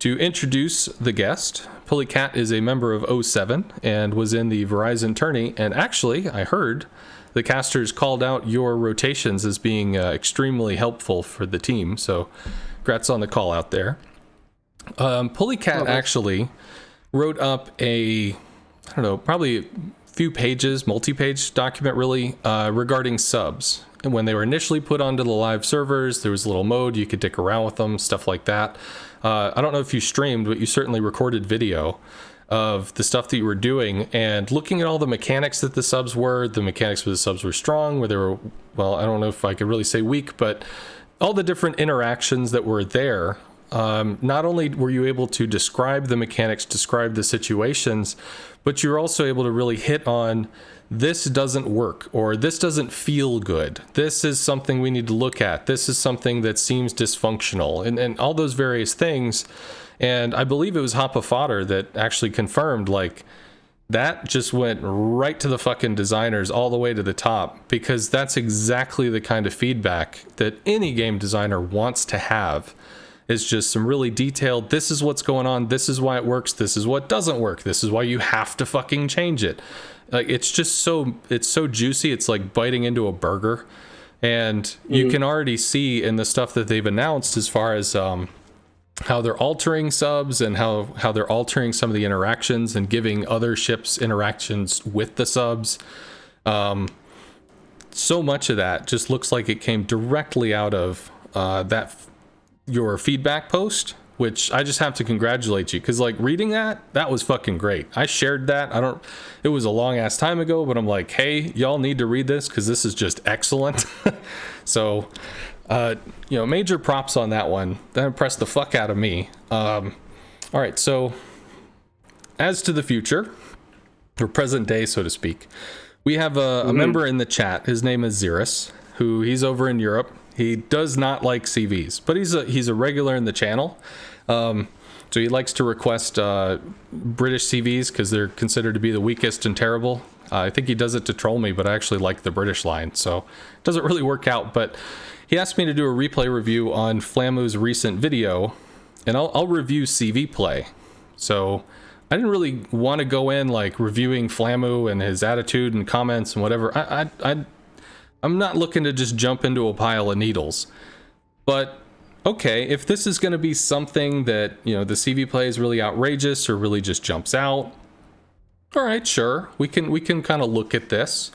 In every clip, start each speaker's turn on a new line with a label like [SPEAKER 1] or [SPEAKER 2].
[SPEAKER 1] To introduce the guest, Pulicat is a member of '07 and was in the Verizon tourney. And actually, I heard the casters called out your rotations as being extremely helpful for the team. So, congrats on the call out there. Pulicat actually wrote up probably a few pages, multi-page document really, regarding subs. And when they were initially put onto the live servers, there was a little mode, you could dick around with them, stuff like that. I don't know if you streamed, but you certainly recorded video of the stuff that you were doing and looking at all the mechanics that the subs were. The mechanics where the subs were strong, where they were, well, I don't know if I could really say weak, but all the different interactions that were there. Not only were you able to describe the mechanics, describe the situations, but you're also able to really hit on this doesn't work, or this doesn't feel good. This is something we need to look at. This is something that seems dysfunctional, and all those various things. And I believe it was Hoppa Fodder that actually confirmed, like, that just went right to the fucking designers all the way to the top, because that's exactly the kind of feedback that any game designer wants to have. It's just some really detailed, this is what's going on, this is why it works, this is what doesn't work, this is why you have to fucking change it. Like, it's just it's so juicy, it's like biting into a burger. And you can already see in the stuff that they've announced as far as how they're altering subs and how they're altering some of the interactions and giving other ships interactions with the subs. So much of that just looks like it came directly out of your feedback post, which I just have to congratulate you, because like reading that was fucking great. I shared that. It was a long ass time ago, but I'm like, hey, y'all need to read this because this is just excellent. So major props on that one. That impressed the fuck out of me. All right, so as to the future, or present day, so to speak, we have a member in the chat. His name is Xeris, he's over in Europe. He does not like CVs, but he's a regular in the channel. So he likes to request British CVs because they're considered to be the weakest and terrible. I think he does it to troll me, but I actually like the British line, so it doesn't really work out. But he asked me to do a replay review on Flamu's recent video, and I'll review CV play. So I didn't really want to go in like reviewing Flamu and his attitude and comments and whatever. I'm not looking to just jump into a pile of needles. But okay, if this is going to be something that, the CV play is really outrageous or really just jumps out, all right, sure, we can kind of look at this.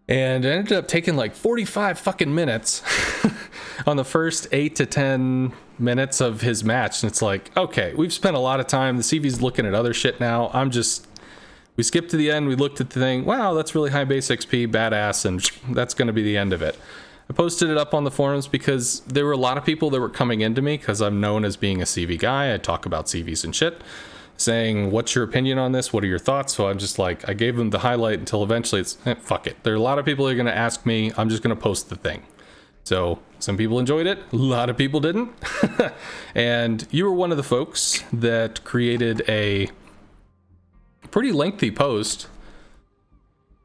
[SPEAKER 1] And it ended up taking like 45 fucking minutes on the first 8 to 10 minutes of his match. And it's like, okay, we've spent a lot of time. The CV's looking at other shit now. We skipped to the end, we looked at the thing, wow, that's really high base XP, badass, and that's going to be the end of it. I posted it up on the forums because there were a lot of people that were coming into me, because I'm known as being a CV guy, I talk about CVs and shit, saying, what's your opinion on this, what are your thoughts? So I'm just like, I gave them the highlight until eventually it's, fuck it. There are a lot of people that are going to ask me, I'm just going to post the thing. So some people enjoyed it, a lot of people didn't. And you were one of the folks that created a pretty lengthy post,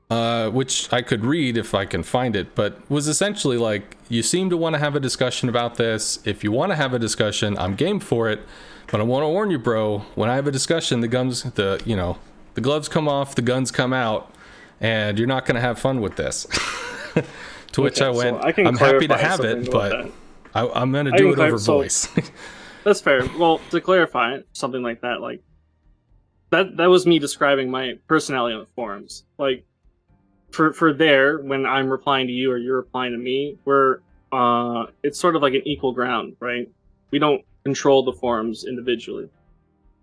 [SPEAKER 1] which I could read if I can find it, but was essentially like, you seem to want to have a discussion about this. If you want to have a discussion, I'm game for it, but I want to warn you, bro, when I have a discussion, the gloves come off, the guns come out, and you're not going to have fun with this. To which I went, I'm happy to have it, but I'm going to do it over voice.
[SPEAKER 2] That's fair. Well, to clarify something like that, like, that was me describing my personality on the forums. Like, for there, when I'm replying to you or you're replying to me, it's sort of like an equal ground, right? We don't control the forums individually.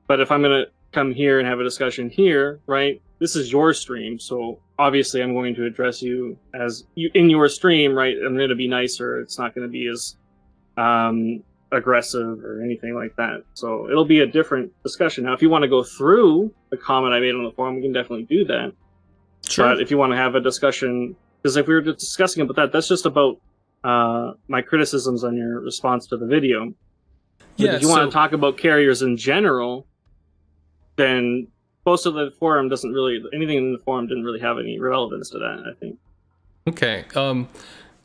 [SPEAKER 2] But if I'm going to come here and have a discussion here, right, this is your stream, so obviously I'm going to address you as you in your stream, right? I'm going to be nicer. It's not going to be as aggressive or anything like that. So it'll be a different discussion. Now, if you want to go through the comment I made on the forum, we can definitely do that. Sure. But if you want to have a discussion, because if we were discussing about that's just about my criticisms on your response to the video. But if you want to talk about carriers in general, then most of the forum anything in the forum didn't really have any relevance to that, I think.
[SPEAKER 1] Okay.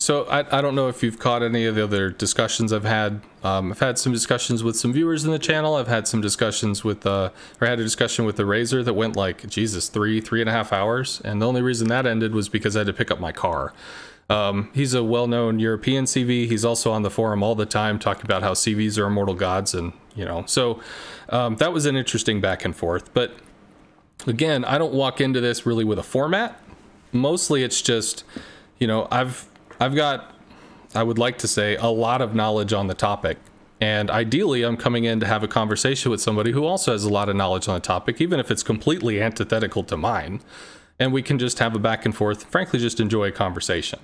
[SPEAKER 1] So I don't know if you've caught any of the other discussions I've had. I've had some discussions with some viewers in the channel. I've had some discussions with, or had a discussion with the Razor that went like, Jesus, 3.5 hours. And the only reason that ended was because I had to pick up my car. He's a well-known European CV. He's also on the forum all the time talking about how CVs are immortal gods, and so that was an interesting back and forth. But again, I don't walk into this really with a format. Mostly it's just, I've got, I would like to say, a lot of knowledge on the topic. And ideally, I'm coming in to have a conversation with somebody who also has a lot of knowledge on the topic, even if it's completely antithetical to mine. And we can just have a back and forth, frankly, just enjoy a conversation.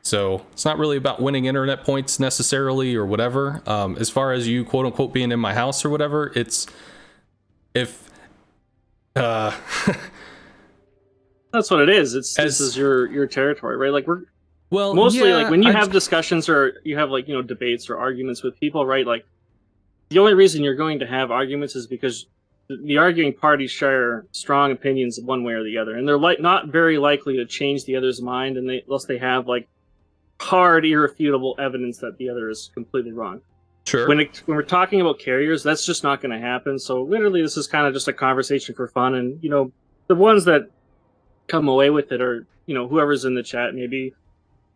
[SPEAKER 1] So it's not really about winning internet points necessarily or whatever. As far as you, quote unquote, being in my house or whatever, it's if...
[SPEAKER 2] That's what it is. This is your territory, right? Like mostly like when you have discussions or you have like debates or arguments with people, right? Like the only reason you're going to have arguments is because the arguing parties share strong opinions one way or the other, and they're not very likely to change the other's mind, unless they have like hard, irrefutable evidence that the other is completely wrong.
[SPEAKER 1] Sure.
[SPEAKER 2] When we're talking about carriers, that's just not going to happen. So literally, this is kind of just a conversation for fun, and the ones that come away with it are whoever's in the chat. Maybe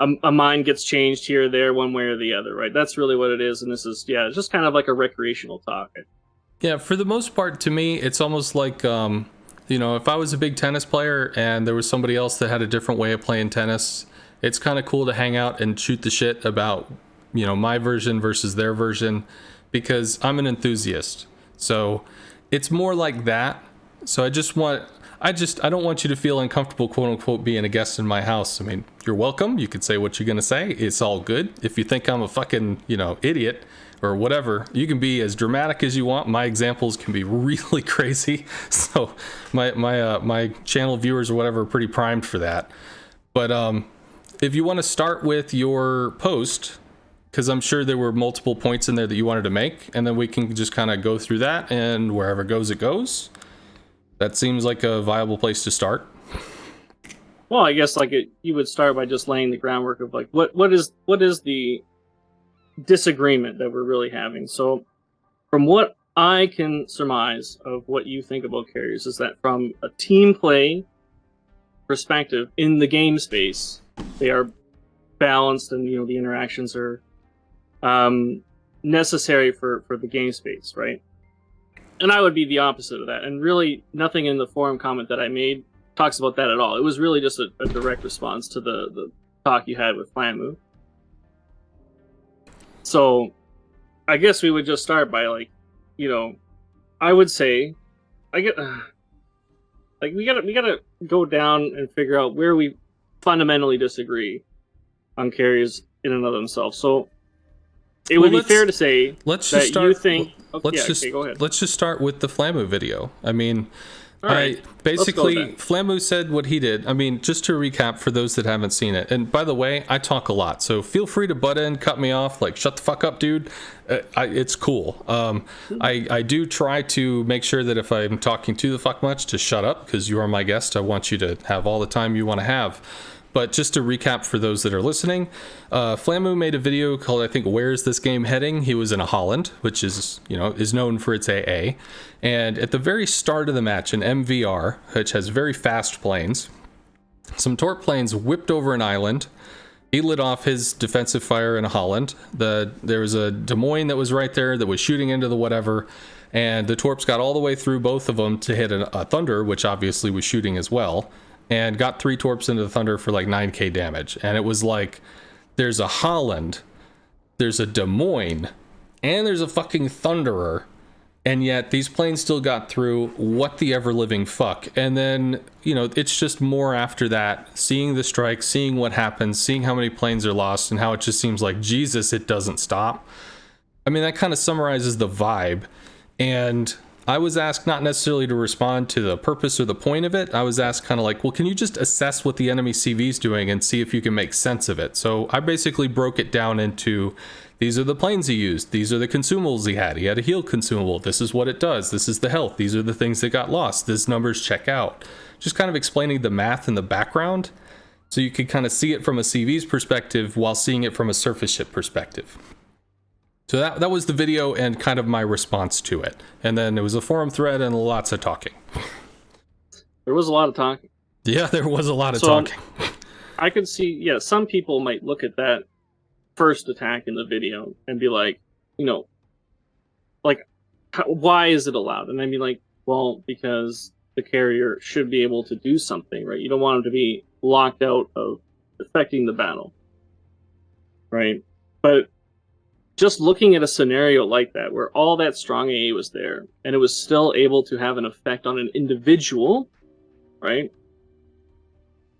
[SPEAKER 2] a mind gets changed here or there, one way or the other, right? That's really what it is, and this is it's just kind of like a recreational talk.
[SPEAKER 1] Yeah, for the most part, to me, it's almost like if I was a big tennis player and there was somebody else that had a different way of playing tennis, it's kind of cool to hang out and shoot the shit about my version versus their version, because I'm an enthusiast. So it's more like that. So I don't want you to feel uncomfortable, quote unquote, being a guest in my house. I mean, you're welcome. You could say what you're going to say. It's all good. If you think I'm a fucking, idiot or whatever, you can be as dramatic as you want. My examples can be really crazy. So my channel viewers or whatever are pretty primed for that. But if you want to start with your post, because I'm sure there were multiple points in there that you wanted to make, and then we can just kind of go through that, and wherever it goes. That seems like a viable place to start.
[SPEAKER 2] Well, I guess you would start by just laying the groundwork of like what is the disagreement that we're really having. So from what I can surmise of what you think about carriers is that from a team play perspective in the game space, they are balanced, and the interactions are necessary for the game space, right? And I would be the opposite of that. And really, nothing in the forum comment that I made talks about that at all. It was really just a direct response to the talk you had with Flamu. So, I guess we would just start by I would say, we gotta go down and figure out where we fundamentally disagree on carriers in and of themselves. So, it would be fair to say
[SPEAKER 1] you think.
[SPEAKER 2] Go ahead.
[SPEAKER 1] Let's just start with the Flamu video. I mean,
[SPEAKER 2] right.
[SPEAKER 1] Basically, Flamu said what he did. I mean, just to recap for those that haven't seen it. And by the way, I talk a lot, so feel free to butt in, cut me off, like shut the fuck up, dude. It's cool. I do try to make sure that if I'm talking too the fuck much, to shut up, because you are my guest. I want you to have all the time you want to have. But just to recap for those that are listening, Flamu made a video called, I think, Where's This Game Heading? He was in Holland, which is known for its AA. And at the very start of the match, an MVR, which has very fast planes, some Torp planes whipped over an island. He lit off his defensive fire in Holland. There was a Des Moines that was right there that was shooting into the whatever. And the Torps got all the way through both of them to hit a Thunder, which obviously was shooting as well. And got 3 Torps into the Thunder for like 9k damage. And it was like, there's a Holland, there's a Des Moines, and there's a fucking Thunderer. And yet these planes still got through. What the ever-living fuck? And then, it's just more after that. Seeing the strike, seeing what happens, seeing how many planes are lost, and how it just seems like, Jesus, it doesn't stop. I mean, that kind of summarizes the vibe. And I was asked not necessarily to respond to the purpose or the point of it. I was asked kind of like, well, can you just assess what the enemy CV is doing and see if you can make sense of it? So I basically broke it down into, these are the planes he used. These are the consumables he had. He had a heal consumable. This is what it does. This is the health. These are the things that got lost. These numbers check out. Just kind of explaining the math and the background. So you could kind of see it from a CV's perspective while seeing it from a surface ship perspective. So that was the video and kind of my response to it. And then it was a forum thread and lots of talking.
[SPEAKER 2] There was a lot of talking.
[SPEAKER 1] Yeah, there was a lot of talking.
[SPEAKER 2] I could see, yeah, some people might look at that first attack in the video and be like, you know, like, why is it allowed? And I'd be like, well, because the carrier should be able to do something, right? You don't want them to be locked out of affecting the battle, right? But just looking at a scenario like that, where all that strong AA was there, and it was still able to have an effect on an individual, right?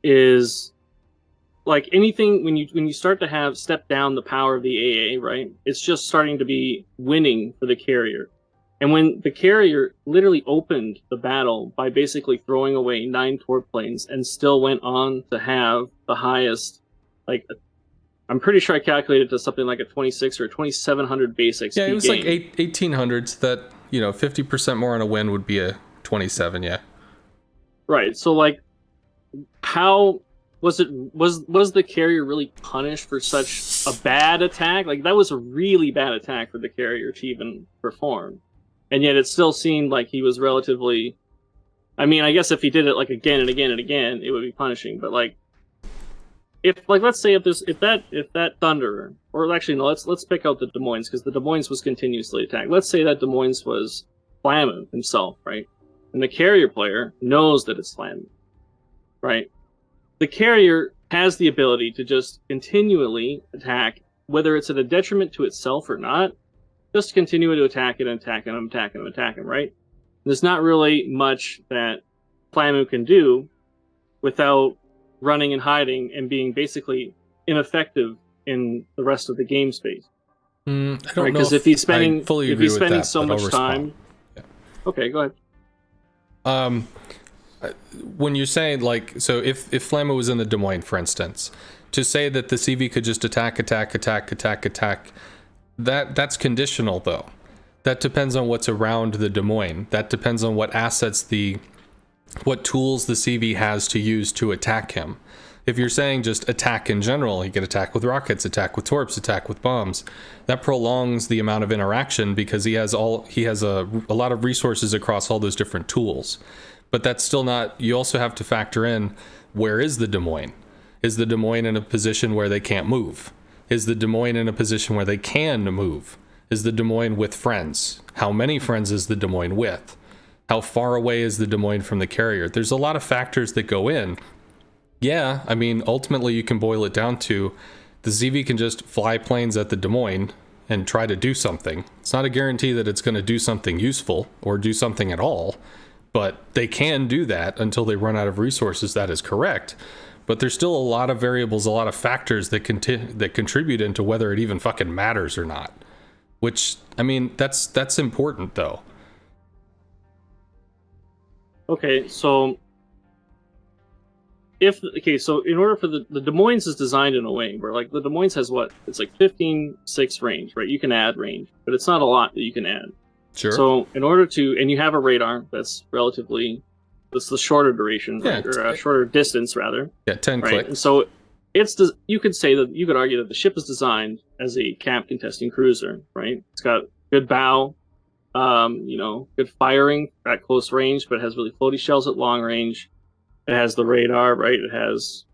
[SPEAKER 2] Is like anything when you start to have step down the power of the AA, right? It's just starting to be winning for the carrier. And when the carrier literally opened the battle by basically throwing away 9 torp planes and still went on to have the highest, like, I'm pretty sure I calculated to something like a 26 or a 2700 base XP.
[SPEAKER 1] Yeah, it was
[SPEAKER 2] game.
[SPEAKER 1] like 1800s that, 50% more on a win would be a 27, yeah.
[SPEAKER 2] Right. So like, how was the carrier really punished for such a bad attack? Like, that was a really bad attack for the carrier to even perform. And yet it still seemed like he was relatively, I mean, I guess if he did it like again and again and again, it would be punishing. But like, let's say if that Thunderer, or actually no, let's pick out the Des Moines, because the Des Moines was continuously attacked. Let's say that Des Moines was Flamu himself, right? And the carrier player knows that it's Flamu, right? The carrier has the ability to just continually attack, whether it's at a detriment to itself or not. Just continue to attack it and attack him, right? There's not really much that Flamu can do without running and hiding and being basically ineffective in the rest of the game space.
[SPEAKER 1] I don't know
[SPEAKER 2] because if he's spending
[SPEAKER 1] that,
[SPEAKER 2] so much time. Yeah. Okay, go ahead.
[SPEAKER 1] When you're saying, like, so if Flamu was in the Des Moines, for instance, to say that the CV could just attack, that's conditional, though. That depends on what's around the Des Moines. That depends on what assets what tools the CV has to use to attack him. If you're saying just attack in general, he could attack with rockets, attack with torps, attack with bombs. That prolongs the amount of interaction because he has a lot of resources across all those different tools. But that's still not, you also have to factor in, where is the Des Moines? Is the Des Moines in a position where they can't move? Is the Des Moines in a position where they can move? Is the Des Moines with friends? How many friends is the Des Moines with? How far away is the Des Moines from the carrier? There's a lot of factors that go in. Yeah, I mean, ultimately you can boil it down to the CV can just fly planes at the Des Moines and try to do something. It's not a guarantee that it's going to do something useful or do something at all, but they can do that until they run out of resources. That is correct. But there's still a lot of variables, a lot of factors that contribute into whether it even fucking matters or not. Which, I mean, that's important, though.
[SPEAKER 2] Okay, so in order for the Des Moines is designed in a way where, like, the Des Moines has it's like 15.6 range, right? You can add range, but it's not a lot that you can add.
[SPEAKER 1] Sure.
[SPEAKER 2] So in order to, and you have a radar that's that's the shorter duration, right? Or a shorter distance, rather.
[SPEAKER 1] Yeah, 10
[SPEAKER 2] right?
[SPEAKER 1] click.
[SPEAKER 2] And so you could argue that the ship is designed as a cap contesting cruiser, right? It's got good bow, good firing at close range, but it has really floaty shells at long range. It has the radar, right? It has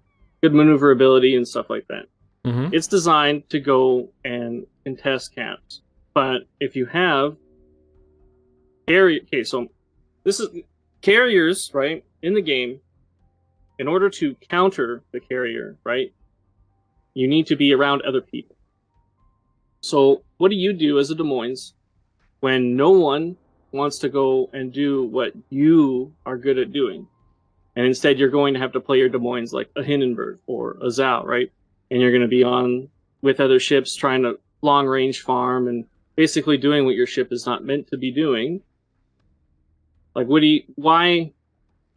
[SPEAKER 2] good maneuverability and stuff like that.
[SPEAKER 1] Mm-hmm.
[SPEAKER 2] It's designed to go and contest caps. But if you have so this is carriers, right, in the game. In order to counter the carrier, right, you need to be around other people. So what do you do as a Des Moines when no one wants to go and do what you are good at doing? And instead you're going to have to play your Des Moines like a Hindenburg or a Zao, right? And you're going to be on with other ships trying to long range farm and basically doing what your ship is not meant to be doing. Like,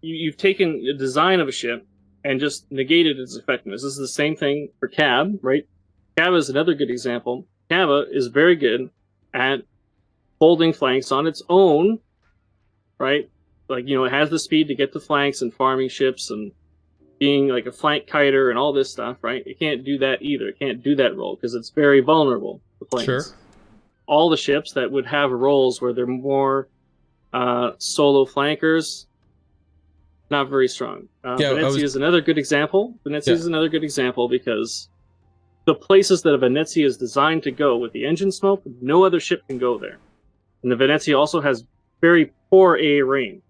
[SPEAKER 2] you've taken the design of a ship and just negated its effectiveness. This is the same thing for Cab, right? Cab is another good example. Caba is very good at holding flanks on its own, right? Like, it has the speed to get the flanks and farming ships and being like a flank kiter and all this stuff, right? It can't do that either. It can't do that role because it's very vulnerable to planes.
[SPEAKER 1] Sure.
[SPEAKER 2] All the ships that would have roles where they're more solo flankers, not very strong. Venezia is another good example. Venezia is another good example because the places that a Venezia is designed to go with the engine smoke, no other ship can go there. And the Venezia also has very poor AA range.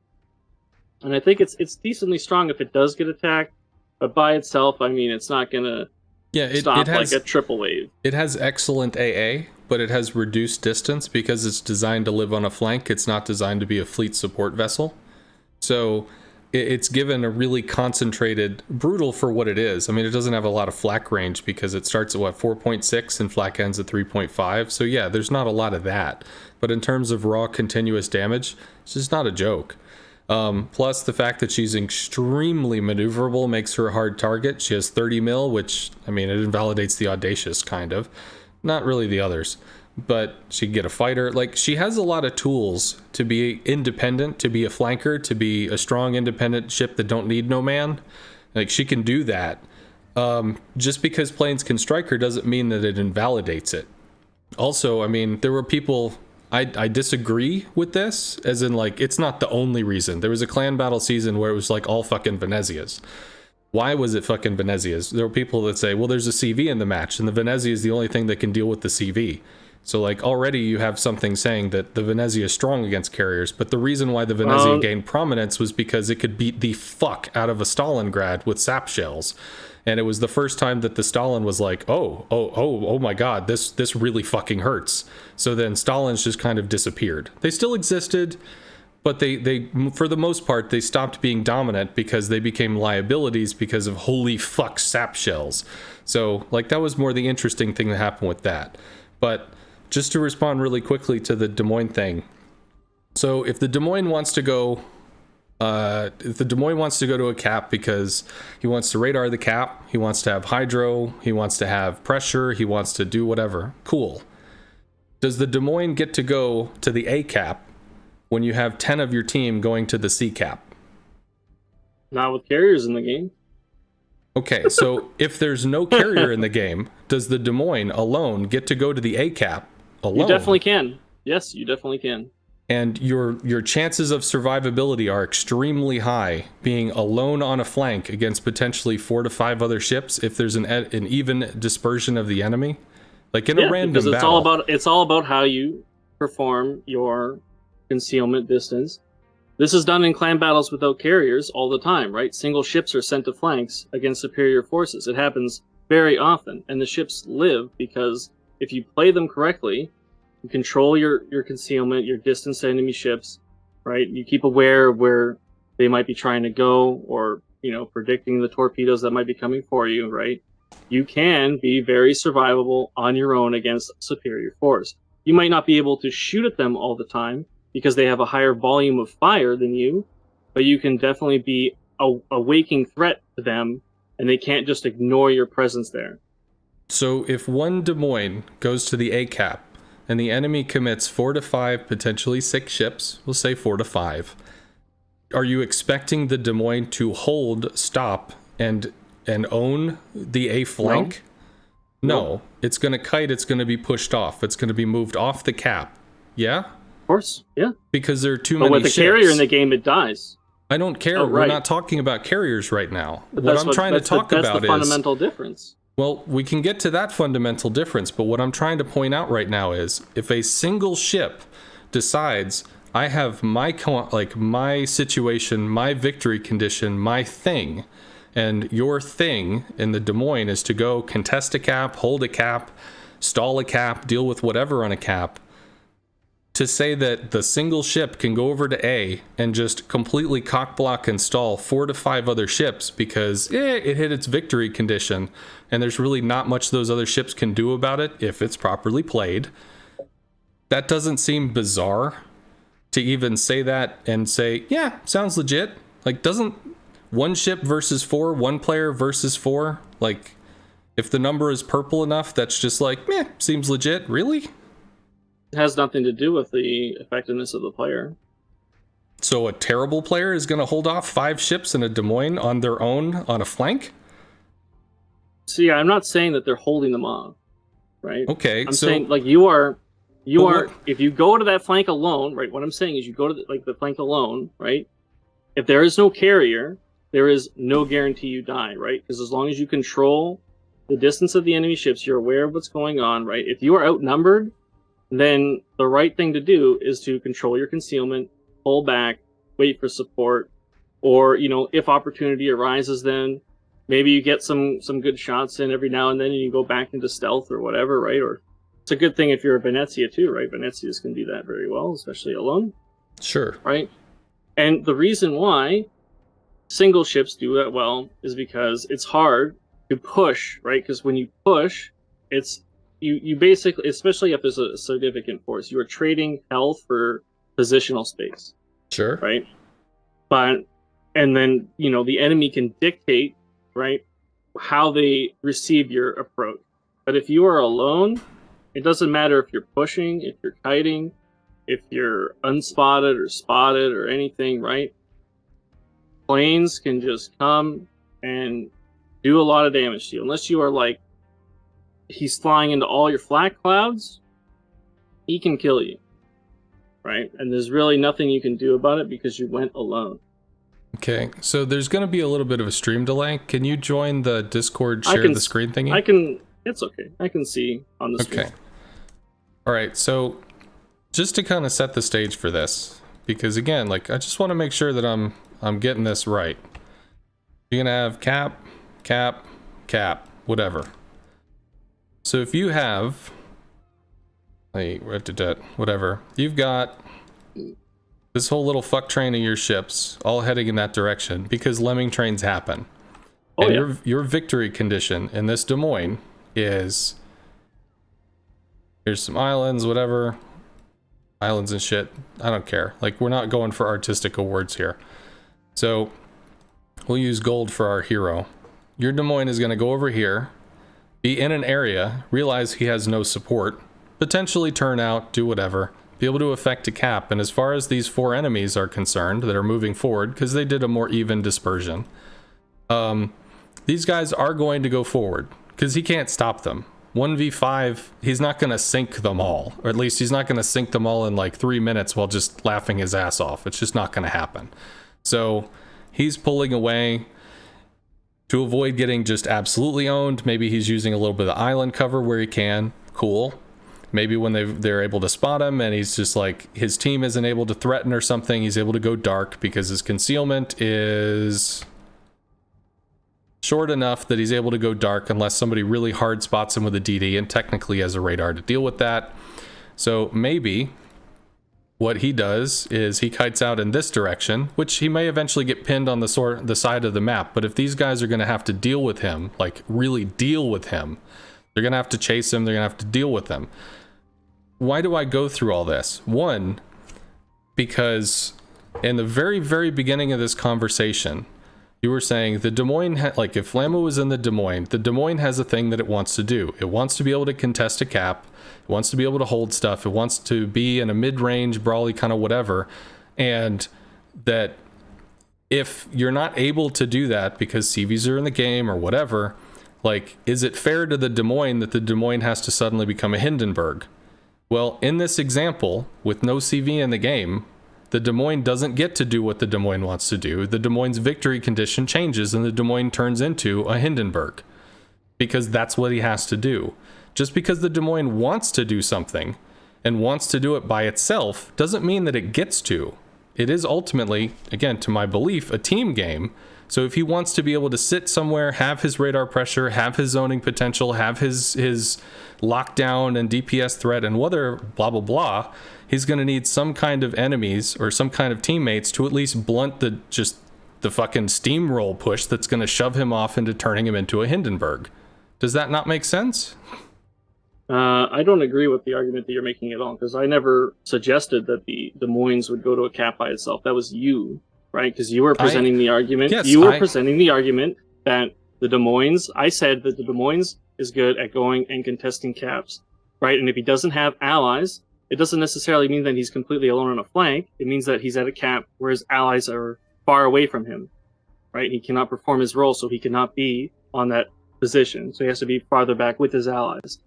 [SPEAKER 2] And I think it's decently strong if it does get attacked, but by itself, I mean, it's not going to stop like a triple wave.
[SPEAKER 1] It has excellent AA, but it has reduced distance because it's designed to live on a flank. It's not designed to be a fleet support vessel. So it's given a really concentrated, brutal for what it is. I mean, it doesn't have a lot of flak range because it starts at 4.6 and flak ends at 3.5. So yeah, there's not a lot of that. But in terms of raw continuous damage, it's just not a joke. Plus the fact that she's extremely maneuverable makes her a hard target. She has 30 mil, which, I mean, it invalidates the Audacious, kind of. Not really the others. But she can get a fighter. Like, she has a lot of tools to be independent, to be a flanker, to be a strong independent ship that don't need no man. Like, she can do that. Just because planes can strike her doesn't mean that it invalidates it. Also, I mean, there were people... I disagree with this, as in, like, it's not the only reason. There was a clan battle season where it was, like, all fucking Venezias. Why was it fucking Venezias? There were people that say, well, there's a CV in the match, and the Venezia is the only thing that can deal with the CV. So, like, already you have something saying that the Venezia is strong against carriers, but the reason why the Venezia gained prominence was because it could beat the fuck out of a Stalingrad with sap shells. And it was the first time that the Stalin was like, oh my god, this really fucking hurts. So then Stalins just kind of disappeared. They still existed, but they for the most part, they stopped being dominant because they became liabilities because of holy fuck sap shells. So, like, that was more the interesting thing that happened with that. But just to respond really quickly to the Des Moines thing. So if the Des Moines wants to go... if the Des Moines wants to go to a cap because he wants to radar the cap, he wants to have hydro, he wants to have pressure, he wants to do whatever, cool. Does the Des Moines get to go to the A cap when you have 10 of your team going to the C cap?
[SPEAKER 2] Not with carriers in the game.
[SPEAKER 1] Okay, so if there's no carrier in the game, does the Des Moines alone get to go to the A cap alone?
[SPEAKER 2] You definitely can. Yes, you definitely can.
[SPEAKER 1] And your chances of survivability are extremely high, being alone on a flank against potentially 4 to 5 other ships if there's an even dispersion of the enemy, like in a random
[SPEAKER 2] because
[SPEAKER 1] battle.
[SPEAKER 2] It's all about how you perform your concealment distance. This is done in clan battles without carriers all the time, right? Single ships are sent to flanks against superior forces. It happens very often, and the ships live because if you play them correctly, you control your concealment, your distance to enemy ships, right? You keep aware of where they might be trying to go, or, you know, predicting the torpedoes that might be coming for you, right? You can be very survivable on your own against superior force. You might not be able to shoot at them all the time because they have a higher volume of fire than you, but you can definitely be a waking threat to them, and they can't just ignore your presence there.
[SPEAKER 1] So if one Des Moines goes to the A cap, and the enemy commits 4 to 5, potentially 6 ships, we'll say 4 to 5, are you expecting the Des Moines to hold, stop, and own the A flank? No. It's going to kite, it's going to be pushed off, it's going to be moved off the cap. Yeah?
[SPEAKER 2] Of course, yeah.
[SPEAKER 1] Because there are too many ships.
[SPEAKER 2] But with a carrier in the game, it dies.
[SPEAKER 1] I don't care.
[SPEAKER 2] Oh, right.
[SPEAKER 1] We're not talking about carriers right now.
[SPEAKER 2] But
[SPEAKER 1] what I'm trying to talk about
[SPEAKER 2] is... That's the fundamental difference.
[SPEAKER 1] Well, we can get to that fundamental difference, but what I'm trying to point out right now is if a single ship decides, I have my situation, my victory condition, my thing, and your thing in the Des Moines is to go contest a cap, hold a cap, stall a cap, deal with whatever on a cap, to say that the single ship can go over to A and just completely cockblock and stall 4 to 5 other ships because it hit its victory condition and there's really not much those other ships can do about it if it's properly played. That doesn't seem bizarre to even say that and say, yeah, sounds legit. Like, doesn't one ship versus 4, one player versus 4, like, if the number is purple enough, that's just like, seems legit, really?
[SPEAKER 2] It has nothing to do with the effectiveness of the player.
[SPEAKER 1] So a terrible player is going to hold off 5 ships in a Des Moines on their own on a flank?
[SPEAKER 2] So yeah, I'm not saying that they're holding them off, right?
[SPEAKER 1] Okay,
[SPEAKER 2] I'm
[SPEAKER 1] so
[SPEAKER 2] saying like if you go to that flank alone, right? What I'm saying is you go to the flank alone, right? If there is no carrier, there is no guarantee you die, right? Because as long as you control the distance of the enemy ships, you're aware of what's going on, right? If you are outnumbered, then the right thing to do is to control your concealment, pull back, wait for support, or if opportunity arises, then maybe you get some good shots in every now and then, and you go back into stealth or whatever, right? Or it's a good thing if you're a Venezia too, right? Venezias can do that very well, especially alone.
[SPEAKER 1] Sure.
[SPEAKER 2] Right? And the reason why single ships do that well is because it's hard to push, right? Because when you push, it's you basically, especially if there's a significant force, you are trading health for positional space.
[SPEAKER 1] Sure.
[SPEAKER 2] Right? And then, the enemy can dictate, right, how they receive your approach. But if you are alone, it doesn't matter if you're pushing, if you're kiting, if you're unspotted or spotted or anything, right? Planes can just come and do a lot of damage to you. Unless you are like, he's flying into all your flak clouds, he can kill you, right? And there's really nothing you can do about it because you went alone.
[SPEAKER 1] Okay, so there's going to be a little bit of a stream delay. Can you join the Discord share the screen thingy?
[SPEAKER 2] It's okay. I can see on the screen.
[SPEAKER 1] Okay. All right, so just to kind of set the stage for this, because again, like I just want to make sure that I'm getting this right. You're going to have cap, whatever. So if you have whatever, you've got this whole little fuck train of your ships all heading in that direction because lemming trains happen.
[SPEAKER 2] Oh,
[SPEAKER 1] and
[SPEAKER 2] yeah.
[SPEAKER 1] your victory condition in this Des Moines is here's some islands, whatever. Islands and shit. I don't care. Like, we're not going for artistic awards here. So we'll use gold for our hero. Your Des Moines is going to go over here, be in an area, realize he has no support, potentially turn out, do whatever, be able to affect a cap. And as far as these 4 enemies are concerned that are moving forward, because they did a more even dispersion, these guys are going to go forward because he can't stop them. 1v5, he's not going to sink them all, or at least he's not going to sink them all in like 3 minutes while just laughing his ass off. It's just not going to happen. So he's pulling away to avoid getting just absolutely owned. Maybe he's using a little bit of island cover where he can. Cool. Maybe when they're able to spot him and he's just like, his team isn't able to threaten or something, he's able to go dark because his concealment is short enough that he's able to go dark unless somebody really hard spots him with a DD and technically has a radar to deal with that. So maybe what he does is he kites out in this direction, which he may eventually get pinned on the side of the map. But if these guys are going to have to deal with him, like really deal with him, they're going to have to chase him, they're going to have to deal with him. Why do I go through all this? One, because in the very, very beginning of this conversation, you were saying the Des Moines, like if Flamu was in the Des Moines has a thing that it wants to do. It wants to be able to contest a cap. It wants to be able to hold stuff. It wants to be in a mid-range, brawly kind of whatever. And that if you're not able to do that because CVs are in the game or whatever, like, is it fair to the Des Moines that the Des Moines has to suddenly become a Hindenburg? Well, in this example, with no CV in the game, the Des Moines doesn't get to do what the Des Moines wants to do. The Des Moines' victory condition changes and the Des Moines turns into a Hindenburg because that's what he has to do. Just because the Des Moines wants to do something and wants to do it by itself doesn't mean that it gets to. It is ultimately, again, to my belief, a team game. So if he wants to be able to sit somewhere, have his radar pressure, have his zoning potential, have his lockdown and DPS threat and whether blah, blah, blah, he's going to need some kind of enemies or some kind of teammates to at least blunt the fucking steamroll push that's going to shove him off into turning him into a Hindenburg. Does that not make sense?
[SPEAKER 2] I don't agree with the argument that you're making at all, because I never suggested that the Des Moines would go to a cap by itself. That was you, right? Because you were presenting the argument.
[SPEAKER 1] Yes,
[SPEAKER 2] presenting the argument that the Des Moines, I said that the Des Moines is good at going and contesting caps, right? And if he doesn't have allies, it doesn't necessarily mean that he's completely alone on a flank. It means that he's at a cap where his allies are far away from him, right? He cannot perform his role, so he cannot be on that position. So he has to be farther back with his allies.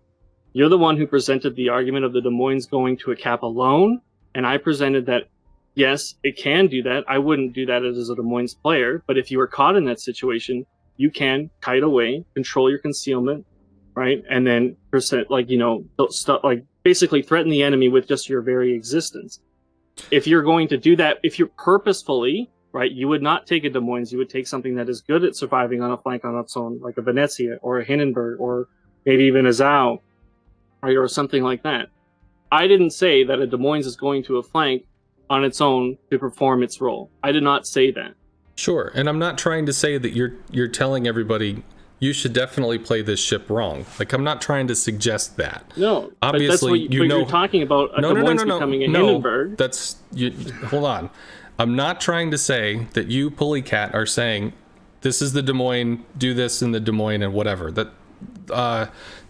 [SPEAKER 2] You're the one who presented the argument of the Des Moines going to a cap alone, and I presented that, yes, it can do that. I wouldn't do that as a Des Moines player, but if you were caught in that situation, you can kite away, control your concealment, right? And then basically threaten the enemy with just your very existence. If you're going to do that, if you're purposefully, right, you would not take a Des Moines, you would take something that is good at surviving on a flank on its own, like a Venezia or a Hindenburg or maybe even a Zhao, right, or something like that. I didn't say that a Des Moines is going to a flank on its own to perform its role. I did not say that.
[SPEAKER 1] Sure, and I'm not trying to say that you're telling everybody you should definitely play this ship wrong. Like, I'm not trying to suggest that.
[SPEAKER 2] No,
[SPEAKER 1] obviously,
[SPEAKER 2] but you're talking about a Des Moines becoming a Hindenburg.
[SPEAKER 1] Hold on. I'm not trying to say that you, Pulicat, are saying this is the Des Moines, do this in the Des Moines and whatever.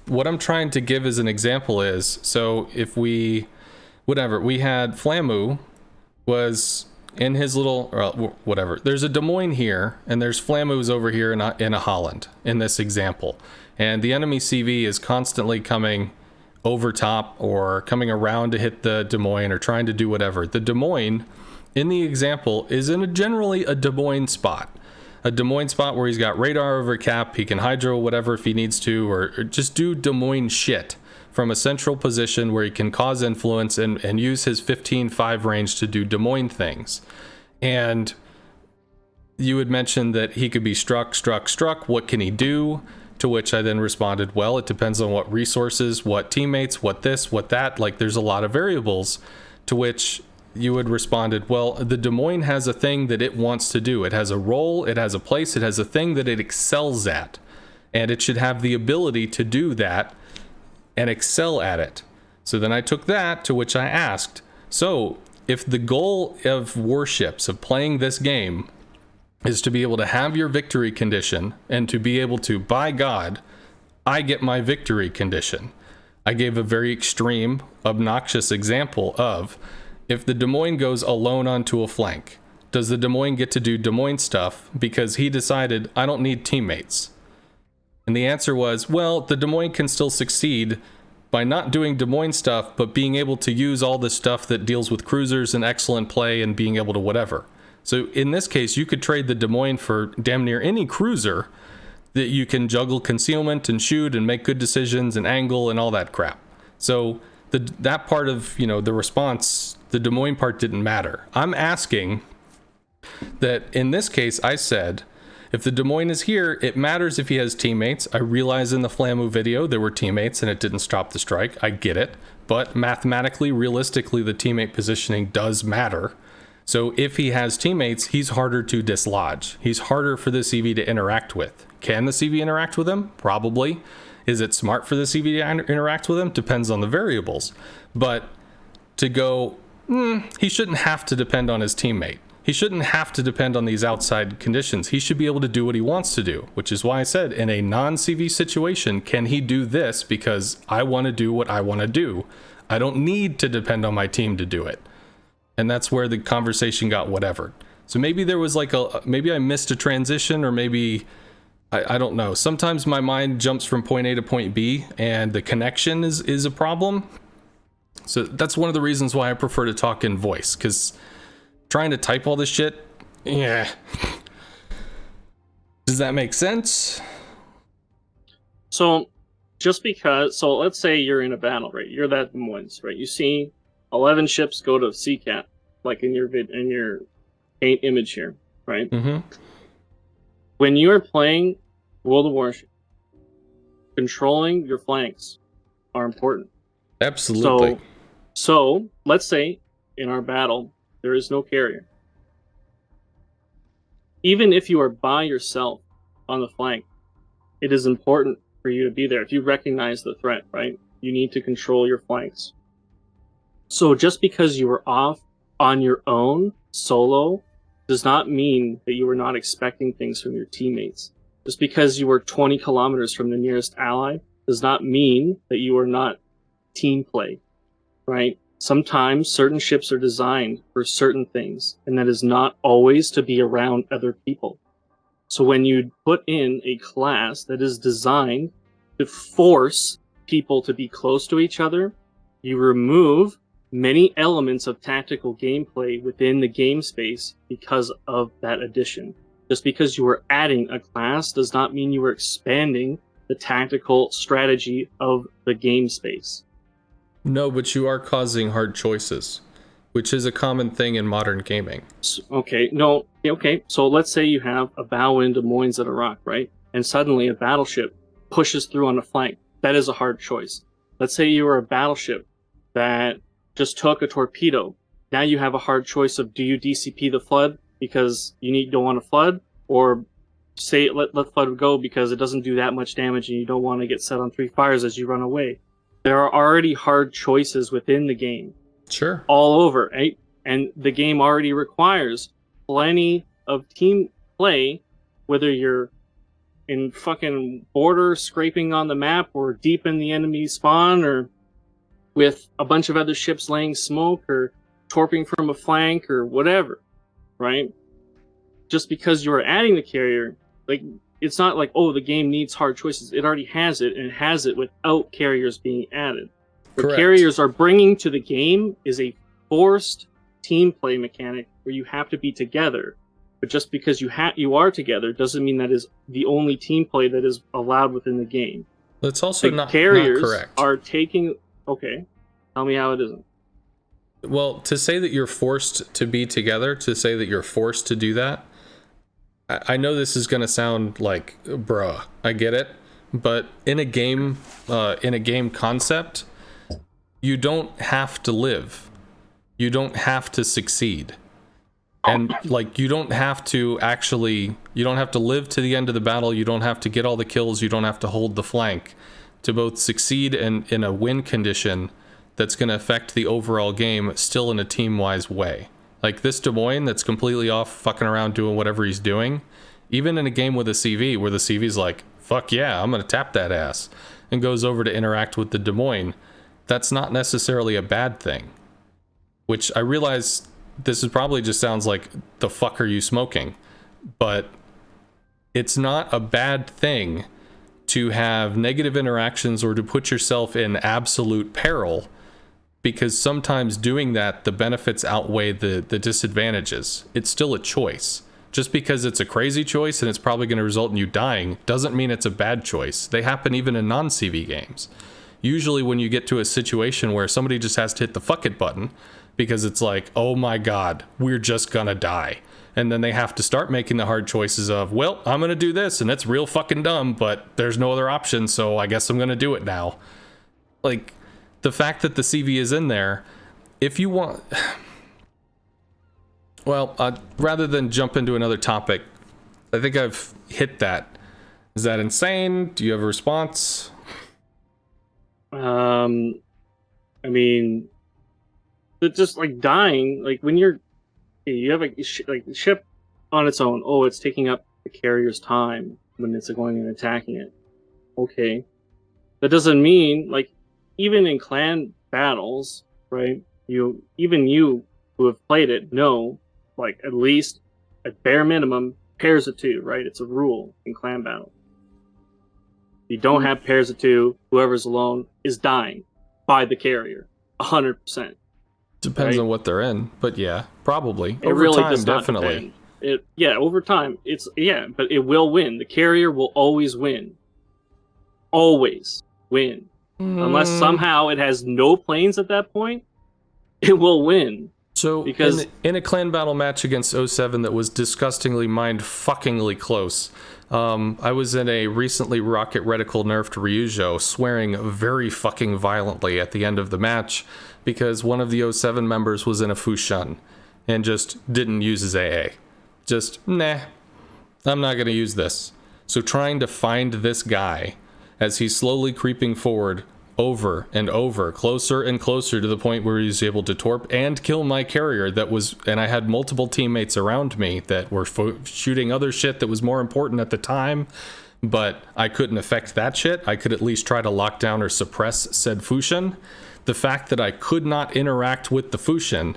[SPEAKER 1] What I'm trying to give as an example is, so if we had Flamu was in his little, whatever. There's a Des Moines here, and there's Flamu's over here in a Holland, in this example. And the enemy CV is constantly coming over top or coming around to hit the Des Moines or trying to do whatever. The Des Moines, in the example, is generally a Des Moines spot. A Des Moines spot where he's got radar over cap, he can hydro whatever if he needs to, or just do Des Moines shit from a central position where he can cause influence and use his 15-5 range to do Des Moines things. And you had mentioned that he could be struck. What can he do? To which I then responded, well, it depends on what resources, what teammates, what this, what that. Like, there's a lot of variables. To which you had responded, well, the Des Moines has a thing that it wants to do. It has a role, it has a place, it has a thing that it excels at. And it should have the ability to do that and excel at it. So then I took that, to which I asked, so if the goal of warships, of playing this game, is to be able to have your victory condition and to be able to, by God, I get my victory condition. I gave a very extreme, obnoxious example of, if the Des Moines goes alone onto a flank, does the Des Moines get to do Des Moines stuff because he decided, I don't need teammates? And the answer was, well, the Des Moines can still succeed by not doing Des Moines stuff, but being able to use all the stuff that deals with cruisers and excellent play and being able to whatever. So in this case, you could trade the Des Moines for damn near any cruiser that you can juggle concealment and shoot and make good decisions and angle and all that crap. So that part of, the response, the Des Moines part didn't matter. I'm asking that in this case, I said, if the Des Moines is here, it matters if he has teammates. I realize in the Flamu video there were teammates and it didn't stop the strike. I get it. But mathematically, realistically, the teammate positioning does matter. So if he has teammates, he's harder to dislodge. He's harder for the CV to interact with. Can the CV interact with him? Probably. Is it smart for the CV to interact with him? Depends on the variables. But to go, he shouldn't have to depend on his teammate. He shouldn't have to depend on these outside conditions. He should be able to do what he wants to do, which is why I said in a non-CV situation, can he do this because I want to do what I want to do? I don't need to depend on my team to do it. And that's where the conversation got whatever. So maybe there was maybe I missed a transition, or maybe, I don't know. Sometimes my mind jumps from point A to point B and the connection is a problem. So that's one of the reasons why I prefer to talk in voice, because trying to type all this shit, yeah. Does that make sense?
[SPEAKER 2] So let's say you're in a battle, right? You're that Des Moines, right? You see 11 ships go to CCAT, like in your paint image here, right?
[SPEAKER 1] Mm-hmm.
[SPEAKER 2] When you are playing World of Warship, controlling your flanks are important.
[SPEAKER 1] Absolutely.
[SPEAKER 2] So let's say in our battle, there is no carrier. Even if you are by yourself on the flank, it is important for you to be there. If you recognize the threat, right? You need to control your flanks. So just because you were off on your own, solo, does not mean that you were not expecting things from your teammates. Just because you were 20 kilometers from the nearest ally does not mean that you are not team play, right? sometimes certain ships are designed for certain things, and that is not always to be around other people. So when you put in a class that is designed to force people to be close to each other, you remove many elements of tactical gameplay within the game space because of that addition. Just because you are adding a class does not mean you are expanding the tactical strategy of the game space.
[SPEAKER 1] No, but you are causing hard choices, which is a common thing in modern gaming.
[SPEAKER 2] Okay, so let's say you have a bow in Des Moines at Iraq, right? And suddenly a battleship pushes through on a flank. That is a hard choice. Let's say you are a battleship that just took a torpedo. Now you have a hard choice of, do you DCP the flood because you don't want to flood, or say let flood go because it doesn't do that much damage and you don't want to get set on 3 fires as you run away. There are already hard choices within the game.
[SPEAKER 1] Sure.
[SPEAKER 2] All over, right? And the game already requires plenty of team play, whether you're in fucking border scraping on the map or deep in the enemy spawn or with a bunch of other ships laying smoke or torping from a flank or whatever, right? Just because you're adding the carrier, like, it's not like, oh, the game needs hard choices. It already has it, and it has it without carriers being added. What
[SPEAKER 1] Correct.
[SPEAKER 2] Carriers are bringing to the game is a forced team play mechanic where you have to be together. But just because you are together doesn't mean that is the only team play that is allowed within the game.
[SPEAKER 1] That's also not
[SPEAKER 2] carriers
[SPEAKER 1] correct.
[SPEAKER 2] Are taking. Okay, tell me how it isn't.
[SPEAKER 1] Well, to say that you're forced to be together, to say that you're forced to do that, I know this is going to sound like, bruh, I get it, but in a game concept, you don't have to live. You don't have to succeed. And like, you don't have to live to the end of the battle. You don't have to get all the kills. You don't have to hold the flank to both succeed and in a win condition that's going to affect the overall game still in a team-wise way. Like this Des Moines that's completely off fucking around doing whatever he's doing, even in a game with a CV where the CV's like, fuck yeah, I'm going to tap that ass, and goes over to interact with the Des Moines, that's not necessarily a bad thing. Which I realize this is probably just sounds like, the fuck are you smoking? But it's not a bad thing to have negative interactions or to put yourself in absolute peril, because sometimes doing that, the benefits outweigh the disadvantages. It's still a choice. Just because it's a crazy choice and it's probably going to result in you dying doesn't mean it's a bad choice. They happen even in non-CV games. Usually when you get to a situation where somebody just has to hit the fuck it button because it's like, oh my god, we're just gonna die. And then they have to start making the hard choices of, well, I'm gonna do this and it's real fucking dumb, but there's no other option, so I guess I'm gonna do it now. Like, the fact that the CV is in there, if you want... Well, rather than jump into another topic, I think I've hit that. Is that insane? Do you have a response?
[SPEAKER 2] I mean, but just like dying, like when you have like the ship on its own. Oh, it's taking up the carrier's time when it's going and attacking it. Okay, that doesn't mean, like, even in clan battles, right? You who have played it know, like, at least at bare minimum pairs of 2, right? It's a rule in clan battle. If you don't have pairs of 2, whoever's alone is dying by the carrier, 100%.
[SPEAKER 1] Depends
[SPEAKER 2] right?
[SPEAKER 1] on what they're in, but yeah, probably.
[SPEAKER 2] It
[SPEAKER 1] Over
[SPEAKER 2] really
[SPEAKER 1] time,
[SPEAKER 2] does not
[SPEAKER 1] definitely.
[SPEAKER 2] depend. Over time, but it will win. The carrier will always win. Always win. Unless somehow it has no planes at that point, it will win.
[SPEAKER 1] So,
[SPEAKER 2] because
[SPEAKER 1] in a clan battle match against 07 that was disgustingly mind-fuckingly close, I was in a recently rocket reticle nerfed Ryujo, swearing very fucking violently at the end of the match because one of the 07 members was in a Fushun and just didn't use his AA. Just, nah, I'm not going to use this. So trying to find this guy as he's slowly creeping forward over and over, closer and closer to the point where he's able to torp and kill my carrier and I had multiple teammates around me that were shooting other shit that was more important at the time, but I couldn't affect that shit. I could at least try to lock down or suppress said Fushun. the fact that I could not interact with the Fushin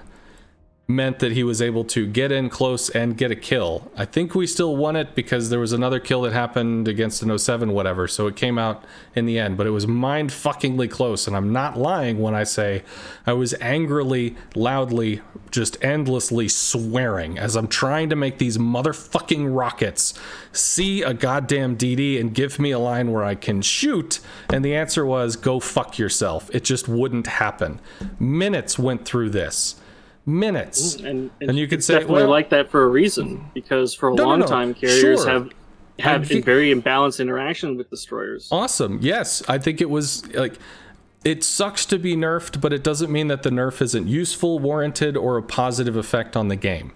[SPEAKER 1] meant that he was able to get in close and get a kill. I think we still won it because there was another kill that happened against an 07 whatever, so it came out in the end, but it was mind-fuckingly close, and I'm not lying when I say I was angrily, loudly, just endlessly swearing as I'm trying to make these motherfucking rockets see a goddamn DD and give me a line where I can shoot, and the answer was, go fuck yourself. It just wouldn't happen. Minutes went through this. Minutes.
[SPEAKER 2] And
[SPEAKER 1] you could
[SPEAKER 2] it's
[SPEAKER 1] say,
[SPEAKER 2] definitely
[SPEAKER 1] well,
[SPEAKER 2] like that for a reason, because for a long time carriers
[SPEAKER 1] sure.
[SPEAKER 2] have a very imbalanced interaction with destroyers.
[SPEAKER 1] Awesome. Yes, I think it was like, it sucks to be nerfed, but it doesn't mean that the nerf isn't useful, warranted, or a positive effect on the game.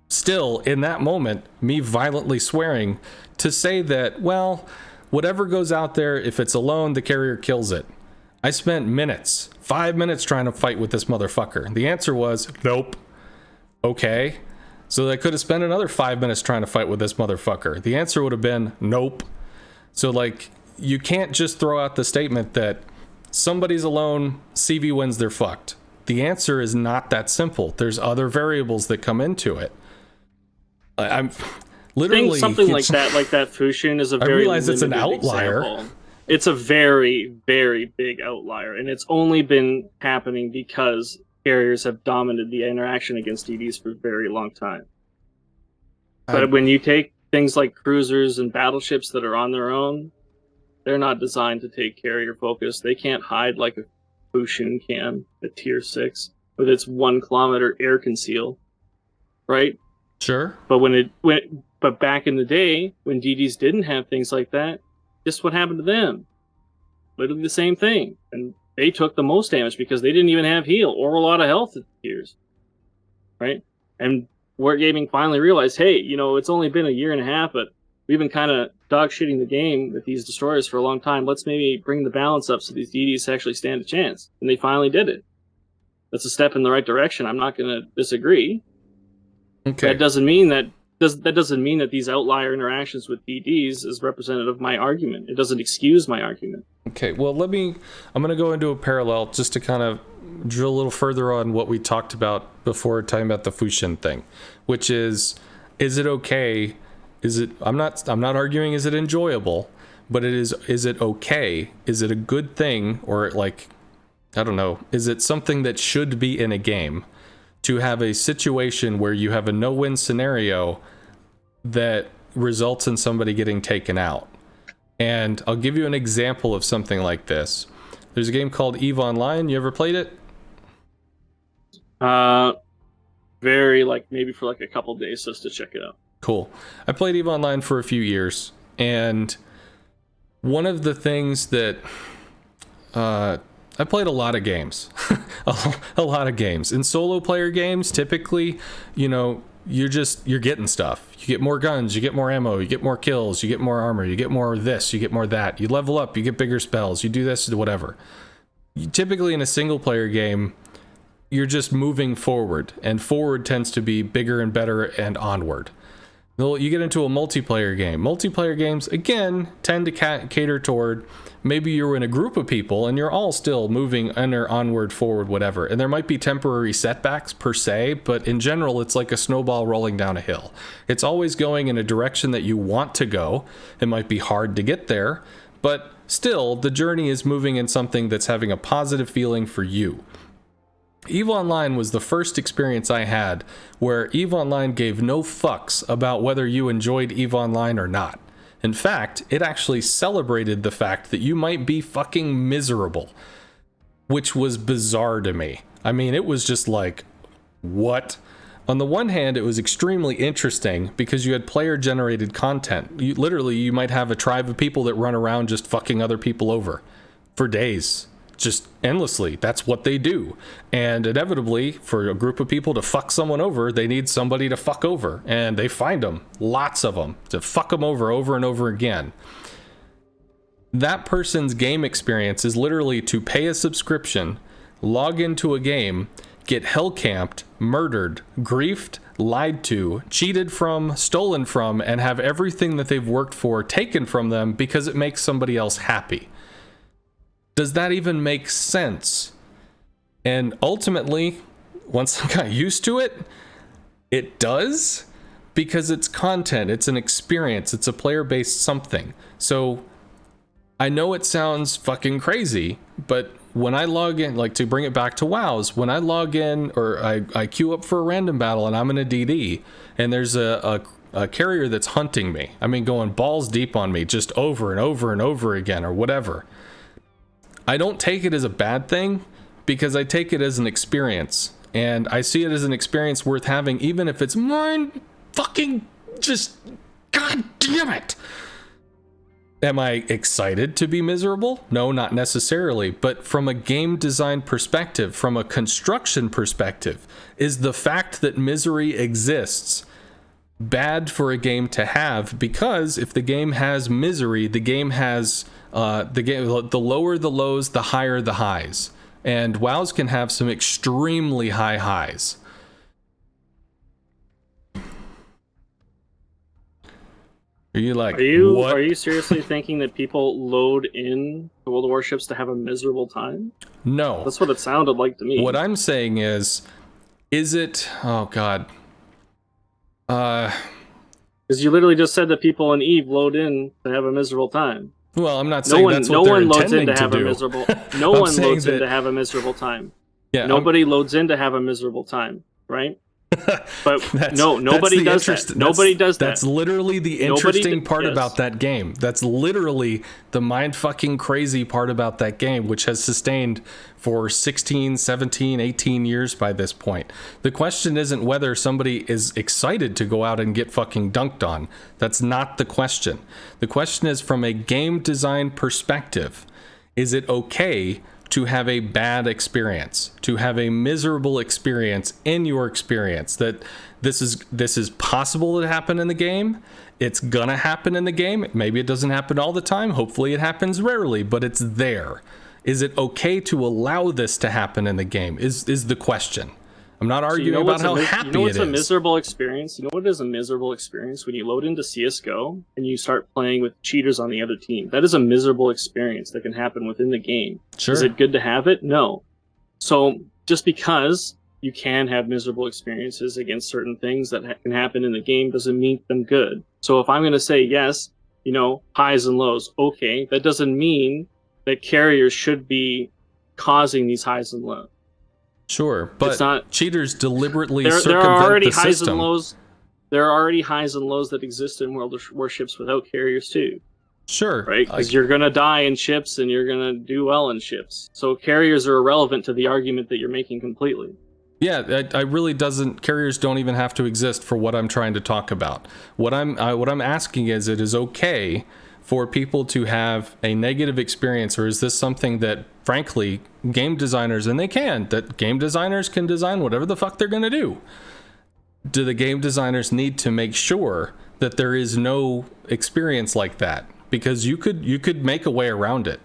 [SPEAKER 1] Still, in that moment, me violently swearing to say that, well, whatever goes out there, if it's alone, the carrier kills it. I spent minutes, 5 minutes trying to fight with this motherfucker. The answer was, nope. Okay. So I could have spent another 5 minutes trying to fight with this motherfucker. The answer would have been, nope. So, like, you can't just throw out the statement that somebody's alone, CV wins, they're fucked. The answer is not that simple. There's other variables that come into it. I'm literally...
[SPEAKER 2] something like that Fushin is a very
[SPEAKER 1] I realize it's an
[SPEAKER 2] limited
[SPEAKER 1] outlier.
[SPEAKER 2] example. It's a very, very big outlier, and it's only been happening because carriers have dominated the interaction against DDs for a very long time. But when you take things like cruisers and battleships that are on their own, they're not designed to take carrier focus. They can't hide like a Fushin can, a tier 6, with its 1 kilometer air conceal, right?
[SPEAKER 1] Sure.
[SPEAKER 2] But back in the day, when DDs didn't have things like that, just what happened to them? Literally the same thing. And they took the most damage because they didn't even have heal or a lot of health at the tiers. Right? And Wargaming finally realized, hey, it's only been a year and a half, but we've been kind of dog shitting the game with these destroyers for a long time. Let's maybe bring the balance up so these DDs actually stand a chance. And they finally did it. That's a step in the right direction. I'm not going to disagree.
[SPEAKER 1] Okay.
[SPEAKER 2] That doesn't mean that these outlier interactions with DDs is representative of my argument. It doesn't excuse my argument.
[SPEAKER 1] Okay, well, I'm going to go into a parallel just to kind of drill a little further on what we talked about before talking about the Fushin thing, which is it okay? I'm not arguing is it enjoyable, but is it okay? Is it a good thing? Or like, I don't know, is it something that should be in a game to have a situation where you have a no-win scenario that results in somebody getting taken out? And I'll give you an example of something like this. There's a game called EVE Online. You ever played it?
[SPEAKER 2] Very, maybe for a couple days just to check it out.
[SPEAKER 1] Cool. I played EVE Online for a few years, and one of the things that I played a lot of games. a lot of games. In solo player games, typically, you're getting stuff. You get more guns, you get more ammo, you get more kills, you get more armor, you get more this, you get more that. You level up, you get bigger spells, you do this, whatever. Typically in a single player game, you're just moving forward, and forward tends to be bigger and better and onward. Well, you get into a multiplayer game. Multiplayer games, again, tend to cater toward maybe you're in a group of people and you're all still moving onward, forward, whatever. And there might be temporary setbacks per se, but in general, it's like a snowball rolling down a hill. It's always going in a direction that you want to go. It might be hard to get there, but still, the journey is moving in something that's having a positive feeling for you. EVE Online was the first experience I had where EVE Online gave no fucks about whether you enjoyed EVE Online or not. In fact, it actually celebrated the fact that you might be fucking miserable, which was bizarre to me. I mean, it was just like, what? On the one hand, it was extremely interesting because you had player-generated content. You might have a tribe of people that run around just fucking other people over for days. Just endlessly. That's what they do. And inevitably, for a group of people to fuck someone over, they need somebody to fuck over. And they find them, lots of them, to fuck them over and over again. That person's game experience is literally to pay a subscription, log into a game, get hellcamped, murdered, griefed, lied to, cheated from, stolen from, and have everything that they've worked for taken from them because it makes somebody else happy. Does that even make sense? And ultimately, once I got used to it, it does, because it's content, it's an experience, it's a player-based something. So I know it sounds fucking crazy, but when I log in, like to bring it back to WoWs, when I log in or I queue up for a random battle and I'm in a DD and there's a carrier that's hunting me, I mean going balls deep on me just over and over and over again or whatever, I don't take it as a bad thing, because I take it as an experience, and I see it as an experience worth having, even if it's mine fucking just, god damn it. Am I excited to be miserable? No, not necessarily. But from a game design perspective, from a construction perspective, is the fact that misery exists bad for a game to have? Because if the game has misery, the game has the lower the lows, the higher the highs. And WoWs can have some extremely high highs. Are you like, what?
[SPEAKER 2] Are you seriously thinking that people load in to World of Warships to have a miserable time?
[SPEAKER 1] No.
[SPEAKER 2] That's what it sounded like to me.
[SPEAKER 1] What I'm saying is it, oh god.
[SPEAKER 2] Because you literally just said that people in EVE load in to have a miserable time.
[SPEAKER 1] Well, I'm not saying that's what they're intending to do.
[SPEAKER 2] No one loads in to have a miserable time.
[SPEAKER 1] Yeah,
[SPEAKER 2] nobody loads in to have a miserable time, right? But nobody does that. Nobody does that.
[SPEAKER 1] That's literally the interesting part about that game. That's literally the mind-fucking crazy part about that game, which has sustained for 16, 17, 18 years by this point. The question isn't whether somebody is excited to go out and get fucking dunked on. That's not the question. The question is, from a game design perspective, is it okay to have a bad experience, to have a miserable experience in your experience, that this is possible to happen in the game, it's gonna happen in the game, maybe it doesn't happen all the time, hopefully it happens rarely, but it's there. Is it okay to allow this to happen in the game is the question. I'm not arguing about how happy it is.
[SPEAKER 2] You know what's a miserable experience? You know what is a miserable experience? When you load into CSGO and you start playing with cheaters on the other team. That is a miserable experience that can happen within the game.
[SPEAKER 1] Sure.
[SPEAKER 2] Is it good to have it? No. So just because you can have miserable experiences against certain things that can happen in the game doesn't mean them good. So if I'm going to say yes, highs and lows, okay, that doesn't mean that carriers should be causing these highs and lows.
[SPEAKER 1] Sure, but cheaters deliberately
[SPEAKER 2] there
[SPEAKER 1] circumvent
[SPEAKER 2] are already
[SPEAKER 1] the
[SPEAKER 2] highs
[SPEAKER 1] system.
[SPEAKER 2] And lows. There are already highs and lows that exist in World of Warships without carriers too.
[SPEAKER 1] Sure,
[SPEAKER 2] right? Because you're gonna die in ships and you're gonna do well in ships. So carriers are irrelevant to the argument that you're making completely.
[SPEAKER 1] Yeah, I really doesn't. Carriers don't even have to exist for what I'm trying to talk about. What I'm asking is, it is okay for people to have a negative experience, or is this something that, frankly, game designers, and game designers can design whatever the fuck they're gonna do. Do the game designers need to make sure that there is no experience like that? Because you could make a way around it.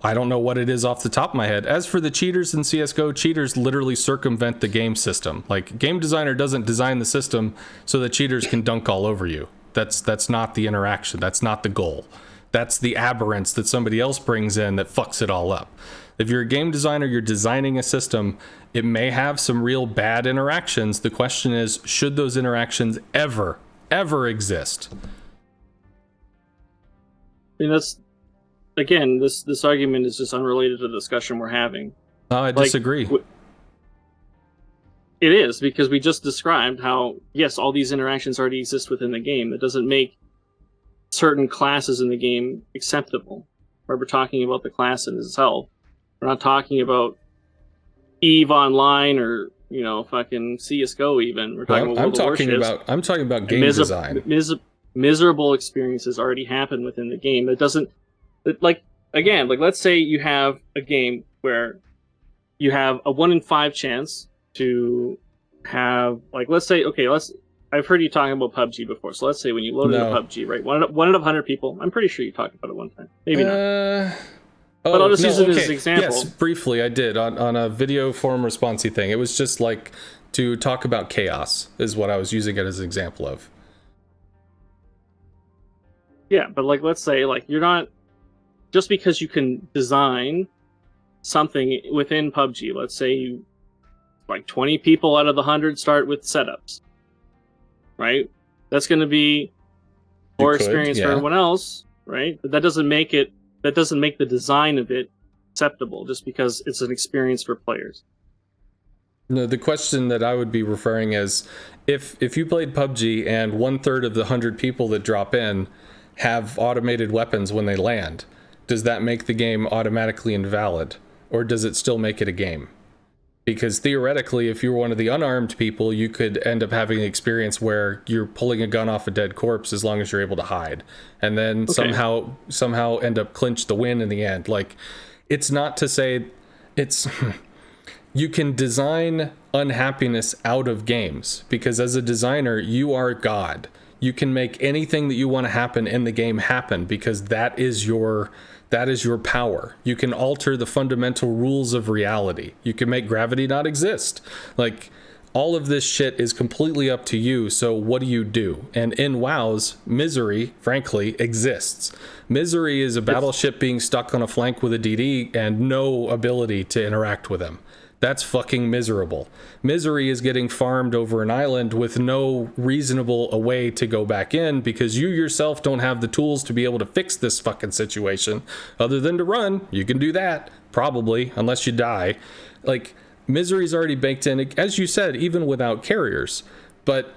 [SPEAKER 1] I don't know what it is off the top of my head. As for the cheaters in CSGO, cheaters literally circumvent the game system. Like, game designer doesn't design the system so that cheaters can dunk all over you. That's not the interaction. That's not the goal. That's the aberrance that somebody else brings in that fucks it all up. If you're a game designer, you're designing a system, it may have some real bad interactions. The question is, should those interactions ever exist?
[SPEAKER 2] I mean, that's, again, this argument is just unrelated to the discussion we're having.
[SPEAKER 1] I disagree.
[SPEAKER 2] It is, because we just described how, yes, all these interactions already exist within the game. It doesn't make certain classes in the game acceptable. Where we're talking about the class in itself. We're not talking about EVE Online or, fucking CSGO even. We're talking about World of Warships.
[SPEAKER 1] I'm talking about game design.
[SPEAKER 2] Miserable experiences already happen within the game. It doesn't, let's say you have a game where you have a 1 in 5 chance to have, I've heard you talking about PUBG before, so let's say when you load into PUBG, right? One out of 100 people, I'm pretty sure you talked about it one time. Maybe not. But I'll just use it as an example.
[SPEAKER 1] Yes, briefly I did on a video forum responsey thing. It was just like to talk about chaos is what I was using it as an example of.
[SPEAKER 2] Yeah, but let's say you're not, just because you can design something within PUBG. Let's say like 20 people out of the 100 start with setups, right? That's going to be more experience for everyone else, right? But that doesn't make the design of it acceptable just because it's an experience for players.
[SPEAKER 1] No, the question that I would be referring is if you played PUBG and 1/3 of the 100 people that drop in have automated weapons when they land, does that make the game automatically invalid, or does it still make it a game? Because theoretically, if you're one of the unarmed people, you could end up having an experience where you're pulling a gun off a dead corpse as long as you're able to hide, and then somehow end up clinch the win in the end. Like, it's not to say it's you can design unhappiness out of games, because as a designer, you are God. You can make anything that you want to happen in the game happen, because that is your power. You can alter the fundamental rules of reality. You can make gravity not exist. Like, all of this shit is completely up to you. So what do you do? And in WoW's, misery, frankly, exists. Misery is a battleship being stuck on a flank with a DD and no ability to interact with him. That's fucking miserable. Misery is getting farmed over an island with no reasonable way to go back in, because you yourself don't have the tools to be able to fix this fucking situation other than to run. You can do that, probably, unless you die. Like, misery's already baked in, as you said, even without carriers. But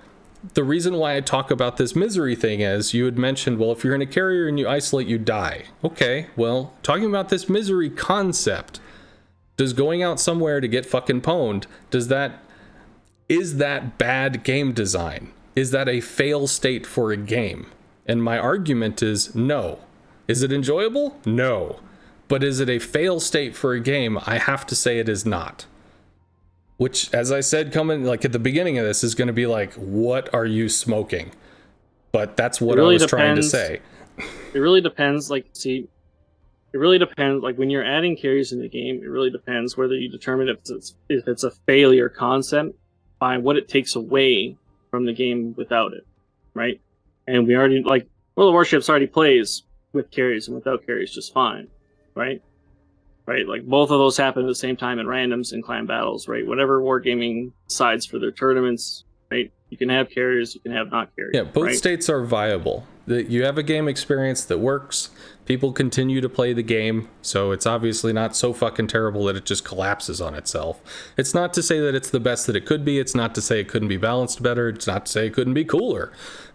[SPEAKER 1] the reason why I talk about this misery thing is, you had mentioned, well, if you're in a carrier and you isolate, you die. Okay, well, talking about this misery concept, does going out somewhere to get fucking pwned, is that bad game design? Is that a fail state for a game? And my argument is no. Is it enjoyable? No. But is it a fail state for a game? I have to say it is not. Which, as I said, coming like at the beginning of this, is going to be like, what are you smoking? But that's what I was trying to say.
[SPEAKER 2] It really depends. It really depends. Like, when you're adding carries in the game, it really depends whether you determine if it's a failure concept by what it takes away from the game without it, right? And we already, like, World of Warships already plays with carries and without carries just fine, right? Right, like both of those happen at the same time in randoms and clan battles, right? Whatever wargaming decides for their tournaments, right? You can have carriers, you can have not carriers.
[SPEAKER 1] Yeah, both
[SPEAKER 2] right?
[SPEAKER 1] states are viable. You have a game experience that works. People continue to play the game, so it's obviously not so fucking terrible that it just collapses on itself. It's not to say that it's the best that it could be. It's not to say it couldn't be balanced better. It's not to say it couldn't be cooler,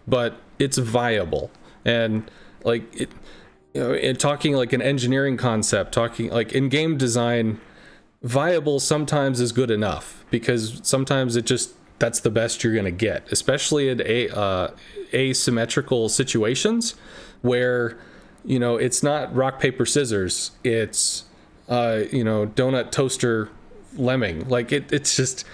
[SPEAKER 1] but it's viable. And like it, you know, in talking like an engineering concept, talking like in game design, viable sometimes is good enough, because sometimes that's the best you're going to get, especially in asymmetrical situations where, you know, it's not rock, paper, scissors. It's, donut, toaster, lemming. Like it's just,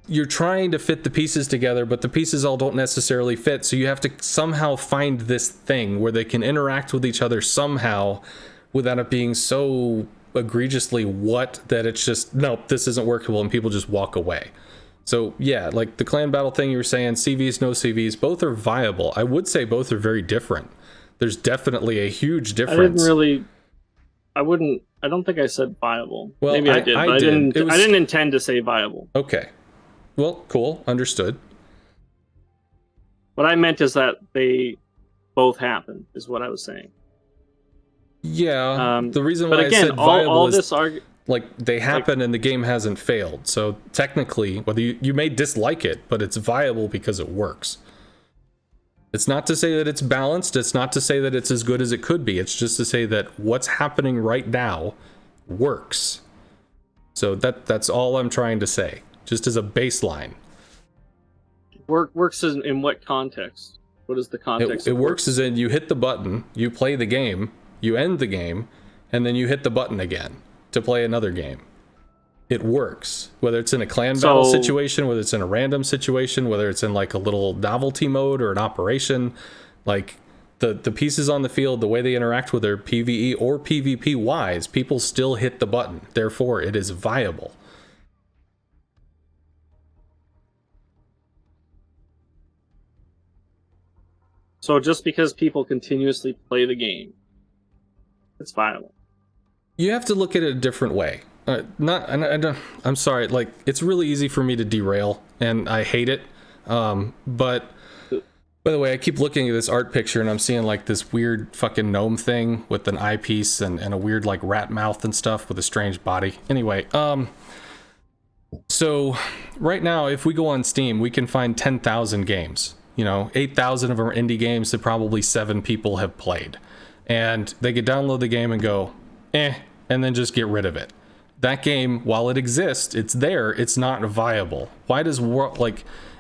[SPEAKER 1] you're trying to fit the pieces together, but the pieces all don't necessarily fit. So you have to somehow find this thing where they can interact with each other somehow without it being so egregiously that it's just, nope, this isn't workable, and people just walk away. So yeah, like the clan battle thing you were saying, CVs, no CVs, both are viable. I would say both are very different. There's definitely a huge difference.
[SPEAKER 2] I don't think I said viable.
[SPEAKER 1] Well,
[SPEAKER 2] maybe I did, but I didn't intend to say viable.
[SPEAKER 1] Okay. Well, cool. Understood.
[SPEAKER 2] What I meant is that they both happen, is what I was saying.
[SPEAKER 1] Yeah. The reason why
[SPEAKER 2] again,
[SPEAKER 1] I said viable
[SPEAKER 2] all
[SPEAKER 1] is
[SPEAKER 2] this
[SPEAKER 1] like they happen and the game hasn't failed. So technically, whether you may dislike it, but it's viable because it works. It's not to say that it's balanced. It's not to say that it's as good as it could be. It's just to say that what's happening right now works. So that's all I'm trying to say, just as a baseline.
[SPEAKER 2] Works in what context? What is the context?
[SPEAKER 1] It works as in you hit the button, you play the game, you end the game, and then you hit the button again to play another game. It works, whether it's in a clan battle situation, whether it's in a random situation, whether it's in like a little novelty mode or an operation. Like the pieces on the field, the way they interact with their PvE or PvP wise, people still hit the button. Therefore, it is viable.
[SPEAKER 2] So just because people continuously play the game, it's viable.
[SPEAKER 1] You have to look at it a different way. I'm sorry, like, it's really easy for me to derail, and I hate it. But by the way, I keep looking at this art picture, and I'm seeing like this weird fucking gnome thing with an eyepiece and a weird like rat mouth and stuff with a strange body. Anyway, so right now, if we go on Steam, we can find 10,000 games. 8,000 of them are indie games that probably 7 people have played. And they could download the game and go, and then just get rid of it. That game, while it exists, it's there, it's not viable. Why does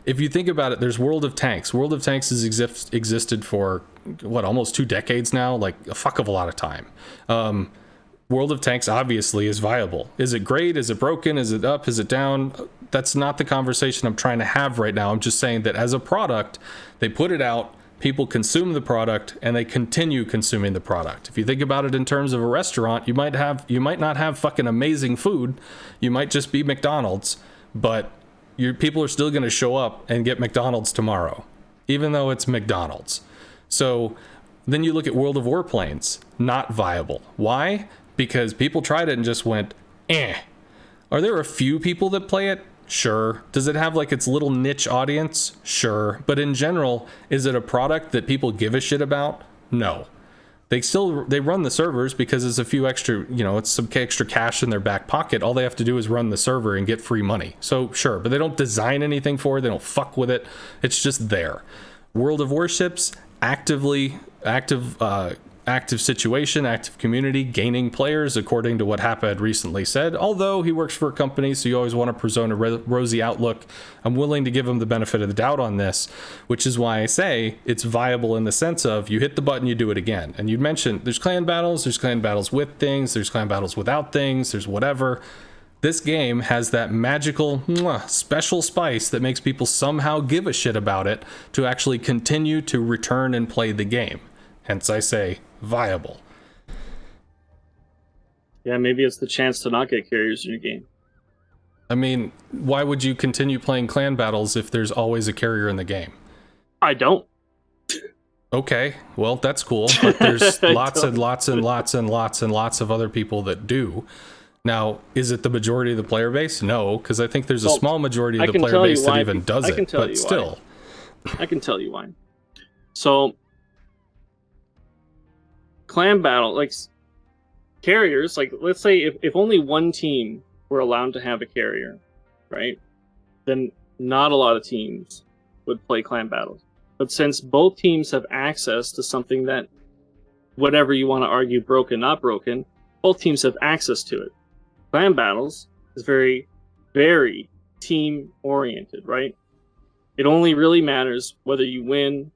[SPEAKER 1] if you think about it, there's World of Tanks. World of Tanks has existed for almost 2 decades now, like a fuck of a lot of time. World of Tanks obviously is viable. Is it great? Is it broken? Is it up? Is it down? That's not the conversation I'm trying to have right now. I'm just saying that as a product, they put it out, people consume the product, and they continue consuming the product. If you think about it in terms of a restaurant, you might not have fucking amazing food. You might just be McDonald's, but people are still going to show up and get McDonald's tomorrow, even though it's McDonald's. So then you look at World of Warplanes, not viable. Why? Because people tried it and just went, Are there a few people that play it? Sure. Does it have like its little niche audience? Sure. But in general, is it a product that people give a shit about? No. They run the servers because it's a few extra, it's some extra cash in their back pocket. All they have to do is run the server and get free money. So sure, but they don't design anything for it. They don't fuck with it. It's just there. World of Warships, active situation, active community, gaining players, according to what Happa had recently said. Although he works for a company, so you always want to present a rosy outlook. I'm willing to give him the benefit of the doubt on this, which is why I say it's viable in the sense of you hit the button, you do it again. And you mentioned there's clan battles with things, there's clan battles without things, there's whatever. This game has that magical special spice that makes people somehow give a shit about it to actually continue to return and play the game. Hence I say viable.
[SPEAKER 2] Yeah, maybe it's the chance to not get carriers in your game.
[SPEAKER 1] I mean, why would you continue playing clan battles if there's always a carrier in the game?
[SPEAKER 2] I don't.
[SPEAKER 1] Okay, well, that's cool. But there's lots and lots and lots and lots and lots of other people that do. Now, is it the majority of the player base? No, because I think there's a small majority of the player base that even does it. But still.
[SPEAKER 2] I can tell you why. So, clan battle, like carriers, like let's say if only one team were allowed to have a carrier, right? Then not a lot of teams would play clan battles. But since both teams have access to something that, whatever you want to argue, broken, not broken, both teams have access to it. Clan battles is very, very team oriented, right? It only really matters whether you win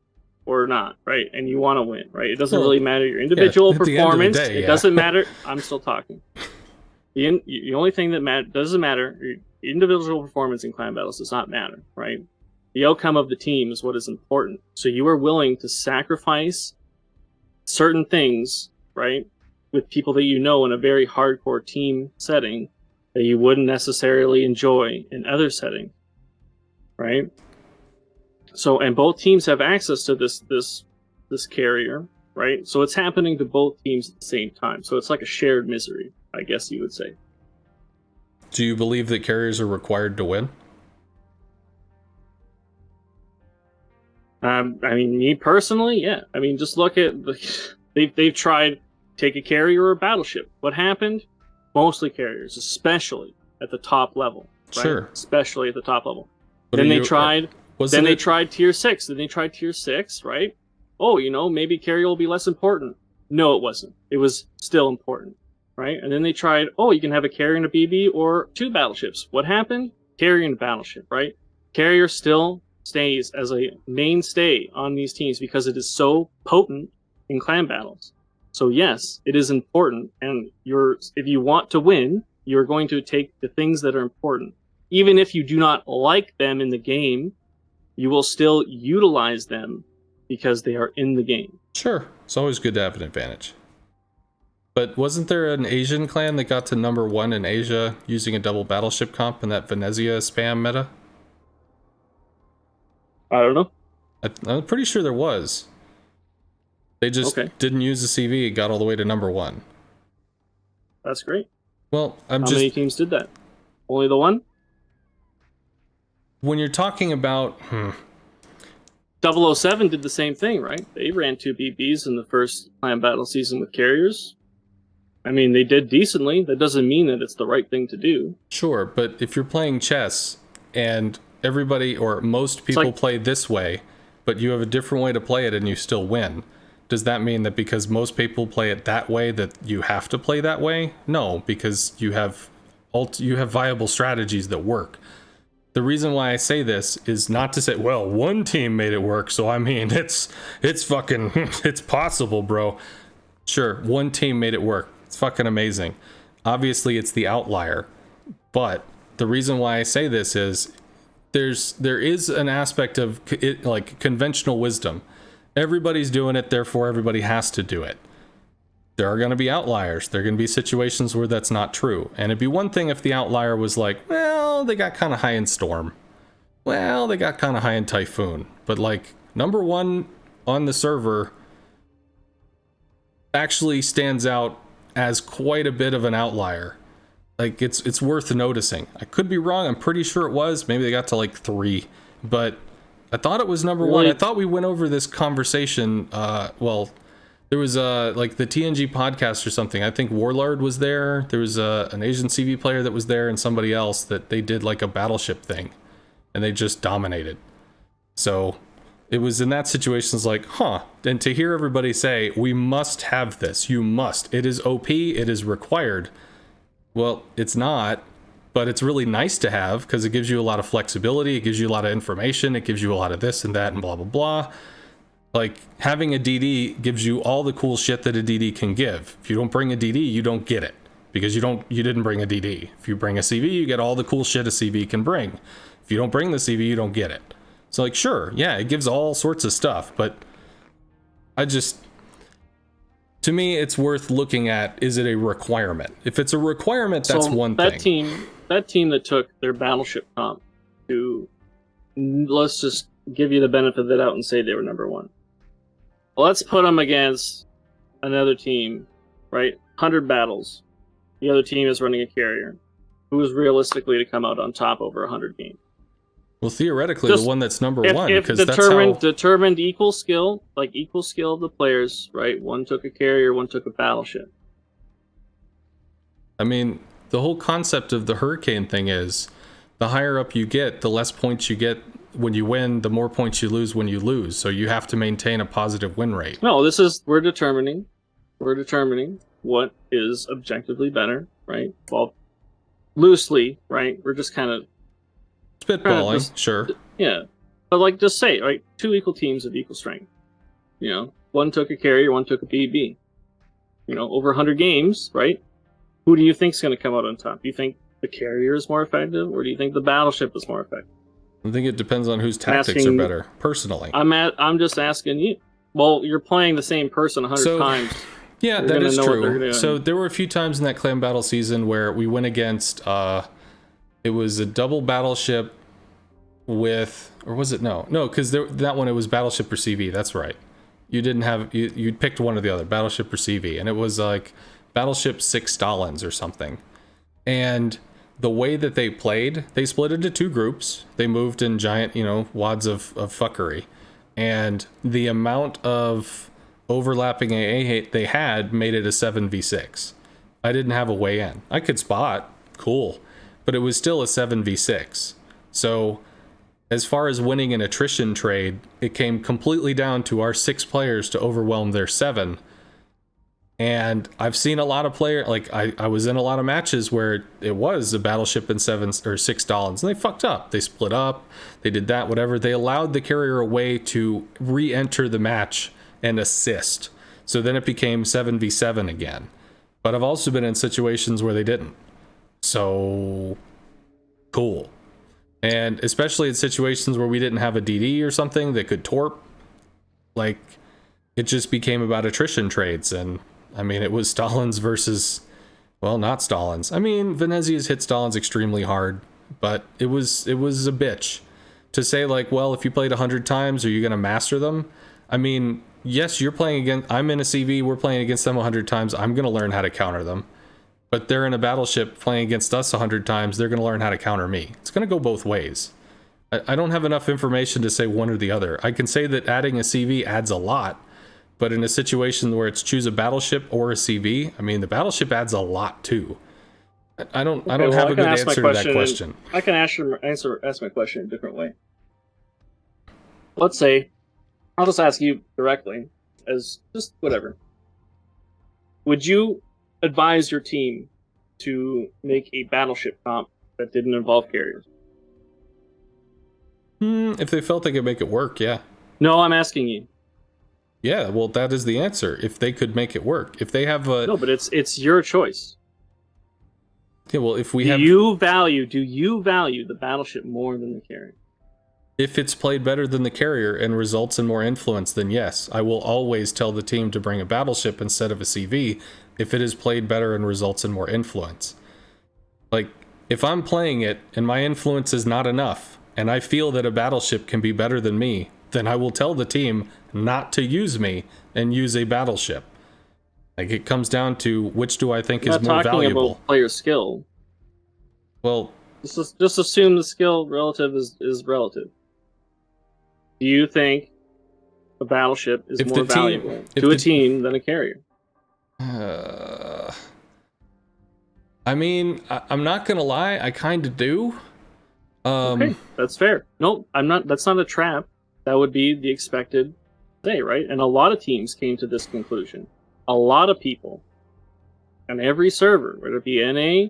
[SPEAKER 2] or not, right? And you want to win, right? It doesn't really matter your individual performance. It doesn't matter. I'm still talking. The only thing that doesn't matter, your individual performance in clan battles does not matter, right? The outcome of the team is what is important. So you are willing to sacrifice certain things, right, with people that you know in a very hardcore team setting that you wouldn't necessarily enjoy in other settings, right? So, and both teams have access to this carrier, right? So it's happening to both teams at the same time. So it's like a shared misery, I guess you would say.
[SPEAKER 1] Do you believe that carriers are required to win?
[SPEAKER 2] I mean, me personally, yeah. I mean, just look at they've tried take a carrier or a battleship. What happened? Mostly carriers, especially at the top level. Right? Sure. Especially at the top level. Then they tried tier 6. Then they tried tier 6, right? Oh, maybe carrier will be less important. No, it wasn't. It was still important, right? And then they tried, you can have a carrier and a BB or 2 battleships. What happened? Carrier and battleship, right? Carrier still stays as a mainstay on these teams because it is so potent in clan battles. So yes, it is important, and if you want to win, you're going to take the things that are important. Even if you do not like them in the game, you will still utilize them because they are in the game.
[SPEAKER 1] Sure. It's always good to have an advantage. But wasn't there an Asian clan that got to number 1 in Asia using a double battleship comp in that Venezia spam meta?
[SPEAKER 2] I don't know.
[SPEAKER 1] I'm pretty sure there was. They just didn't use the CV and got all the way to number 1.
[SPEAKER 2] That's great.
[SPEAKER 1] Well,
[SPEAKER 2] How many teams did that? Only the one?
[SPEAKER 1] When you're talking about
[SPEAKER 2] 007 did the same thing, right? They ran 2 BBs in the first clan battle season with carriers. I mean, they did decently. That doesn't mean that it's the right thing to do.
[SPEAKER 1] Sure, but if you're playing chess and everybody or most people play this way, but you have a different way to play it and you still win, does that mean that because most people play it that way that you have to play that way? No, because you have viable strategies that work. The reason why I say this is not to say, well, one team made it work, so I mean, it's fucking, it's possible, bro. Sure, one team made it work. It's fucking amazing. Obviously, it's the outlier. But the reason why I say this is there is an aspect of it, like conventional wisdom. Everybody's doing it, therefore everybody has to do it. There are going to be outliers. There are going to be situations where that's not true. And it'd be one thing if the outlier was like, well, they got kind of high in storm. Well, they got kind of high in typhoon. But like, number one on the server actually stands out as quite a bit of an outlier. Like, it's worth noticing. I could be wrong. I'm pretty sure it was. Maybe they got to like 3. But I thought it was number 1. I thought we went over this conversation. There was like the TNG podcast or something. I think Warlord was there. There was an Asian CV player that was there and somebody else that they did like a battleship thing. And they just dominated. So it was in that situation, it's like, huh. And to hear everybody say, we must have this. You must. It is OP. It is required. Well, it's not. But it's really nice to have because it gives you a lot of flexibility. It gives you a lot of information. It gives you a lot of this and that and blah, blah, blah. Like, having a DD gives you all the cool shit that a DD can give. If you don't bring a DD, you don't get it because you didn't bring a DD. If you bring a CV, you get all the cool shit a CV can bring. If you don't bring the CV, you don't get it. So, like, sure, yeah, it gives all sorts of stuff, but to me, it's worth looking at, is it a requirement? If it's a requirement, that's one thing.
[SPEAKER 2] That team that took their battleship comp to, let's just give you the benefit of the doubt and say they were number 1. Let's put them against another team, right? 100 battles. The other team is running a carrier. Who is realistically to come out on top over 100 games?
[SPEAKER 1] Well, theoretically, the one that's number 1,
[SPEAKER 2] if
[SPEAKER 1] because that's how...
[SPEAKER 2] determined equal skill of the players, right? One took a carrier, one took a battleship.
[SPEAKER 1] I mean, the whole concept of the hurricane thing is, the higher up you get, the less points you get when you win, the more points you lose when you lose. So you have to maintain a positive win rate.
[SPEAKER 2] No, we're determining what is objectively better, right? Well, loosely, right? We're just kind of
[SPEAKER 1] spitballing, sure.
[SPEAKER 2] Yeah. But like, just say, right? 2 equal teams of equal strength. You know, one took a carrier, one took a BB. You know, over 100 games, right? Who do you think's going to come out on top? Do you think the carrier is more effective, or do you think the battleship is more effective?
[SPEAKER 1] I think it depends on whose tactics are better, personally.
[SPEAKER 2] I'm just asking you. Well, you're playing the same person 100 times.
[SPEAKER 1] Yeah, that is true. So there were a few times in that clan battle season where we went against, it was a double battleship with, or was it? No, because that one, it was battleship or CV. That's right. You didn't have, you picked one or the other, battleship or CV. And it was like battleship 6 Stalins or something. And the way that they played, they split into 2 groups. They moved in giant, wads of fuckery. And the amount of overlapping AA they had made it a 7v6. I didn't have a way in. I could spot, cool, but it was still a 7v6. So as far as winning an attrition trade, it came completely down to our 6 players to overwhelm their 7. And I've seen a lot of players, like I was in a lot of matches where it was a battleship and 7 or 6 Stalins, and they fucked up. They split up, they did that, whatever. They allowed the carrier a way to re-enter the match and assist. So then it became 7v7 again. But I've also been in situations where they didn't. So cool. And especially in situations where we didn't have a DD or something that could torp, like it just became about attrition trades. And I mean, it was Stalins versus, well, not Stalins. I mean, Venezia's hit Stalins extremely hard, but it was a bitch to say like, well, if you played 100 times, are you going to master them? I mean, yes, you're playing against, I'm in a CV, we're playing against them 100 times. I'm going to learn how to counter them. but they're in a battleship playing against us 100 times, they're going to learn how to counter me. It's going to go both ways. I don't have enough information to say one or the other. I can say that adding a CV adds a lot, but in a situation where it's choose a battleship or a CV, I mean, the battleship adds a lot too. I don't have a good answer to that question.
[SPEAKER 2] I can ask my question in a different way. Let's say, I'll just ask you directly, as just whatever. Would you advise your team to make a battleship comp that didn't involve carriers?
[SPEAKER 1] If they felt they could make it work, yeah.
[SPEAKER 2] No, I'm asking you.
[SPEAKER 1] Yeah, well, that is the answer. If they could make it work. If they have a...
[SPEAKER 2] No, but it's your choice.
[SPEAKER 1] Yeah, well, if we
[SPEAKER 2] do you value the battleship more than the carrier?
[SPEAKER 1] If it's played better than the carrier and results in more influence, then yes, I will always tell the team to bring a battleship instead of a CV if it is played better and results in more influence. Like, if I'm playing it and my influence is not enough, and I feel that a battleship can be better than me, then I will tell the team not to use me and use a battleship. Like, it comes down to which do I think is more valuable.
[SPEAKER 2] About player skill.
[SPEAKER 1] Well,
[SPEAKER 2] just assume the skill relative is relative. Do you think a battleship is more valuable to a team than a carrier?
[SPEAKER 1] I mean, I'm not gonna lie, I kind of do.
[SPEAKER 2] Okay, that's fair. No, I'm not. That's not a trap. That would be the expected say, right? And a lot of teams came to this conclusion. A lot of people on every server, whether it be NA,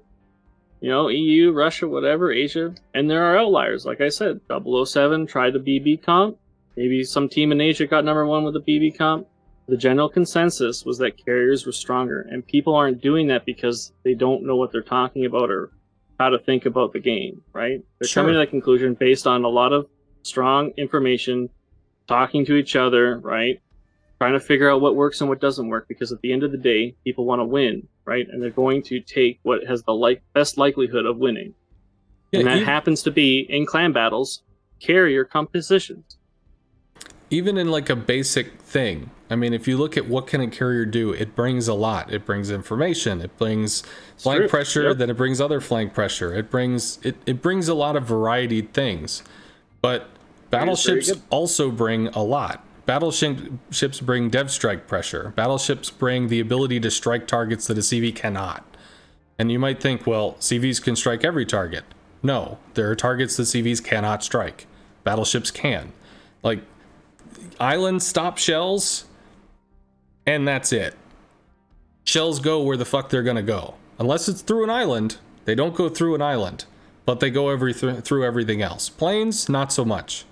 [SPEAKER 2] EU, Russia, whatever, Asia, and there are outliers. Like I said, 007 tried the BB comp. Maybe some team in Asia got number one with the BB comp. The general consensus was that carriers were stronger, and people aren't doing that because they don't know what they're talking about or how to think about the game, right? They're coming to that conclusion based on a lot of strong information, talking to each other, right? Trying to figure out what works and what doesn't work, because at the end of the day, people want to win, right? And they're going to take what has the best likelihood of winning. Yeah, and that happens to be, in clan battles, carrier compositions.
[SPEAKER 1] Even in like a basic thing, I mean, if you look at what can a carrier do, it brings a lot. It brings information. It brings flank pressure. Then it brings other flank pressure. It brings a lot of varied things. But battleships also bring a lot. Battleships bring dev strike pressure. Battleships bring the ability to strike targets that a CV cannot. And you might think, well, CVs can strike every target. No, there are targets that CVs cannot strike. Battleships can. Like, islands stop shells, and that's it. Shells go where the fuck they're gonna go. Unless it's through an island, they don't go through an island, but they go through everything else. Planes, not so much.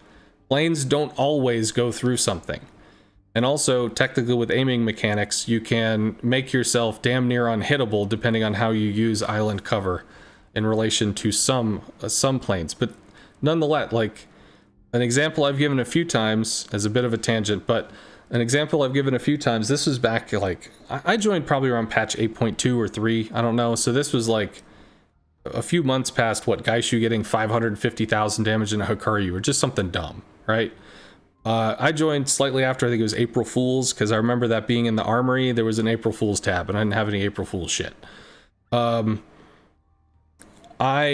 [SPEAKER 1] Planes don't always go through something. And also, technically with aiming mechanics, you can make yourself damn near unhittable depending on how you use island cover in relation to some planes. But nonetheless, like, an example I've given a few times, as a bit of a tangent, but an example I've given a few times, this was back, like, I joined probably around patch 8.2 or 3, I don't know, so this was like a few months past, Gaishu getting 550,000 damage in a Hikari, or just something dumb, right? I joined slightly after, I think it was April Fool's, because I remember that being in the armory, there was an April Fool's tab, and I didn't have any April Fool's shit. I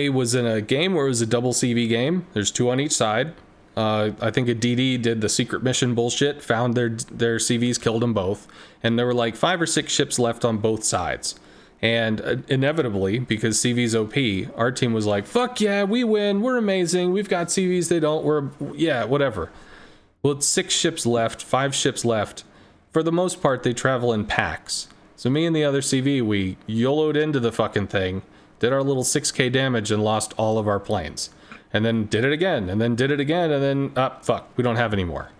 [SPEAKER 1] was in a game where it was a double CV game, there's 2 on each side. I think a DD did the secret mission bullshit, found their CVs, killed them both, and there were like 5 or 6 ships left on both sides. And inevitably, because CV's OP, our team was like, fuck yeah, we win, we're amazing, we've got CVs, they don't, yeah, whatever. Well, it's 6 ships left, 5 ships left. For the most part, they travel in packs. So me and the other CV, we YOLO'd into the fucking thing, did our little 6k damage, and lost all of our planes. And then did it again, and then did it again, and then, fuck, we don't have any more.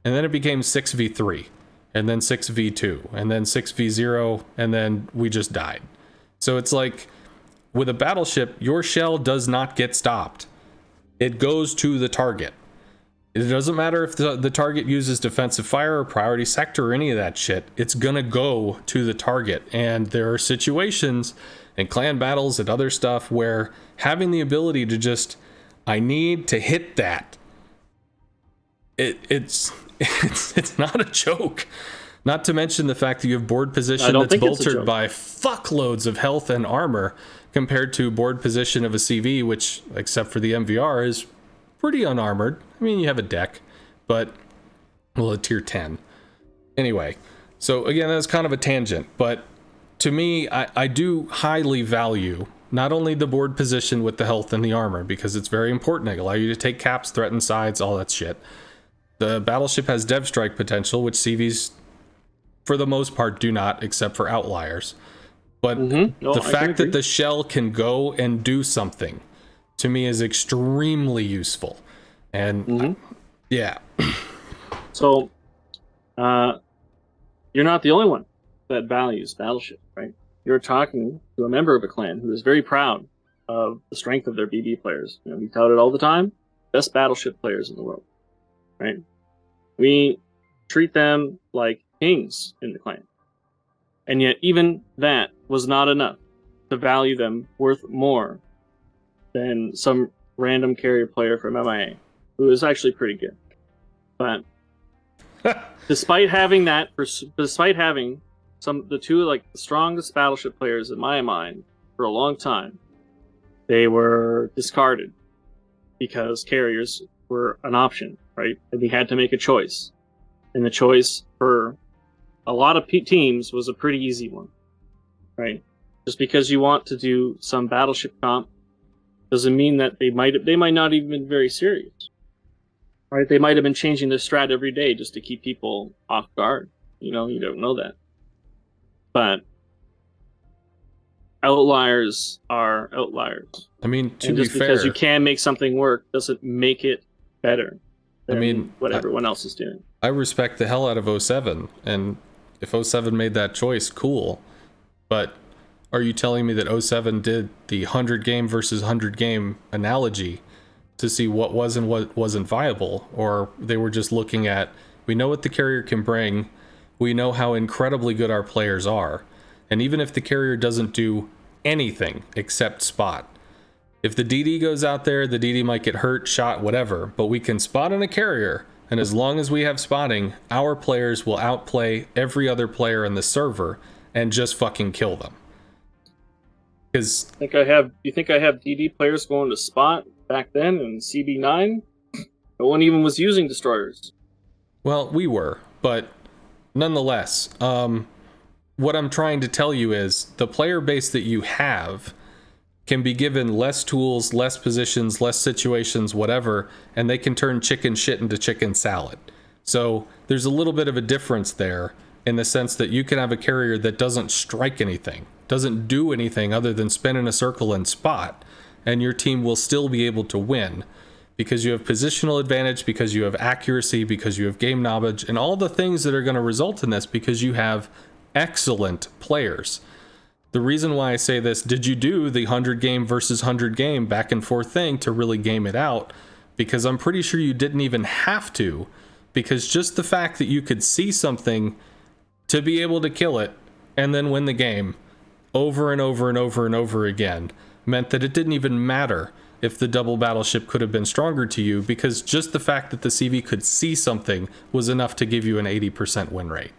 [SPEAKER 1] And then it became 6v3, and then 6v2, and then 6v0, and then we just died. So it's like, with a battleship, your shell does not get stopped. It goes to the target. It doesn't matter if the target uses defensive fire or priority sector or any of that shit. It's gonna go to the target. And there are situations in clan battles and other stuff where having the ability to just, I need to hit that. It's not a joke. Not to mention the fact that you have board
[SPEAKER 2] I
[SPEAKER 1] position
[SPEAKER 2] don't
[SPEAKER 1] that's
[SPEAKER 2] think it's a
[SPEAKER 1] bolstered
[SPEAKER 2] joke.
[SPEAKER 1] by fuckloads of health and armor compared to board position of a CV, which, except for the MVR, is pretty unarmored. I mean, you have a deck, but, well, a tier 10. Anyway, so again, that's kind of a tangent, but to me, I do highly value not only the board position with the health and the armor, because it's very important. It allows you to take caps, threaten sides, all that shit. The battleship has dev strike potential, which CVs, for the most part, do not, except for outliers. But
[SPEAKER 2] No,
[SPEAKER 1] the
[SPEAKER 2] I can
[SPEAKER 1] fact that
[SPEAKER 2] agree.
[SPEAKER 1] the shell can go and do something, to me, is extremely useful. And yeah,
[SPEAKER 2] So, you're not the only one that values Battleship, right? You're talking to a member of a clan who is very proud of the strength of their BB players. You know, we tout it all the time. Best Battleship players in the world, right? We treat them like kings in the clan. And yet, even that was not enough to value them worth more than some random carrier player from MIA, who is actually pretty good. But despite having the two like the strongest Battleship players in my mind for a long time, they were discarded because carriers were an option, right? And we had to make a choice, and the choice for a lot of teams was a pretty easy one, right? Just because you want to do some Battleship comp doesn't mean that they might not even been very serious, right? They might have been changing their strat every day just to keep people off guard. You know, you don't know that. But outliers are outliers.
[SPEAKER 1] I mean, to
[SPEAKER 2] And
[SPEAKER 1] be
[SPEAKER 2] just because
[SPEAKER 1] fair,
[SPEAKER 2] you can make something work doesn't make it better than what everyone else is doing.
[SPEAKER 1] I respect the hell out of 07, and if 07 made that choice, cool. But are you telling me that 07 did the 100 game versus 100 game analogy to see what was and what wasn't viable? Or they were just looking at, we know what the carrier can bring, we know how incredibly good our players are, and even if the carrier doesn't do anything except spot, if the DD goes out there, the DD might get hurt, shot, whatever, but we can spot on a carrier, and as long as we have spotting, our players will outplay every other player in the server and just fucking kill them. Because
[SPEAKER 2] You think I have DD players going to spot back then in CB9? No one even was using destroyers.
[SPEAKER 1] well, we were, but nonetheless, what I'm trying to tell you is the player base that you have can be given less tools, less positions, less situations, whatever, and they can turn chicken shit into chicken salad. So there's a little bit of a difference there in the sense that you can have a carrier that doesn't strike anything, doesn't do anything other than spin in a circle and spot, and your team will still be able to win because you have positional advantage, because you have accuracy, because you have game knowledge, and all the things that are going to result in this because you have excellent players. The reason why I say this, did you do the 100 game versus 100 game back and forth thing to really game it out? Because I'm pretty sure you didn't even have to, because just the fact that you could see something to be able to kill it and then win the game over and over and over and over again meant that it didn't even matter if the double battleship could have been stronger to you, because just the fact that the CV could see something was enough to give you an 80% win rate.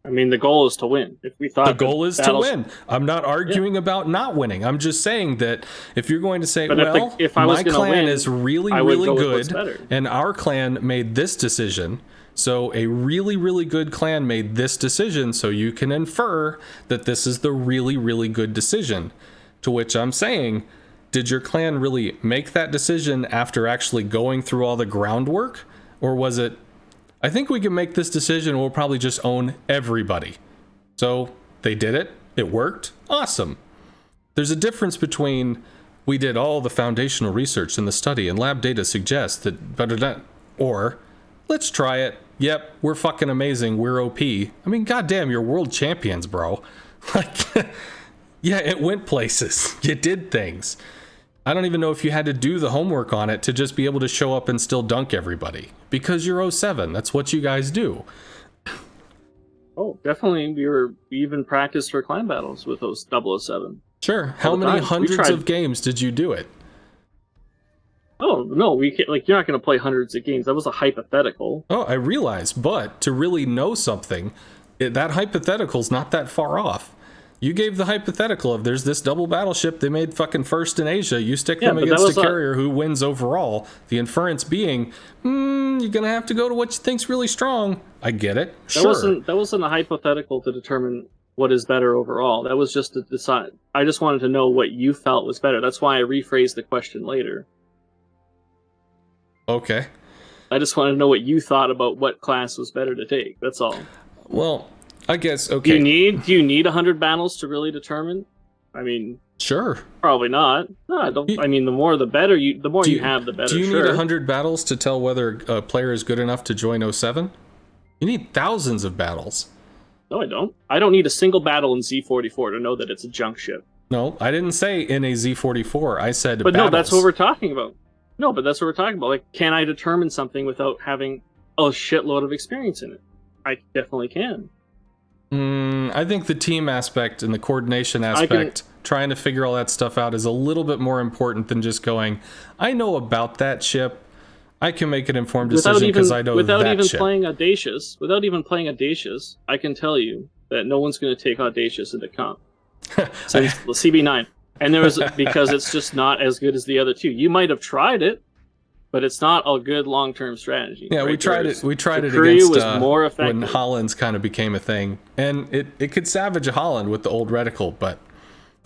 [SPEAKER 2] I mean, the goal is to win. If we thought
[SPEAKER 1] The goal is to win. I'm not arguing about not winning. I'm just saying that if you're going to say,
[SPEAKER 2] But
[SPEAKER 1] well,
[SPEAKER 2] if I was
[SPEAKER 1] my
[SPEAKER 2] gonna
[SPEAKER 1] clan
[SPEAKER 2] win,
[SPEAKER 1] is really,
[SPEAKER 2] I would
[SPEAKER 1] really
[SPEAKER 2] go with what's
[SPEAKER 1] good,
[SPEAKER 2] better.
[SPEAKER 1] and our clan made this decision, so a really, really good clan made this decision, so you can infer that this is the really, really good decision. To which I'm saying, did your clan really make that decision after actually going through all the groundwork? Or was it, I think we can make this decision, we'll probably just own everybody. So they did it. It worked. Awesome. There's a difference between we did all the foundational research in the study and lab data suggests that, or let's try it. Yep, we're fucking amazing. We're OP. I mean, goddamn, you're world champions, bro. Like, yeah, it went places. You did things. I don't even know if you had to do the homework on it to just be able to show up and still dunk everybody. Because you're 07. That's what you guys do.
[SPEAKER 2] Oh, definitely. We even practiced for clan battles with those 007.
[SPEAKER 1] Sure. How
[SPEAKER 2] All the
[SPEAKER 1] many
[SPEAKER 2] time.
[SPEAKER 1] hundreds of games did you do it?
[SPEAKER 2] Oh no, we can't, like, you're not going to play hundreds of games. That was a hypothetical.
[SPEAKER 1] Oh, I realize, but to really know something, that hypothetical's not that far off. You gave the hypothetical of there's this double battleship they made fucking first in Asia. You stick them against a carrier who wins overall. The inference being, you're gonna have to go to what you think's really strong. I get it. Sure.
[SPEAKER 2] That wasn't a hypothetical to determine what is better overall. That was just to decide. I just wanted to know what you felt was better. That's why I rephrased the question later.
[SPEAKER 1] Okay.
[SPEAKER 2] I just wanted to know what you thought about what class was better to take. That's all.
[SPEAKER 1] Well, I guess, okay.
[SPEAKER 2] Do you need 100 battles to really determine? I mean,
[SPEAKER 1] sure.
[SPEAKER 2] Probably not. No, I don't. I mean, the more the better. The more you have, the better.
[SPEAKER 1] Do you need 100 battles to tell whether a player is good enough to join 07? You need thousands of battles.
[SPEAKER 2] No, I don't. I don't need a single battle in Z44 to know that it's a junk ship.
[SPEAKER 1] No, I didn't say in a Z44. I said
[SPEAKER 2] but
[SPEAKER 1] battles.
[SPEAKER 2] No, that's what we're talking about. No, but that's what we're talking about. Like, can I determine something without having a shitload of experience in it? I definitely can.
[SPEAKER 1] I think the team aspect and the coordination aspect, trying to figure all that stuff out, is a little bit more important than just going, I know about that ship. I can make an informed decision because I know that ship.
[SPEAKER 2] Without even playing Audacious, I can tell you that no one's going to take Audacious into comp. Since the CB9. And there was, because it's just not as good as the other two. You might have tried it, but it's not a good long-term strategy.
[SPEAKER 1] Yeah, right? we tried it
[SPEAKER 2] against was more effective.
[SPEAKER 1] When Hollands kind of became a thing, and it could savage a Holland with the old reticle, but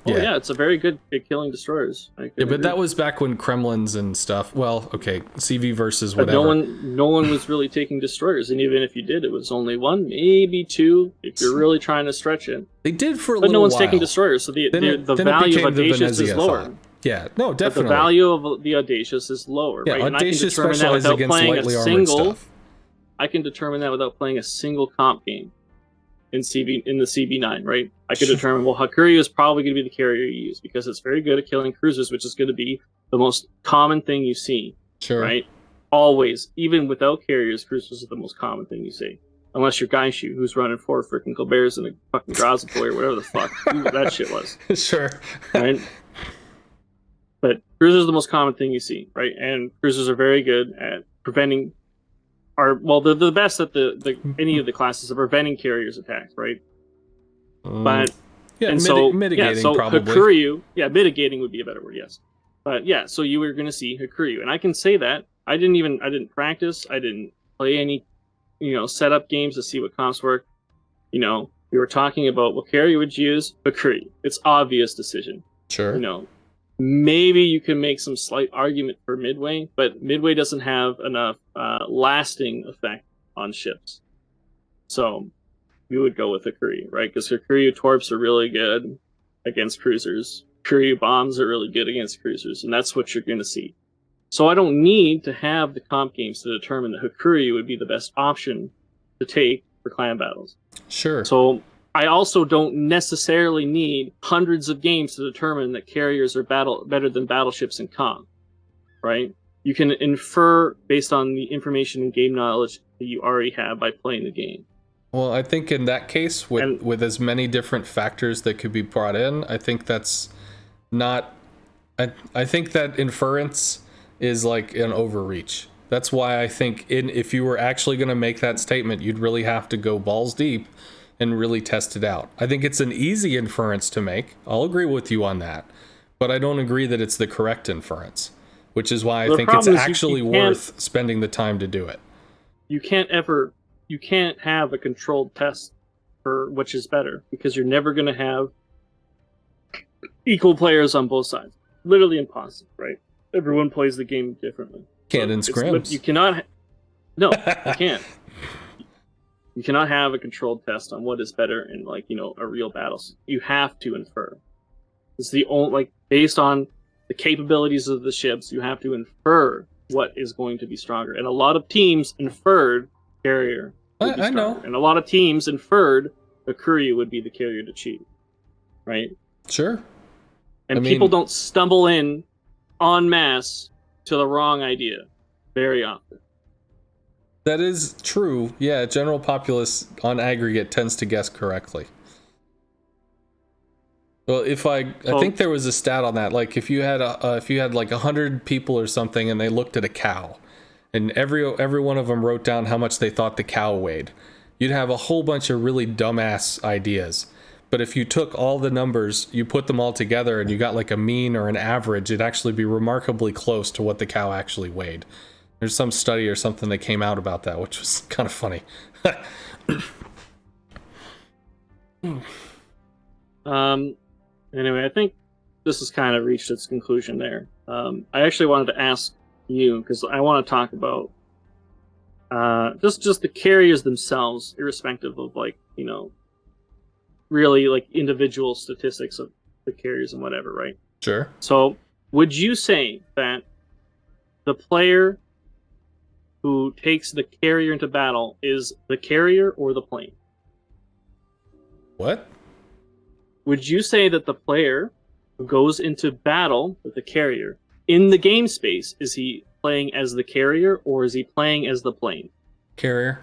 [SPEAKER 2] yeah, it's a very good at killing destroyers.
[SPEAKER 1] Yeah, but that was back when Kremlins and stuff. Well, okay, CV versus whatever.
[SPEAKER 2] But no one was really taking destroyers, and even if you did, it was only one, maybe two, if you're really trying to stretch it.
[SPEAKER 1] They did for a little while.
[SPEAKER 2] But no one's taking destroyers, so the value of Audacious is lower.
[SPEAKER 1] Yeah, no, definitely.
[SPEAKER 2] But the value of the Audacious is lower,
[SPEAKER 1] yeah,
[SPEAKER 2] right?
[SPEAKER 1] Audacious specializes against lightly armored stuff.
[SPEAKER 2] I can determine that without playing a single comp game in the CB9, right? I could determine, well, Hakuryu is probably going to be the carrier you use because it's very good at killing cruisers, which is going to be the most common thing you see.
[SPEAKER 1] Sure.
[SPEAKER 2] Right? Always, even without carriers, cruisers are the most common thing you see. Unless you're Gaishu, who's running 4 freaking Colberts and a fucking Grazapoy or whatever the fuck that shit was.
[SPEAKER 1] Sure.
[SPEAKER 2] Right? But cruisers are the most common thing you see, right? And cruisers are very good at preventing, they're the best at any of the classes of preventing carriers' attacks, right? But
[SPEAKER 1] mitigating probably.
[SPEAKER 2] Hakuryu, mitigating would be a better word, yes. But yeah, so you were going to see Hakuryu, and I can say that I didn't practice, I didn't play any, setup games to see what comps work. We were talking about what carrier would you use? Hakuryu. It's obvious decision.
[SPEAKER 1] Sure.
[SPEAKER 2] Maybe you can make some slight argument for Midway, but Midway doesn't have enough lasting effect on ships. So we would go with Hakuryu, right? Because Hakuryu torps are really good against cruisers. Hakuryu bombs are really good against cruisers, and that's what you're going to see. So I don't need to have the comp games to determine that Hakuryu would be the best option to take for clan battles.
[SPEAKER 1] Sure.
[SPEAKER 2] So I also don't necessarily need hundreds of games to determine that carriers are better than battleships in comp, right? You can infer based on the information and game knowledge that you already have by playing the game.
[SPEAKER 1] Well, I think in that case, with as many different factors that could be brought in, I think that's not... I think that inference is like an overreach. That's why I think if you were actually going to make that statement, you'd really have to go balls deep and really test it out. I think it's an easy inference to make. I'll agree with you on that. But I don't agree that it's the correct inference, which is why I think it's actually worth spending the time to do it.
[SPEAKER 2] You can't have a controlled test for which is better, because you're never going to have equal players on both sides. Literally impossible, right? Everyone plays the game differently.
[SPEAKER 1] Cannon scrims.
[SPEAKER 2] You cannot... No, you can't. You cannot have a controlled test on what is better in, a real battle. You have to infer. It's the only, based on the capabilities of the ships, you have to infer what is going to be stronger. And a lot of teams inferred carrier.
[SPEAKER 1] I know.
[SPEAKER 2] And a lot of teams inferred Hakuryu would be the carrier to cheat. Right?
[SPEAKER 1] Sure.
[SPEAKER 2] And people don't stumble in en masse to the wrong idea very often.
[SPEAKER 1] That is true. Yeah, general populace on aggregate tends to guess correctly. Well, I think there was a stat on that. Like if you had like 100 people or something, and they looked at a cow, and every one of them wrote down how much they thought the cow weighed, you'd have a whole bunch of really dumbass ideas. But if you took all the numbers, you put them all together, and you got like a mean or an average, it'd actually be remarkably close to what the cow actually weighed. There's some study or something that came out about that, which was kind of funny.
[SPEAKER 2] Anyway, I think this has kind of reached its conclusion there. I actually wanted to ask you, because I want to talk about just the carriers themselves, irrespective of like, you know, really like individual statistics of the carriers and whatever, right?
[SPEAKER 1] Sure.
[SPEAKER 2] So would you say that the player who takes the carrier into battle is the carrier or the plane?
[SPEAKER 1] What?
[SPEAKER 2] Would you say that the player who goes into battle with the carrier in the game space, is he playing as the carrier or is he playing as the plane?
[SPEAKER 1] Carrier.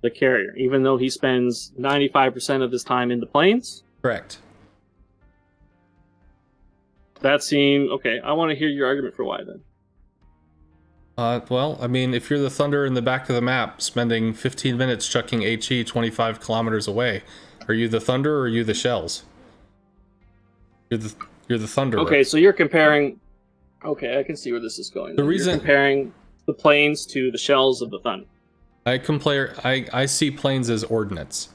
[SPEAKER 2] The carrier, even though he spends 95% of his time in the planes?
[SPEAKER 1] Correct.
[SPEAKER 2] That seemed okay. I want to hear your argument for why then.
[SPEAKER 1] Well, I mean, if you're the Thunder in the back of the map, spending 15 minutes chucking HE 25 kilometers away, are you the Thunder or are you the Shells? You're the Thunder.
[SPEAKER 2] Okay, so you're comparing. Okay, I can see where this is going. You're comparing the planes to the shells of the Thunder.
[SPEAKER 1] I see planes as ordnance.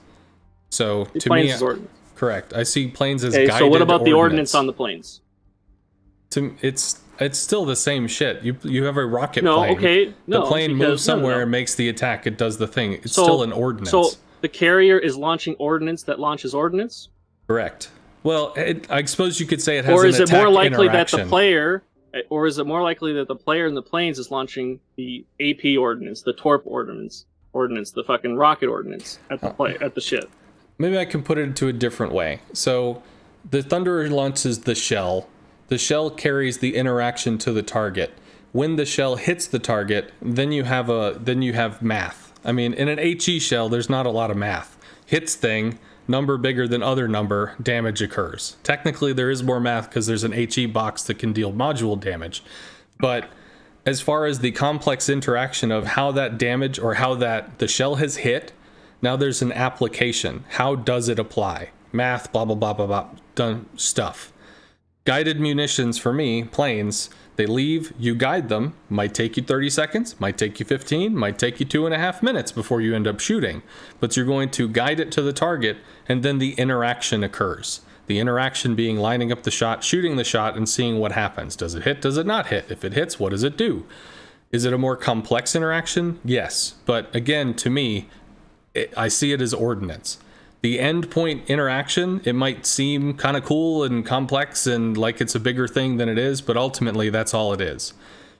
[SPEAKER 1] So to
[SPEAKER 2] planes
[SPEAKER 1] me,
[SPEAKER 2] as ordnance.
[SPEAKER 1] Correct. I see planes as guided.
[SPEAKER 2] So what about the ordnance on the planes?
[SPEAKER 1] It's still the same shit. You have a rocket plane.
[SPEAKER 2] No, okay, no.
[SPEAKER 1] The plane moves somewhere and makes the attack. It does the thing. It's still an ordnance.
[SPEAKER 2] So the carrier is launching ordnance that launches ordnance?
[SPEAKER 1] Correct. Well, I suppose you could say it has
[SPEAKER 2] or
[SPEAKER 1] an
[SPEAKER 2] is
[SPEAKER 1] attack
[SPEAKER 2] it more likely
[SPEAKER 1] interaction.
[SPEAKER 2] that the player, or is it more likely that the player in the planes is launching the AP ordnance, the torp ordnance, the fucking rocket ordnance at the ship?
[SPEAKER 1] Maybe I can put it to a different way. So the Thunderer launches the shell. The shell carries the interaction to the target. When the shell hits the target, then you have math. I mean, in an HE shell, there's not a lot of math. Hits thing, number bigger than other number, damage occurs. Technically, there is more math because there's an HE box that can deal module damage. But as far as the complex interaction of how that damage or how that the shell has hit, now there's an application. How does it apply? Math, blah, blah, blah, blah, blah, done stuff. Guided munitions for me, planes, they leave, you guide them, might take you 30 seconds, might take you 15, might take you 2.5 minutes before you end up shooting. But you're going to guide it to the target, and then the interaction occurs. The interaction being lining up the shot, shooting the shot, and seeing what happens. Does it hit? Does it not hit? If it hits, what does it do? Is it a more complex interaction? Yes. But again, to me, I see it as ordnance. The endpoint interaction, it might seem kind of cool and complex and like it's a bigger thing than it is, but ultimately that's all it is.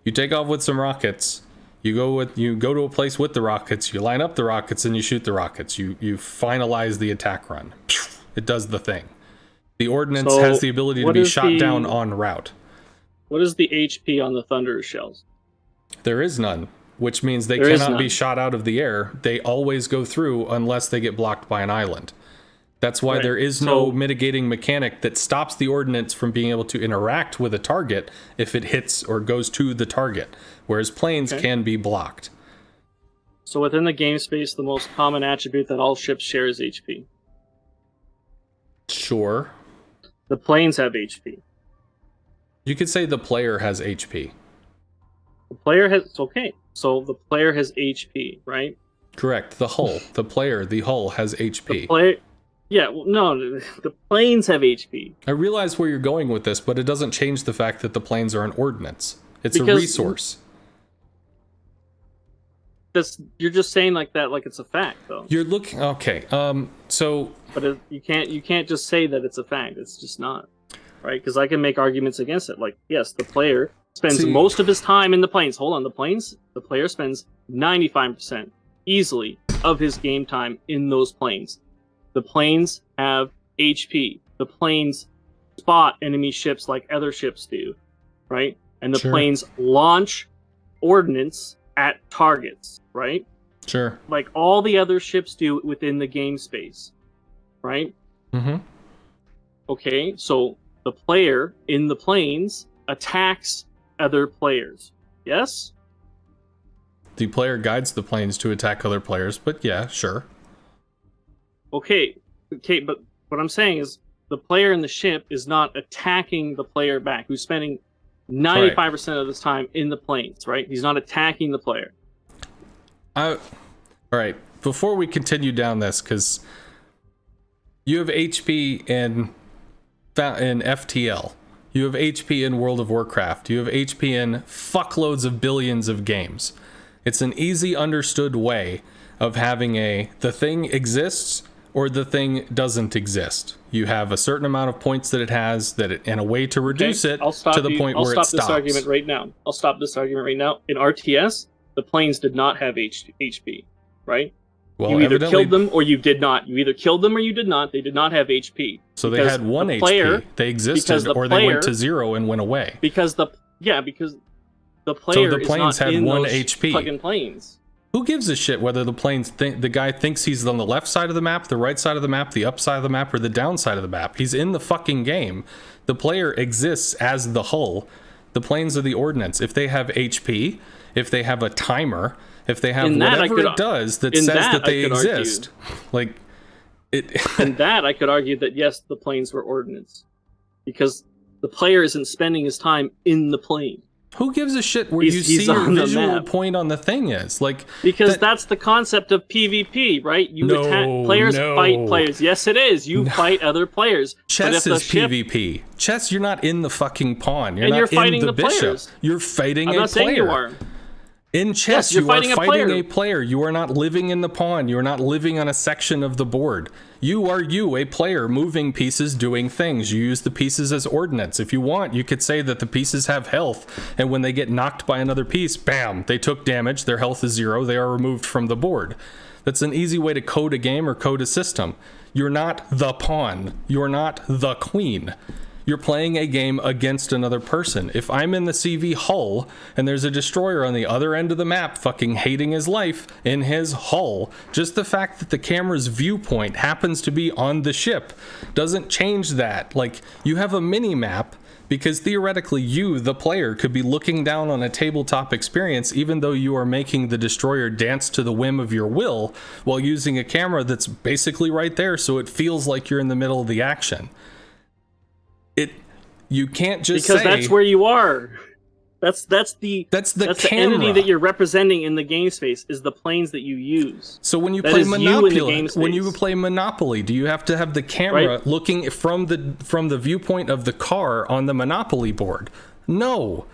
[SPEAKER 1] You take off with some rockets, you go to a place with the rockets, you line up the rockets and you shoot the rockets. You finalize the attack run. It does the thing. The ordnance has the ability to be shot down en route.
[SPEAKER 2] What is the HP on the Thunder shells?
[SPEAKER 1] There is none, which means they cannot be shot out of the air. They always go through unless they get blocked by an island. That's why there is no mitigating mechanic that stops the ordnance from being able to interact with a target if it hits or goes to the target, whereas planes can be blocked.
[SPEAKER 2] So within the game space, the most common attribute that all ships share is HP.
[SPEAKER 1] Sure.
[SPEAKER 2] The planes have HP.
[SPEAKER 1] You could say the player has HP.
[SPEAKER 2] The player has... Okay, so the player has HP, right?
[SPEAKER 1] Correct. The hull. The hull has HP.
[SPEAKER 2] Yeah, well, no, the planes have HP.
[SPEAKER 1] I realize where you're going with this, but it doesn't change the fact that the planes are an ordnance. It's a resource.
[SPEAKER 2] You're just saying like that, like it's a fact, though.
[SPEAKER 1] You're looking... Okay, so...
[SPEAKER 2] But you can't just say that it's a fact. It's just not, right? Because I can make arguments against it. Like, yes, the player spends most of his time in the planes. Hold on, the player spends 95% easily of his game time in those planes. The planes have HP. The planes spot enemy ships like other ships do, right? And the planes launch ordnance at targets, right?
[SPEAKER 1] Sure.
[SPEAKER 2] Like all the other ships do within the game space, right?
[SPEAKER 1] Mm-hmm.
[SPEAKER 2] Okay, so the player in the planes attacks other players. Yes?
[SPEAKER 1] The player guides the planes to attack other players, but yeah, sure.
[SPEAKER 2] Okay, but what I'm saying is the player in the ship is not attacking the player back, who's spending 95% of his time in the planes, right? He's not attacking the player.
[SPEAKER 1] All right, before we continue down this, because you have HP in FTL. You have HP in World of Warcraft. You have HP in fuckloads of billions of games. It's an easy understood way of having the thing exists or the thing doesn't exist. You have a certain amount of points that it has, and a way to reduce it to the point where it stops.
[SPEAKER 2] I'll stop this argument right now. I'll stop this argument right now. In RTS, the planes did not have HP, right?
[SPEAKER 1] Well,
[SPEAKER 2] you either killed them or you did not. You either killed them or you did not. They did not have HP.
[SPEAKER 1] So they had one HP. They existed, or they went to 0 and went away.
[SPEAKER 2] Because the player
[SPEAKER 1] so the planes
[SPEAKER 2] is not
[SPEAKER 1] had
[SPEAKER 2] in
[SPEAKER 1] one
[SPEAKER 2] those
[SPEAKER 1] HP.
[SPEAKER 2] Fucking planes.
[SPEAKER 1] Who gives a shit whether the guy thinks he's on the left side of the map, the right side of the map, the up side of the map, or the down side of the map? He's in the fucking game. The player exists as the hull. The planes are the ordnance. If they have HP, if they have a timer, if they have whatever it does that says that they exist, like it.
[SPEAKER 2] In that, I could argue that yes, the planes were ordnance, because the player isn't spending his time in the plane.
[SPEAKER 1] Who gives a shit where you see your visual point on the thing is? Like,
[SPEAKER 2] because that's the concept of PvP, right? Players fight players. Yes, it is. You fight other players.
[SPEAKER 1] Chess is PvP. Chess, you're not in the fucking pawn. You're fighting the bishop.
[SPEAKER 2] Players.
[SPEAKER 1] You're fighting
[SPEAKER 2] I'm
[SPEAKER 1] a
[SPEAKER 2] not
[SPEAKER 1] player.
[SPEAKER 2] Saying you are.
[SPEAKER 1] In chess, you are fighting a player. You are not living in the pawn. You are not living on a section of the board. You are a player moving pieces, doing things. You use the pieces as ordnance. If you want, you could say that the pieces have health, and when they get knocked by another piece, bam, they took damage, their health is 0, they are removed from the board. That's an easy way to code a game or code a system. You're not the pawn. You're not the queen. You're playing a game against another person. If I'm in the CV hull and there's a destroyer on the other end of the map fucking hating his life in his hull, just the fact that the camera's viewpoint happens to be on the ship doesn't change that. Like, you have a mini map because theoretically you, the player, could be looking down on a tabletop experience even though you are making the destroyer dance to the whim of your will while using a camera that's basically right there so it feels like you're in the middle of the action. You can't just
[SPEAKER 2] because that's where you are. That's the
[SPEAKER 1] camera.
[SPEAKER 2] entity that you're representing in the game space is the planes that you use.
[SPEAKER 1] So when you play Monopoly, do you have to have the camera looking from the viewpoint of the car on the Monopoly board? No.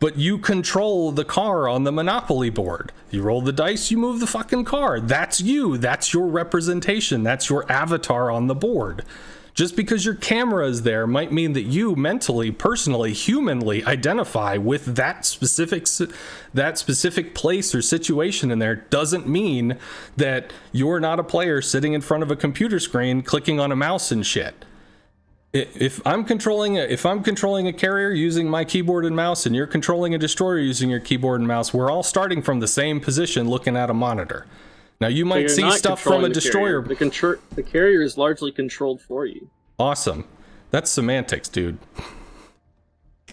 [SPEAKER 1] But you control the car on the Monopoly board. You roll the dice, you move the fucking car. That's you. That's your representation. That's your avatar on the board. Just because your camera is there might mean that you mentally, personally, humanly identify with that specific place or situation in there. Doesn't mean that you're not a player sitting in front of a computer screen clicking on a mouse and shit. If I'm controlling a carrier using my keyboard and mouse, and you're controlling a destroyer using your keyboard and mouse, we're all starting from the same position looking at a monitor. Now, you might see stuff from a destroyer.
[SPEAKER 2] The carrier is largely controlled for you.
[SPEAKER 1] Awesome. That's semantics, dude.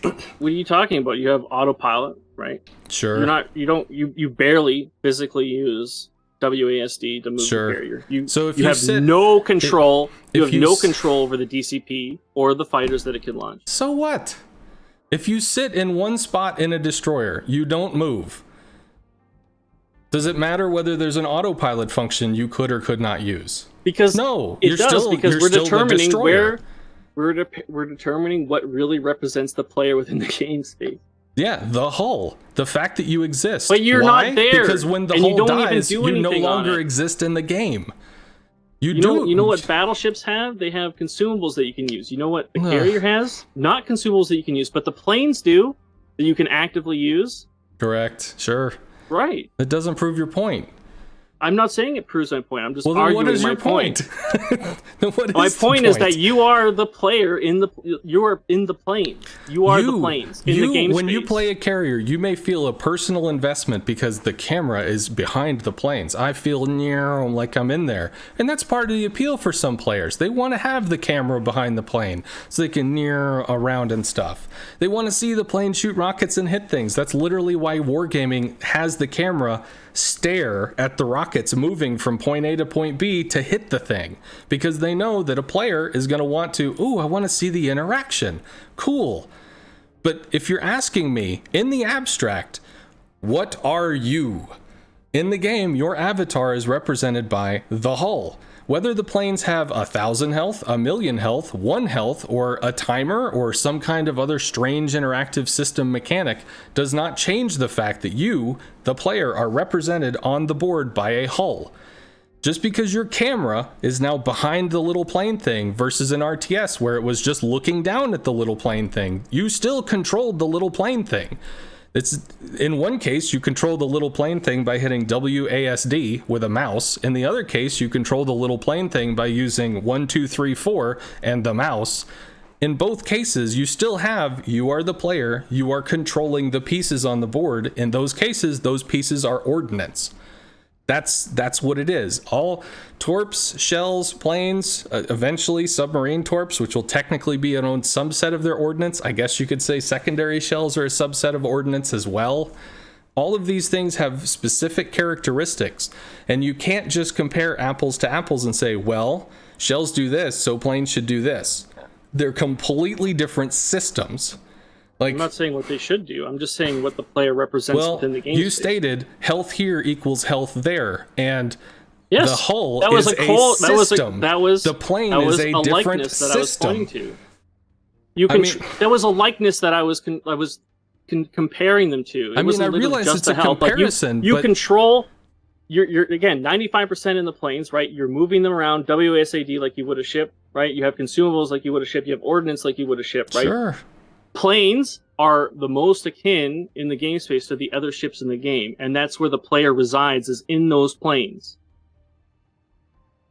[SPEAKER 2] What are you talking about? You have autopilot, right?
[SPEAKER 1] Sure.
[SPEAKER 2] You barely physically use WASD to move the carrier. You have no control. You have no control over the DCP or the fighters that it can launch.
[SPEAKER 1] So what? If you sit in one spot in a destroyer, you don't move. Does it matter whether there's an autopilot function you could or could not use?
[SPEAKER 2] Because
[SPEAKER 1] no,
[SPEAKER 2] it does. Because we're determining we're determining what really represents the player within the game space.
[SPEAKER 1] Yeah, the hull, the fact that you exist.
[SPEAKER 2] But you're not there.
[SPEAKER 1] Because when the hull dies, you no longer exist in the game. You
[SPEAKER 2] know what battleships have? They have consumables that you can use. You know what the carrier has? Not consumables that you can use, but the planes do that you can actively use.
[SPEAKER 1] Correct. Sure.
[SPEAKER 2] Right.
[SPEAKER 1] It doesn't prove your point.
[SPEAKER 2] I'm not saying it proves my point. I'm just
[SPEAKER 1] Well, then
[SPEAKER 2] arguing
[SPEAKER 1] what is
[SPEAKER 2] my
[SPEAKER 1] your point?
[SPEAKER 2] Then my point is that you are the player you are in the planes. You are the planes in the game
[SPEAKER 1] when
[SPEAKER 2] space.
[SPEAKER 1] you play a carrier, you may feel a personal investment because the camera is behind the planes. I feel like I'm in there. And that's part of the appeal for some players. They want to have the camera behind the plane so they can near around and stuff. They want to see the plane shoot rockets and hit things. That's literally why wargaming has the camera stare at the rockets moving from point A to point B to hit the thing, because they know that a player is going to want to, I want to see the interaction. Cool. But if you're asking me in the abstract, what are you? In the game, your avatar is represented by the hull. Whether the planes have 1,000 health, 1,000,000 health, 1 health, or a timer, or some kind of other strange interactive system mechanic does not change the fact that you, the player, are represented on the board by a hull. Just because your camera is now behind the little plane thing versus an RTS where it was just looking down at the little plane thing, you still controlled the little plane thing. It's in one case you control the little plane thing by hitting WASD with a mouse. In the other case, you control the little plane thing by using 1, 2, 3, 4 and the mouse. In both cases, you are the player, you are controlling the pieces on the board. In those cases, those pieces are ordnance. That's what it is. All torps, shells, planes, eventually submarine torps, which will technically be an own subset of their ordnance. I guess you could say secondary shells are a subset of ordnance as well. All of these things have specific characteristics, and you can't just compare apples to apples and say, well, shells do this, so planes should do this. They're completely different systems.
[SPEAKER 2] I'm not saying what they should do. I'm just saying what the player represents within the game.
[SPEAKER 1] You stated health here equals health there, and
[SPEAKER 2] yes,
[SPEAKER 1] the hull
[SPEAKER 2] that was
[SPEAKER 1] is a system.
[SPEAKER 2] The
[SPEAKER 1] plane is a different system.
[SPEAKER 2] That I was pointing to. That was a likeness that I was comparing them to.
[SPEAKER 1] I realize it's a comparison.
[SPEAKER 2] You control. You're again 95% in the planes, right? You're moving them around WASD like you would a ship, right? You have consumables like you would a ship. You have ordnance like you would a ship, right?
[SPEAKER 1] Sure.
[SPEAKER 2] Planes are the most akin in the game space to the other ships in the game, and that's where the player resides, is in those planes.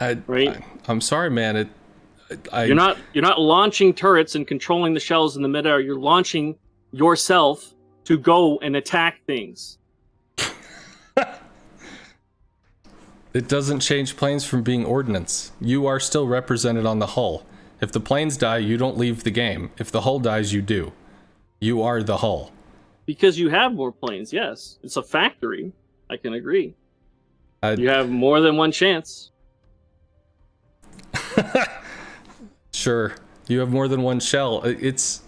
[SPEAKER 2] Right?
[SPEAKER 1] I'm sorry, man.
[SPEAKER 2] You're not launching turrets and controlling the shells in the midair. You're launching yourself to go and attack things.
[SPEAKER 1] It doesn't change planes from being ordnance. You are still represented on the hull. If the planes die, you don't leave the game. If the hull dies, you do. You are the hull.
[SPEAKER 2] Because you have more planes, yes. It's a factory. I can agree. You have more than one chance.
[SPEAKER 1] Sure. You have more than one shell. It's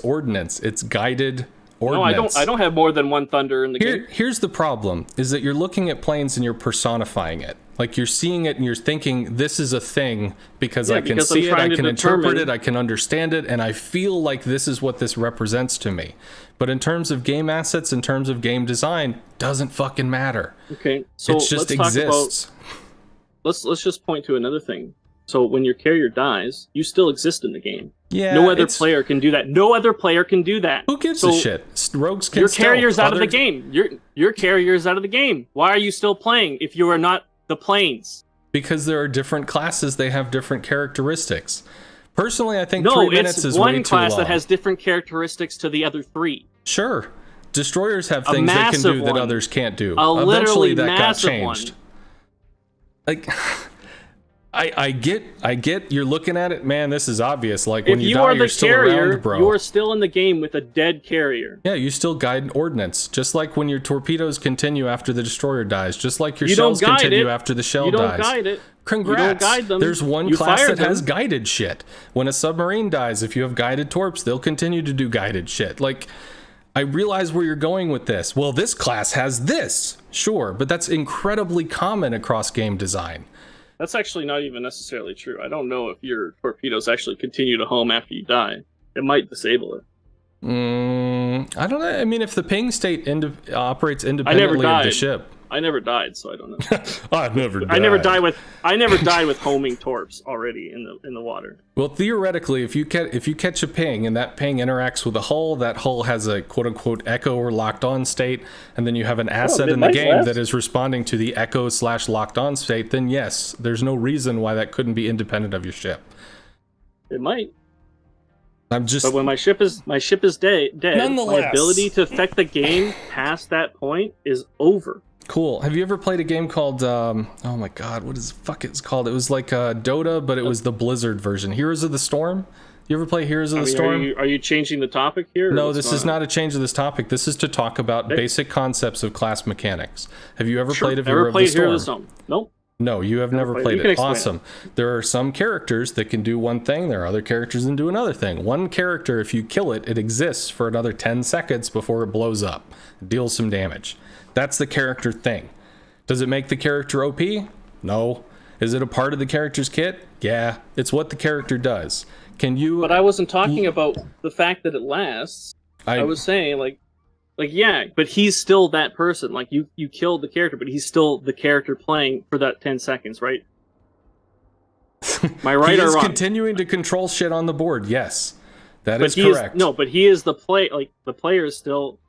[SPEAKER 1] ordnance. It's guided ordnance.
[SPEAKER 2] No, I don't have more than one thunder in the game.
[SPEAKER 1] Here's the problem, is that you're looking at planes and you're personifying it. Like, you're seeing it and you're thinking, this is a thing because I can see it, I can interpret it, I can understand it, and I feel like this is what this represents to me. But in terms of game assets, in terms of game design, doesn't fucking matter.
[SPEAKER 2] Okay, so
[SPEAKER 1] it just exists.
[SPEAKER 2] Let's just point to another thing. So when your carrier dies, you still exist in the game.
[SPEAKER 1] Yeah,
[SPEAKER 2] no other player can do that. No other player can do that.
[SPEAKER 1] Who gives a shit? Rogues can.
[SPEAKER 2] Your carrier's out of the game. Your carrier's out of the game. Why are you still playing if you are not the planes?
[SPEAKER 1] Because there are different classes. They have different characteristics. Personally, I think 3 minutes is way too long. No, it's one class that has
[SPEAKER 2] different characteristics to the other 3.
[SPEAKER 1] Sure. Destroyers have things they can do that others can't do. Eventually that got changed. Like, I get you're looking at it, man, this is obvious. Like, when you die, you're still around, bro.
[SPEAKER 2] You are still in the game with a dead carrier.
[SPEAKER 1] Yeah, you still guide ordnance. Just like when your torpedoes continue after the destroyer dies. Just like your shells continue after the shell dies.
[SPEAKER 2] You don't guide it.
[SPEAKER 1] Congrats.
[SPEAKER 2] You don't guide them.
[SPEAKER 1] There's one class that has guided shit. When a submarine dies, if you have guided torps, they'll continue to do guided shit. Like, I realize where you're going with this. Well, this class has this. Sure, but that's incredibly common across game design.
[SPEAKER 2] That's actually not even necessarily true. I don't know if your torpedoes actually continue to home after you die. It might disable it.
[SPEAKER 1] I don't know. I mean, if the ping state operates independently of the ship.
[SPEAKER 2] I never died, so I don't know.
[SPEAKER 1] I never died.
[SPEAKER 2] I never died with homing torps already in the water.
[SPEAKER 1] Well, theoretically, if you catch a ping and that ping interacts with a hull, that hull has a quote unquote echo or locked on state, and then you have an asset in the game that is responding to the echo / locked on state, then yes, there's no reason why that couldn't be independent of your ship.
[SPEAKER 2] It might.
[SPEAKER 1] But
[SPEAKER 2] when my ship is dead,
[SPEAKER 1] Nonetheless,
[SPEAKER 2] my ability to affect the game past that point is over.
[SPEAKER 1] Cool. Have you ever played a game called oh my god, what is the fuck it's called? It was like Dota, but it was the Blizzard version. Heroes of the Storm? You ever play Heroes of the Storm?
[SPEAKER 2] Are you changing the topic here?
[SPEAKER 1] No, this is not a change of this topic. This is to talk about basic concepts of class mechanics. Have you ever played a Hero of the Storm?
[SPEAKER 2] Nope.
[SPEAKER 1] No, you have never played it. Awesome. There are some characters that can do one thing. There are other characters that do another thing. One character, if you kill it, it exists for another 10 seconds before it blows up. It deals some damage. That's the character thing. Does it make the character OP? No. Is it a part of the character's kit? Yeah. It's what the character does. Can you...
[SPEAKER 2] But I wasn't talking about the fact that it lasts. I was saying, like, yeah, but he's still that person. Like, you killed the character, but he's still the character playing for that 10 seconds, right? Am I right or wrong?
[SPEAKER 1] He is continuing to control shit on the board, yes. That is correct.
[SPEAKER 2] But he is the the player is still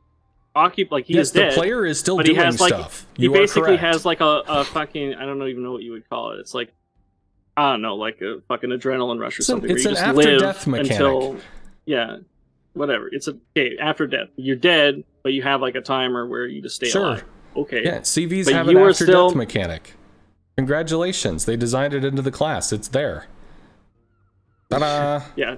[SPEAKER 2] occupied, like he is dead.
[SPEAKER 1] Yes, the player is still doing stuff.
[SPEAKER 2] He basically has like a fucking, I don't even know what you would call it. It's like, I don't know, like a fucking adrenaline rush or something.
[SPEAKER 1] It's an after death mechanic.
[SPEAKER 2] Until, yeah, whatever. It's after death. You're dead, but you have like a timer where you just stay alive. Okay.
[SPEAKER 1] Yeah, CVs have an after death mechanic. Congratulations, they designed it into the class. It's there. Ta-da!
[SPEAKER 2] Yeah.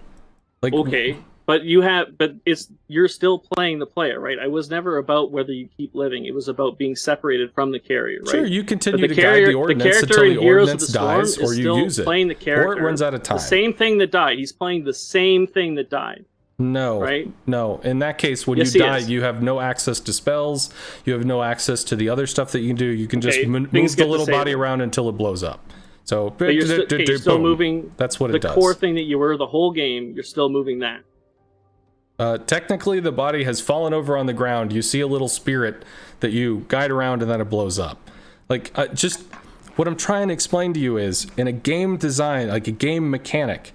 [SPEAKER 2] Like, okay, but you're still playing the player, right? I was never about whether you keep living. It was about being separated from the carrier, right?
[SPEAKER 1] Sure, you continue to guide the ordnance until the ordnance dies, or you use it,
[SPEAKER 2] playing the character,
[SPEAKER 1] or it runs out of time.
[SPEAKER 2] The same thing that died. He's playing the same thing that died.
[SPEAKER 1] No,
[SPEAKER 2] right?
[SPEAKER 1] No. In that case, when you die, you have no access to spells. You have no access to the other stuff that you can do. You can just move the little body around until it blows up. So,
[SPEAKER 2] but you're still moving.
[SPEAKER 1] That's what it does.
[SPEAKER 2] The core thing that you were the whole game, you're still moving that.
[SPEAKER 1] Technically, the body has fallen over on the ground. You see a little spirit that you guide around, and then it blows up. Like, just what I'm trying to explain to you is, in a game design, like a game mechanic,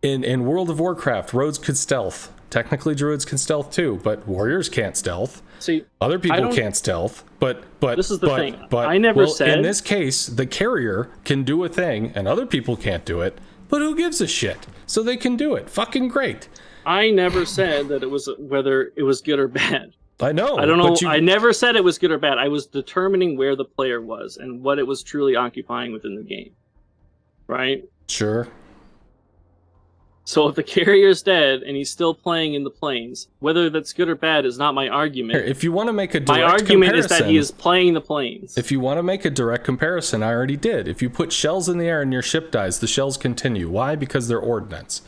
[SPEAKER 1] in World of Warcraft, rogues could stealth. Technically, druids can stealth too, but warriors can't stealth.
[SPEAKER 2] See,
[SPEAKER 1] other people can't stealth, but
[SPEAKER 2] this is the thing.
[SPEAKER 1] But
[SPEAKER 2] I never said
[SPEAKER 1] in this case, the carrier can do a thing, and other people can't do it. But who gives a shit? So they can do it. Fucking great.
[SPEAKER 2] I never said that it was whether it was good or bad.
[SPEAKER 1] I know.
[SPEAKER 2] I don't know. I never said it was good or bad. I was determining where the player was and what it was truly occupying within the game. Right?
[SPEAKER 1] Sure.
[SPEAKER 2] So if the carrier's dead and he's still playing in the planes, whether that's good or bad is not my argument.
[SPEAKER 1] If you want to make a direct
[SPEAKER 2] comparison, my argument is that he is playing the planes.
[SPEAKER 1] If you want to make a direct comparison, I already did. If you put shells in the air and your ship dies, the shells continue. Why? Because they're ordnance.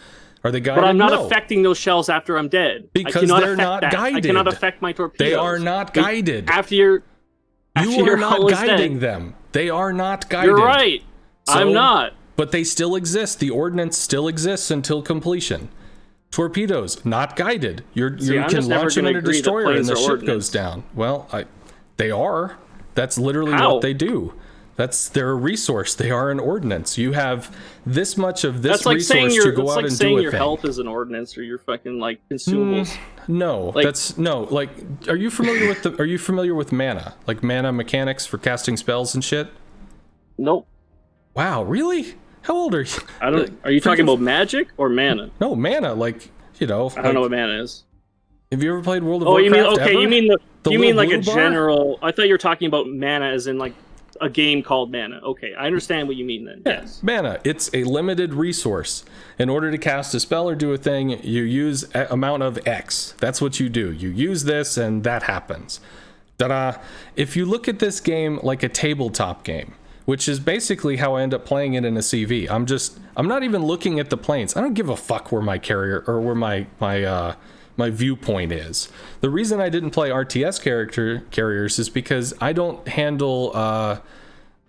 [SPEAKER 1] Are they guided?
[SPEAKER 2] But I'm not affecting those shells after I'm dead.
[SPEAKER 1] Because they're not guided.
[SPEAKER 2] I cannot affect my torpedoes.
[SPEAKER 1] They are not guided.
[SPEAKER 2] You
[SPEAKER 1] are not guiding them. They are not guided.
[SPEAKER 2] You're right. I'm not.
[SPEAKER 1] But they still exist. The ordnance still exists until completion. Torpedoes, not guided. You can launch them in a destroyer and the ship goes down. Well, they are. That's literally what they do. They're a resource. They are an ordnance. You have this much of this resource to go out and do a thing. That's like saying your
[SPEAKER 2] health is an ordnance or your fucking like consumables.
[SPEAKER 1] No, like are you familiar with mana? Like mana mechanics for casting spells and shit?
[SPEAKER 2] Nope.
[SPEAKER 1] Wow, really? How old are you?
[SPEAKER 2] Are you talking about magic or mana?
[SPEAKER 1] No, mana. Like, I
[SPEAKER 2] don't know what mana is.
[SPEAKER 1] Have you ever played World of Warcraft?
[SPEAKER 2] You mean like a general? I thought you were talking about mana as in like a game called mana. Okay, I understand what you mean then.
[SPEAKER 1] Yeah, yes. Mana. It's a limited resource. In order to cast a spell or do a thing, you use amount of X. That's what you do. You use this and that happens. Ta-da. If you look at this game like a tabletop game, which is basically how I end up playing it in a CV. I'm not even looking at the planes. I don't give a fuck where my carrier or where my viewpoint is. The reason I didn't play RTS carriers is because I don't handle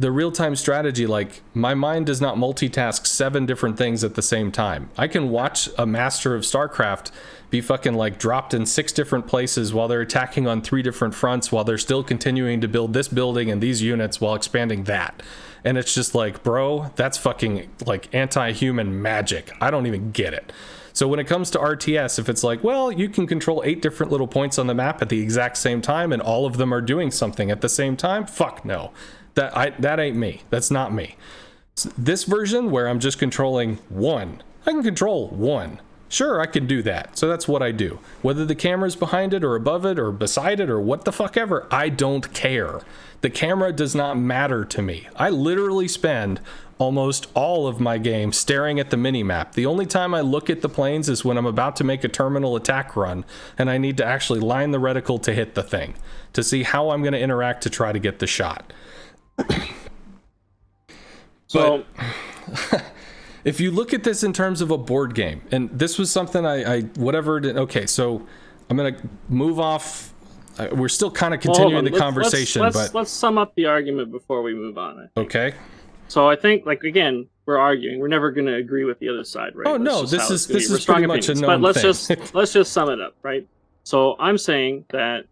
[SPEAKER 1] the real-time strategy, like, my mind does not multitask 7 different things at the same time. I can watch a master of StarCraft be fucking like dropped in 6 different places while they're attacking on 3 different fronts while they're still continuing to build this building and these units while expanding that. And it's just like, bro, that's fucking like anti-human magic. I don't even get it. So when it comes to RTS, if it's like, well, you can control 8 different little points on the map at the exact same time and all of them are doing something at the same time, fuck no. That ain't me. That's not me. This version where I'm just controlling 1, I can control 1. Sure, I can do that. So that's what I do. Whether the camera's behind it or above it or beside it or what the fuck ever, I don't care. The camera does not matter to me. I literally spend almost all of my game staring at the minimap. The only time I look at the planes is when I'm about to make a terminal attack run and I need to actually line the reticle to hit the thing to see how I'm going to interact to try to get the shot.
[SPEAKER 2] So
[SPEAKER 1] if you look at this in terms of a board game, and this was something okay, so I'm going to move off. We're still kind of continuing the conversation, but
[SPEAKER 2] let's sum up the argument before we move on.
[SPEAKER 1] Okay.
[SPEAKER 2] So I think, like, again, we're arguing. We're never going to agree with the other side, right?
[SPEAKER 1] Oh, no, this is pretty much a known
[SPEAKER 2] but
[SPEAKER 1] thing.
[SPEAKER 2] let's just sum it up, right? So I'm saying that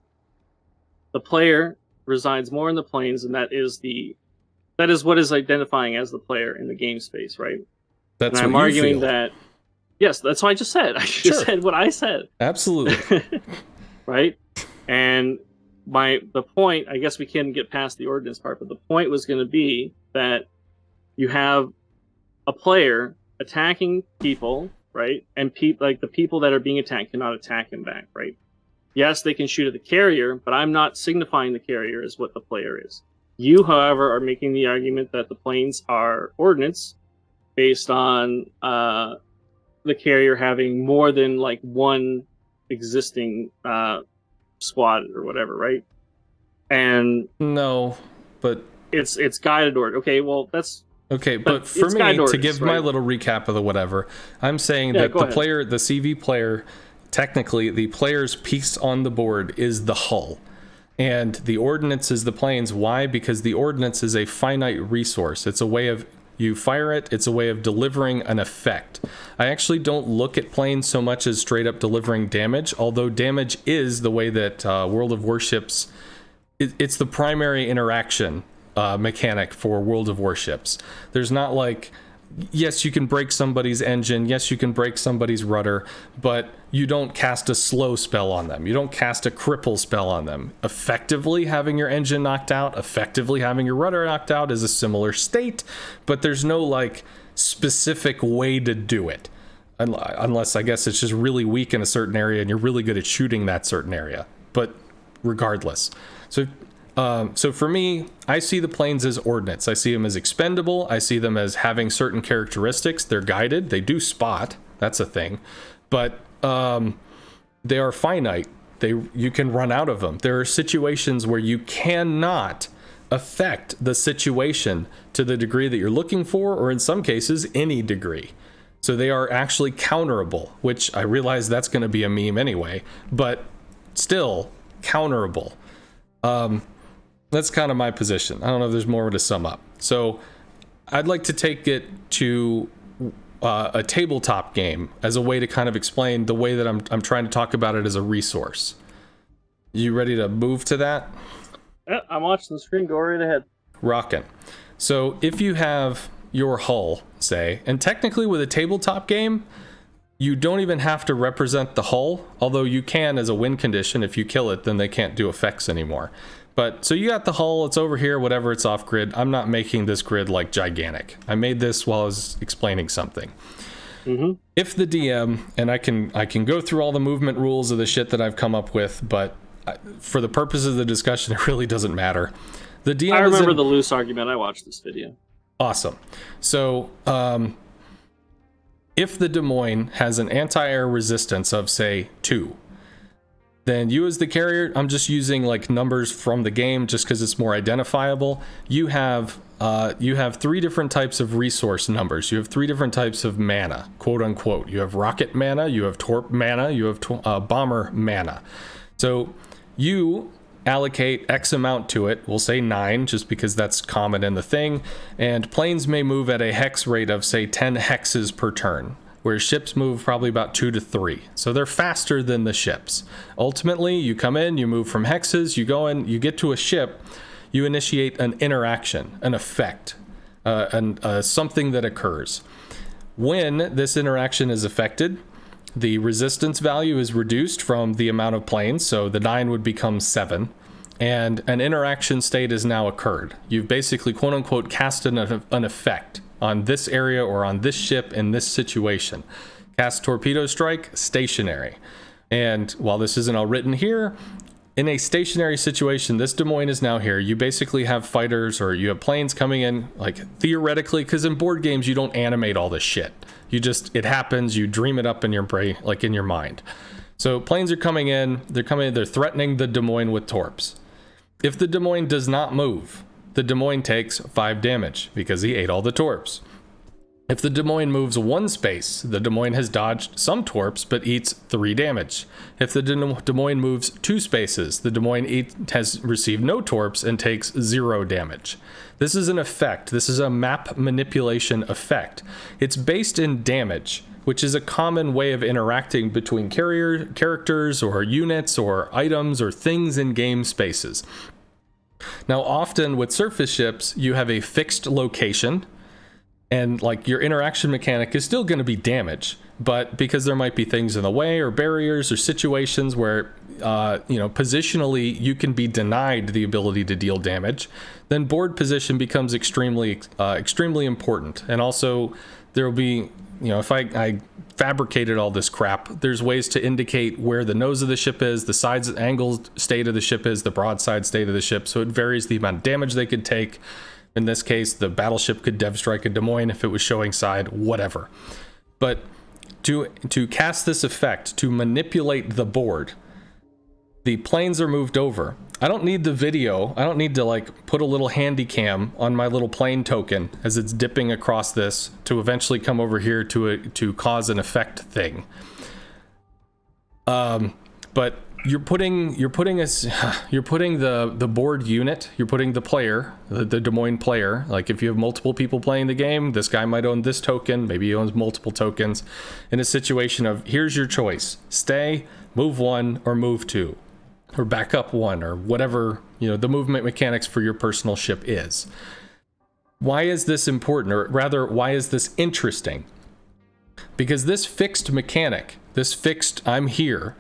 [SPEAKER 2] the player resides more in the planes, and that is what is identifying as the player in the game space, right?
[SPEAKER 1] That's
[SPEAKER 2] and I'm
[SPEAKER 1] what
[SPEAKER 2] arguing
[SPEAKER 1] you feel.
[SPEAKER 2] that. Yes, that's what I just said. I just said what I said.
[SPEAKER 1] Absolutely.
[SPEAKER 2] Right? And the point, I guess we can get past the ordinance part, but the point was going to be that you have a player attacking people, right? And the people that are being attacked cannot attack him back, right? Yes, they can shoot at the carrier, but I'm not signifying the carrier as what the player is. You, however, are making the argument that the planes are ordnance based on the carrier having more than like one existing squad or whatever, right? And
[SPEAKER 1] no, but
[SPEAKER 2] it's guided order. Okay, well that's
[SPEAKER 1] okay, but for me
[SPEAKER 2] orders,
[SPEAKER 1] to give my little recap of the whatever, I'm saying that the player, the CV player, technically the player's piece on the board is the hull. And the ordnance is the planes. Why? Because the ordnance is a finite resource. It's a way of, you fire it, it's a way of delivering an effect. I actually don't look at planes so much as straight up delivering damage, although damage is the way that World of Warships, it's the primary interaction mechanic for World of Warships. There's not like, yes, you can break somebody's engine, yes, you can break somebody's rudder, but you don't cast a slow spell on them. You don't cast a cripple spell on them. Effectively having your engine knocked out, effectively having your rudder knocked out is a similar state, but there's no like specific way to do it. Unless I guess it's just really weak in a certain area and you're really good at shooting that certain area. But regardless. So for me, I see the planes as ordnance. I see them as expendable. I see them as having certain characteristics. They're guided. They do spot. That's a thing. But they are finite. You can run out of them. There are situations where you cannot affect the situation to the degree that you're looking for, or in some cases, any degree. So they are actually counterable, which I realize that's going to be a meme anyway, but still counterable. That's kind of my position. I don't know if there's more to sum up. So I'd like to take it to a tabletop game as a way to kind of explain the way that I'm trying to talk about it as a resource. You ready to move to that?
[SPEAKER 2] Yeah, I'm watching the screen. Go right ahead.
[SPEAKER 1] Rockin'. So if you have your hull, say, and technically with a tabletop game, you don't even have to represent the hull, although you can as a win condition. If you kill it, then they can't do effects anymore. But so you got the hull, it's over here, whatever, it's off grid. I'm not making this grid like gigantic. I made this while I was explaining something. Mm-hmm. If the DM, and I can go through all the movement rules of the shit that I've come up with, but for the purposes of the discussion, it really doesn't matter. The DM
[SPEAKER 2] I remember the loose argument. I watched this video.
[SPEAKER 1] Awesome. So if the Des Moines has an anti-air resistance of, say, 2, then you as the carrier, I'm just using like numbers from the game just because it's more identifiable. You have 3 different types of resource numbers. You have 3 different types of mana, quote unquote. You have rocket mana, you have torp mana, you have bomber mana. So you, allocate X amount to it. We'll say 9, just because that's common in the thing. And planes may move at a hex rate of, say, 10 hexes per turn, where ships move probably about 2 to 3. So they're faster than the ships. Ultimately, you come in, you move from hexes, you go in, you get to a ship, you initiate an interaction, an effect, something that occurs. When this interaction is affected, the resistance value is reduced from the amount of planes, so the 9 would become 7, and an interaction state has now occurred. You've basically, quote unquote, cast an effect on this area or on this ship in this situation. Cast torpedo strike, stationary. And while this isn't all written here, in a stationary situation, this Des Moines is now here. You basically have fighters or you have planes coming in, like theoretically, because in board games, you don't animate all this shit. It happens, you dream it up in your brain, like in your mind. So planes are coming in, they're threatening the Des Moines with torps. If the Des Moines does not move, the Des Moines takes 5 damage because he ate all the torps. If the Des Moines moves 1 space, the Des Moines has dodged some torps but eats 3 damage. If the Des Moines moves 2 spaces, the Des Moines has received no torps and takes 0 damage. This is an effect. This is a map manipulation effect. It's based in damage, which is a common way of interacting between characters or units or items or things in game spaces. Now, often with surface ships, you have a fixed location, and like your interaction mechanic is still going to be damage, but because there might be things in the way or barriers or situations where, positionally you can be denied the ability to deal damage, then board position becomes extremely important. And also there will be, if I fabricated all this crap, there's ways to indicate where the nose of the ship is, the sides angled state of the ship is, the broadside state of the ship. So it varies the amount of damage they could take. In this case, the battleship could dev strike a Des Moines if it was showing side, whatever. But to cast this effect, to manipulate the board, the planes are moved over. I don't need the video. I don't need to put a little handy cam on my little plane token as it's dipping across this to eventually come over here to cause an effect thing. But you're putting the board unit, you're putting the player, the Des Moines player. Like if you have multiple people playing the game, this guy might own this token, maybe he owns multiple tokens, in a situation of here's your choice: stay, move 1, or move 2, or back up 1, or whatever the movement mechanics for your personal ship is. Why is this important, or rather, why is this interesting? Because this fixed mechanic, this fixed I'm here,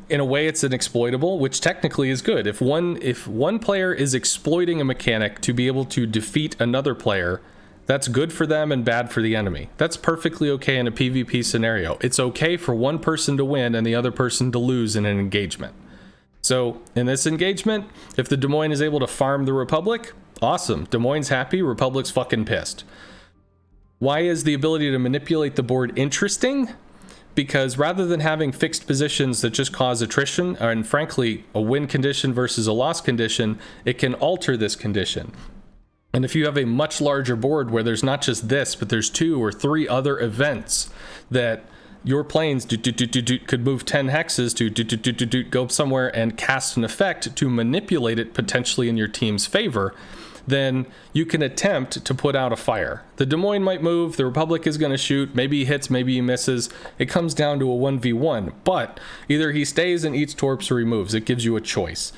[SPEAKER 1] in a way it's an exploitable, which technically is good. If one player is exploiting a mechanic to be able to defeat another player, that's good for them and bad for the enemy. That's perfectly okay in a PvP scenario. It's okay for one person to win and the other person to lose in an engagement. So in this engagement, if the Des Moines is able to farm the Republic, awesome. Des Moines happy, Republic's fucking pissed. Why is the ability to manipulate the board interesting? Because rather than having fixed positions that just cause attrition, and frankly, a win condition versus a loss condition, it can alter this condition. And if you have a much larger board where there's not just this, but there's 2 or 3 other events that your planes could move 10 hexes to go somewhere and cast an effect to manipulate it potentially in your team's favor, then you can attempt to put out a fire. The Des Moines might move, the Republic is going to shoot, maybe he hits, maybe he misses. It comes down to a 1v1, but either he stays and eats torps or he moves. It gives you a choice.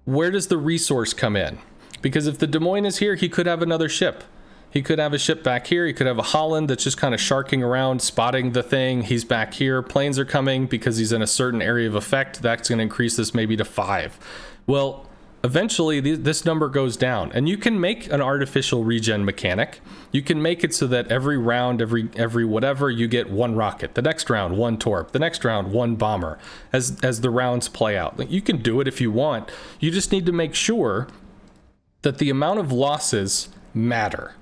[SPEAKER 1] Where does the resource come in? Because if the Des Moines is here, he could have another ship. He could have a ship back here. He could have a Holland that's just kind of sharking around, spotting the thing. He's back here. Planes are coming because he's in a certain area of effect. That's going to increase this maybe to 5. Well, eventually this number goes down, and you can make an artificial regen mechanic. You can make it so that every round, every whatever, you get 1 rocket. The next round, 1 torp. The next round, 1 bomber. As the rounds play out, you can do it if you want. You just need to make sure that the amount of losses matter.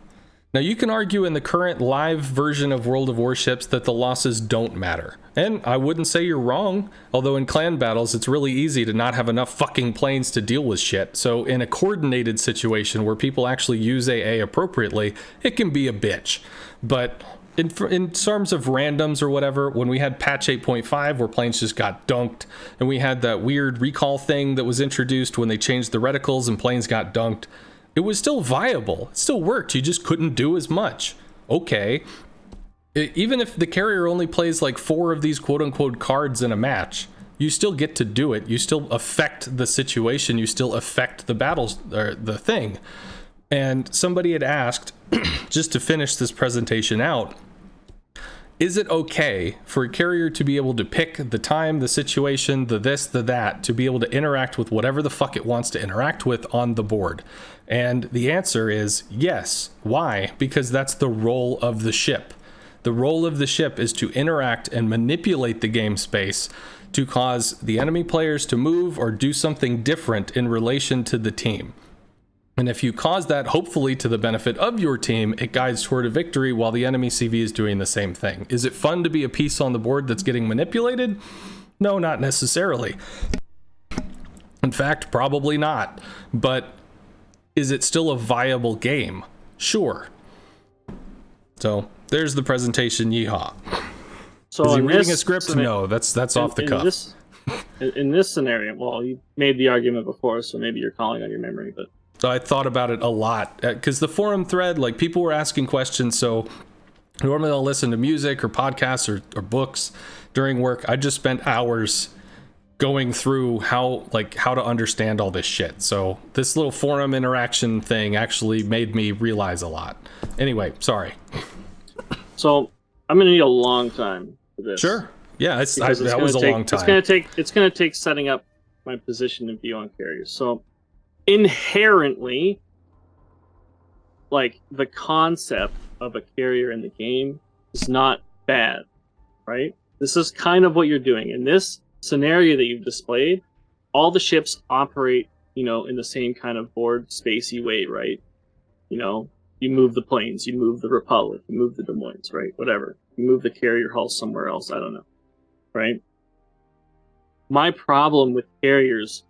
[SPEAKER 1] Now, you can argue in the current live version of World of Warships that the losses don't matter. And I wouldn't say you're wrong, although in clan battles, it's really easy to not have enough fucking planes to deal with shit. So in a coordinated situation where people actually use AA appropriately, it can be a bitch. But in terms of randoms or whatever, when we had patch 8.5 where planes just got dunked, and we had that weird recall thing that was introduced when they changed the reticles and planes got dunked, it was still viable. It still worked. You just couldn't do as much. Okay. Even if the carrier only plays like 4 of these quote unquote cards in a match, you still get to do it. You still affect the situation. You still affect the battles or the thing. And somebody had asked, just to finish this presentation out, is it okay for a carrier to be able to pick the time, the situation, the this, the that, to be able to interact with whatever the fuck it wants to interact with on the board? And the answer is yes. Why? Because that's the role of the ship. The role of the ship is to interact and manipulate the game space to cause the enemy players to move or do something different in relation to the team. And if you cause that, hopefully to the benefit of your team, it guides toward a victory while the enemy CV is doing the same thing. Is it fun to be a piece on the board that's getting manipulated? No, not necessarily. In fact, probably not. But is it still a viable game? Sure. So there's the presentation. Yeehaw.
[SPEAKER 2] So
[SPEAKER 1] is he reading a script? No, that's off the cuff.
[SPEAKER 2] In this scenario, well, you made the argument before, so maybe you're calling on your memory, but.
[SPEAKER 1] So I thought about it a lot because the forum thread, like people were asking questions. So normally I'll listen to music or podcasts or books during work. I just spent hours going through how to understand all this shit. So this little forum interaction thing actually made me realize a lot. Anyway, sorry.
[SPEAKER 2] So I'm going to need a long time for this.
[SPEAKER 1] Sure. Yeah, that was a long time.
[SPEAKER 2] It's going to take setting up my position and view on carriers. So inherently, like, the concept of a carrier in the game is not bad, right? This is kind of what you're doing. In this scenario that you've displayed, all the ships operate, in the same kind of board spacey way, right? You move the planes, you move the Republic, you move the Des Moines, right? Whatever. You move the carrier hull somewhere else, I don't know, right? My problem with carriers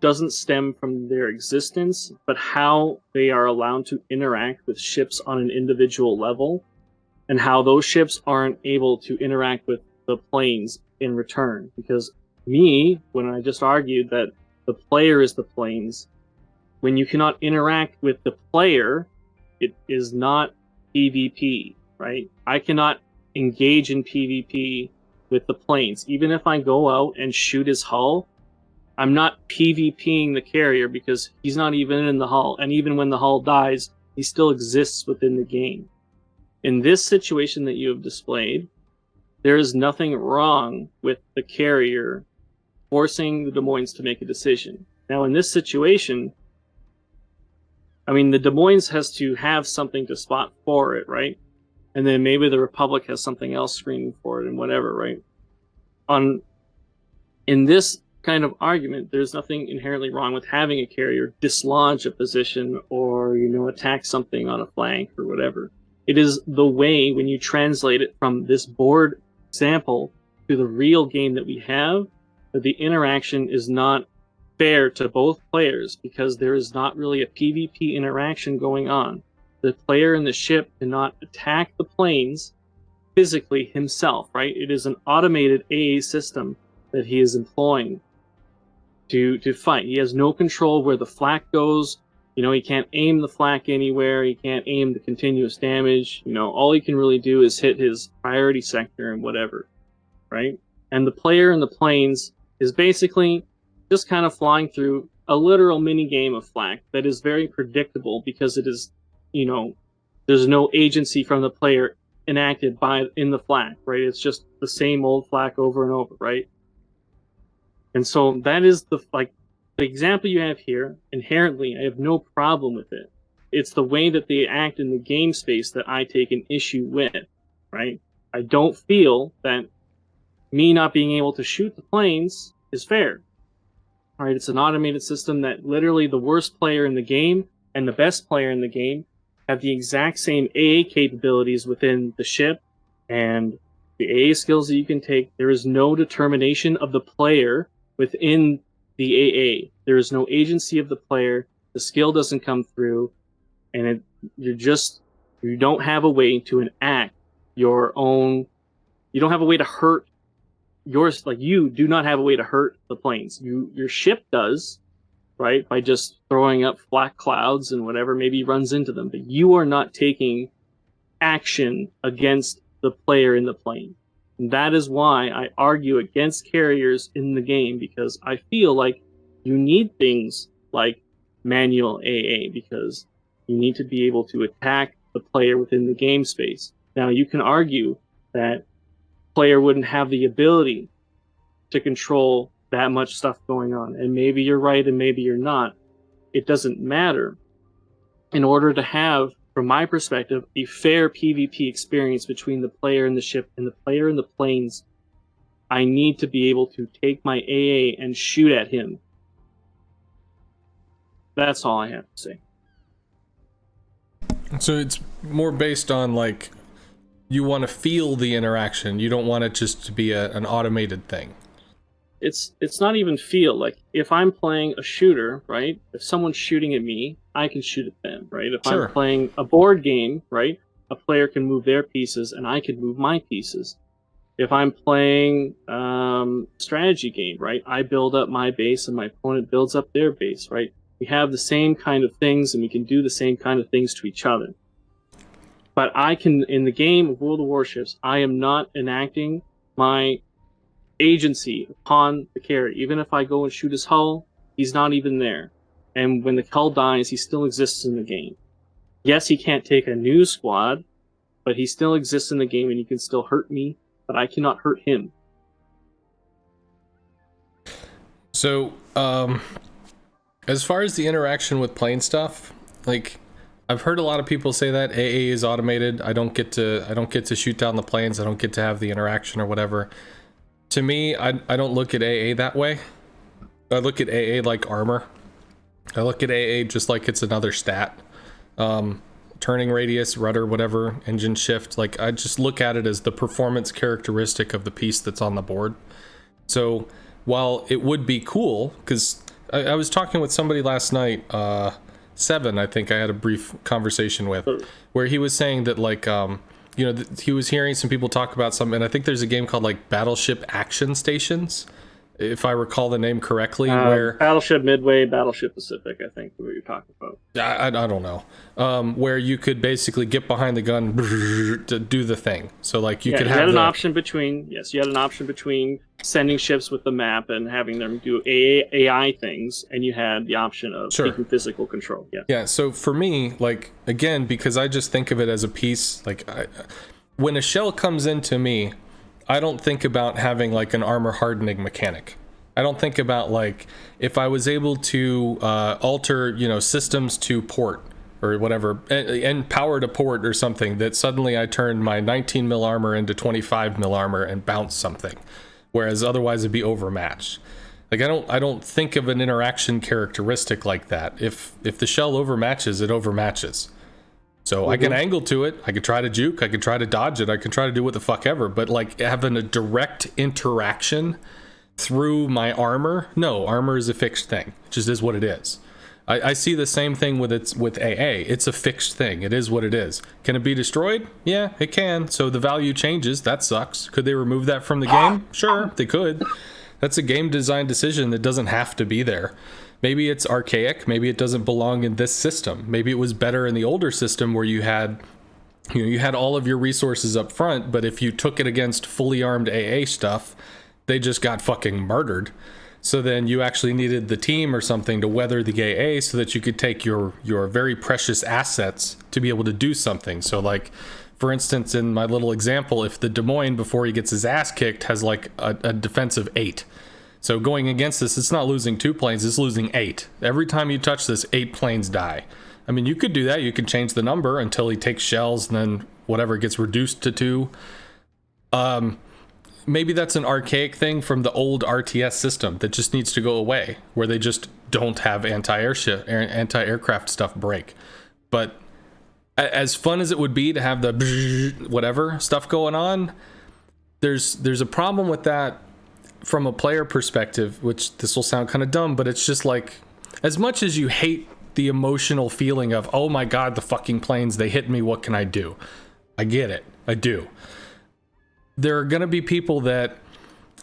[SPEAKER 2] doesn't stem from their existence, but how they are allowed to interact with ships on an individual level, and how those ships aren't able to interact with the planes in return. Because when I just argued that the player is the planes, when you cannot interact with the player, it is not PvP, right? I cannot engage in PvP with the planes. Even if I go out and shoot his hull, I'm not PvPing the carrier because he's not even in the hull. And even when the hull dies, he still exists within the game. In this situation that you have displayed, there is nothing wrong with the carrier forcing the Des Moines to make a decision. Now, in this situation, the Des Moines has to have something to spot for it, right? And then maybe the Republic has something else screening for it and whatever, right? In this kind of argument, there's nothing inherently wrong with having a carrier dislodge a position or, attack something on a flank or whatever. It is the way, when you translate it from this board example to the real game that we have, that the interaction is not fair to both players because there is not really a PvP interaction going on. The player in the ship cannot attack the planes physically himself, right? It is an automated AA system that he is employing to fight. He has no control where the flak goes. He can't aim the flak anywhere. He can't aim the continuous damage. All he can really do is hit his priority sector and whatever, right? And the player in the planes is basically just kind of flying through a literal mini game of flak that is very predictable because it is, there's no agency from the player enacted in the flak, right? It's just the same old flak over and over, right? And so that is the example you have here. Inherently, I have no problem with it. It's the way that they act in the game space that I take an issue with, right? I don't feel that me not being able to shoot the planes is fair. All right, it's an automated system that literally the worst player in the game and the best player in the game have the exact same AA capabilities within the ship and the AA skills that you can take. There is no determination of the player within the AA. There is no agency of the player. The skill doesn't come through, and you don't have a way to enact your own. You don't have a way to hurt yours. Like, you do not have a way to hurt the planes. Your ship does, right? By just throwing up black clouds and whatever, maybe runs into them. But you are not taking action against the player in the plane. And that is why I argue against carriers in the game, because I feel like you need things like manual AA, because you need to be able to attack the player within the game space. Now, you can argue that player wouldn't have the ability to control that much stuff going on, and maybe you're right and maybe you're not. It doesn't matter. In order to have, from my perspective, a fair PvP experience between the player and the ship and the player and the planes, I need to be able to take my AA and shoot at him. That's all I have to say.
[SPEAKER 1] So it's more based on, like, you want to feel the interaction. You don't want it just to be an automated thing.
[SPEAKER 2] It's not even feel. Like, if I'm playing a shooter, right? If someone's shooting at me, I can shoot at them, right? If
[SPEAKER 1] Sure.
[SPEAKER 2] I'm playing a board game, right? A player can move their pieces and I can move my pieces. If I'm playing strategy game, right? I build up my base and my opponent builds up their base, right? We have the same kind of things and we can do the same kind of things to each other. But I can, in the game of World of Warships, I am not enacting my agency upon the carrier. Even if I go and shoot his hull, he's not even there. And when the hull dies, he still exists in the game. Yes, he can't take a new squad, but he still exists in the game and he can still hurt me, but I cannot hurt him.
[SPEAKER 1] So, as far as the interaction with plane stuff, like, I've heard a lot of people say that AA is automated. I don't get to shoot down the planes. I don't get to have the interaction or whatever. To me, I don't look at AA that way. I look at AA like armor. I look at AA just like it's another stat. Turning radius, rudder, whatever, engine shift. Like, I just look at it as the performance characteristic of the piece that's on the board. So while it would be cool, because I was talking with somebody last night, Seven, I think I had a brief conversation with, where he was saying that, like, he was hearing some people talk about something, and I think there's a game called, like, Battleship Action Stations, if I recall the name correctly, where
[SPEAKER 2] Battleship Midway, Battleship Pacific, I think, what you're talking about.
[SPEAKER 1] I don't know, where you could basically get behind the gun to do the thing. So, like, you could have
[SPEAKER 2] an option between sending ships with the map and having them do AI things, and you had the option of taking physical control.
[SPEAKER 1] Yeah. So for me, like, again, because I just think of it as a piece, like, when a shell comes into me, I don't think about having, like, an armor hardening mechanic. I don't think about, like, if I was able to alter, systems to port or whatever, and power to port or something, that suddenly I turned my 19 mil armor into 25 mil armor and bounced something, whereas otherwise it'd be overmatched. Like, I don't think of an interaction characteristic like that. If the shell overmatches, it overmatches. So I can angle to it, I could try to juke, I could try to dodge it, I can try to do what the fuck ever, but, like, having a direct interaction through my armor, no, armor is a fixed thing. It just is what it is. I see the same thing with AA. It's a fixed thing. It is what it is. Can it be destroyed? Yeah, it can. So the value changes. That sucks. Could they remove that from the game? Sure, they could. That's a game design decision that doesn't have to be there. Maybe it's archaic. Maybe it doesn't belong in this system. Maybe it was better in the older system where you had all of your resources up front, but if you took it against fully armed AA stuff, they just got fucking murdered. So then you actually needed the team or something to weather the AA so that you could take your very precious assets to be able to do something. So, like, for instance, in my little example, if the Des Moines, before he gets his ass kicked, has, like, a defensive 8. So going against this, it's not losing 2 planes, it's losing 8. Every time you touch this, 8 planes die. I mean, you could do that. You could change the number until he takes shells, and then whatever gets reduced to 2. Maybe that's an archaic thing from the old RTS system that just needs to go away, where they just don't have anti-aircraft stuff break. But as fun as it would be to have the whatever stuff going on, there's a problem with that from a player perspective, which this will sound kind of dumb, but it's just like, as much as you hate the emotional feeling of, oh my god, the fucking planes, they hit me, what can I do? I get it. I do. There are going to be people that,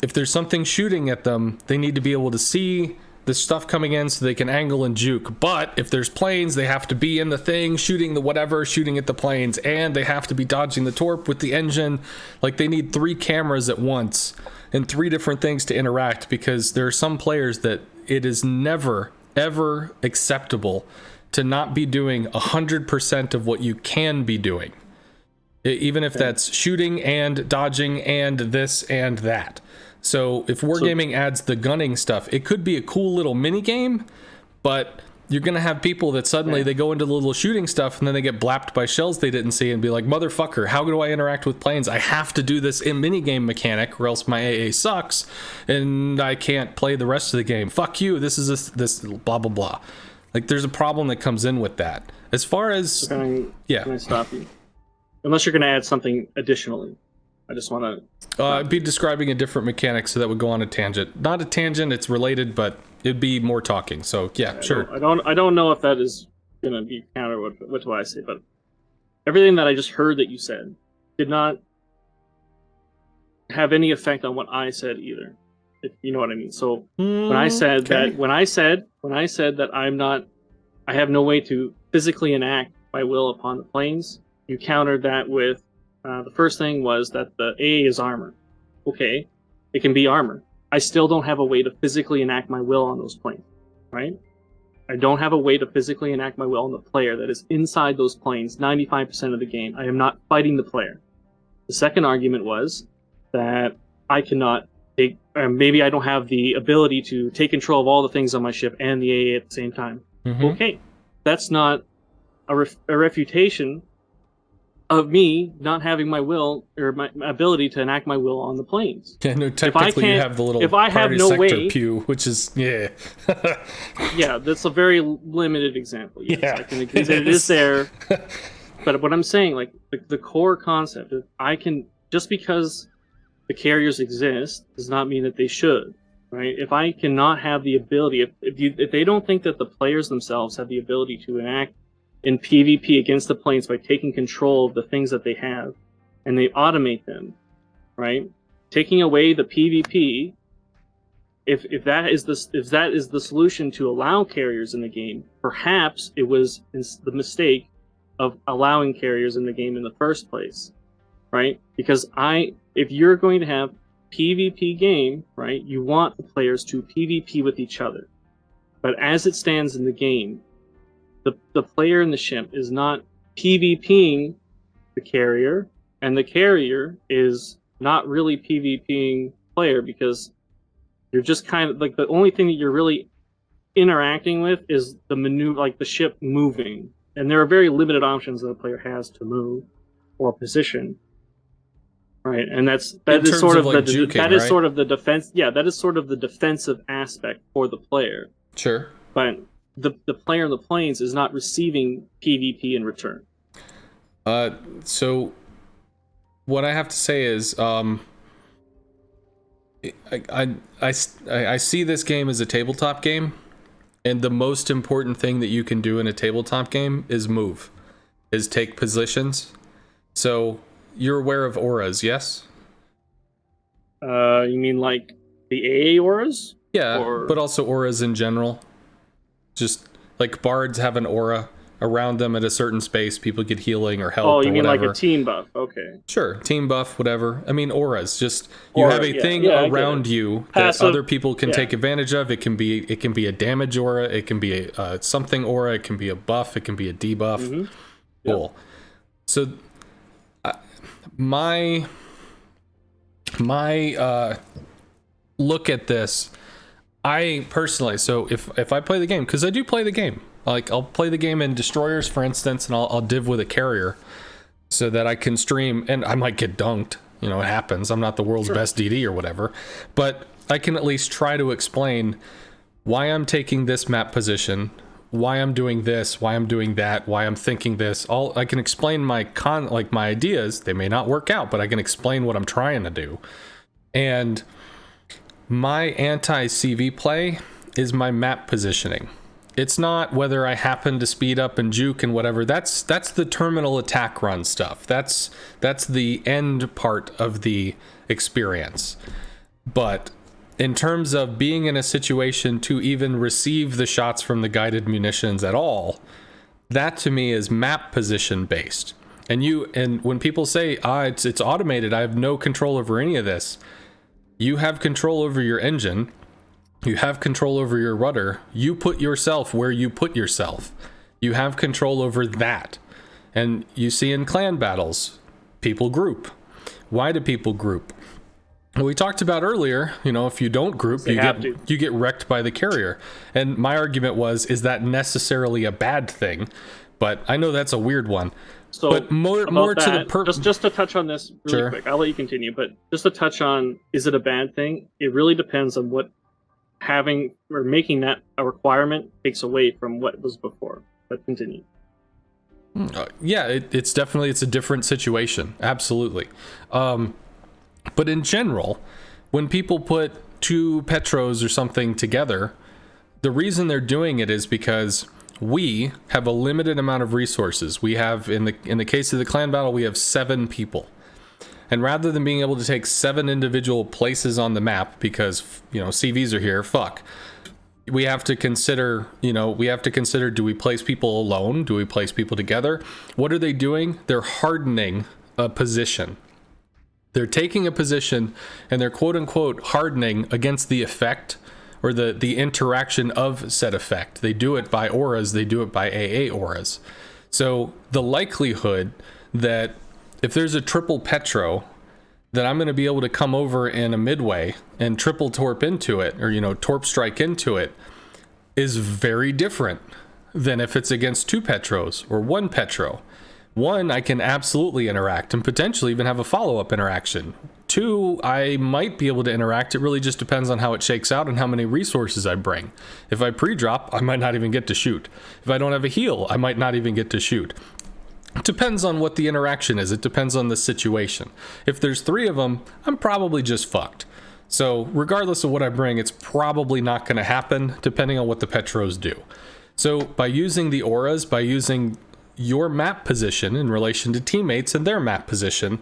[SPEAKER 1] if there's something shooting at them, they need to be able to see the stuff coming in so they can angle and juke. But if there's planes, they have to be in the thing, shooting the whatever, shooting at the planes, and they have to be dodging the torp with the engine. Like, they need 3 cameras at once and 3 different things to interact, because there are some players that it is never, ever acceptable to not be doing 100% of what you can be doing. Even if that's shooting and dodging and this and that. So if Wargaming adds the gunning stuff, it could be a cool little mini game, but you're going to have people that suddenly they go into the little shooting stuff and then they get blapped by shells they didn't see and be like, motherfucker, how do I interact with planes? I have to do this in mini game mechanic or else my AA sucks and I can't play the rest of the game. Fuck you. This is this blah, blah, blah. Like, there's a problem that comes in with that. As far as... Can
[SPEAKER 2] I stop you? Unless you're going to add something additionally. I just want to...
[SPEAKER 1] I'd be describing a different mechanic, so that would go on a tangent. Not a tangent, it's related, but it'd be more talking. So, yeah, sure.
[SPEAKER 2] I don't know if that is going to be counter what do I say, but everything that I just heard that you said did not have any effect on what I said either. If you know what I mean. So when I said that I have no way to physically enact my will upon the planes, you countered that with the first thing was that the AA is armor. Okay, it can be armor. I still don't have a way to physically enact my will on those planes, right? I don't have a way to physically enact my will on the player that is inside those planes 95% of the game. I am not fighting the player. The second argument was that I cannot take, maybe I don't have the ability to take control of all the things on my ship and the AA at the same time. Mm-hmm. Okay, that's not a refutation of me not having my will or my ability to enact my will on the planes.
[SPEAKER 1] Yeah, no, technically you have the little party sector pew, which is, yeah,
[SPEAKER 2] that's a very limited example. Yes, yeah, I can agree that it is there. But what I'm saying, like, the core concept is just because the carriers exist does not mean that they should, right? If I cannot have the ability, if they don't think that the players themselves have the ability to enact in PvP against the planes by taking control of the things that they have, and they automate them, right? Taking away the PvP, if that is the solution to allow carriers in the game, perhaps it was the mistake of allowing carriers in the game in the first place, right? Because if you're going to have PvP game, right, you want the players to PvP with each other. But as it stands in the game, the player in the ship is not PvPing the carrier, and the carrier is not really PvPing player, because you're just kind of like, the only thing that you're really interacting with is the maneuver, like the ship moving, and there are very limited options that a player has to move or position, right? And that is sort of the defense. Yeah, that is sort of the defensive aspect for the player.
[SPEAKER 1] Sure,
[SPEAKER 2] but the player in the planes is not receiving PvP in return.
[SPEAKER 1] So what I have to say is, I see this game as a tabletop game, and the most important thing that you can do in a tabletop game is take positions. So you're aware of auras, yes?
[SPEAKER 2] You mean like the AA auras?
[SPEAKER 1] Yeah, but also auras in general. Just like bards have an aura around them at a certain space, people get healing or help.
[SPEAKER 2] Oh, you
[SPEAKER 1] or
[SPEAKER 2] mean
[SPEAKER 1] whatever.
[SPEAKER 2] Like a team buff? Okay.
[SPEAKER 1] Sure, team buff, whatever. I mean, auras. Just you have a thing around you that other people can take advantage of. It can be a damage aura. It can be a something aura. It can be a buff. It can be a debuff. Mm-hmm. Cool. Yep. So my look at this. I personally, so if I play the game, because I do play the game, like I'll play the game in destroyers, for instance, and I'll div with a carrier so that I can stream, and I might get dunked. You know, it happens. I'm not the world's best DD or whatever, but I can at least try to explain why I'm taking this map position, why I'm doing this, why I'm doing that, why I'm thinking this. I can explain my ideas. They may not work out, but I can explain what I'm trying to do. And my anti-CV play is my map positioning. It's not whether I happen to speed up and juke and whatever. That's the terminal attack run stuff. That's the end part of the experience. But in terms of being in a situation to even receive the shots from the guided munitions at all, that to me is map position based. And when people say, it's automated, I have no control over any of this. You have control over your engine. You have control over your rudder. You put yourself where you put yourself. You have control over that. And you see in clan battles, people group. Why do people group? Well, we talked about earlier, if you don't group, you get wrecked by the carrier. And my argument is that necessarily a bad thing? But I know that's a weird one.
[SPEAKER 2] So
[SPEAKER 1] but more to the
[SPEAKER 2] just to touch on this really quick, I'll let you continue. But just to touch on, is it a bad thing? It really depends on what having or making that a requirement takes away from what was before. But continue.
[SPEAKER 1] Yeah, it's definitely a different situation. Absolutely. But in general, when people put two Petros or something together, the reason they're doing it is because we have a limited amount of resources. We have, in the case of the clan battle, we have 7 people. And rather than being able to take 7 individual places on the map because, CVs are here, we have to consider, do we place people alone? Do we place people together? What are they doing? They're hardening a position. They're taking a position and they're quote unquote hardening against the effect or the interaction of said effect. They do it by auras, they do it by AA auras. So the likelihood that if there's a triple Petro, that I'm going to be able to come over in a midway and triple torp into it, or, torp strike into it, is very different than if it's against 2 Petros or 1 Petro. 1, I can absolutely interact and potentially even have a follow-up interaction. 2, I might be able to interact. It really just depends on how it shakes out and how many resources I bring. If I pre-drop, I might not even get to shoot. If I don't have a heal, I might not even get to shoot. It depends on what the interaction is. It depends on the situation. If there's 3 of them, I'm probably just fucked. So regardless of what I bring, it's probably not going to happen depending on what the Petros do. So by using the auras, by using your map position in relation to teammates and their map position,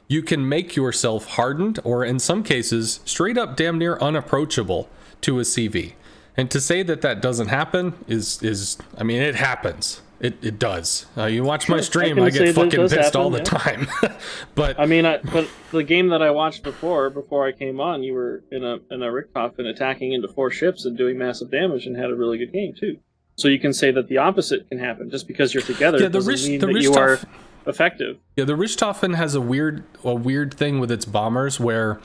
[SPEAKER 1] you can make yourself hardened, or in some cases, straight up damn near unapproachable to a CV. And to say that doesn't happen is it happens. It does. You watch my stream, I get fucking pissed all the time. But
[SPEAKER 2] but the game that I watched before I came on, you were in a Richthofen attacking into 4 ships and doing massive damage and had a really good game too. So you can say that the opposite can happen. Just because you're together doesn't mean that you are effective.
[SPEAKER 1] Yeah, the Richthofen has a weird thing with its bombers where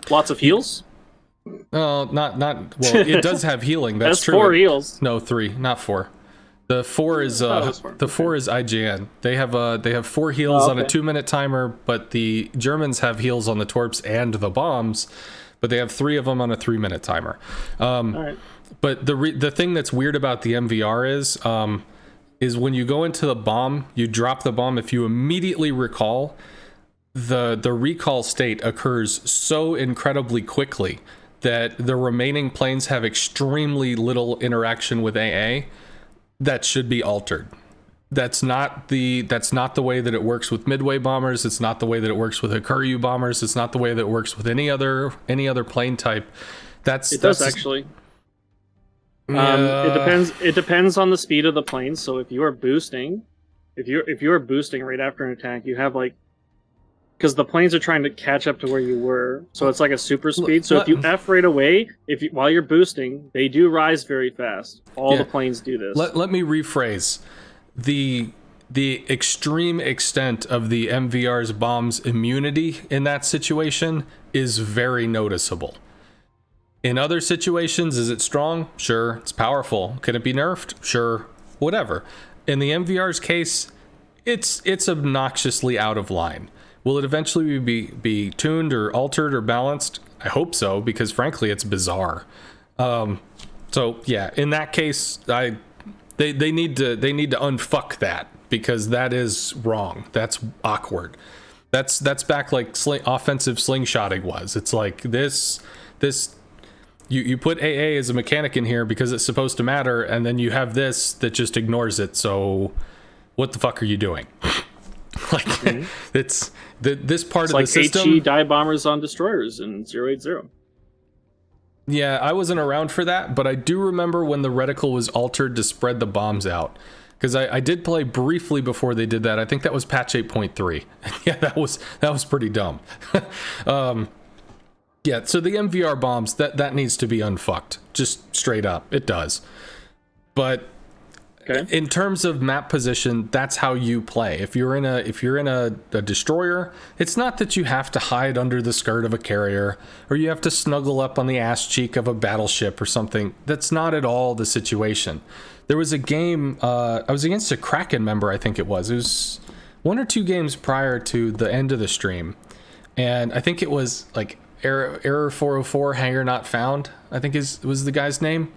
[SPEAKER 2] lots of heals.
[SPEAKER 1] Well, it does have healing. That's true.
[SPEAKER 2] 4 heals.
[SPEAKER 1] No, 3, not 4. The 4 is 4 is IGN. They have 4 heals on a 2-minute timer, but the Germans have heals on the torps and the bombs, but they have 3 of them on a 3-minute timer. All right. But the thing that's weird about the MVR is when you go into the bomb, you drop the bomb. If you immediately recall, the recall state occurs so incredibly quickly that the remaining planes have extremely little interaction with AA. That should be altered. That's not the way that it works with Midway bombers. It's not the way that it works with Hakuryu bombers. It's not the way that it works with any other plane type. It does actually.
[SPEAKER 2] It depends on the speed of the plane. So if you are boosting, if you're boosting right after an attack, you have because the planes are trying to catch up to where you were, so it's like a super speed. So if you F right away, while you're boosting, they do rise very fast. All the planes do this.
[SPEAKER 1] Let me rephrase. The extreme extent of the MVR's bomb's immunity in that situation is very noticeable. In other situations, is it strong? Sure. It's powerful. Can it be nerfed? Sure. Whatever. In the MVR's case, it's obnoxiously out of line. Will it eventually be tuned or altered or balanced? I hope so, because frankly, it's bizarre. So yeah, in that case, they need to unfuck that, because that is wrong. That's awkward. That's back like offensive slingshotting was. It's like this you put AA as a mechanic in here because it's supposed to matter, and then you have this that just ignores it. So what the fuck are you doing? Like, it's this part
[SPEAKER 2] it's
[SPEAKER 1] of
[SPEAKER 2] like
[SPEAKER 1] the system.
[SPEAKER 2] HE dive bombers on destroyers in 080.
[SPEAKER 1] Yeah, I wasn't around for that, but I do remember when the reticle was altered to spread the bombs out. Because I did play briefly before they did that. I think that was patch 8.3. Yeah, that was pretty dumb. Yeah, so the MVR bombs, that needs to be unfucked. Just straight up. It does. But in terms of map position, that's how you play. If you're in a destroyer, it's not that you have to hide under the skirt of a carrier or you have to snuggle up on the ass cheek of a battleship or something. That's not at all the situation. There was a game, I was against a Kraken member, I think it was. It was 1 or 2 games prior to the end of the stream. And I think it was like Error 404, Hangar Not Found, I think was the guy's name.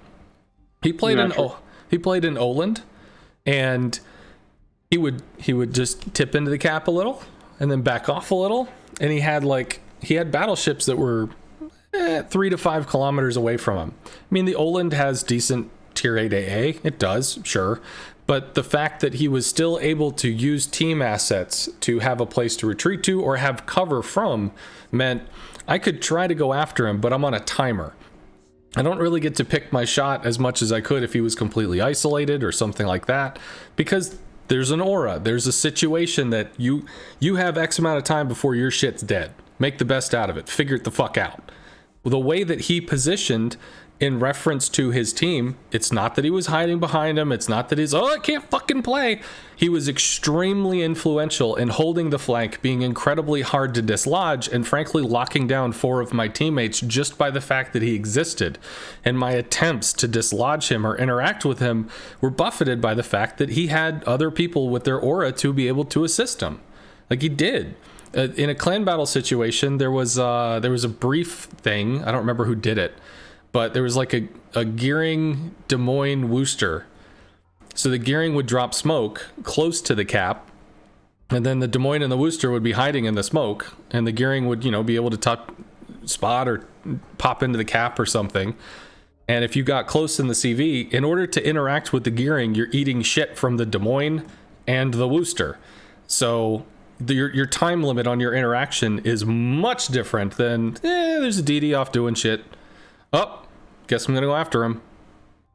[SPEAKER 1] He played in Oland, and he would just tip into the cap a little and then back off a little, and he had battleships that were 3 to 5 kilometers away from him. I mean, the Oland has decent tier 8 AA, it does, sure, but the fact that he was still able to use team assets to have a place to retreat to or have cover from meant I could try to go after him, but I'm on a timer. I don't really get to pick my shot as much as I could if he was completely isolated or something like that, because there's an aura, there's a situation that you have X amount of time before your shit's dead. Make the best out of it. Figure it the fuck out. The way that he positioned in reference to his team, it's not that he was hiding behind him, it's not that he's, I can't fucking play. He was extremely influential in holding the flank, being incredibly hard to dislodge, and frankly locking down 4 of my teammates just by the fact that he existed. And my attempts to dislodge him or interact with him were buffeted by the fact that he had other people with their aura to be able to assist him. Like he did. In a clan battle situation, there was a brief thing, I don't remember who did it, but there was like a gearing Des Moines Worcester. So the gearing would drop smoke close to the cap, and then the Des Moines and the Worcester would be hiding in the smoke, and the gearing would, be able to spot or pop into the cap or something. And if you got close in the CV, in order to interact with the gearing, you're eating shit from the Des Moines and the Worcester. So your time limit on your interaction is much different than, there's a DD off doing shit. Oh, guess I'm gonna go after him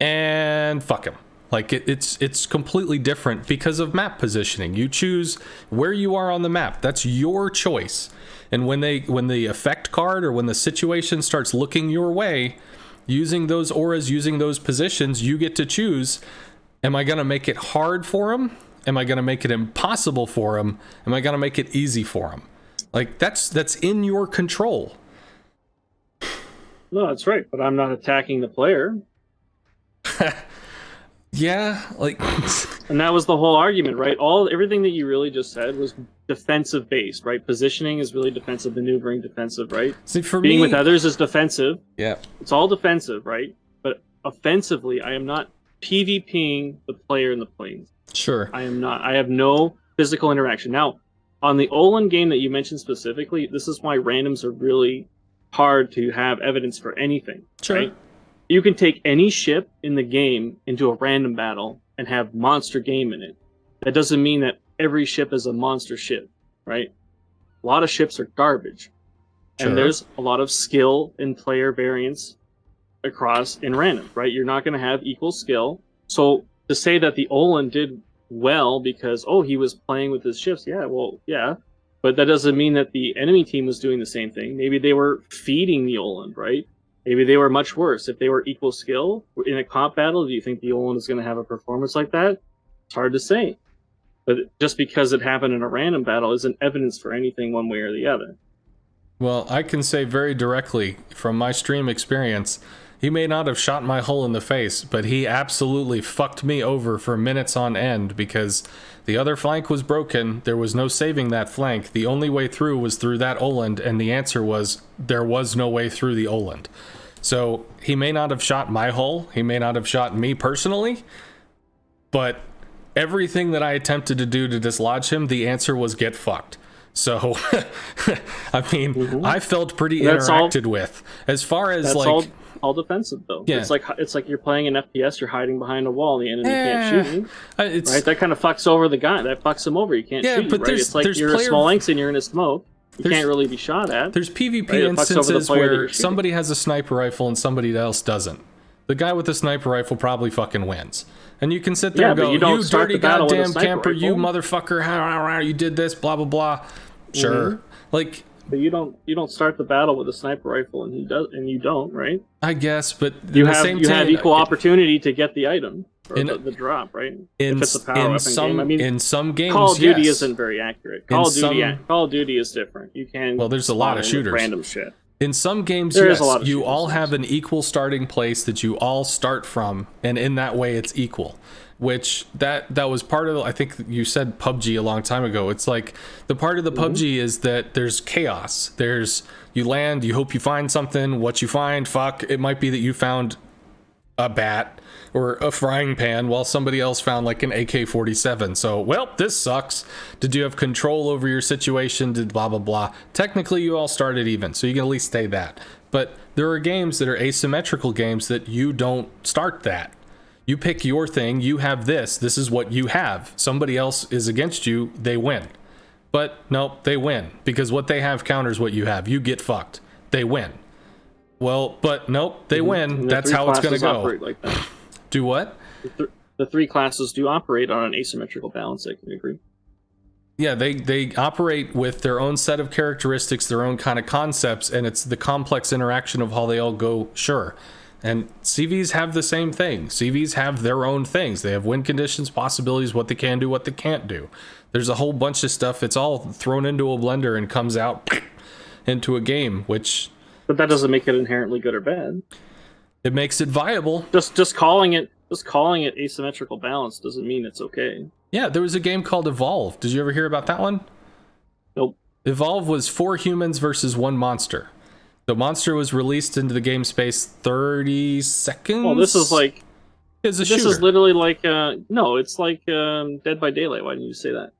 [SPEAKER 1] and fuck him. Like it's completely different because of map positioning. You choose where you are on the map. That's your choice. And when the effect card or when the situation starts looking your way, using those auras, using those positions, you get to choose. Am I gonna make it hard for him? Am I gonna make it impossible for him? Am I gonna make it easy for him? Like that's in your control.
[SPEAKER 2] No, that's right, but I'm not attacking the player.
[SPEAKER 1] Yeah, like,
[SPEAKER 2] and that was the whole argument, right? Everything that you really just said was defensive based, right? Positioning is really defensive, maneuvering defensive, right?
[SPEAKER 1] See, for
[SPEAKER 2] being
[SPEAKER 1] me,
[SPEAKER 2] with others is defensive.
[SPEAKER 1] Yeah,
[SPEAKER 2] it's all defensive, right? But offensively, I am not PvPing the player in the planes.
[SPEAKER 1] Sure,
[SPEAKER 2] I am not. I have no physical interaction. Now, on the Olin game that you mentioned specifically, this is why randoms are really hard to have evidence for anything.
[SPEAKER 1] Sure.
[SPEAKER 2] Right? You can take any ship in the game into a random battle and have monster game in it. That doesn't mean that every ship is a monster ship, right? A lot of ships are garbage. Sure. And there's a lot of skill and player variance across in random, right? You're not going to have equal skill. So to say that the Olin did well because, he was playing with his ships, yeah. But that doesn't mean that the enemy team was doing the same thing. Maybe they were feeding the Oland, right? Maybe they were much worse. If they were equal skill in a comp battle, do you think the Oland is going to have a performance like that? It's hard to say. But just because it happened in a random battle isn't evidence for anything one way or the other.
[SPEAKER 1] Well, I can say very directly from my stream experience, he may not have shot my hull in the face, but he absolutely fucked me over for minutes on end because the other flank was broken. There was no saving that flank. The only way through was through that Oland, and the answer was there was no way through the Oland. So he may not have shot my hull. He may not have shot me personally, but everything that I attempted to do to dislodge him, the answer was get fucked. So, I mean, I felt pretty interacted with. As far as
[SPEAKER 2] all defensive though.
[SPEAKER 1] Yeah.
[SPEAKER 2] It's like you're playing an FPS. You're hiding behind a wall, and the enemy can't shoot you.
[SPEAKER 1] It's,
[SPEAKER 2] right, that kind of fucks over the guy. That fucks him over. You can't shoot you. Right, it's like you're a small lynx and you're in a smoke. You can't really be shot at.
[SPEAKER 1] There's PvP instances where somebody has a sniper rifle and somebody else doesn't. The guy with the sniper rifle probably fucking wins. And you can sit there and go, you dirty goddamn camper, you motherfucker, how you did this, blah, blah, blah. Sure. Like...
[SPEAKER 2] But you don't start the battle with a sniper rifle, and he does, and you don't, right?
[SPEAKER 1] I guess, but
[SPEAKER 2] you have equal opportunity to get the item or the drop, right? If it's a power weapon game. I mean,
[SPEAKER 1] in some games,
[SPEAKER 2] Call of Duty isn't very accurate. Call of Duty is different. You can
[SPEAKER 1] there's a lot of shooters,
[SPEAKER 2] random shit.
[SPEAKER 1] In some games, yes, you all have an equal starting place that you all start from, and in that way, it's equal. Which that was part of, I think you said PUBG a long time ago. It's like the part of the PUBG is that there's chaos. You land, you hope you find something. What you find, it might be that you found a bat or a frying pan while somebody else found like an AK-47. So, this sucks. Did you have control over your situation? Did blah, blah, blah. Technically, you all started even, so you can at least say that. But there are games that are asymmetrical games that you don't start that. You pick your thing, you have this is what you have. Somebody else is against you, they win. But nope, they win, because what they have counters what you have. You get fucked. They win. Well, but nope, they win. That's how it's going to go.
[SPEAKER 2] Like that.
[SPEAKER 1] Do what?
[SPEAKER 2] The three classes do operate on an asymmetrical balance, I can agree.
[SPEAKER 1] Yeah, they operate with their own set of characteristics, their own kind of concepts, and it's the complex interaction of how they all go, sure. And CVs have the same thing. CVs have their own things. They have win conditions, possibilities, what they can do, what they can't do. There's a whole bunch of stuff. It's all thrown into a blender and comes out into a game, which...
[SPEAKER 2] But that doesn't make it inherently good or bad.
[SPEAKER 1] It makes it viable.
[SPEAKER 2] Just calling it asymmetrical balance doesn't mean it's okay.
[SPEAKER 1] Yeah, there was a game called Evolve. Did you ever hear about that one?
[SPEAKER 2] Nope.
[SPEAKER 1] Evolve was 4 humans versus 1 monster. The monster was released into the game space 30 seconds.
[SPEAKER 2] Well, this is like...
[SPEAKER 1] It's a shooter.
[SPEAKER 2] This is literally like... no, it's like Dead by Daylight. Why didn't you say that?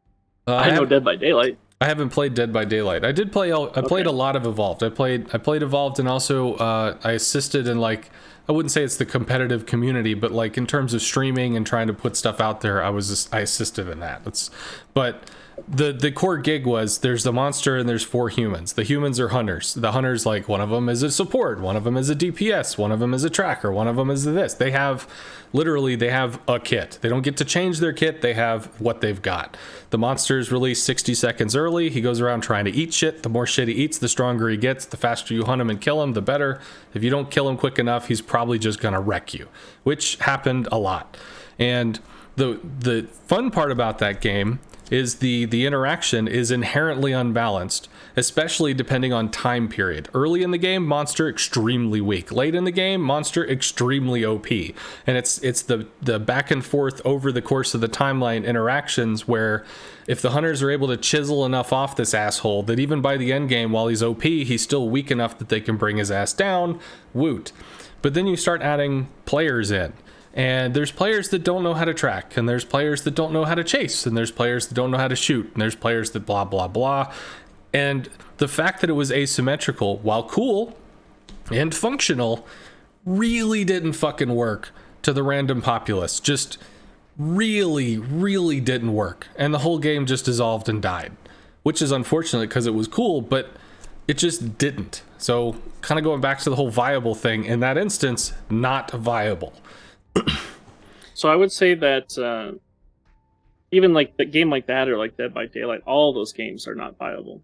[SPEAKER 2] I know Dead by Daylight.
[SPEAKER 1] I haven't played Dead by Daylight. I did play... I played a lot of Evolved. I played Evolved, and also I assisted in, like... I wouldn't say it's the competitive community, but like in terms of streaming and trying to put stuff out there, I assisted in that. But the core gig was there's the monster and there's 4 humans. The humans are hunters. The hunters, like, one of them is a support, one of them is a DPS, one of them is a tracker, one of them is this. They have a kit. They don't get to change their kit. They have what they've got. The monster is released 60 seconds early. He goes around trying to eat shit. The more shit he eats, the stronger he gets. The faster you hunt him and kill him, the better. If you don't kill him quick enough, he's probably just gonna wreck you, which happened a lot. And the fun part about that game is the interaction is inherently unbalanced, especially depending on time period. Early in the game, monster extremely weak. Late in the game, monster extremely OP. And it's the back and forth over the course of the timeline interactions where if the hunters are able to chisel enough off this asshole that even by the end game, while he's OP, he's still weak enough that they can bring his ass down, woot. But then you start adding players in. And there's players that don't know how to track, and there's players that don't know how to chase, and there's players that don't know how to shoot, and there's players that blah, blah, blah. And the fact that it was asymmetrical, while cool and functional, really didn't fucking work to the random populace. Just really, really didn't work. And the whole game just dissolved and died, which is unfortunate because it was cool, but it just didn't. So kind of going back to the whole viable thing, in that instance, not viable.
[SPEAKER 2] So I would say that even like the game like that or like Dead by Daylight, all those games are not viable.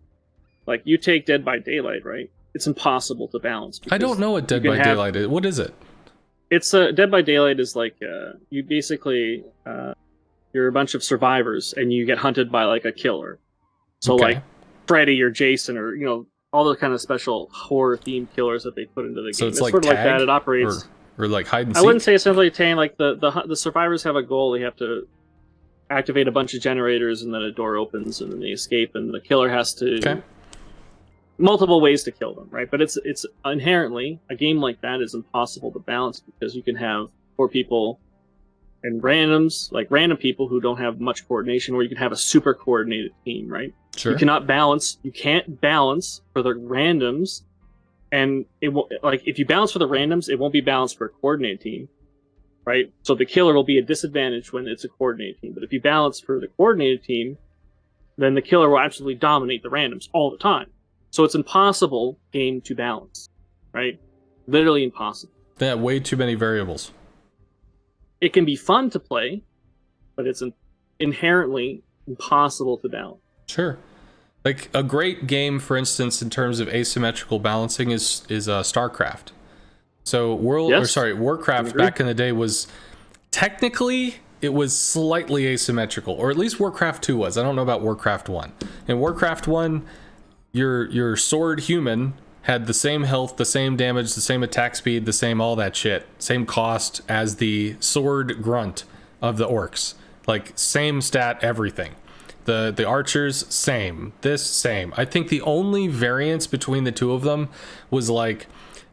[SPEAKER 2] Like you take Dead by Daylight, right? It's impossible to balance.
[SPEAKER 1] I don't know what Dead by Daylight is. What is it?
[SPEAKER 2] It's Dead by Daylight is like you basically you're a bunch of survivors and you get hunted by like a killer. So like Freddy or Jason or all the kind of special horror themed killers that they put into the game.
[SPEAKER 1] So it's like
[SPEAKER 2] sort of like that. It operates.
[SPEAKER 1] Or like hide and seek?
[SPEAKER 2] I wouldn't say it's simply tame. Like the survivors have a goal. They have to activate a bunch of generators, and then a door opens, and then they escape. And the killer has to multiple ways to kill them, right? But it's inherently a game like that is impossible to balance because you can have 4 people and randoms, like random people who don't have much coordination, or you can have a super coordinated team, right?
[SPEAKER 1] Sure.
[SPEAKER 2] You can't balance for the randoms And it will, like, if you balance for the randoms, it won't be balanced for a coordinated team, right? So the killer will be a disadvantage when it's a coordinated team. But if you balance for the coordinated team, then the killer will absolutely dominate the randoms all the time. So it's impossible game to balance, right? Literally impossible.
[SPEAKER 1] They have way too many variables.
[SPEAKER 2] It can be fun to play, but it's inherently impossible to balance.
[SPEAKER 1] Sure. Like a great game, for instance, in terms of asymmetrical balancing is StarCraft. So Warcraft back in the day was technically it was slightly asymmetrical, or at least Warcraft 2 was. I don't know about Warcraft 1. In Warcraft 1, your sword human had the same health, the same damage, the same attack speed, the same all that shit, same cost as the sword grunt of the orcs. Like same stat, everything. The archers, same. This, same. I think the only variance between the two of them was like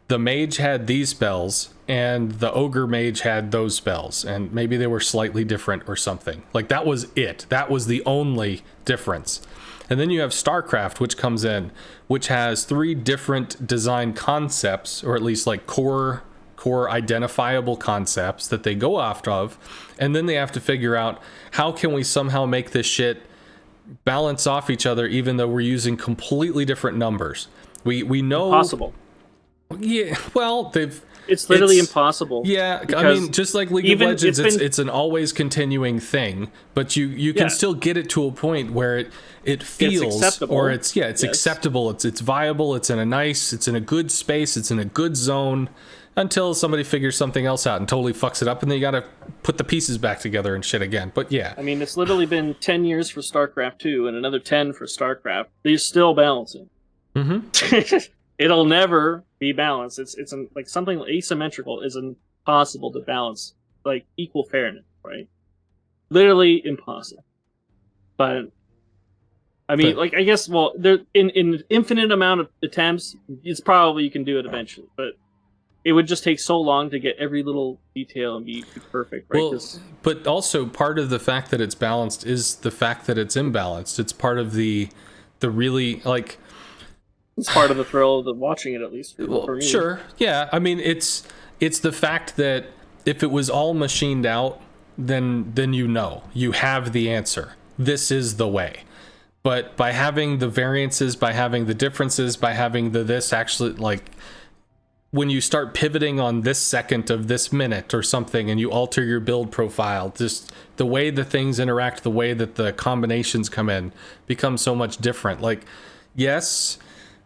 [SPEAKER 1] the mage had these spells and the ogre mage had those spells, and maybe they were slightly different or something. Like that was it. That was the only difference. And then you have StarCraft, which comes in, which has 3 different design concepts, or at least like core identifiable concepts that they go off of, and then they have to figure out how can we somehow make this shit balance off each other even though we're using completely different numbers. We know
[SPEAKER 2] impossible.
[SPEAKER 1] Yeah, well,
[SPEAKER 2] it's literally impossible.
[SPEAKER 1] Yeah, I mean, just like League of Legends, it's an always continuing thing, but you can still get it to a point where it feels, or it's acceptable, it's viable, it's in a good space, it's in a good zone, until somebody figures something else out and totally fucks it up, and then you gotta put the pieces back together and shit again. But yeah.
[SPEAKER 2] I mean, it's literally been 10 years for StarCraft 2 and another 10 for StarCraft. They're still balancing. Mm-hmm. It'll never be balanced. It's like something asymmetrical is impossible to balance, like equal fairness, right? Literally impossible. But I mean, I guess, well, there in infinite amount of attempts, it's probably you can do it eventually, but it would just take so long to get every little detail and be perfect, right?
[SPEAKER 1] Well, but also part of the fact that it's balanced is the fact that it's imbalanced. It's part of the really, like,
[SPEAKER 2] it's part of the thrill of watching it, at least for me.
[SPEAKER 1] Sure, yeah. I mean, it's the fact that if it was all machined out, then you have the answer. This is the way. But by having the variances, by having the differences, by having this actually, like, when you start pivoting on this second of this minute or something and you alter your build profile, just the way the things interact, the way that the combinations come in becomes so much different. Like, yes,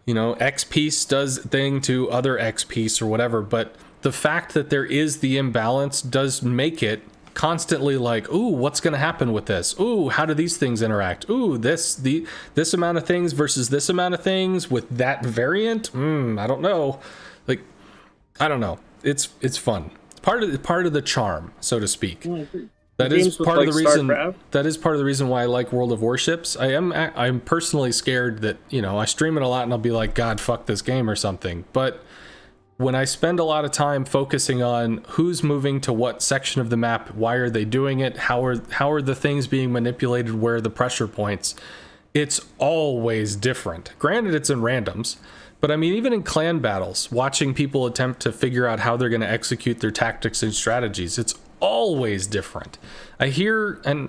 [SPEAKER 1] you know, X piece does thing to other X piece or whatever, but the fact that there is the imbalance does make it constantly like, ooh, what's going to happen with this? Ooh, how do these things interact? Ooh, this amount of things versus this amount of things with that variant? I don't know. Like, I don't know. It's fun. It's part of the charm, so to speak. That is part of the reason. That is part of the reason why I like World of Warships. I'm personally scared that, you know, I stream it a lot and I'll be like, God, fuck this game or something. But when I spend a lot of time focusing on who's moving to what section of the map, why are they doing it, how are the things being manipulated, where are the pressure points, it's always different. Granted, it's in randoms. But I mean, even in clan battles, watching people attempt to figure out how they're going to execute their tactics and strategies, it's always different. I hear, and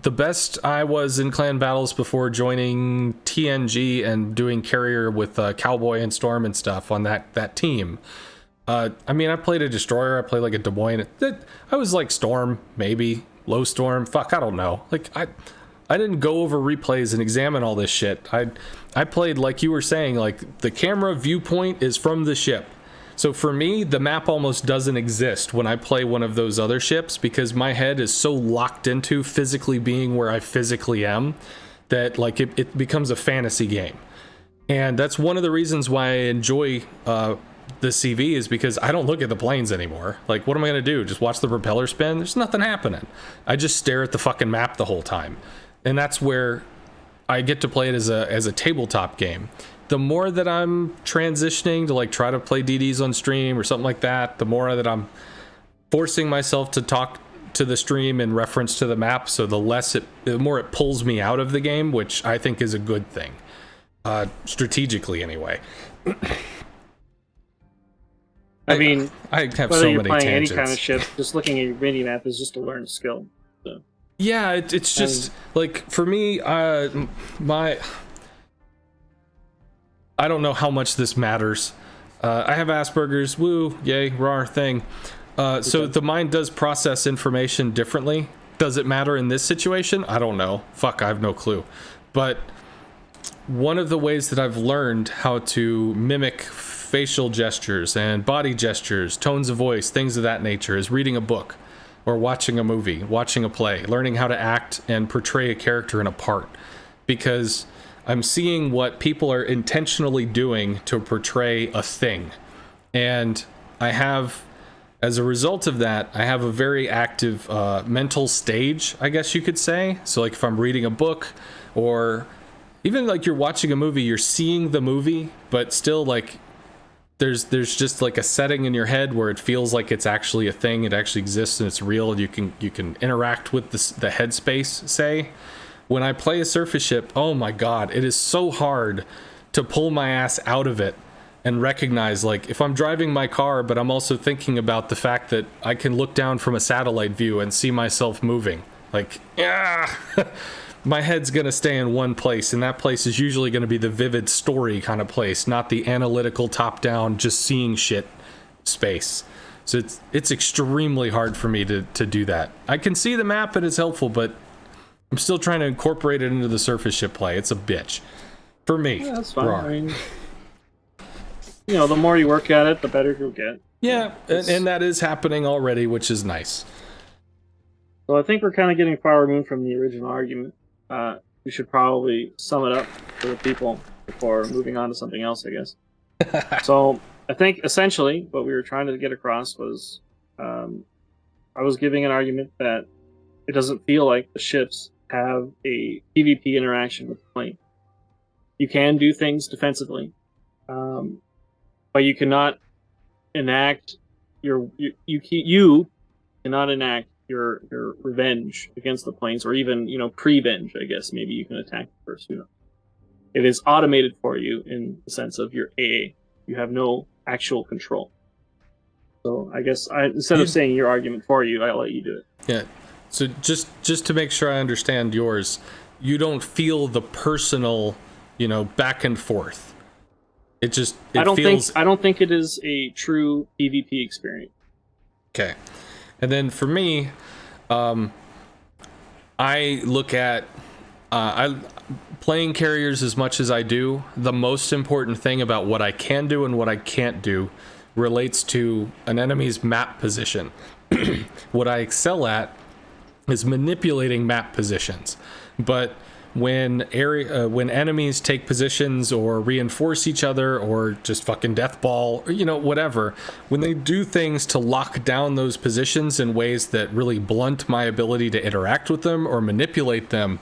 [SPEAKER 1] the best I was in clan battles before joining TNG and doing carrier with Cowboy and Storm and stuff on that team. I mean, I played a destroyer, I played like a Des Moines. I was like Storm, maybe, low Storm, fuck, I don't know. Like, I didn't go over replays and examine all this shit. I played, like you were saying, like the camera viewpoint is from the ship. So for me, the map almost doesn't exist when I play one of those other ships because my head is so locked into physically being where I physically am that like it becomes a fantasy game. And that's one of the reasons why I enjoy the CV is because I don't look at the planes anymore. Like, what am I going to do? Just watch the propeller spin? There's nothing happening. I just stare at the fucking map the whole time. And that's where I get to play it as a tabletop game. The more that I'm transitioning to like try to play DDs on stream or something like that, the more that I'm forcing myself to talk to the stream in reference to the map, so the more it pulls me out of the game, which I think is a good thing, strategically anyway.
[SPEAKER 2] I mean,
[SPEAKER 1] I have
[SPEAKER 2] whether
[SPEAKER 1] so
[SPEAKER 2] you're
[SPEAKER 1] many
[SPEAKER 2] playing
[SPEAKER 1] tangents.
[SPEAKER 2] any kind of ship, just looking at your mini map is just a learned skill. So.
[SPEAKER 1] Yeah, it's just like for me, my I don't know how much this matters. I have Asperger's. Woo, yay, rar thing. So the mind does process information differently. Does it matter in this situation? I don't know. Fuck, I have no clue. But one of the ways that I've learned how to mimic facial gestures and body gestures, tones of voice, things of that nature is reading a book or watching a movie, watching a play, learning how to act and portray a character in a part. Because I'm seeing what people are intentionally doing to portray a thing. And I have, as a result of that, I have a very active mental stage, I guess you could say. So like if I'm reading a book or even like you're watching a movie, you're seeing the movie, but still like there's just like a setting in your head where it feels like it's actually a thing, it actually exists and it's real, and you can interact with the headspace, say. When I play a surface ship, oh my god, it is so hard to pull my ass out of it and recognize, like, if I'm driving my car, but I'm also thinking about the fact that I can look down from a satellite view and see myself moving. Like, yeah, my head's gonna stay in one place, and that place is usually gonna be the vivid story kind of place, not the analytical top-down, just seeing shit space. So it's extremely hard for me to do that. I can see the map and it's helpful, but I'm still trying to incorporate it into the surface ship play. It's a bitch. For me.
[SPEAKER 2] Yeah, that's fine. I mean, the more you work at it, the better you'll get.
[SPEAKER 1] Yeah, and that is happening already, which is nice.
[SPEAKER 2] So I think we're kind of getting far removed from the original argument. We should probably sum it up for the people before moving on to something else, I guess. So I think essentially what we were trying to get across was I was giving an argument that it doesn't feel like the ships have a PvP interaction with the plane. You can do things defensively, but you cannot enact you cannot enact your revenge against the planes, or even pre-venge. I guess maybe you can attack first. It is automated for you in the sense of your AA. You have no actual control. So I guess instead of saying your argument for you, I'll let you do it.
[SPEAKER 1] Yeah. So just to make sure I understand yours, you don't feel the personal, back and forth. I don't
[SPEAKER 2] think it is a true PvP experience.
[SPEAKER 1] Okay. And then for me, I look at playing carriers as much as I do. The most important thing about what I can do and what I can't do relates to an enemy's map position. What I excel at is manipulating map positions, but when enemies take positions or reinforce each other or just fucking deathball or whatever, when they do things to lock down those positions in ways that really blunt my ability to interact with them or manipulate them,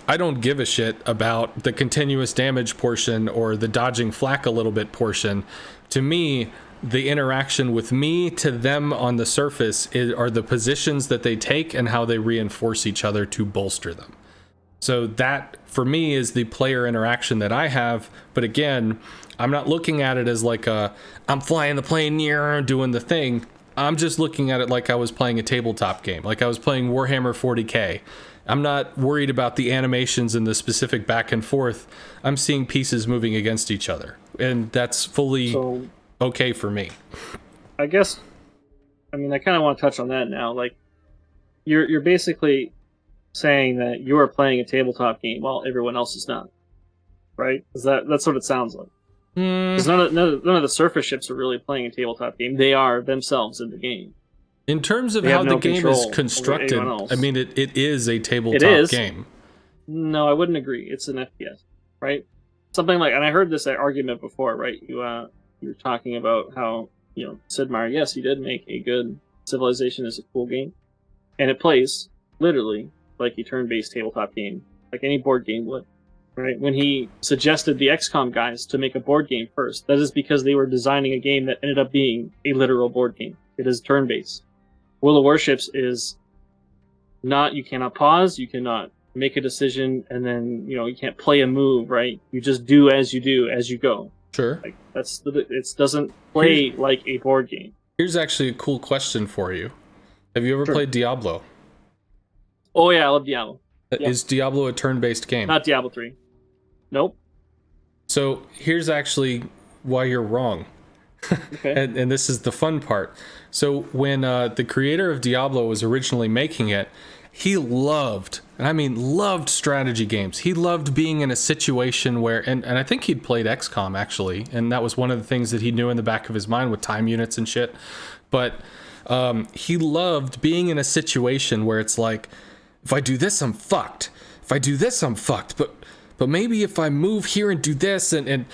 [SPEAKER 1] I don't give a shit about the continuous damage portion or the dodging flak a little bit portion. To me, the interaction with me to them on the surface are the positions that they take and how they reinforce each other to bolster them. So that, for me, is the player interaction that I have. But again, I'm not looking at it as like I'm flying the plane near doing the thing. I'm just looking at it like I was playing a tabletop game, like I was playing Warhammer 40K. I'm not worried about the animations and the specific back and forth. I'm seeing pieces moving against each other, and that's fully okay for me.
[SPEAKER 2] I guess, I kind of want to touch on that now. Like, you're basically saying that you are playing a tabletop game while everyone else is not, right? That's what it sounds like. Because none of the surface ships are really playing a tabletop game. They are themselves in the game.
[SPEAKER 1] In terms of how the game is constructed, it is a tabletop game.
[SPEAKER 2] No, I wouldn't agree. It's an FPS, right? Something like, and I heard this argument before, right? You were talking about how, Sid Meier, yes, he did make a good Civilization is a cool game. And it plays, literally, like a turn-based tabletop game, like any board game would, right? When he suggested the XCOM guys to make a board game first, that is because they were designing a game that ended up being a literal board game. It is turn-based. World of Warships is not, you cannot pause, you cannot make a decision, and then, you can't play a move, right? You just do as you go.
[SPEAKER 1] Sure.
[SPEAKER 2] Like, it doesn't play like a board game.
[SPEAKER 1] Here's actually a cool question for you. Have you ever played Diablo?
[SPEAKER 2] Oh yeah, I love Diablo. Yep.
[SPEAKER 1] Is Diablo a turn-based game?
[SPEAKER 2] Not Diablo 3. Nope.
[SPEAKER 1] So here's actually why you're wrong.
[SPEAKER 2] Okay.
[SPEAKER 1] and this is the fun part. So when the creator of Diablo was originally making it, he loved, and I mean loved, strategy games. He loved being in a situation where, and I think he'd played XCOM actually, and that was one of the things that he knew in the back of his mind with time units and shit. But he loved being in a situation where it's like, if I do this, I'm fucked. If I do this, I'm fucked. But maybe if I move here and do this and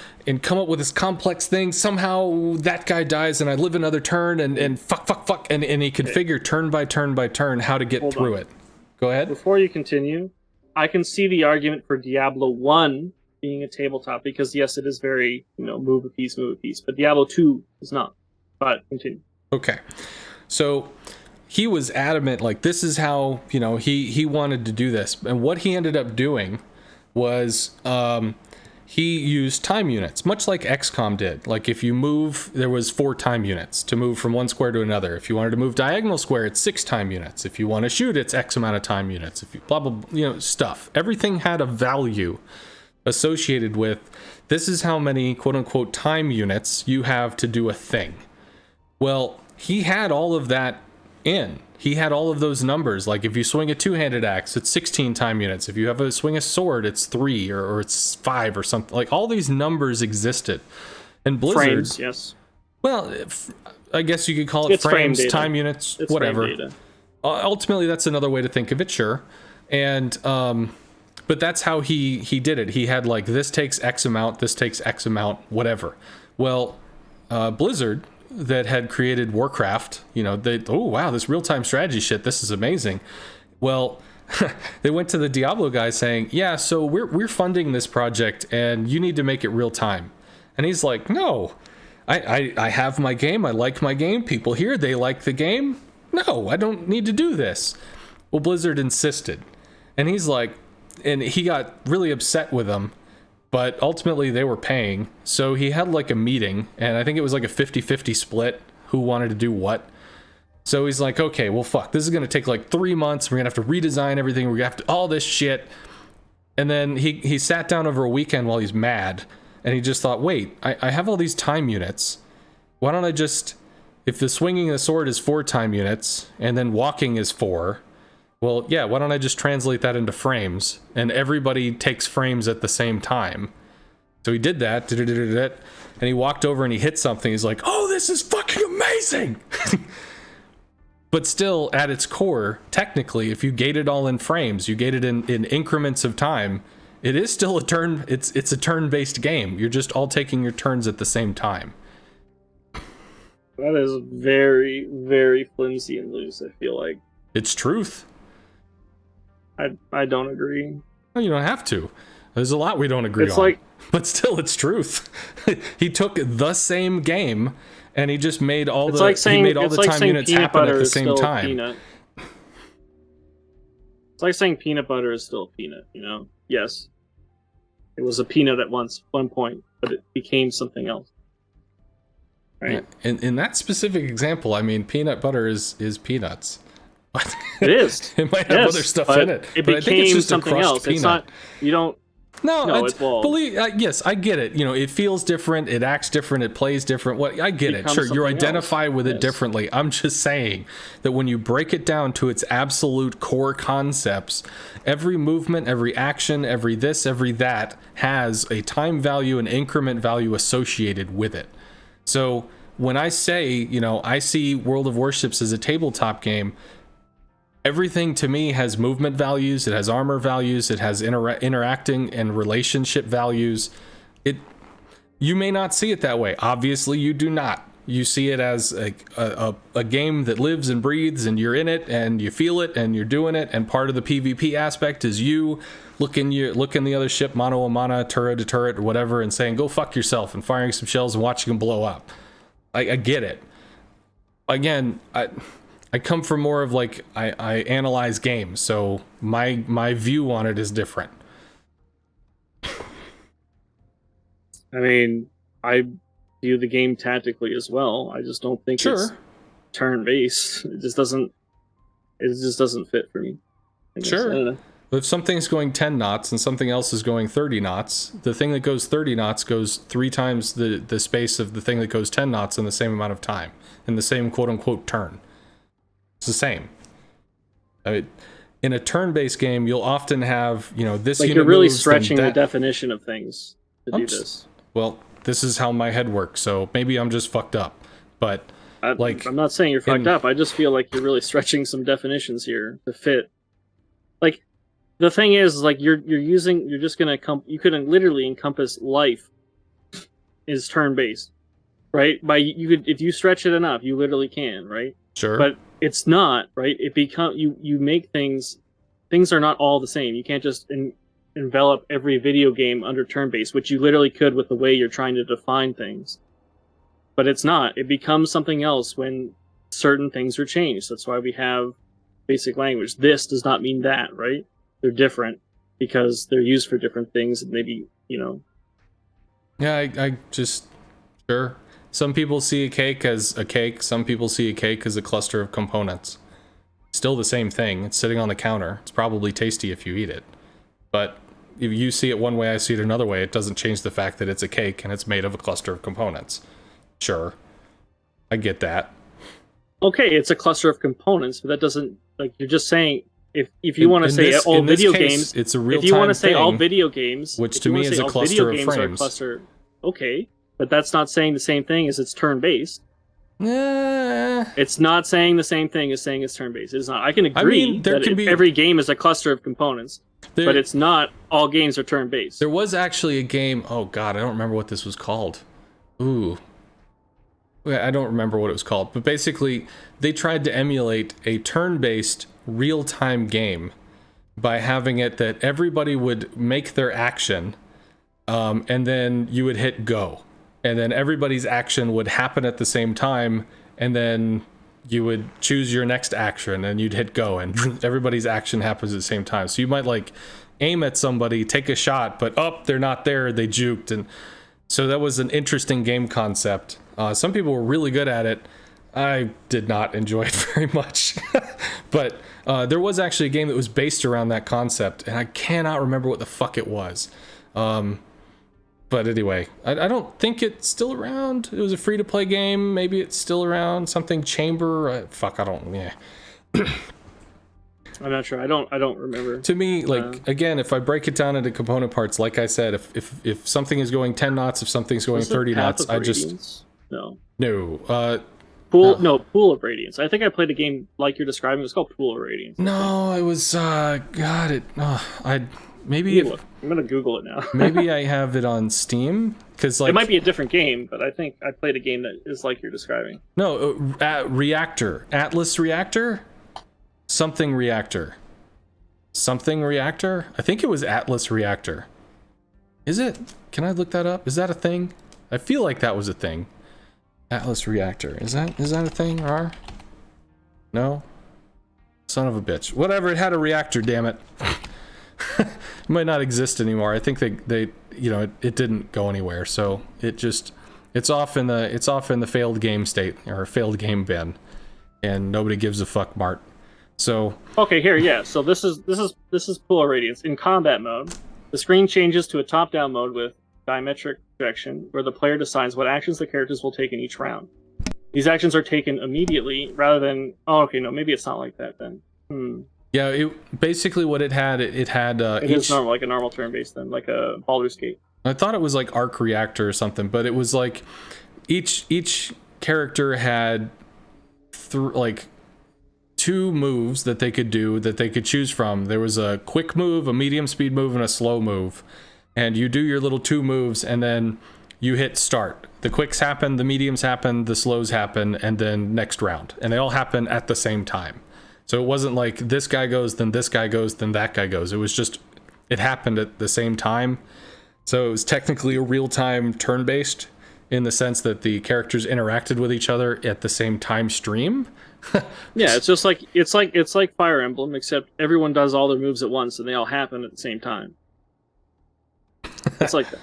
[SPEAKER 1] come up with this complex thing, somehow that guy dies and I live another turn and fuck. And he can figure turn by turn by turn how to get through it. Go ahead.
[SPEAKER 2] Before you continue, I can see the argument for Diablo 1 being a tabletop because, yes, it is very, move a piece. But Diablo 2 is not. But continue.
[SPEAKER 1] Okay. So he was adamant, like, this is how, he wanted to do this. And what he ended up doing was he used time units, much like XCOM did. Like, if you move, there was 4 time units to move from one square to another. If you wanted to move diagonal square, it's 6 time units. If you want to shoot, it's X amount of time units. If you blah, blah, stuff. Everything had a value associated with, this is how many quote-unquote time units you have to do a thing. Well, he had all of that in. He had all of those numbers. Like, if you swing a two-handed axe, it's 16 time units. If you have swing a sword, it's 3 or it's 5 or something. Like, all these numbers existed. And Blizzard,
[SPEAKER 2] frames, yes.
[SPEAKER 1] Well, I guess you could call it frames, time units, whatever. Ultimately, that's another way to think of it, sure. And but that's how he did it. He had like, this takes X amount, this takes X amount, whatever. Well, Blizzard, that had created Warcraft, oh wow, this real-time strategy shit, this is amazing. Well, they went to the Diablo guy saying, yeah, so we're funding this project and you need to make it real time. And he's like, no, I have my game, I like my game, people here, they like the game. No, I don't need to do this. Well, Blizzard insisted. And he's like, and he got really upset with them. But ultimately, they were paying. So he had like a meeting, and I think it was like a 50-50 split who wanted to do what. So he's like, okay, well, fuck. This is going to take like 3 months. We're going to have to redesign everything. We're going to have to all this shit. And then he sat down over a weekend while he's mad. And he just thought, wait, I have all these time units. Why don't I just, if the swinging the sword is 4 time units, and then walking is 4... well, yeah, why don't I just translate that into frames? And everybody takes frames at the same time. So he did that, and he walked over and he hit something. He's like, oh, this is fucking amazing! But still, at its core, technically, if you gate it all in frames, you gate it in increments of time, it is still a turn, it's a turn-based game. You're just all taking your turns at the same time.
[SPEAKER 2] That is very, very flimsy and loose, I feel like.
[SPEAKER 1] It's truth.
[SPEAKER 2] I don't agree.
[SPEAKER 1] No, you don't have to. There's a lot we don't agree on. But still, it's truth. He took the same game and he just made all the time units happen at the same time.
[SPEAKER 2] It's like saying peanut butter is still a peanut, Yes. It was a peanut at one point, but it became something else. Right?
[SPEAKER 1] Yeah. In that specific example, I mean, peanut butter is peanuts.
[SPEAKER 2] It is.
[SPEAKER 1] It might have other stuff in it.
[SPEAKER 2] It
[SPEAKER 1] but I think it's
[SPEAKER 2] became
[SPEAKER 1] just
[SPEAKER 2] something else.
[SPEAKER 1] Peanut.
[SPEAKER 2] It's not. You don't.
[SPEAKER 1] Yes, I get it. It feels different. It acts different. It plays different. What I get it. Sure, you identify with it differently. I'm just saying that when you break it down to its absolute core concepts, every movement, every action, every this, every that has a time value and increment value associated with it. So when I say, I see World of Warships as a tabletop game, everything to me has movement values, it has armor values, it has interacting and relationship values. You may not see it that way. Obviously, you do not. You see it as a game that lives and breathes, and you're in it, and you feel it, and you're doing it, and part of the PvP aspect is you looking the other ship mano a mano, turret to turret, or whatever, and saying, go fuck yourself, and firing some shells and watching them blow up. I get it. Again, I come from more of like, I analyze games, so my view on it is different.
[SPEAKER 2] I mean, view the game tactically as well. I just don't think it's turn-based. It just doesn't fit for me. I don't know.
[SPEAKER 1] If something's going 10 knots and something else is going 30 knots, the thing that goes 30 knots goes 3 times the space of the thing that goes 10 knots in the same amount of time, in the same quote-unquote turn. It's the same. I mean, in a turn-based game, you'll often have, this
[SPEAKER 2] like
[SPEAKER 1] unit
[SPEAKER 2] you're really
[SPEAKER 1] moves,
[SPEAKER 2] stretching the definition of things to do this.
[SPEAKER 1] Well, this is how my head works, so maybe I'm just fucked up. But
[SPEAKER 2] I'm not saying you're fucked up. I just feel like you're really stretching some definitions here to fit. Like, the thing is, like, you could literally encompass life is turn-based, right? If you stretch it enough, you literally can, right?
[SPEAKER 1] Sure.
[SPEAKER 2] But it's not, right? You make things are not all the same. You can't just envelop every video game under turn-based, which you literally could with the way you're trying to define things. But it's not. It becomes something else when certain things are changed. That's why we have basic language. This does not mean that, right? They're different because they're used for different things. Maybe,
[SPEAKER 1] Yeah, I just... Sure. Some people see a cake as a cake. Some people see a cake as a cluster of components. Still the same thing. It's sitting on the counter. It's probably tasty if you eat it. But if you see it one way, I see it another way, it doesn't change the fact that it's a cake and it's made of a cluster of components. Sure. I get that.
[SPEAKER 2] Okay, it's a cluster of components, but that doesn't... Like, you're just saying... If you want to say all video games,
[SPEAKER 1] it's a real-time
[SPEAKER 2] if you want to say
[SPEAKER 1] thing,
[SPEAKER 2] all video games,
[SPEAKER 1] which to me is a cluster of frames.
[SPEAKER 2] Okay, but that's not saying the same thing as it's turn-based.
[SPEAKER 1] Yeah.
[SPEAKER 2] It's not saying the same thing as saying it's turn-based. It's not. I can agree every game is a cluster of components, but it's not all games are turn-based.
[SPEAKER 1] There was actually a game. Oh God, I don't remember what this was called. Ooh. I don't remember what it was called, but basically they tried to emulate a turn-based real-time game by having it that everybody would make their action, and then you would hit go, and then everybody's action would happen at the same time, and then you would choose your next action and you'd hit go, and everybody's action happens at the same time. So you might like aim at somebody, take a shot, but they're not there, they juked. And so that was an interesting game concept. Some people were really good at it. I did not enjoy it very much. But there was actually a game that was based around that concept, and I cannot remember what the fuck it was. But anyway, I don't think it's still around. It was a free-to-play game. Maybe it's still around. Something Chamber. Yeah.
[SPEAKER 2] I'm not sure. I don't remember.
[SPEAKER 1] To me, again, if I break it down into component parts, like I said, if something is going 10 knots, if something's going 30 knots, I just...
[SPEAKER 2] No.
[SPEAKER 1] Pool
[SPEAKER 2] of Radiance. I think I played a game like you're describing. It was called Pool of Radiance.
[SPEAKER 1] No, it was I'm
[SPEAKER 2] gonna Google it now.
[SPEAKER 1] Maybe I have it on Steam because
[SPEAKER 2] it might be a different game, but I think I played a game that is like you're describing.
[SPEAKER 1] No, Reactor, Atlas Reactor, something Reactor. I think it was Atlas Reactor. Is it? Can I look that up? Is that a thing? I feel like that was a thing. Atlas Reactor. Is that a thing, R? No? Son of a bitch. Whatever, it had a reactor, damn it. It might not exist anymore. I think they it didn't go anywhere, so it's off in the failed game state, or failed game bin, and nobody gives a fuck, Mart. So
[SPEAKER 2] okay, here, yeah. So this is Pool of Radiance. In combat mode, the screen changes to a top-down mode with diametric projection, where the player decides what actions the characters will take in each round. These actions are taken immediately, rather than... Oh, okay, no, maybe it's not like that then.
[SPEAKER 1] Yeah, it basically what it had. It
[SPEAKER 2] is normal, like a normal turn-based then, like a Baldur's Gate.
[SPEAKER 1] I thought it was like Arc Reactor or something, but it was like each character had two moves that they could do, that they could choose from. There was a quick move, a medium speed move, and a slow move. And you do your little two moves, and then you hit start. The quicks happen, the mediums happen, the slows happen, and then next round. And they all happen at the same time. So it wasn't like this guy goes, then this guy goes, then that guy goes. It was just, it happened at the same time. So it was technically a real-time turn-based, in the sense that the characters interacted with each other at the same time stream.
[SPEAKER 2] Yeah, it's just like it's like Fire Emblem, except everyone does all their moves at once, and they all happen at the same time. It's like that.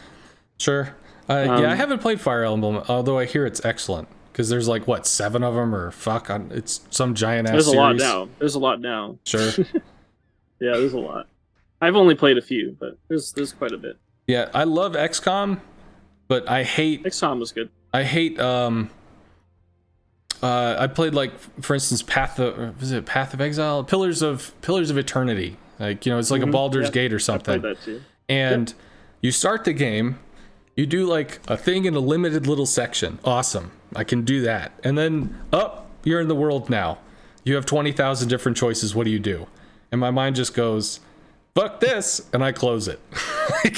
[SPEAKER 1] Sure. Yeah, I haven't played Fire Emblem, although I hear it's excellent. Because there's like, what, 7 of them? Or fuck, it's some giant-ass
[SPEAKER 2] There's
[SPEAKER 1] series.
[SPEAKER 2] There's a lot now.
[SPEAKER 1] Sure.
[SPEAKER 2] Yeah, there's a lot. I've only played a few, but there's quite a bit.
[SPEAKER 1] Yeah, I love XCOM, but I hate...
[SPEAKER 2] XCOM was good.
[SPEAKER 1] I hate... I played, like, for instance, Path of Exile? Pillars of Eternity. Like, it's like a Baldur's Gate or something.
[SPEAKER 2] I played that too.
[SPEAKER 1] And you start the game, you do like a thing in a limited little section. Awesome. I can do that. And then, you're in the world now. You have 20,000 different choices. What do you do? And my mind just goes, fuck this, and I close it.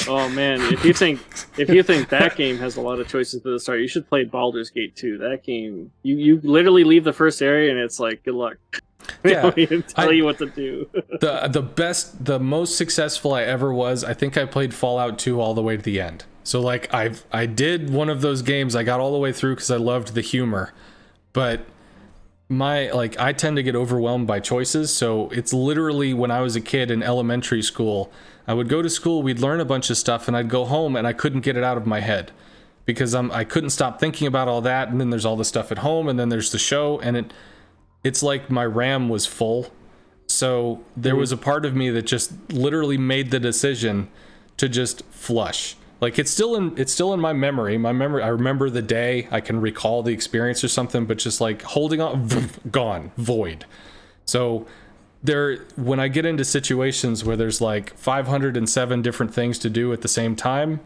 [SPEAKER 2] Oh man, if you think that game has a lot of choices at the start, you should play Baldur's Gate 2. That game, you literally leave the first area and it's like, good luck. They don't even tell you what to do.
[SPEAKER 1] the most successful I ever was, I think I played Fallout 2 all the way to the end. So like I did one of those games, I got all the way through because I loved the humor, but I tend to get overwhelmed by choices. So it's literally when I was a kid in elementary school, I would go to school, we'd learn a bunch of stuff, and I'd go home and I couldn't get it out of my head because I couldn't stop thinking about all that. And then there's all the stuff at home, and then there's the show, and it's like my RAM was full. So there was a part of me that just literally made the decision to just flush. Like it's still in my memory. I remember the day, I can recall the experience or something, but just like holding on, gone, void. So when I get into situations where there's like 507 different things to do at the same time,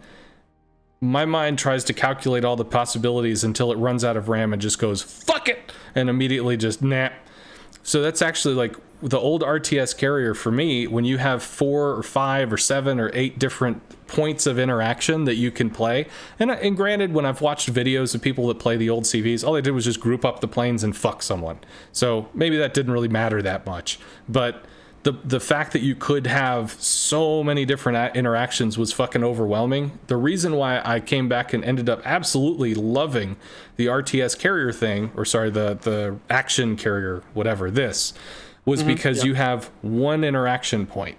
[SPEAKER 1] my mind tries to calculate all the possibilities until it runs out of RAM and just goes, fuck it, and immediately just nah. So that's actually like the old RTS carrier for me. When you have 4 or 5 or 7 or 8 different points of interaction that you can play, and granted, when I've watched videos of people that play the old CVs, all they did was just group up the planes and fuck someone. So maybe that didn't really matter that much. But the fact that you could have so many different interactions was fucking overwhelming. The reason why I came back and ended up absolutely loving the RTS carrier thing, or sorry, the action carrier, whatever this, was because you have one interaction point.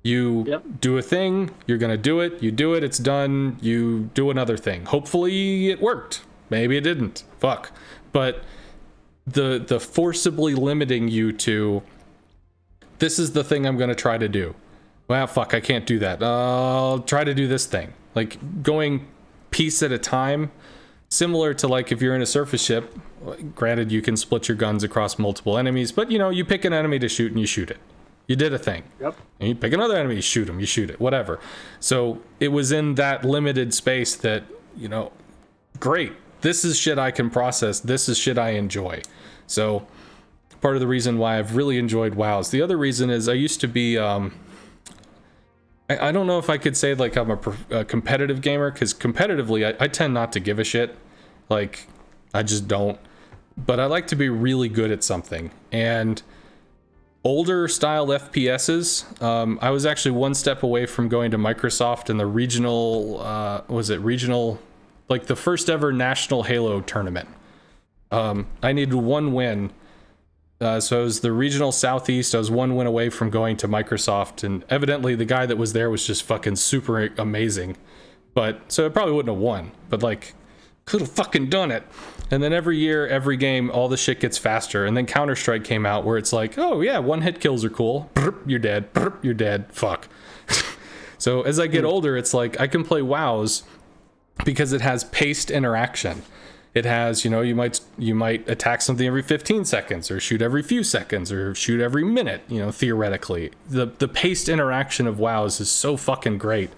[SPEAKER 1] You do a thing, you're going to do it, you do it, it's done, you do another thing. Hopefully it worked. Maybe it didn't. Fuck. But the forcibly limiting you to, this is the thing I'm going to try to do. Well, fuck, I can't do that. I'll try to do this thing. Like going piece at a time, similar to like if you're in a surface ship, granted you can split your guns across multiple enemies, but you pick an enemy to shoot and you shoot it. You did a thing. Yep. And you pick another enemy, you shoot him, you shoot it, whatever. So it was in that limited space that, great. This is shit I can process. This is shit I enjoy. So part of the reason why I've really enjoyed WoWs. The other reason is I used to be, I don't know if I could say like I'm a competitive gamer, because competitively I tend not to give a shit. Like, I just don't. But I like to be really good at something. And older style FPSs, I was actually one step away from going to Microsoft in the regional, like the first ever national Halo tournament. I needed one win. So it was the regional Southeast. I was one win away from going to Microsoft, and evidently the guy that was there was just fucking super amazing. So I probably wouldn't have won, but like, could have fucking done it. And then every year, every game, all the shit gets faster. And then Counter-Strike came out where it's like, oh yeah, one hit kills are cool. You're dead. You're dead. Fuck. So as I get older, it's like I can play WoWs because it has paced interaction. It has, you might attack something every 15 seconds or shoot every few seconds or shoot every minute, theoretically. The paced interaction of WoWs is so fucking great.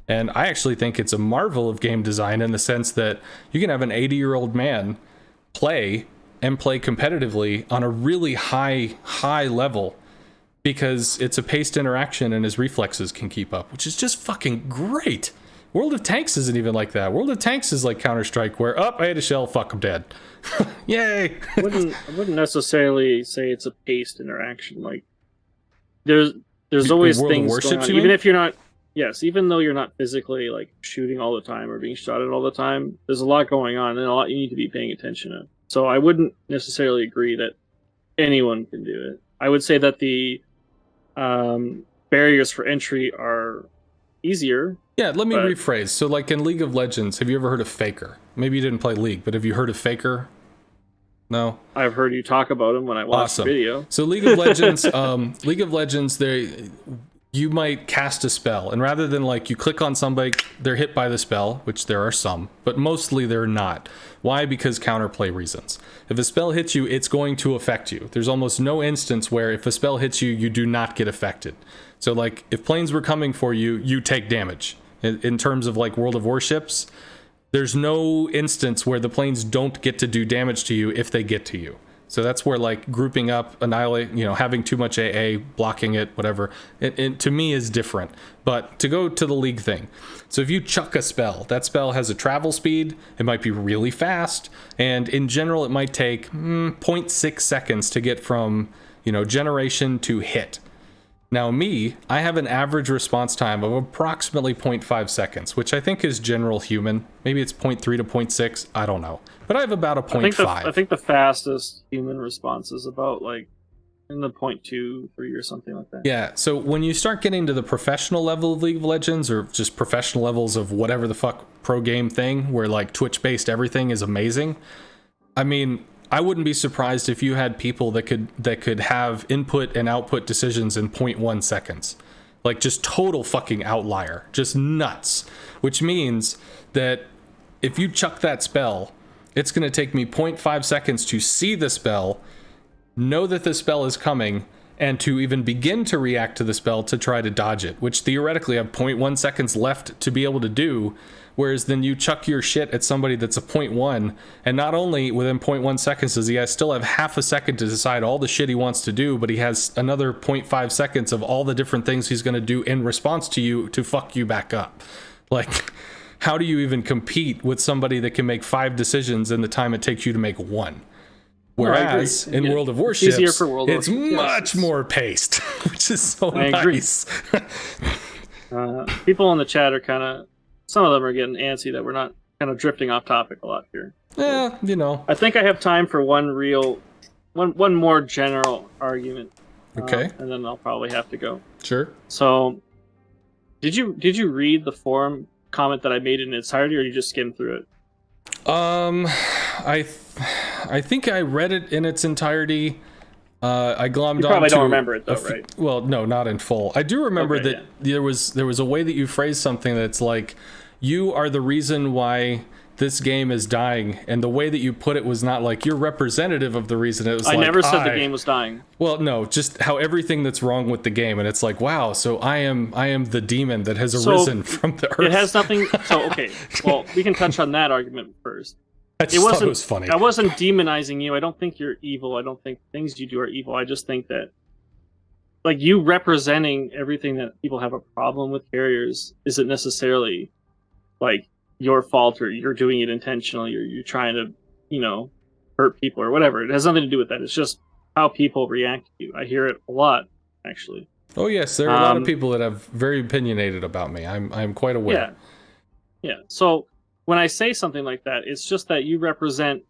[SPEAKER 1] And I actually think it's a marvel of game design in the sense that you can have an 80-year-old man play competitively on a really high level because it's a paced interaction and his reflexes can keep up, which is just fucking great. World of Tanks isn't even like that. World of Tanks is like Counter-Strike where, I hit a shell, fuck, I'm dead. Yay!
[SPEAKER 2] I wouldn't necessarily say it's a paced interaction. Like, there's always
[SPEAKER 1] World of
[SPEAKER 2] things
[SPEAKER 1] Warships,
[SPEAKER 2] going on. Even if you're not, even though you're not physically like shooting all the time or being shot at all the time, there's a lot going on and a lot you need to be paying attention to. So I wouldn't necessarily agree that anyone can do it. I would say that the barriers for entry are easier.
[SPEAKER 1] Yeah, let me
[SPEAKER 2] But
[SPEAKER 1] rephrase. So, like in League of Legends, have you ever heard of Faker? Maybe you didn't play League, but have you heard of Faker? No?
[SPEAKER 2] I've heard you talk about him when I watched the
[SPEAKER 1] Awesome.
[SPEAKER 2] video.
[SPEAKER 1] So League of Legends, you might cast a spell, and rather than like you click on somebody, they're hit by the spell, which there are some, but mostly they're not. Why? Because counterplay reasons. If a spell hits you, it's going to affect you. There's almost no instance where if a spell hits you, you do not get affected. So like if planes were coming for you, you take damage. In terms of like World of Warships, there's no instance where the planes don't get to do damage to you if they get to you. So that's where like grouping up, annihilate, having too much AA, blocking it, whatever, it to me is different. But to go to the League thing, so if you chuck a spell, that spell has a travel speed, it might be really fast, and in general it might take 0.6 seconds to get from, generation to hit. Now I have an average response time of approximately 0.5 seconds, which I think is general human. Maybe it's 0.3 to 0.6, I don't know. But I have about a 0.5.
[SPEAKER 2] I think the fastest human response is about like in the 0.23 or something like that.
[SPEAKER 1] Yeah, so when you start getting to the professional level of League of Legends, or just professional levels of whatever the fuck pro game thing, where like Twitch-based everything is amazing, I mean, I wouldn't be surprised if you had people that could have input and output decisions in 0.1 seconds. Like just total fucking outlier. Just nuts. Which means that if you chuck that spell, it's going to take me 0.5 seconds to see the spell, know that the spell is coming, and to even begin to react to the spell to try to dodge it, which theoretically I have 0.1 seconds left to be able to do. Whereas then you chuck your shit at somebody that's a 0.1, and not only within 0.1 seconds does he still have half a second to decide all the shit he wants to do, but he has another 0.5 seconds of all the different things he's going to do in response to you to fuck you back up. Like, how do you even compete with somebody that can make 5 decisions in the time it takes you to make 1? Whereas in World of Warships, it's much more paced, which is so nice.
[SPEAKER 2] People in the chat are some of them are getting antsy that we're not kind of drifting off topic a lot here.
[SPEAKER 1] Yeah,
[SPEAKER 2] I think I have time for one more general argument.
[SPEAKER 1] Okay.
[SPEAKER 2] And then I'll probably have to go.
[SPEAKER 1] Sure.
[SPEAKER 2] So, did you read the forum comment that I made in its entirety, or you just skimmed through it?
[SPEAKER 1] I think I read it in its entirety. I glommed on.
[SPEAKER 2] You probably don't remember it though, right?
[SPEAKER 1] Well, no, not in full. I do remember that there was a way that you phrased something that's like, you are the reason why this game is dying, and the way that you put it was not like you're representative of the reason. It was
[SPEAKER 2] I never said the game was dying.
[SPEAKER 1] Well, no, just how everything that's wrong with the game, and it's like, wow, so I am the demon that has arisen from the earth.
[SPEAKER 2] It has nothing. So okay, well, we can touch on that argument first.
[SPEAKER 1] I just thought it was funny.
[SPEAKER 2] I wasn't demonizing you. I don't think you're evil. I don't think things you do are evil. I just think that, like, you representing everything that people have a problem with carriers isn't necessarily like your fault, or you're doing it intentionally, or you're trying to, hurt people or whatever. It has nothing to do with that. It's just how people react to you. I hear it a lot, actually.
[SPEAKER 1] Oh yes, there are a lot of people that have very opinionated about me. I'm quite aware.
[SPEAKER 2] Yeah. So when I say something like that, it's just that you represent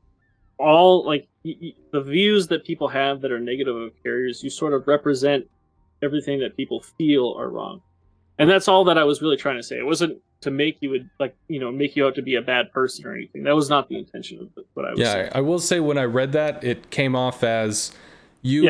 [SPEAKER 2] all, like, the views that people have that are negative of carriers. You sort of represent everything that people feel are wrong, and that's all that I was really trying to say. It wasn't to make you make you out to be a bad person or anything. That was not the intention of what I was saying.
[SPEAKER 1] Yeah, I will say when I read that, it came off as you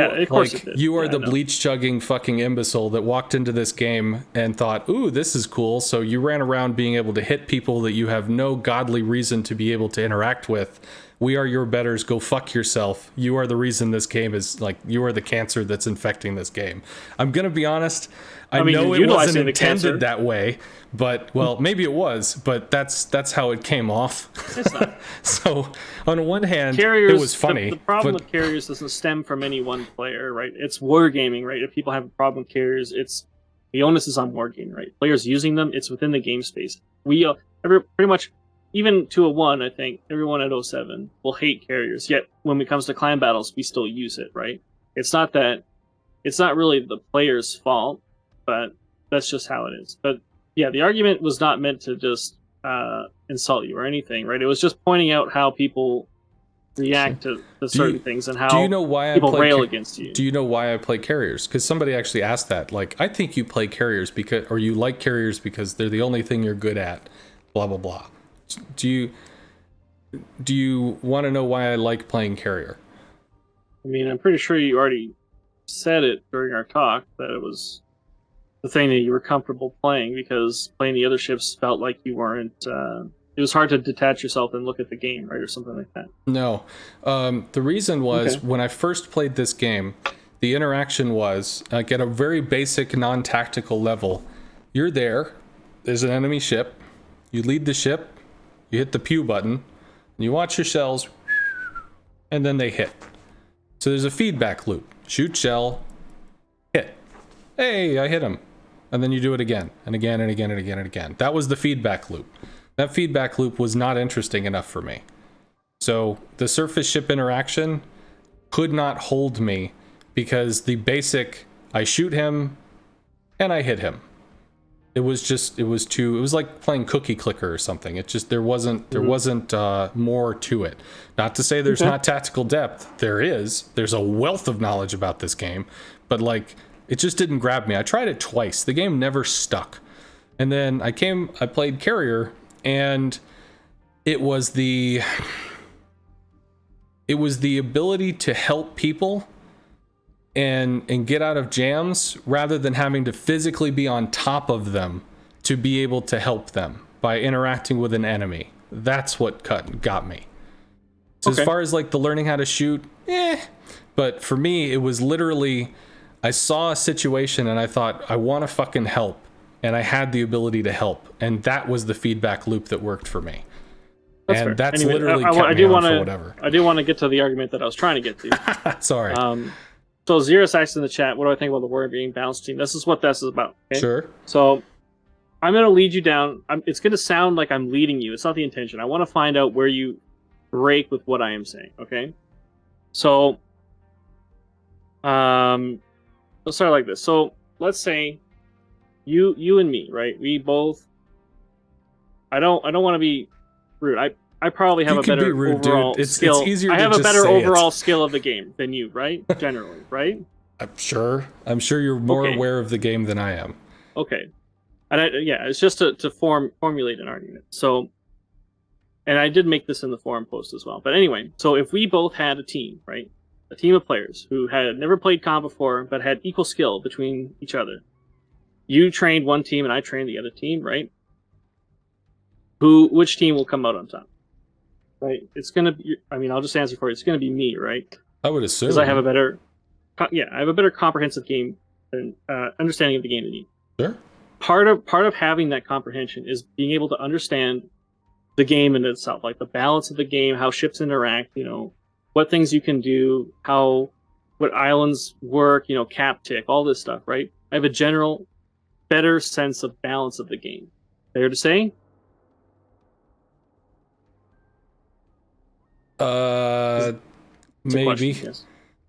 [SPEAKER 1] you are the bleach chugging fucking imbecile that walked into this game and thought, ooh, this is cool. So you ran around being able to hit people that you have no godly reason to be able to interact with. We are your betters. Go fuck yourself. You are the reason this game is like, you are the cancer that's infecting this game. I'm going to be honest. I mean, know it wasn't intended that way, but well, maybe it was, but that's how it came off.
[SPEAKER 2] It's not.
[SPEAKER 1] So on one hand,
[SPEAKER 2] carriers,
[SPEAKER 1] it was funny.
[SPEAKER 2] The problem with carriers doesn't stem from any one player, right? It's wargaming, right? If people have a problem with carriers, the onus is on wargaming, right? Players using them, it's within the game space. We pretty much, even to a 1, I think, everyone at 07 will hate carriers. Yet when it comes to clan battles, we still use it, right? It's not really the player's fault, but that's just how it is. But yeah, the argument was not meant to just insult you or anything, right? It was just pointing out how people react to certain things and how
[SPEAKER 1] do you know why
[SPEAKER 2] people
[SPEAKER 1] I
[SPEAKER 2] rail against you.
[SPEAKER 1] Do you know why I play carriers? Because somebody actually asked that. Like, I think you play carriers because, or you like carriers because they're the only thing you're good at. Blah blah blah. Do you want to know why I like playing carrier?
[SPEAKER 2] I mean, I'm pretty sure you already said it during our talk that it was the thing that you were comfortable playing because playing the other ships felt like you weren't. It was hard to detach yourself and look at the game, right, or something like that.
[SPEAKER 1] No, the reason was when I first played this game, the interaction was like at a very basic, non-tactical level. You're there. There's an enemy ship. You lead the ship. You hit the pew button. And you watch your shells, and then they hit. So there's a feedback loop. Shoot shell, hit. Hey, I hit him. And then you do it again, and again, and again, and again, and again. That was the feedback loop. That feedback loop was not interesting enough for me. So the surface ship interaction could not hold me because the basic, I shoot him, and I hit him. It was like playing cookie clicker or something. It just, there wasn't more to it. Not to say there's not tactical depth. There's a wealth of knowledge about this game, but like, it just didn't grab me. I tried it twice. The game never stuck. And then I played carrier, and it was the ability to help people and get out of jams rather than having to physically be on top of them to be able to help them by interacting with an enemy. That's what got me. So as far as like the learning how to shoot, but for me, it was literally, I saw a situation and I thought, I want to fucking help. And I had the ability to help. And that was the feedback loop that worked for me.
[SPEAKER 2] That's
[SPEAKER 1] and
[SPEAKER 2] fair.
[SPEAKER 1] that's
[SPEAKER 2] anyway,
[SPEAKER 1] literally kept me on for whatever.
[SPEAKER 2] I do want to get to the argument that I was trying to get to.
[SPEAKER 1] Sorry.
[SPEAKER 2] So Xerus asks in the chat, what do I think about the war being balanced team? This is what this is about. Okay?
[SPEAKER 1] Sure.
[SPEAKER 2] So I'm going to lead you down. It's going to sound like I'm leading you. It's not the intention. I want to find out where you break with what I am saying. Okay. So, let's start like this. So let's say you and me, right? We both. I don't want to be rude. I probably have a better overall skill.
[SPEAKER 1] It's easier
[SPEAKER 2] I have
[SPEAKER 1] to
[SPEAKER 2] a better
[SPEAKER 1] say
[SPEAKER 2] overall skill of the game than you, right? Generally, right?
[SPEAKER 1] I'm sure you're more aware of the game than I am.
[SPEAKER 2] Okay. And it's just to formulate an argument. So, and I did make this in the forum post as well. But anyway, so if we both had a team, right? A team of players who had never played comp before, but had equal skill between each other. You trained one team and I trained the other team, right? Which team will come out on top? Right? It's going to be, I mean, I'll just answer for you. It's going to be me, right?
[SPEAKER 1] I would assume.
[SPEAKER 2] Because I have a better comprehensive game and understanding of the game than you.
[SPEAKER 1] Sure.
[SPEAKER 2] Part of having that comprehension is being able to understand the game in itself, like the balance of the game, how ships interact, what things you can do, what islands work, cap tick, all this stuff, right? I have a general better sense of balance of the game. Fair to say?
[SPEAKER 1] Maybe.
[SPEAKER 2] Question,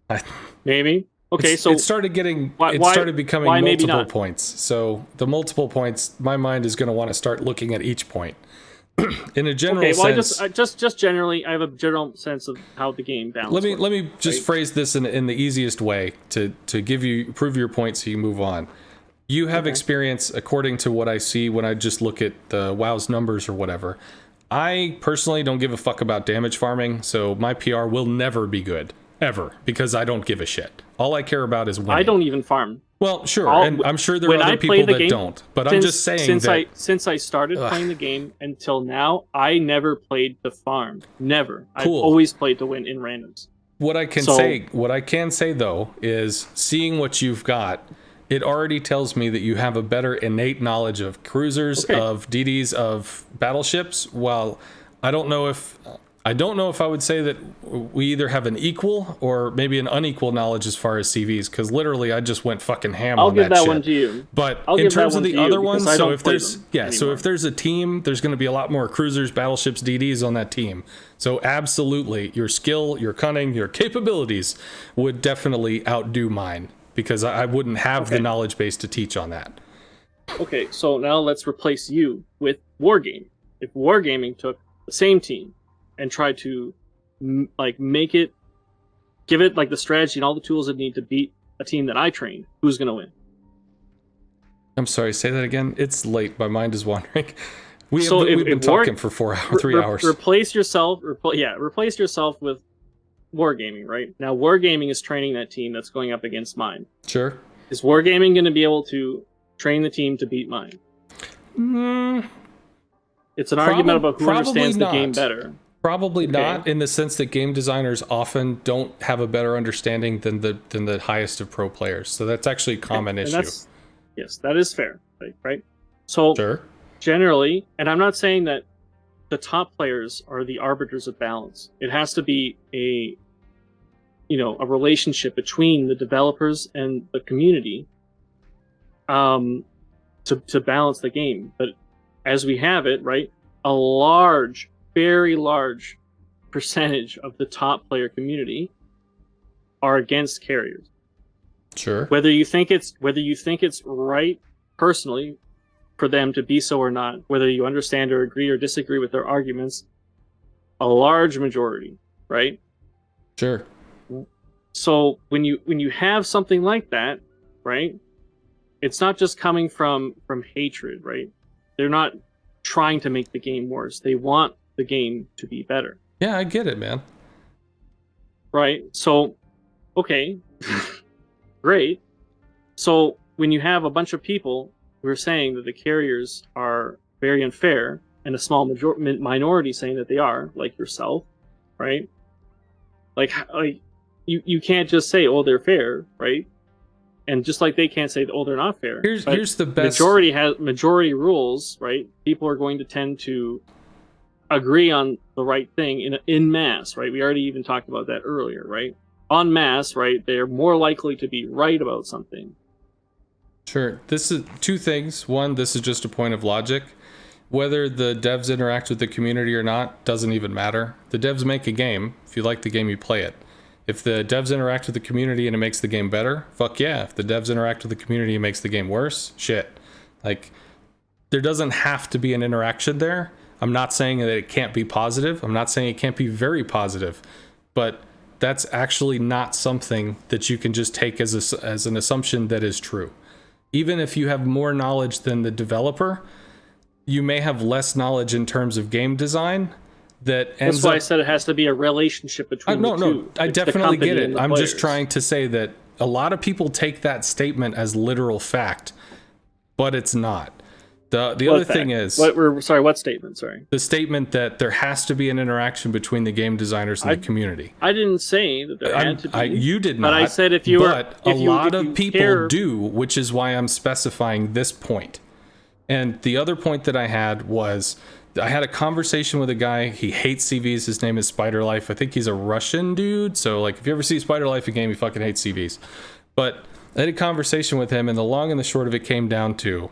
[SPEAKER 2] yes. Maybe. Okay, so
[SPEAKER 1] it started becoming multiple points. So the multiple points, my mind is going to want to start looking at each point. In a general sense,
[SPEAKER 2] just generally, I have a general sense of how the game balances.
[SPEAKER 1] Let me just phrase this in the easiest way to prove your point, so you move on. You have experience, according to what I see when I just look at the WoW's numbers or whatever. I personally don't give a fuck about damage farming, so my PR will never be good. Ever, because I don't give a shit. All I care about is winning.
[SPEAKER 2] I don't even farm.
[SPEAKER 1] Well, sure, and I'm sure there are other people that don't. But I'm just saying
[SPEAKER 2] since I started playing the game until now, I never played to farm. Never.
[SPEAKER 1] Cool.
[SPEAKER 2] I've always played to win in randoms.
[SPEAKER 1] What I can say though is seeing what you've got, it already tells me that you have a better innate knowledge of cruisers, of DDs, of battleships. While I don't know if I would say that we either have an equal or maybe an unequal knowledge as far as CVs, because literally I just went fucking ham on that shit.
[SPEAKER 2] I'll give that one to you.
[SPEAKER 1] But in terms of the other ones, so if there's a team, there's going to be a lot more cruisers, battleships, DDs on that team. So absolutely, your skill, your cunning, your capabilities would definitely outdo mine, because I wouldn't have the knowledge base to teach on that.
[SPEAKER 2] Okay, so now let's replace you with Wargaming. If Wargaming took the same team and tried to like give it like the strategy and all the tools it need to beat a team that I trained, who's going to win?
[SPEAKER 1] I'm sorry, say that again. It's late. My mind is wandering. We've been
[SPEAKER 2] if
[SPEAKER 1] talking for 3 hours.
[SPEAKER 2] Replace yourself with wargaming, right? Now wargaming is training that team that's going up against mine.
[SPEAKER 1] Sure.
[SPEAKER 2] Is wargaming going to be able to train the team to beat mine? It's an argument about who understands the game better.
[SPEAKER 1] Probably not, in the sense that game designers often don't have a better understanding than the highest of pro players. So that's actually a common issue.
[SPEAKER 2] Yes, that is fair, right? So
[SPEAKER 1] sure.
[SPEAKER 2] Generally, and I'm not saying that the top players are the arbiters of balance. It has to be a relationship between the developers and the community to balance the game. But as we have it, right, a very large percentage of the top player community are against carriers.
[SPEAKER 1] Sure.
[SPEAKER 2] Whether you think it's right personally for them to be so or not, whether you understand or agree or disagree with their arguments, a large majority, right?
[SPEAKER 1] Sure.
[SPEAKER 2] So when you have something like that, right, it's not just coming from hatred, right? They're not trying to make the game worse. They want the game to be better.
[SPEAKER 1] Yeah, I get it, man.
[SPEAKER 2] Right? So, okay, great. So when you have a bunch of people who are saying that the carriers are very unfair, and a small minority saying that they are, like yourself, right? Like you can't just say, oh, they're fair, right? And just like they can't say, oh, they're not fair.
[SPEAKER 1] Here's the best.
[SPEAKER 2] Majority rules, right? People are going to tend to agree on the right thing in mass, right? We already even talked about that earlier, right? En masse, right? They're more likely to be right about something.
[SPEAKER 1] Sure. This is two things. One, this is just a point of logic. Whether the devs interact with the community or not doesn't even matter. The devs make a game. If you like the game, you play it. If the devs interact with the community and it makes the game better, fuck yeah. If the devs interact with the community and it makes the game worse, shit. Like, there doesn't have to be an interaction there. I'm not saying that it can't be positive. I'm not saying it can't be very positive. But that's actually not something that you can just take as an assumption that is true. Even if you have more knowledge than the developer, you may have less knowledge in terms of game design. That's
[SPEAKER 2] why I said it has to be a relationship between the two.
[SPEAKER 1] No, I definitely get it. I'm just trying to say that a lot of people take that statement as literal fact, but it's not. The other thing is...
[SPEAKER 2] what statement? Sorry.
[SPEAKER 1] The statement that there has to be an interaction between the game designers and the community.
[SPEAKER 2] I didn't say that there had to be.
[SPEAKER 1] You did not.
[SPEAKER 2] But I said a
[SPEAKER 1] lot of people do, which is why I'm specifying this point. And the other point that I had was... I had a conversation with a guy. He hates CVs. His name is Spider Life. I think he's a Russian dude. So, like, if you ever see Spider Life in game, he fucking hates CVs. But I had a conversation with him, and the long and the short of it came down to,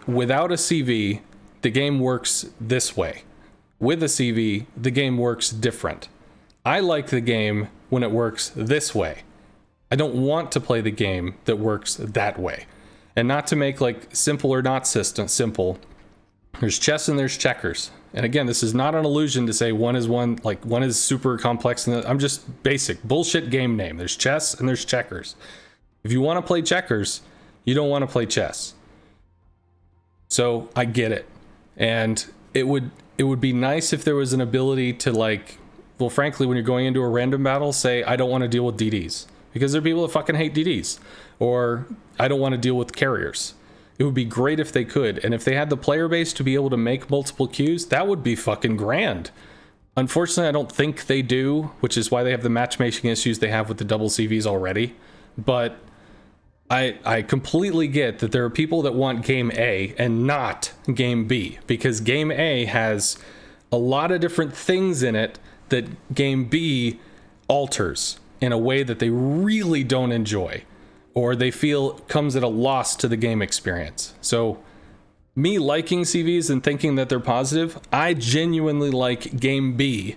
[SPEAKER 1] without a CV, the game works this way. With a CV, the game works different. I like the game when it works this way. I don't want to play the game that works that way. And not to make, like, simple or not simple. There's chess and there's checkers. And again, this is not an illusion to say one is super complex. And I'm just basic bullshit game name. There's chess and there's checkers. If you want to play checkers, you don't want to play chess. So I get it. And it would be nice if there was an ability to frankly, when you're going into a random battle, say, I don't want to deal with DDs. Because there are people that fucking hate DDs. Or I don't want to deal with carriers. It would be great if they could. And if they had the player base to be able to make multiple queues, that would be fucking grand. Unfortunately, I don't think they do, which is why they have the matchmaking issues they have with the double CVs already. But I completely get that there are people that want game A and not game B, because game A has a lot of different things in it that game B alters in a way that they really don't enjoy, or they feel comes at a loss to the game experience. So me liking CVs and thinking that they're positive, I genuinely like game B,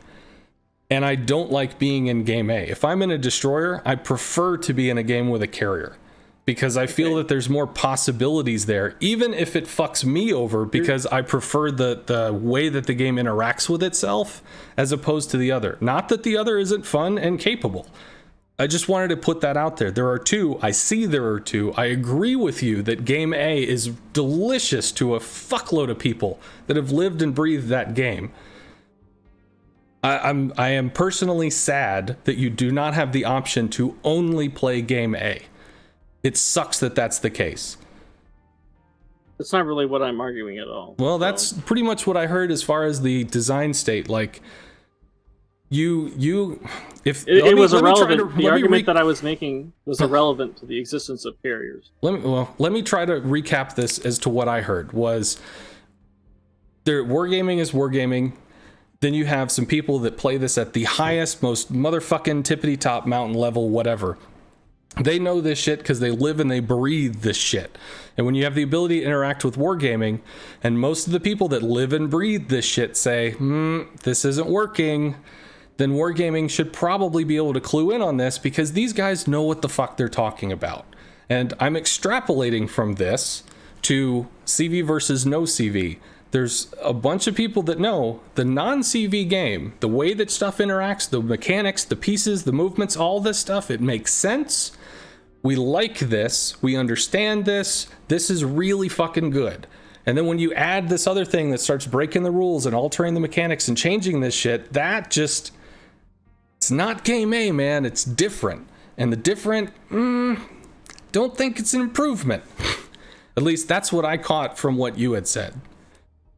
[SPEAKER 1] and I don't like being in game A. If I'm in a destroyer, I prefer to be in a game with a carrier. because I feel that there's more possibilities there, even if it fucks me over, because I prefer the way that the game interacts with itself as opposed to the other. Not that the other isn't fun and capable. I just wanted to put that out there. There are two. I see there are two. I agree with you that game A is delicious to a fuckload of people that have lived and breathed that game. I am personally sad that you do not have the option to only play game A. It sucks that that's the case.
[SPEAKER 2] It's not really what I'm arguing at all.
[SPEAKER 1] Well, that's pretty much what I heard as far as the design state. Like, if
[SPEAKER 2] it was irrelevant. The argument that I was making was irrelevant to the existence of carriers.
[SPEAKER 1] Let me try to recap this as to what I heard was wargaming is wargaming. Then you have some people that play this at the highest, most motherfucking tippity top mountain level, whatever. They know this shit because they live and they breathe this shit. And when you have the ability to interact with wargaming, and most of the people that live and breathe this shit say, this isn't working, then wargaming should probably be able to clue in on this because these guys know what the fuck they're talking about. And I'm extrapolating from this to CV versus no CV. There's a bunch of people that know the non-CV game, the way that stuff interacts, the mechanics, the pieces, the movements, all this stuff, it makes sense. We like this. We understand this. This is really fucking good. And then when you add this other thing that starts breaking the rules and altering the mechanics and changing this shit, that just... It's not game A, man. It's different. And the different... don't think it's an improvement. At least that's what I caught from what you had said.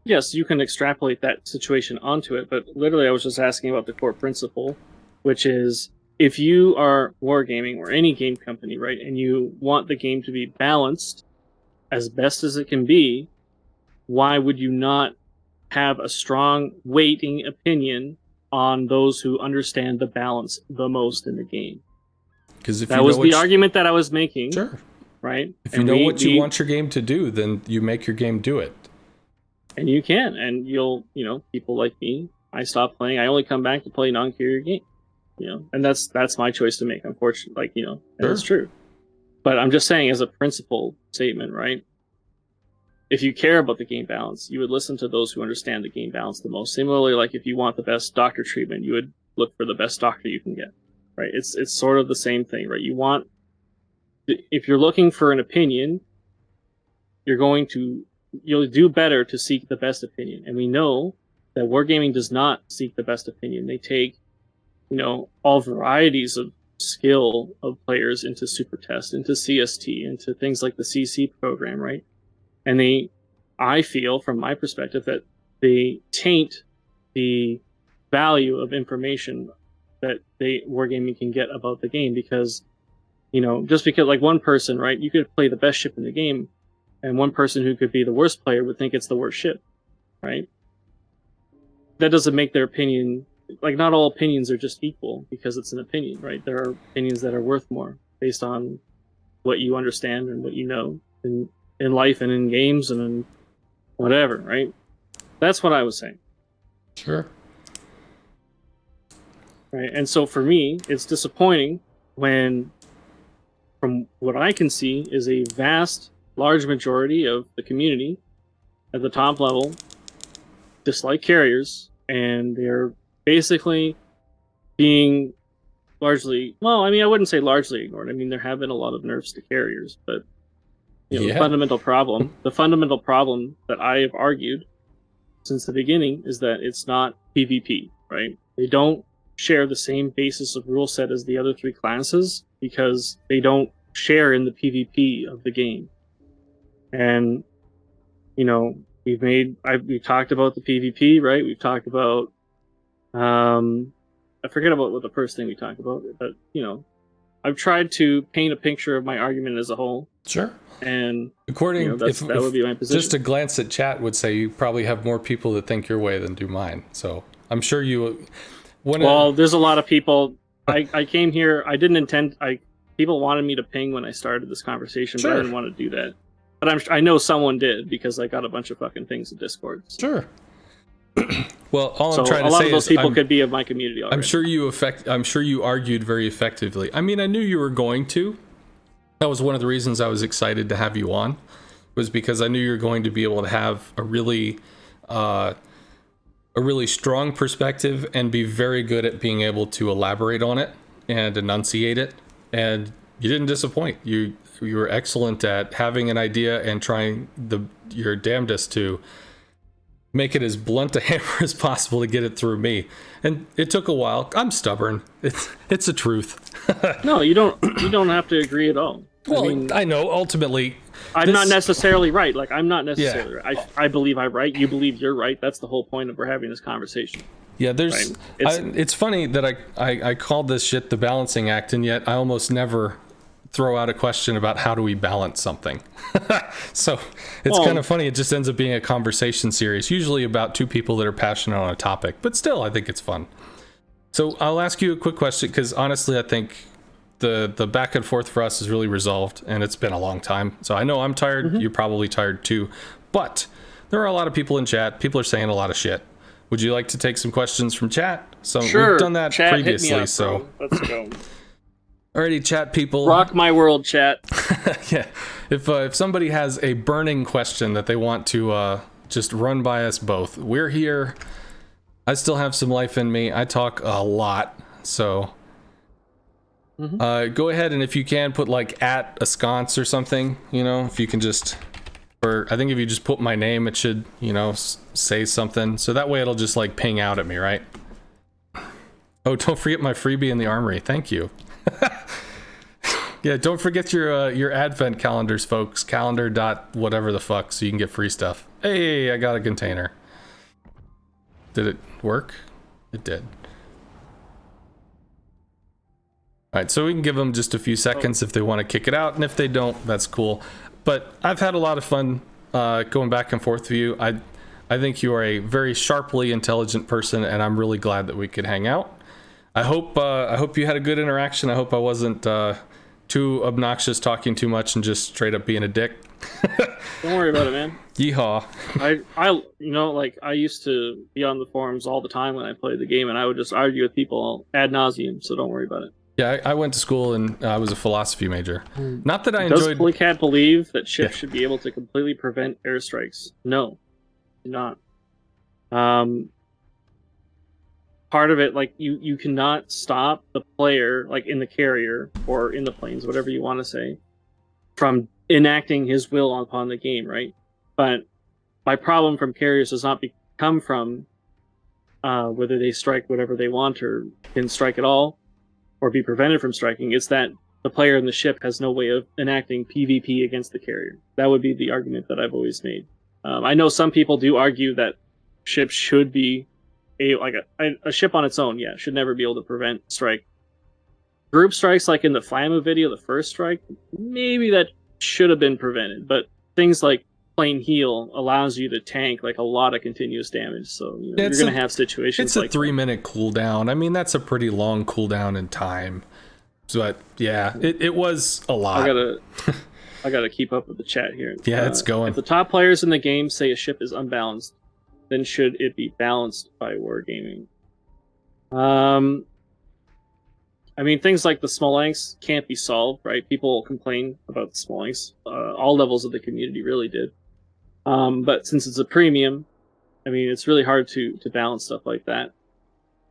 [SPEAKER 2] Yes, you can extrapolate that situation onto it, but literally I was just asking about the core principle, which is if you are wargaming or any game company, right, and you want the game to be balanced as best as it can be, why would you not have a strong weighting opinion on those who understand the balance the most in the game?
[SPEAKER 1] Because if
[SPEAKER 2] that was the argument that I was making.
[SPEAKER 1] Sure.
[SPEAKER 2] Right?
[SPEAKER 1] If you know what you want your game to do, then you make your game do it.
[SPEAKER 2] And you can, and you'll, people like me, I stop playing. I only come back to play non-carrier game, and that's my choice to make, unfortunately, and that's true. But I'm just saying as a principle statement, right? If you care about the game balance, you would listen to those who understand the game balance the most. Similarly, like if you want the best doctor treatment, you would look for the best doctor you can get, right? It's sort of the same thing, right? If you're looking for an opinion, you'll do better to seek the best opinion. And we know that wargaming does not seek the best opinion. They take, all varieties of skill of players into Super Test, into CST, into things like the CC program, right? And I feel, from my perspective, that they taint the value of information that wargaming can get about the game because, just because, like, one person, right, you could play the best ship in the game, and one person who could be the worst player would think it's the worst ship, right? That doesn't make their opinion... Like, not all opinions are just equal because it's an opinion, right? There are opinions that are worth more based on what you understand and what you know in life and in games and in whatever, right? That's what I was saying.
[SPEAKER 1] Sure.
[SPEAKER 2] Right, and so for me, it's disappointing when, from what I can see, is a large majority of the community at the top level dislike carriers, and they're basically being largely, I wouldn't say largely ignored. I mean, there have been a lot of nerfs to carriers, but the fundamental problem that I have argued since the beginning is that it's not PvP, right? They don't share the same basis of rule set as the other three classes because they don't share in the PvP of the game. And, we've talked about the PvP, right? We've talked about, I forget about what the first thing we talked about, but, I've tried to paint a picture of my argument as a whole.
[SPEAKER 1] Sure.
[SPEAKER 2] And
[SPEAKER 1] that
[SPEAKER 2] would be my position.
[SPEAKER 1] Just a glance at chat would say you probably have more people that think your way than do mine. So I'm sure you...
[SPEAKER 2] there's a lot of people. I came here, I didn't intend... People wanted me to ping when I started this conversation,
[SPEAKER 1] sure.
[SPEAKER 2] But I didn't want to do that. But I know someone did because I got a bunch of fucking things in Discord. So.
[SPEAKER 1] Sure. Well, I'm trying to say
[SPEAKER 2] a lot of those people could be of my community already.
[SPEAKER 1] I'm sure you argued very effectively. I mean, I knew you were going to. That was one of the reasons I was excited to have you on, was because I knew you're going to be able to have a really strong perspective and be very good at being able to elaborate on it and enunciate it. And you didn't disappoint. You were excellent at having an idea and trying your damnedest to make it as blunt a hammer as possible to get it through me. And it took a while. I'm stubborn. It's a truth.
[SPEAKER 2] No, you don't have to agree at all.
[SPEAKER 1] Well, I mean, I know ultimately
[SPEAKER 2] I'm not necessarily right. Like, I'm not necessarily right. I believe I'm right. You believe you're right. That's the whole point of we're having this conversation.
[SPEAKER 1] Yeah, there's. Right? It's funny that I called this shit the balancing act, and yet I almost never throw out a question about how do we balance something. So it's kind of funny. It just ends up being a conversation series, usually about two people that are passionate on a topic. But still, I think it's fun. So I'll ask you a quick question, because honestly, I think the back and forth for us is really resolved, and it's been a long time. So I know I'm tired. Mm-hmm. You're probably tired too. But there are a lot of people in chat. People are saying a lot of shit. Would you like to take some questions from chat? So
[SPEAKER 2] sure.
[SPEAKER 1] We've done that
[SPEAKER 2] chat,
[SPEAKER 1] previously.
[SPEAKER 2] Hit me up,
[SPEAKER 1] so
[SPEAKER 2] bro. Let's go.
[SPEAKER 1] Alrighty, chat people.
[SPEAKER 2] Rock my world, chat.
[SPEAKER 1] Yeah. If somebody has a burning question that they want to just run by us both, we're here. I still have some life in me. I talk a lot, so go ahead, and if you can put like at a sconce or something, if you can just, or I think if you just put my name, it should, say something. So that way it'll just like ping out at me, right? Oh, don't forget my freebie in the armory. Thank you. Yeah, don't forget your advent calendars, folks. Calendar dot whatever the fuck, so you can get free stuff. Hey, I got a container. Did it work? It did. All right, so we can give them just a few seconds if they want to kick it out, and if they don't, that's cool. But I've had a lot of fun going back and forth with you. I think you are a very sharply intelligent person, and I'm really glad that we could hang out. I hope you had a good interaction. I hope I wasn't too obnoxious, talking too much, and just straight up being a dick.
[SPEAKER 2] Don't worry about it, man.
[SPEAKER 1] Yeehaw.
[SPEAKER 2] I used to be on the forums all the time when I played the game, and I would just argue with people ad nauseum, so don't worry about it.
[SPEAKER 1] Yeah, I went to school, and I was a philosophy major. Not that I enjoyed...
[SPEAKER 2] Does Pulicat believe that ships should be able to completely prevent airstrikes? No, not. Part of it, like, you cannot stop the player, like in the carrier or in the planes, whatever you want to say, from enacting his will upon the game, right? But my problem from carriers does not come from whether they strike whatever they want or can strike at all or be prevented from striking. It's that the player in the ship has no way of enacting PvP against the carrier. That would be the argument that I've always made. I know some people do argue that ships should be a ship on its own, should never be able to prevent strike. Group strikes, like in the Flamu video, the first strike, maybe that should have been prevented. But things like plain heal allows you to tank like a lot of continuous damage. So you're going to have situations like
[SPEAKER 1] it's a 3-minute cooldown. I mean, that's a pretty long cooldown in time. But yeah, it was a lot.
[SPEAKER 2] I gotta keep up with the chat here.
[SPEAKER 1] Yeah, it's going.
[SPEAKER 2] If the top players in the game say a ship is unbalanced, then should it be balanced by wargaming? I mean, things like the Smolensk can't be solved, right? People complain about the Smolensk. All levels of the community really did. But since it's a premium, I mean, it's really hard to balance stuff like that.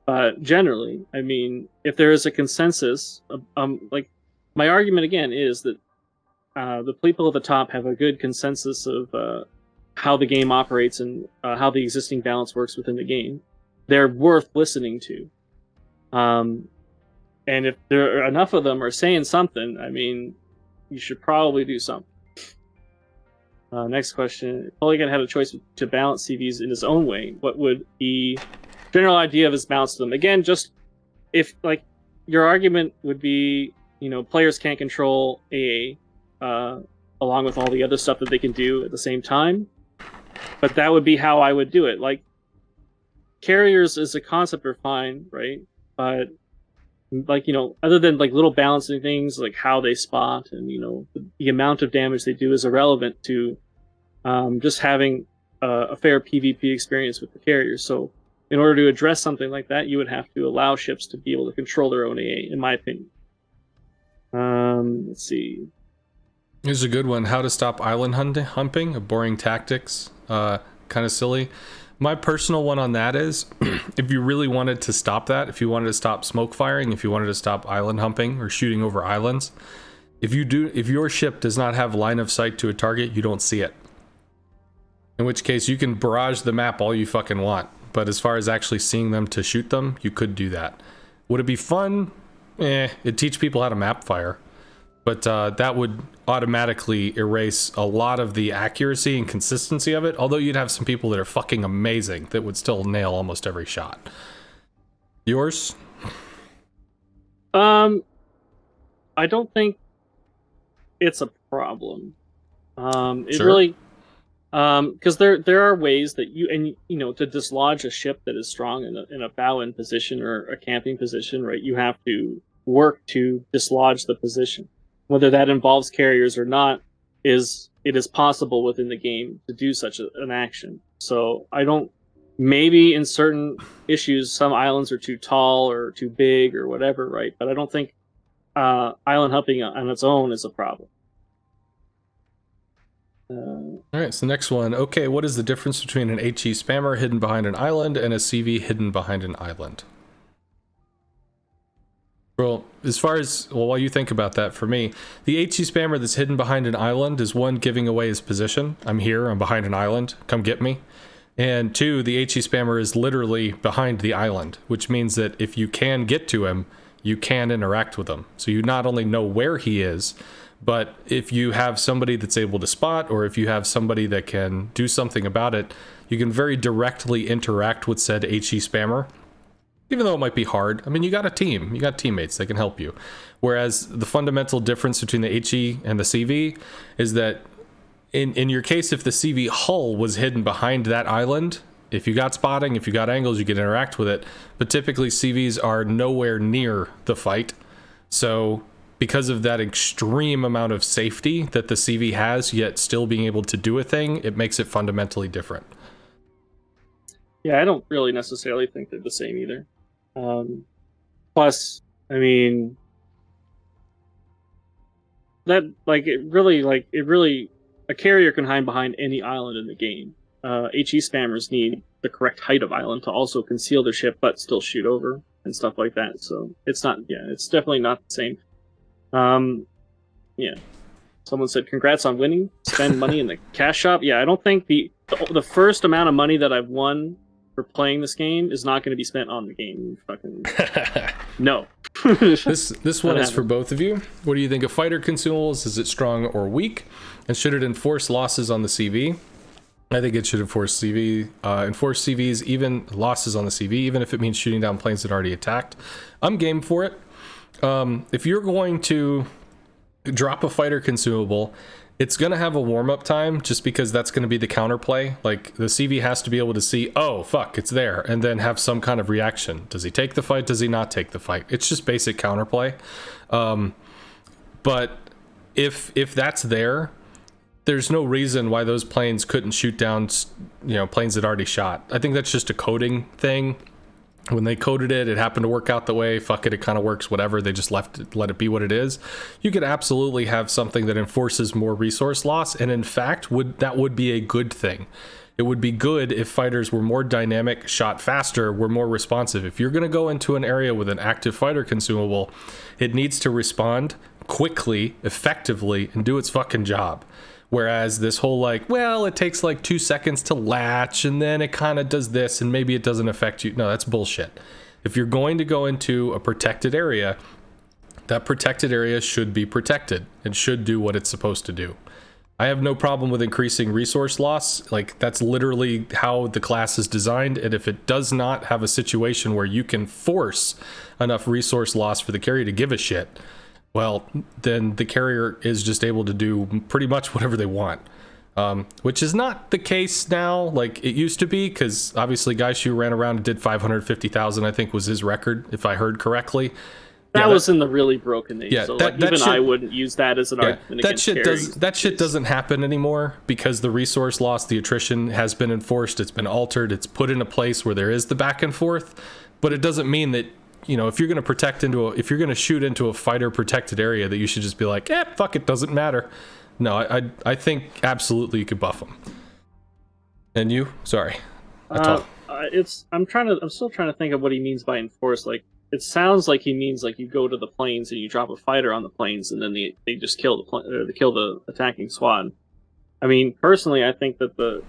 [SPEAKER 2] But generally, I mean, if there is a consensus, like my argument again is that the people at the top have a good consensus of how the game operates and how the existing balance works within the game. They're worth listening to. And if there are enough of them are saying something, I mean, you should probably do something. Next question. If Pulicat had a choice to balance CVs in his own way, what would the general idea of his balance to them? Again, just if, like, your argument would be, players can't control AA along with all the other stuff that they can do at the same time. But that would be how I would do it. Like, carriers as a concept are fine, right? But like, other than like little balancing things, like how they spot and, the amount of damage they do is irrelevant to just having a fair PvP experience with the carriers. So in order to address something like that, you would have to allow ships to be able to control their own AA, in my opinion. Let's see.
[SPEAKER 1] Here's a good one. How to stop island humping, a boring tactics. Kind of silly. My personal one on that is, if you really wanted to stop that, if you wanted to stop smoke firing, if you wanted to stop island humping or shooting over islands, if your ship does not have line of sight to a target, you don't see it. In which case, you can barrage the map all you fucking want. But as far as actually seeing them to shoot them, you could do that. Would it be fun? It'd teach people how to map fire. But that would automatically erase a lot of the accuracy and consistency of it. Although you'd have some people that are fucking amazing that would still nail almost every shot. Yours?
[SPEAKER 2] I don't think it's a problem. It
[SPEAKER 1] Sure.
[SPEAKER 2] really, because there are ways that to dislodge a ship that is strong in a bow-in position or a camping position, right? You have to work to dislodge the position. Whether that involves carriers or not, it is possible within the game to do such an action. So I don't. Maybe in certain issues, some islands are too tall or too big or whatever, right? But I don't think island humping on its own is a problem.
[SPEAKER 1] All right, so next one. Okay, what is the difference between an HE spammer hidden behind an island and a CV hidden behind an island? Well, while you think about that, for me, the HE spammer that's hidden behind an island is one, giving away his position. I'm here, I'm behind an island, come get me. And two, the HE spammer is literally behind the island, which means that if you can get to him, you can interact with him. So you not only know where he is, but if you have somebody that's able to spot, or if you have somebody that can do something about it, you can very directly interact with said HE spammer. Even though it might be hard, I mean, you got a team, you got teammates that can help you. Whereas the fundamental difference between the HE and the CV is that in your case, if the CV hull was hidden behind that island, if you got spotting, if you got angles, you could interact with it. But typically CVs are nowhere near the fight. So because of that extreme amount of safety that the CV has, yet still being able to do a thing, it makes it fundamentally different.
[SPEAKER 2] Yeah, I don't really necessarily think they're the same either. Plus, I mean, that a carrier can hide behind any island in the game. HE spammers need the correct height of island to also conceal their ship but still shoot over and stuff like that. So it's definitely not the same. Yeah. Someone said, "Congrats on winning. Spend money in the cash shop." Yeah, I don't think the first amount of money that I've won for playing this game is not going to be spent on the game. Fucking no.
[SPEAKER 1] This one is for both of you. What do you think of fighter consumables? Is it strong or weak? And should it enforce losses on the CV? I think it should enforce CVs, even losses on the CV, even if it means shooting down planes that already attacked. I'm game for it. If you're going to drop a fighter consumable, it's going to have a warm-up time, just because that's going to be the counterplay. Like, the CV has to be able to see, oh, fuck, it's there, and then have some kind of reaction. Does he take the fight? Does he not take the fight? It's just basic counterplay. But if that's there, there's no reason why those planes couldn't shoot down, planes that already shot. I think that's just a coding thing. When they coded it, it happened to work out the way. Fuck it, it kind of works, whatever. They just let it be what it is. You could absolutely have something that enforces more resource loss, and in fact, that would be a good thing. It would be good if fighters were more dynamic, shot faster, were more responsive. If you're going to go into an area with an active fighter consumable, it needs to respond quickly, effectively, and do its fucking job. Whereas this whole it takes 2 seconds to latch, and then it kind of does this, and maybe it doesn't affect you. No, that's bullshit. If you're going to go into a protected area, that protected area should be protected and should do what it's supposed to do. I have no problem with increasing resource loss. That's literally how the class is designed. And if it does not have a situation where you can force enough resource loss for the carrier to give a shit, well, then the carrier is just able to do pretty much whatever they want, which is not the case now like it used to be, because obviously Gaishu ran around and did 550,000, I think was his record, if I heard correctly.
[SPEAKER 2] That was in the really broken age.
[SPEAKER 1] Yeah,
[SPEAKER 2] so I wouldn't use that as an argument against carrying.
[SPEAKER 1] That shit doesn't happen anymore, because the resource loss, the attrition has been enforced, it's been altered, it's put in a place where there is the back and forth, but it doesn't mean that, if you're going to if you're going to shoot into a fighter protected area, that you should just be like, fuck, it doesn't matter. No, I think absolutely you could buff them. And you? Sorry.
[SPEAKER 2] I'm still trying to think of what he means by enforce. Like, it sounds like he means like you go to the planes and you drop a fighter on the planes, and then they just kill they kill the attacking squad. I mean, personally, I think that the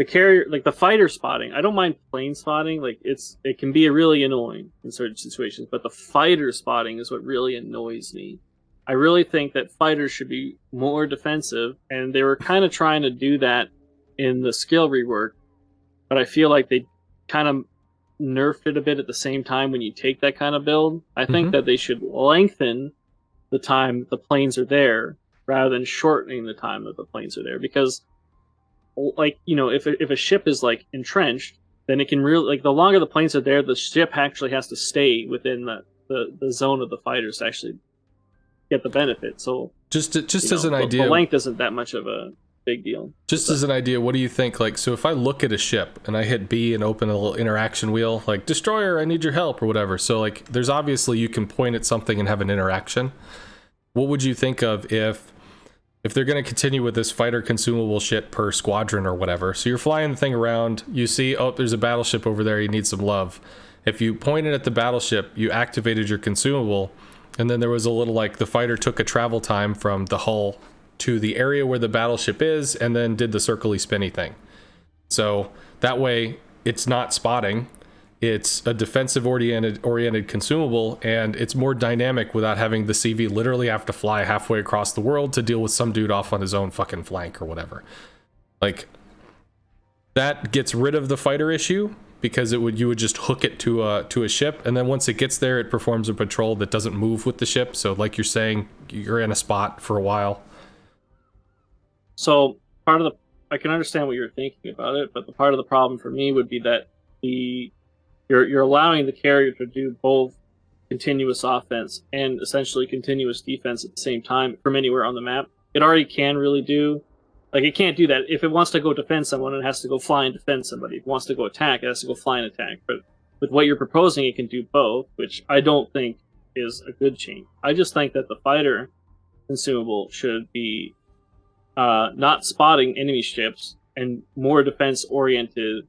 [SPEAKER 2] carrier, like the fighter spotting, I don't mind plane spotting. Like, it can be really annoying in certain situations, but the fighter spotting is what really annoys me. I really think that fighters should be more defensive, and they were kind of trying to do that in the skill rework, but I feel like they kind of nerfed it a bit at the same time when you take that kind of build. I think that they should lengthen the time the planes are there rather than shortening the time that the planes are there, because, like, you know, if a ship is like entrenched, then it can really, like, the longer the planes are there, the ship actually has to stay within the zone of the fighters to actually get the benefit. So just
[SPEAKER 1] as an idea,
[SPEAKER 2] the length isn't that much of a big deal.
[SPEAKER 1] Just as an idea, what do you think? Like, so if I look at a ship and I hit B and open a little interaction wheel, like, destroyer, I need your help, or whatever. So, like, there's obviously, you can point at something and have an interaction. What would you think of if they're going to continue with this fighter consumable shit per squadron or whatever? So you're flying the thing around, you see, oh, there's a battleship over there, you need some love. If you pointed at the battleship, you activated your consumable, and then there was a little, like, the fighter took a travel time from the hull to the area where the battleship is, and then did the circly spinny thing. So that way, it's not spotting, it's a defensive oriented consumable, and it's more dynamic without having the CV literally have to fly halfway across the world to deal with some dude off on his own fucking flank or whatever. Like, that gets rid of the fighter issue, because you would just hook it to a ship, and then once it gets there, it performs a patrol that doesn't move with the ship. So, like you're saying, you're in a spot for a while.
[SPEAKER 2] So I can understand what you're thinking about it, but the part of the problem for me would be that you're allowing the carrier to do both continuous offense and essentially continuous defense at the same time from anywhere on the map. It already can really do, like, it can't do that. If it wants to go defend someone, it has to go fly and defend somebody. If it wants to go attack, it has to go fly and attack. But with what you're proposing, it can do both, which I don't think is a good change. I just think that the fighter consumable should be not spotting enemy ships and more defense oriented,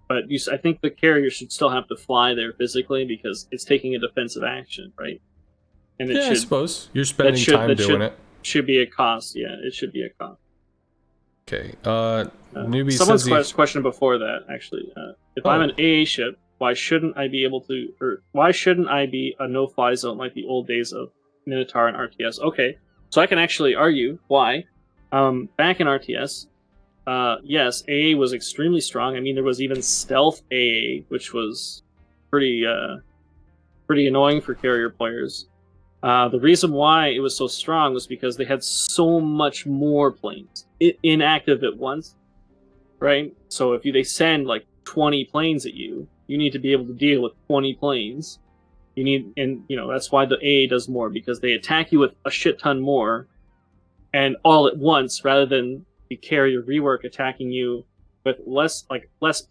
[SPEAKER 2] but I think the carrier should still have to fly there physically because it's taking a defensive action, right? And
[SPEAKER 1] I suppose you're spending time doing it.
[SPEAKER 2] Should be a cost. Yeah, it should be a cost.
[SPEAKER 1] Okay. Newbie
[SPEAKER 2] someone's question before that, actually. If I'm an AA ship, why shouldn't I be a no-fly zone like the old days of Minotaur and RTS? Okay, so I can actually argue why. Back in RTS, yes, AA was extremely strong. I mean, there was even stealth AA, which was pretty annoying for carrier players. The reason why it was so strong was because they had so much more planes inactive at once, right? So if they send like 20 planes at you, you need to be able to deal with 20 planes. That's why the AA does more, because they attack you with a shit ton more and all at once, rather than the carrier rework attacking you with less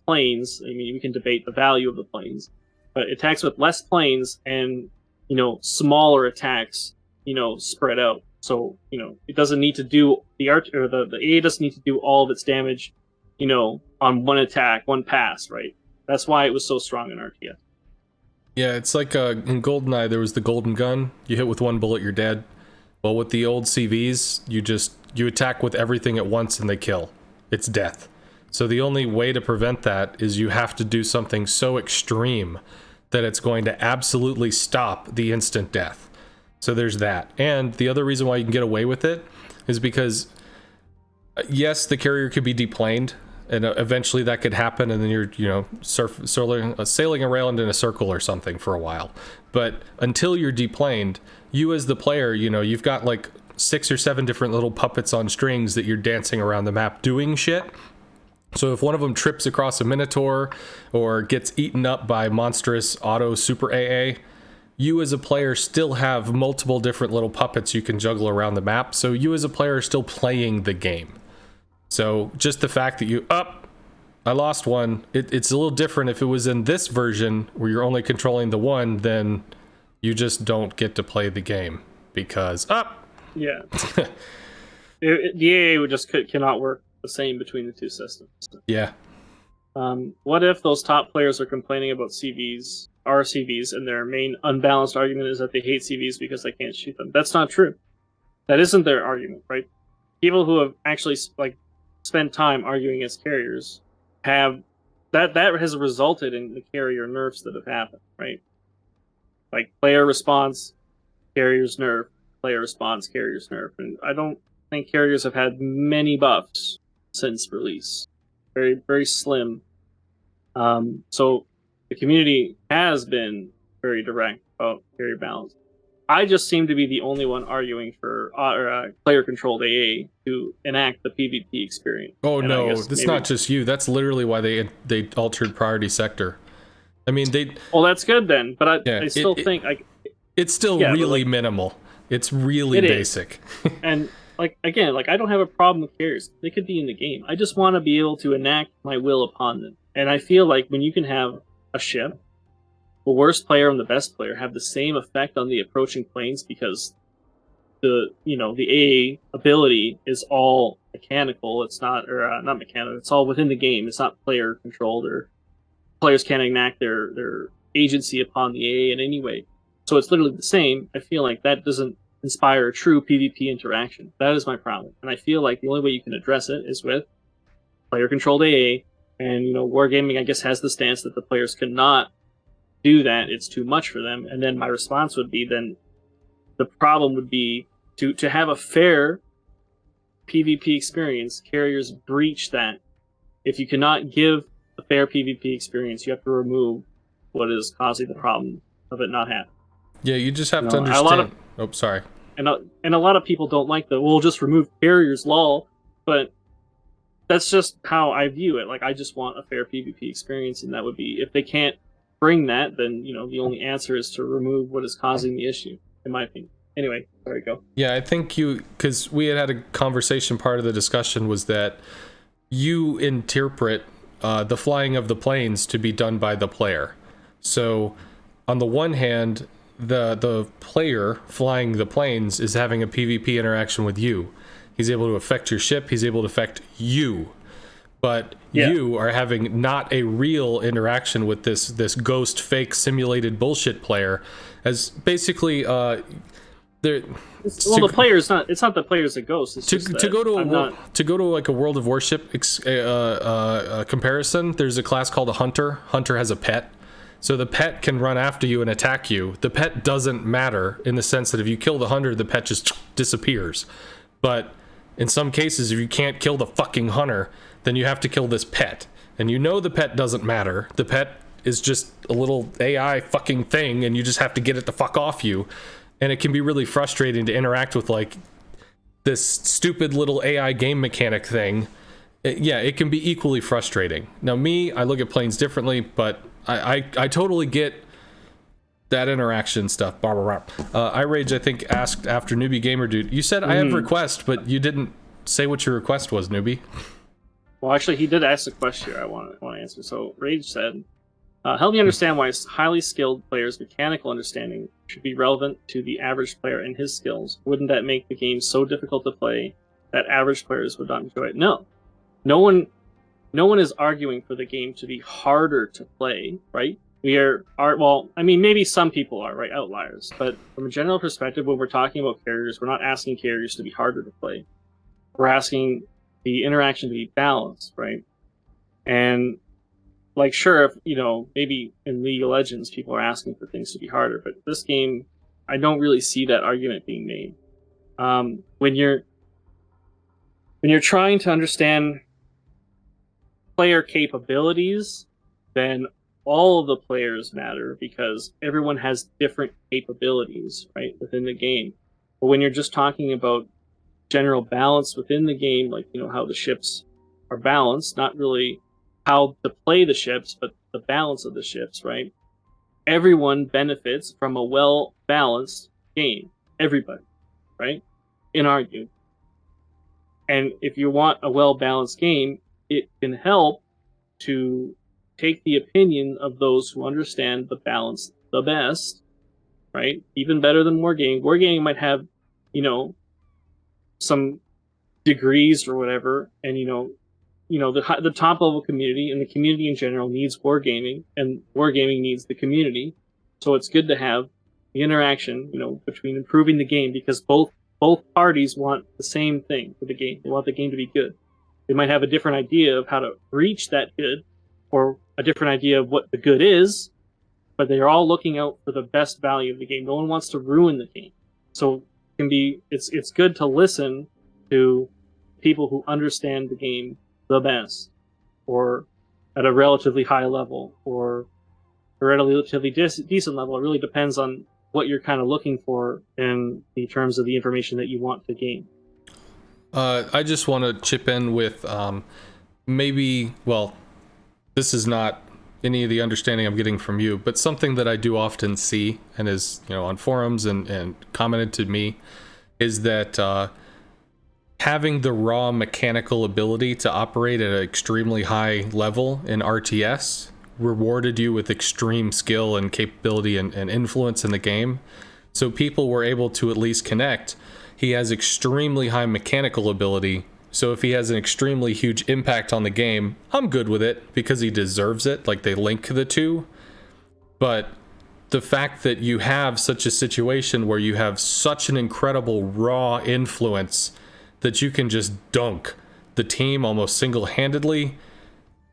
[SPEAKER 2] planes. I mean, we can debate the value of the planes, but it attacks with less planes and, smaller attacks, spread out. So, it doesn't need to do the AA doesn't need to do all of its damage, on one attack, one pass, right? That's why it was so strong in RTS.
[SPEAKER 1] Yeah, it's like in GoldenEye, there was the golden gun. You hit with one bullet, you're dead. Well, with the old CVs, you attack with everything at once and they kill. It's death. So the only way to prevent that is you have to do something so extreme that it's going to absolutely stop the instant death. So there's that. And the other reason why you can get away with it is because, yes, the carrier could be deplaned, and eventually that could happen, and then you're, sailing around in a circle or something for a while. But until you're deplaned, you as the player, you've got like 6 or 7 different little puppets on strings that you're dancing around the map doing shit. So if one of them trips across a Minotaur or gets eaten up by monstrous auto super AA, you as a player still have multiple different little puppets you can juggle around the map. So you as a player are still playing the game. So just the fact that I lost one, it's a little different. If it was in this version where you're only controlling the one, then you just don't get to play the game because
[SPEAKER 2] Yeah. The AA would just cannot work the same between the two systems.
[SPEAKER 1] Yeah.
[SPEAKER 2] What if those top players are complaining about RCVs, and their main unbalanced argument is that they hate CVs because they can't shoot them? That's not true. That isn't their argument, right? People who have actually spent time arguing against carriers have that has resulted in the carrier nerfs that have happened, right? Like player response, carriers nerf, player response, carriers nerf, and I don't think carriers have had many buffs since release. Very, very slim. So the community has been very direct about carrier balance. I just seem to be the only one arguing for player-controlled AA to enact the PvP experience.
[SPEAKER 1] Oh no, it's not just you. That's literally why they altered priority sector. I mean,
[SPEAKER 2] Well, that's good then, but I still think
[SPEAKER 1] it's still really minimal. It's really basic.
[SPEAKER 2] And again, I don't have a problem with carriers. They could be in the game. I just want to be able to enact my will upon them. And I feel like when you can have a ship, the worst player and the best player have the same effect on the approaching planes, because the AA ability is all mechanical. It's not mechanical. It's all within the game. It's not player controlled, or players can't enact their agency upon the AA in any way. So it's literally the same. I feel like that doesn't inspire true PvP interaction. That is my problem. And I feel like the only way you can address it is with player-controlled AA. And, Wargaming, I guess, has the stance that the players cannot do that. It's too much for them. And then my response would be, then the problem would be to have a fair PvP experience, carriers breach that. If you cannot give a fair PvP experience, you have to remove what is causing the problem of it not happening.
[SPEAKER 1] Yeah, you just have to understand. Sorry.
[SPEAKER 2] And a lot of people don't like we'll just remove carriers, lol. But that's just how I view it. I just want a fair PvP experience, and that would be, if they can't bring that, then the only answer is to remove what is causing the issue, in my opinion. Anyway, there you go.
[SPEAKER 1] Yeah, I think because we had a conversation, part of the discussion was that you interpret the flying of the planes to be done by the player. So on the one hand, the player flying the planes is having a PvP interaction with you. He's able to affect your ship. He's able to affect you. But you are having not a real interaction with this ghost, fake, simulated bullshit player. As basically, the
[SPEAKER 2] player is not. It's not the player's a ghost. It's
[SPEAKER 1] to go to a World of Warship comparison. There's a class called a hunter. Hunter has a pet. So the pet can run after you and attack you. The pet doesn't matter in the sense that if you kill the hunter, the pet just disappears. But in some cases, if you can't kill the fucking hunter, then you have to kill this pet. And the pet doesn't matter. The pet is just a little AI fucking thing, and you just have to get it the fuck off you. And it can be really frustrating to interact with this stupid little AI game mechanic thing. It can be equally frustrating. Now I look at planes differently, but I totally get that interaction stuff. iRage, I think, asked after Newbie Gamer Dude. You said I have a request, but you didn't say what your request was, Newbie.
[SPEAKER 2] Well, actually, he did ask a question here I want to answer. So Rage said, help me understand why highly skilled players' mechanical understanding should be relevant to the average player and his skills. Wouldn't that make the game so difficult to play that average players would not enjoy it? No one is arguing for the game to be harder to play, right? Maybe some people are, right? Outliers. But from a general perspective, when we're talking about carriers, we're not asking carriers to be harder to play. We're asking the interaction to be balanced, right? And sure, if maybe in League of Legends people are asking for things to be harder, but this game, I don't really see that argument being made. When you're trying to understand player capabilities, then all of the players matter, because everyone has different capabilities, right, within the game. But when you're just talking about general balance within the game, how the ships are balanced, not really how to play the ships, but the balance of the ships, right? Everyone benefits from a well-balanced game. Everybody, right? Inarguable. And if you want a well-balanced game, it can help to take the opinion of those who understand the balance the best, right? Even better than Wargaming. Wargaming might have, some degrees or whatever, and the top level community and the community in general needs wargaming, and wargaming needs the community. So it's good to have the interaction, between improving the game, because both parties want the same thing for the game. They want the game to be good. They might have a different idea of how to reach that good, or a different idea of what the good is, but they are all looking out for the best value of the game. No one wants to ruin the game. So it's good to listen to people who understand the game the best, or at a relatively high level, or at a relatively decent level. It really depends on what you're kind of looking for in the terms of the information that you want to gain.
[SPEAKER 1] I just want to chip in with this is not any of the understanding I'm getting from you, but something that I do often see, and is on forums and commented to me, is that having the raw mechanical ability to operate at an extremely high level in RTS rewarded you with extreme skill and capability and influence in the game. So people were able to at least connect. He has extremely high mechanical ability, so if he has an extremely huge impact on the game, I'm good with it because he deserves it. Like, they link the two. But the fact that you have such a situation where you have such an incredible raw influence that you can just dunk the team almost single-handedly,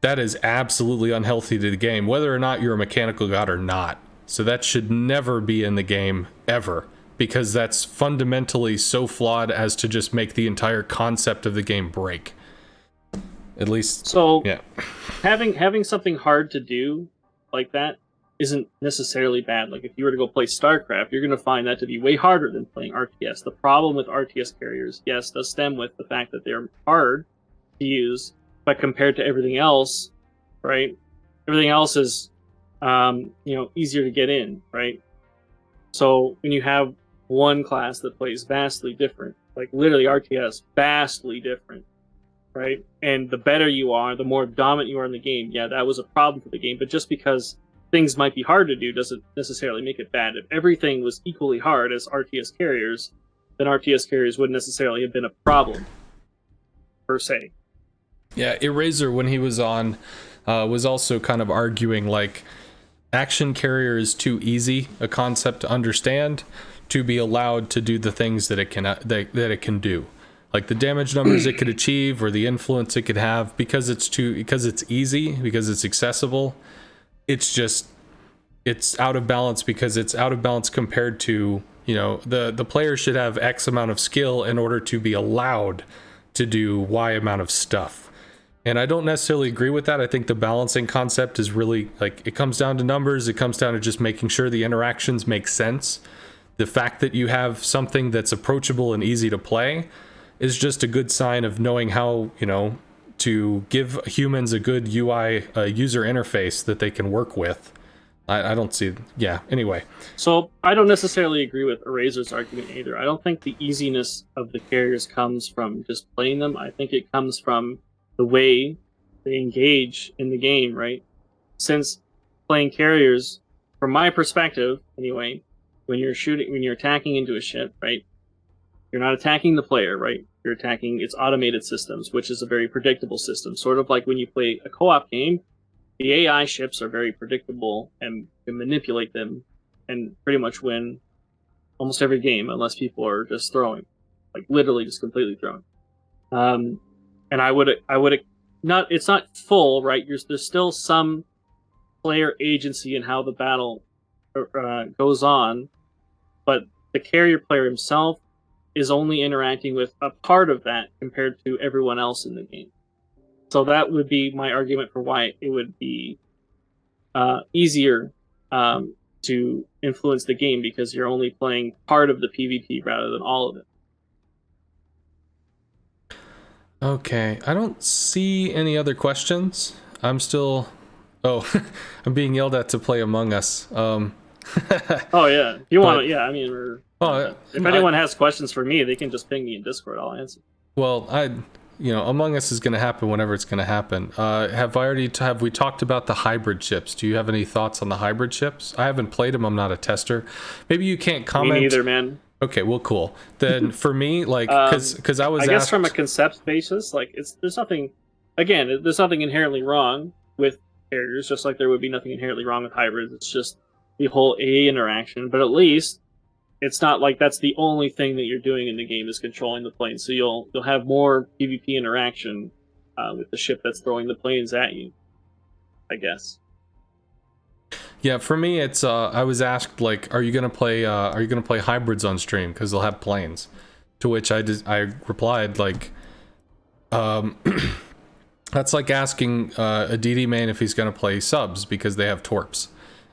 [SPEAKER 1] that is absolutely unhealthy to the game, whether or not you're a mechanical god or not. So that should never be in the game, ever, because that's fundamentally so flawed as to just make the entire concept of the game break. At least,
[SPEAKER 2] so
[SPEAKER 1] yeah.
[SPEAKER 2] Having something hard to do like that isn't necessarily bad. Like, if you were to go play StarCraft, you're going to find that to be way harder than playing RTS. The problem with RTS carriers, yes, does stem with the fact that they're hard to use, but compared to everything else, right? Everything else is, easier to get in, right? So when you have one class that plays vastly different, like literally RTS, vastly different, right? And the better you are, the more dominant you are in the game. Yeah, that was a problem for the game, but just because things might be hard to do doesn't necessarily make it bad. If everything was equally hard as RTS carriers, then RTS carriers wouldn't necessarily have been a problem, per se.
[SPEAKER 1] Yeah, Eraser, when he was on, was also kind of arguing, like, action carrier is too easy a concept to understand to be allowed to do the things that it can that it can do, like the damage numbers it could achieve or the influence it could have, because it's easy, because it's accessible. It's out of balance, because it's out of balance compared to, the player should have X amount of skill in order to be allowed to do Y amount of stuff. And I don't necessarily agree with that. I think the balancing concept is really, like, it comes down to numbers. It comes down to just making sure the interactions make sense. The fact that you have something that's approachable and easy to play is just a good sign of knowing how, to give humans a good UI user interface that they can work with. I don't see, yeah, anyway.
[SPEAKER 2] So I don't necessarily agree with Eraser's argument either. I don't think the easiness of the carriers comes from just playing them. I think it comes from the way they engage in the game, right? Since playing carriers, from my perspective anyway, when you're attacking into a ship, right, you're not attacking the player, right? You're attacking its automated systems, which is a very predictable system. Sort of like when you play a co-op game, the AI ships are very predictable and can manipulate them and pretty much win almost every game, unless people are just throwing, like literally just completely throwing. And I would not. It's not full, right? There's still some player agency in how the battle goes on, but the carrier player himself is only interacting with a part of that compared to everyone else in the game. So that would be my argument for why it would be easier to influence the game, because you're only playing part of the PvP rather than all of it.
[SPEAKER 1] Okay, I don't see any other questions. I'm still... Oh, I'm being yelled at to play Among Us.
[SPEAKER 2] Oh, yeah. If you want to... Yeah, I mean, if anyone has questions for me, they can just ping me in Discord. I'll answer.
[SPEAKER 1] Well, Among Us is going to happen whenever it's going to happen. Have we talked about the hybrid ships? Do you have any thoughts on the hybrid ships? I haven't played them. I'm not a tester. Maybe you can't comment.
[SPEAKER 2] Me neither, man.
[SPEAKER 1] Okay, well, cool. Then for me, like, because I was
[SPEAKER 2] I guess
[SPEAKER 1] asked,
[SPEAKER 2] from a concept basis, like there's nothing. Again, there's nothing inherently wrong with carriers, just like there would be nothing inherently wrong with hybrids. It's just the whole AA interaction. But at least it's not like that's the only thing that you're doing in the game is controlling the planes. So you'll have more PvP interaction with the ship that's throwing the planes at you, I guess.
[SPEAKER 1] yeah, for me, it's I was asked like, are you gonna play hybrids on stream because they'll have planes? To which I replied like, that's like asking a DD main if he's gonna play subs because they have torps.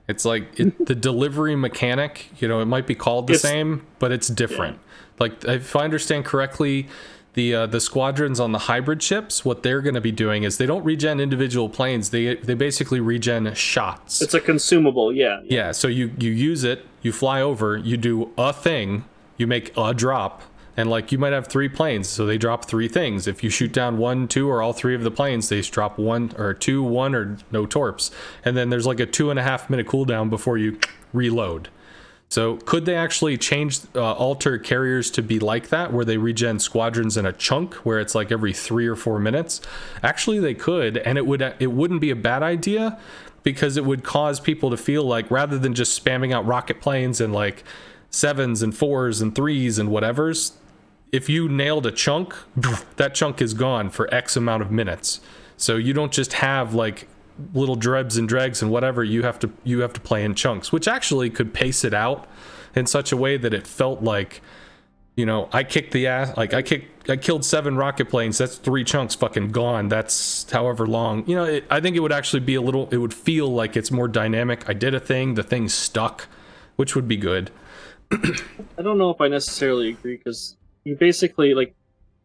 [SPEAKER 1] It's like the delivery mechanic, you know, it might be called the same, but it's different. Yeah. Like, if I understand correctly, the squadrons on the hybrid ships, what they're going to be doing is they don't regen individual planes. They basically regen shots.
[SPEAKER 2] It's a consumable, yeah.
[SPEAKER 1] Yeah, so you use it, you fly over, you do a thing, you make a drop, and like you might have 3 planes, so they drop 3 things. If you shoot down 1, 2, or all 3 of the planes, they drop 1 or 2, 1 or no torps. And then there's like a 2.5 minute cooldown before you reload. So could they actually alter carriers to be like that, where they regen squadrons in a chunk, where it's like every 3 or 4 minutes? Actually, they could, and it wouldn't be a bad idea, because it would cause people to feel like, rather than just spamming out rocket planes and like 7s and 4s and 3s and whatevers, if you nailed a chunk, that chunk is gone for X amount of minutes. So you don't just have like little drebs and dregs and whatever. You have to play in chunks, which actually could pace it out in such a way that it felt like, you know, I kicked the ass, like I killed 7 rocket planes. That's 3 chunks fucking gone. That's however long. You know, I think it would actually be it would feel like it's more dynamic. I did a thing, the thing stuck, which would be good.
[SPEAKER 2] I don't know if I necessarily agree, because you basically, like,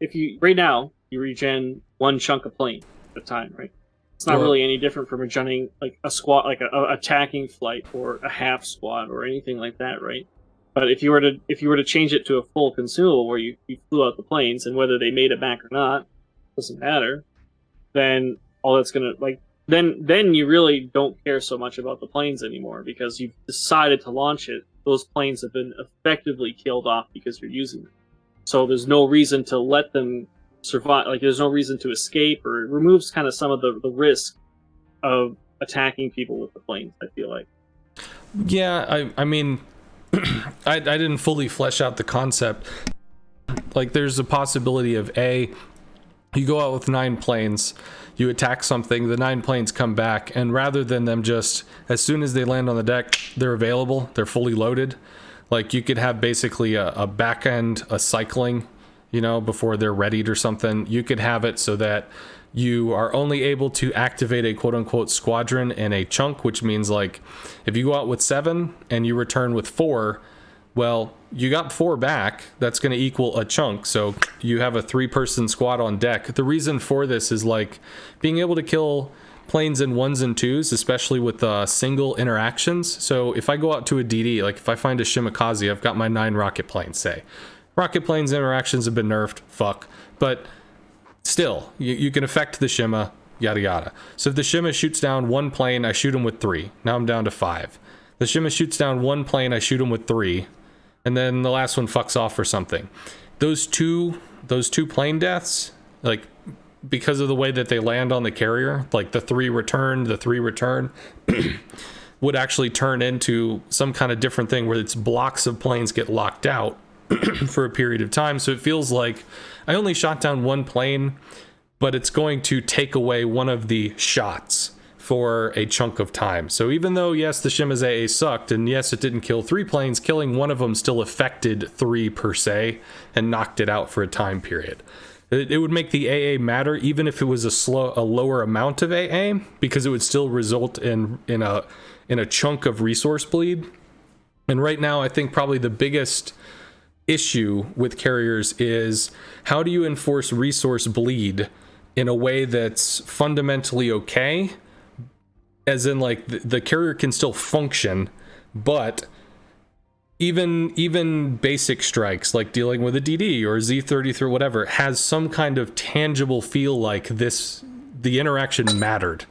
[SPEAKER 2] if you right now you regen 1 chunk of plane at a time, right? It's not really any different from regenerating like a squad, like a attacking flight or a half squad or anything like that, right? But if you were to change it to a full consumable where you flew out the planes, and whether they made it back or not doesn't matter, then all that's gonna like then you really don't care so much about the planes anymore, because you've decided to launch it. Those planes have been effectively killed off because you're using them. So there's no reason to let them survive. Like, there's no reason to escape, or it removes kind of some of the risk of attacking people with the planes, I feel like.
[SPEAKER 1] Yeah, I mean, I didn't fully flesh out the concept. Like, there's a possibility of you go out with 9 planes, you attack something, the 9 planes come back, and rather than them just, as soon as they land on the deck, they're available, they're fully loaded. Like, you could have basically a back end, a cycling, you know, before they're readied or something. You could have it so that you are only able to activate a quote unquote squadron in a chunk, which means like if you go out with 7 and you return with 4, well, you got 4 back. That's going to equal a chunk. So you have a 3-person squad on deck. The reason for this is like being able to kill planes in 1s and 2s, especially with single interactions. So if I go out to a DD, like if I find a Shimakaze, I've got my 9 rocket planes, say. Rocket planes interactions have been nerfed, fuck. But still, you can affect the Shima, yada yada. So if the Shima shoots down 1 plane, I shoot him with 3. Now I'm down to 5. The Shima shoots down 1 plane, I shoot him with 3. And then the last one fucks off or something. Those two plane deaths, like, because of the way that they land on the carrier, like the 3 return, would actually turn into some kind of different thing where it's blocks of planes get locked out for a period of time. So it feels like I only shot down 1 plane, but it's going to take away one of the shots for a chunk of time. So even though, yes, the Shima's AA sucked, and yes, it didn't kill 3 planes, killing one of them still affected 3 per se and knocked it out for a time period. It would make the AA matter even if it was a lower amount of AA, because it would still result in a chunk of resource bleed. And right now, I think probably the biggest issue with carriers is, how do you enforce resource bleed in a way that's fundamentally okay, as in like the carrier can still function, but even basic strikes like dealing with a DD or Z-33 or whatever has some kind of tangible feel like the interaction mattered.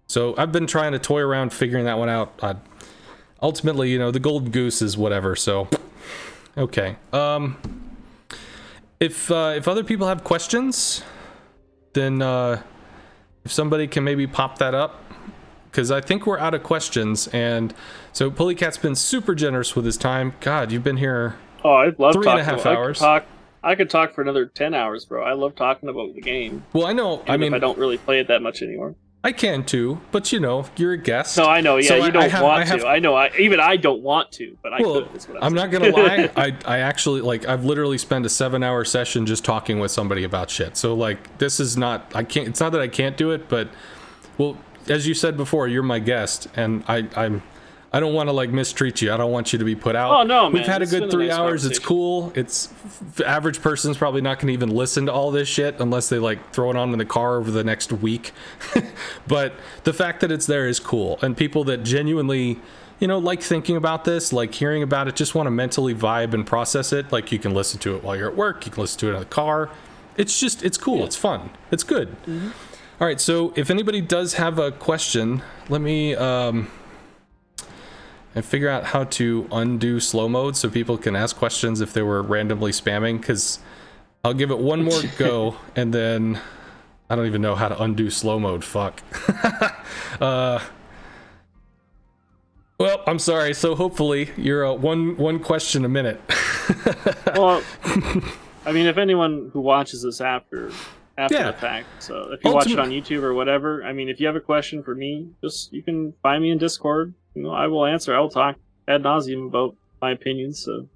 [SPEAKER 1] So I've been trying to toy around figuring that one out. Ultimately, you know, the golden goose is whatever, so Okay. If other people have questions, then if somebody can maybe pop that up, because I think we're out of questions. And so Pulicat's been super generous with his time. God, you've been here.
[SPEAKER 2] Oh, I love
[SPEAKER 1] 3.5 hours.
[SPEAKER 2] I could talk for another 10 hours, bro. I love talking about the game.
[SPEAKER 1] Well, I know.
[SPEAKER 2] Even if I don't really play it that much anymore.
[SPEAKER 1] I can too, but you're a guest.
[SPEAKER 2] No, I know. Yeah,
[SPEAKER 1] so
[SPEAKER 2] you don't want to. I know. I don't want to, but I could. Is what
[SPEAKER 1] I'm not gonna lie. I actually I've literally spent a 7-hour session just talking with somebody about shit. So this is not. I can't. It's not that I can't do it, but as you said before, you're my guest, and I don't want to mistreat you. I don't want you to be put out.
[SPEAKER 2] Oh no, man.
[SPEAKER 1] We've had a good 3 hours. It's cool. It's average person's probably not going to even listen to all this shit unless they throw it on in the car over the next week. But the fact that it's there is cool, and people that genuinely, like thinking about this, like hearing about it, just want to mentally vibe and process it. You can listen to it while you're at work. You can listen to it in the car. It's cool. Yeah. It's fun. It's good. Mm-hmm. All right. So if anybody does have a question, let me and figure out how to undo slow mode so people can ask questions if they were randomly spamming, because I'll give it one more go, and then I don't even know how to undo slow mode. Fuck. Well, I'm sorry. So hopefully you're one question a minute.
[SPEAKER 2] Well, I mean, if anyone who watches this after the fact, so if you watch it on YouTube or whatever, I mean, if you have a question for me, you can find me in Discord. I will answer. I will talk ad nauseum about my opinions. So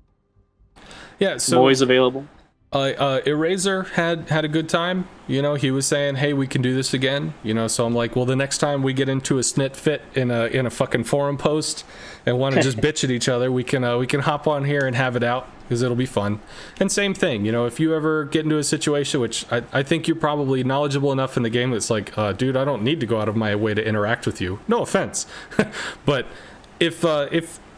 [SPEAKER 1] yeah, so
[SPEAKER 2] I'm always available.
[SPEAKER 1] Eraser had a good time. He was saying, "Hey, we can do this again." So I'm like, well, the next time we get into a snit fit in a fucking forum post and want to just bitch at each other, we can hop on here and have it out, because it'll be fun. And same thing, if you ever get into a situation, which I think you're probably knowledgeable enough in the game that's dude, I don't need to go out of my way to interact with you. No offense. But if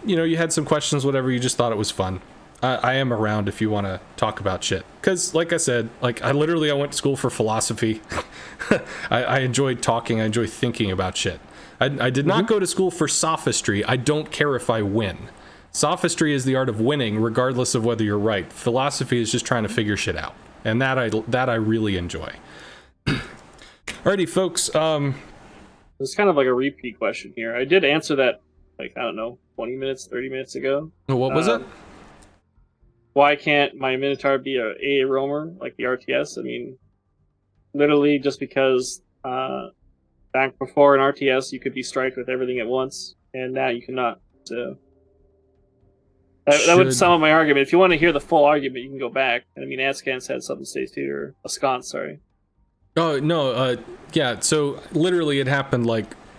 [SPEAKER 1] you had some questions, whatever, you just thought it was fun, I am around if you want to talk about shit. Because like I said, I went to school for philosophy. I enjoyed talking. I enjoy thinking about shit. I did not go to school for sophistry. I don't care if I win. Sophistry is the art of winning, regardless of whether you're right. Philosophy is just trying to figure shit out, and that I really enjoy. Alrighty, folks.
[SPEAKER 2] It's kind of like a repeat question here. I did answer that, I don't know, 20 minutes, 30 minutes ago.
[SPEAKER 1] What was it?
[SPEAKER 2] Why can't my Minotaur be a AA roamer like the RTS? I mean, literally just because back before in RTS you could be striked with everything at once, and now you cannot. So that would sum up my argument. If you want to hear the full argument, you can go back. I mean, Askans had something to say too, or Ascant, sorry.
[SPEAKER 1] Oh no, yeah. So literally, it happened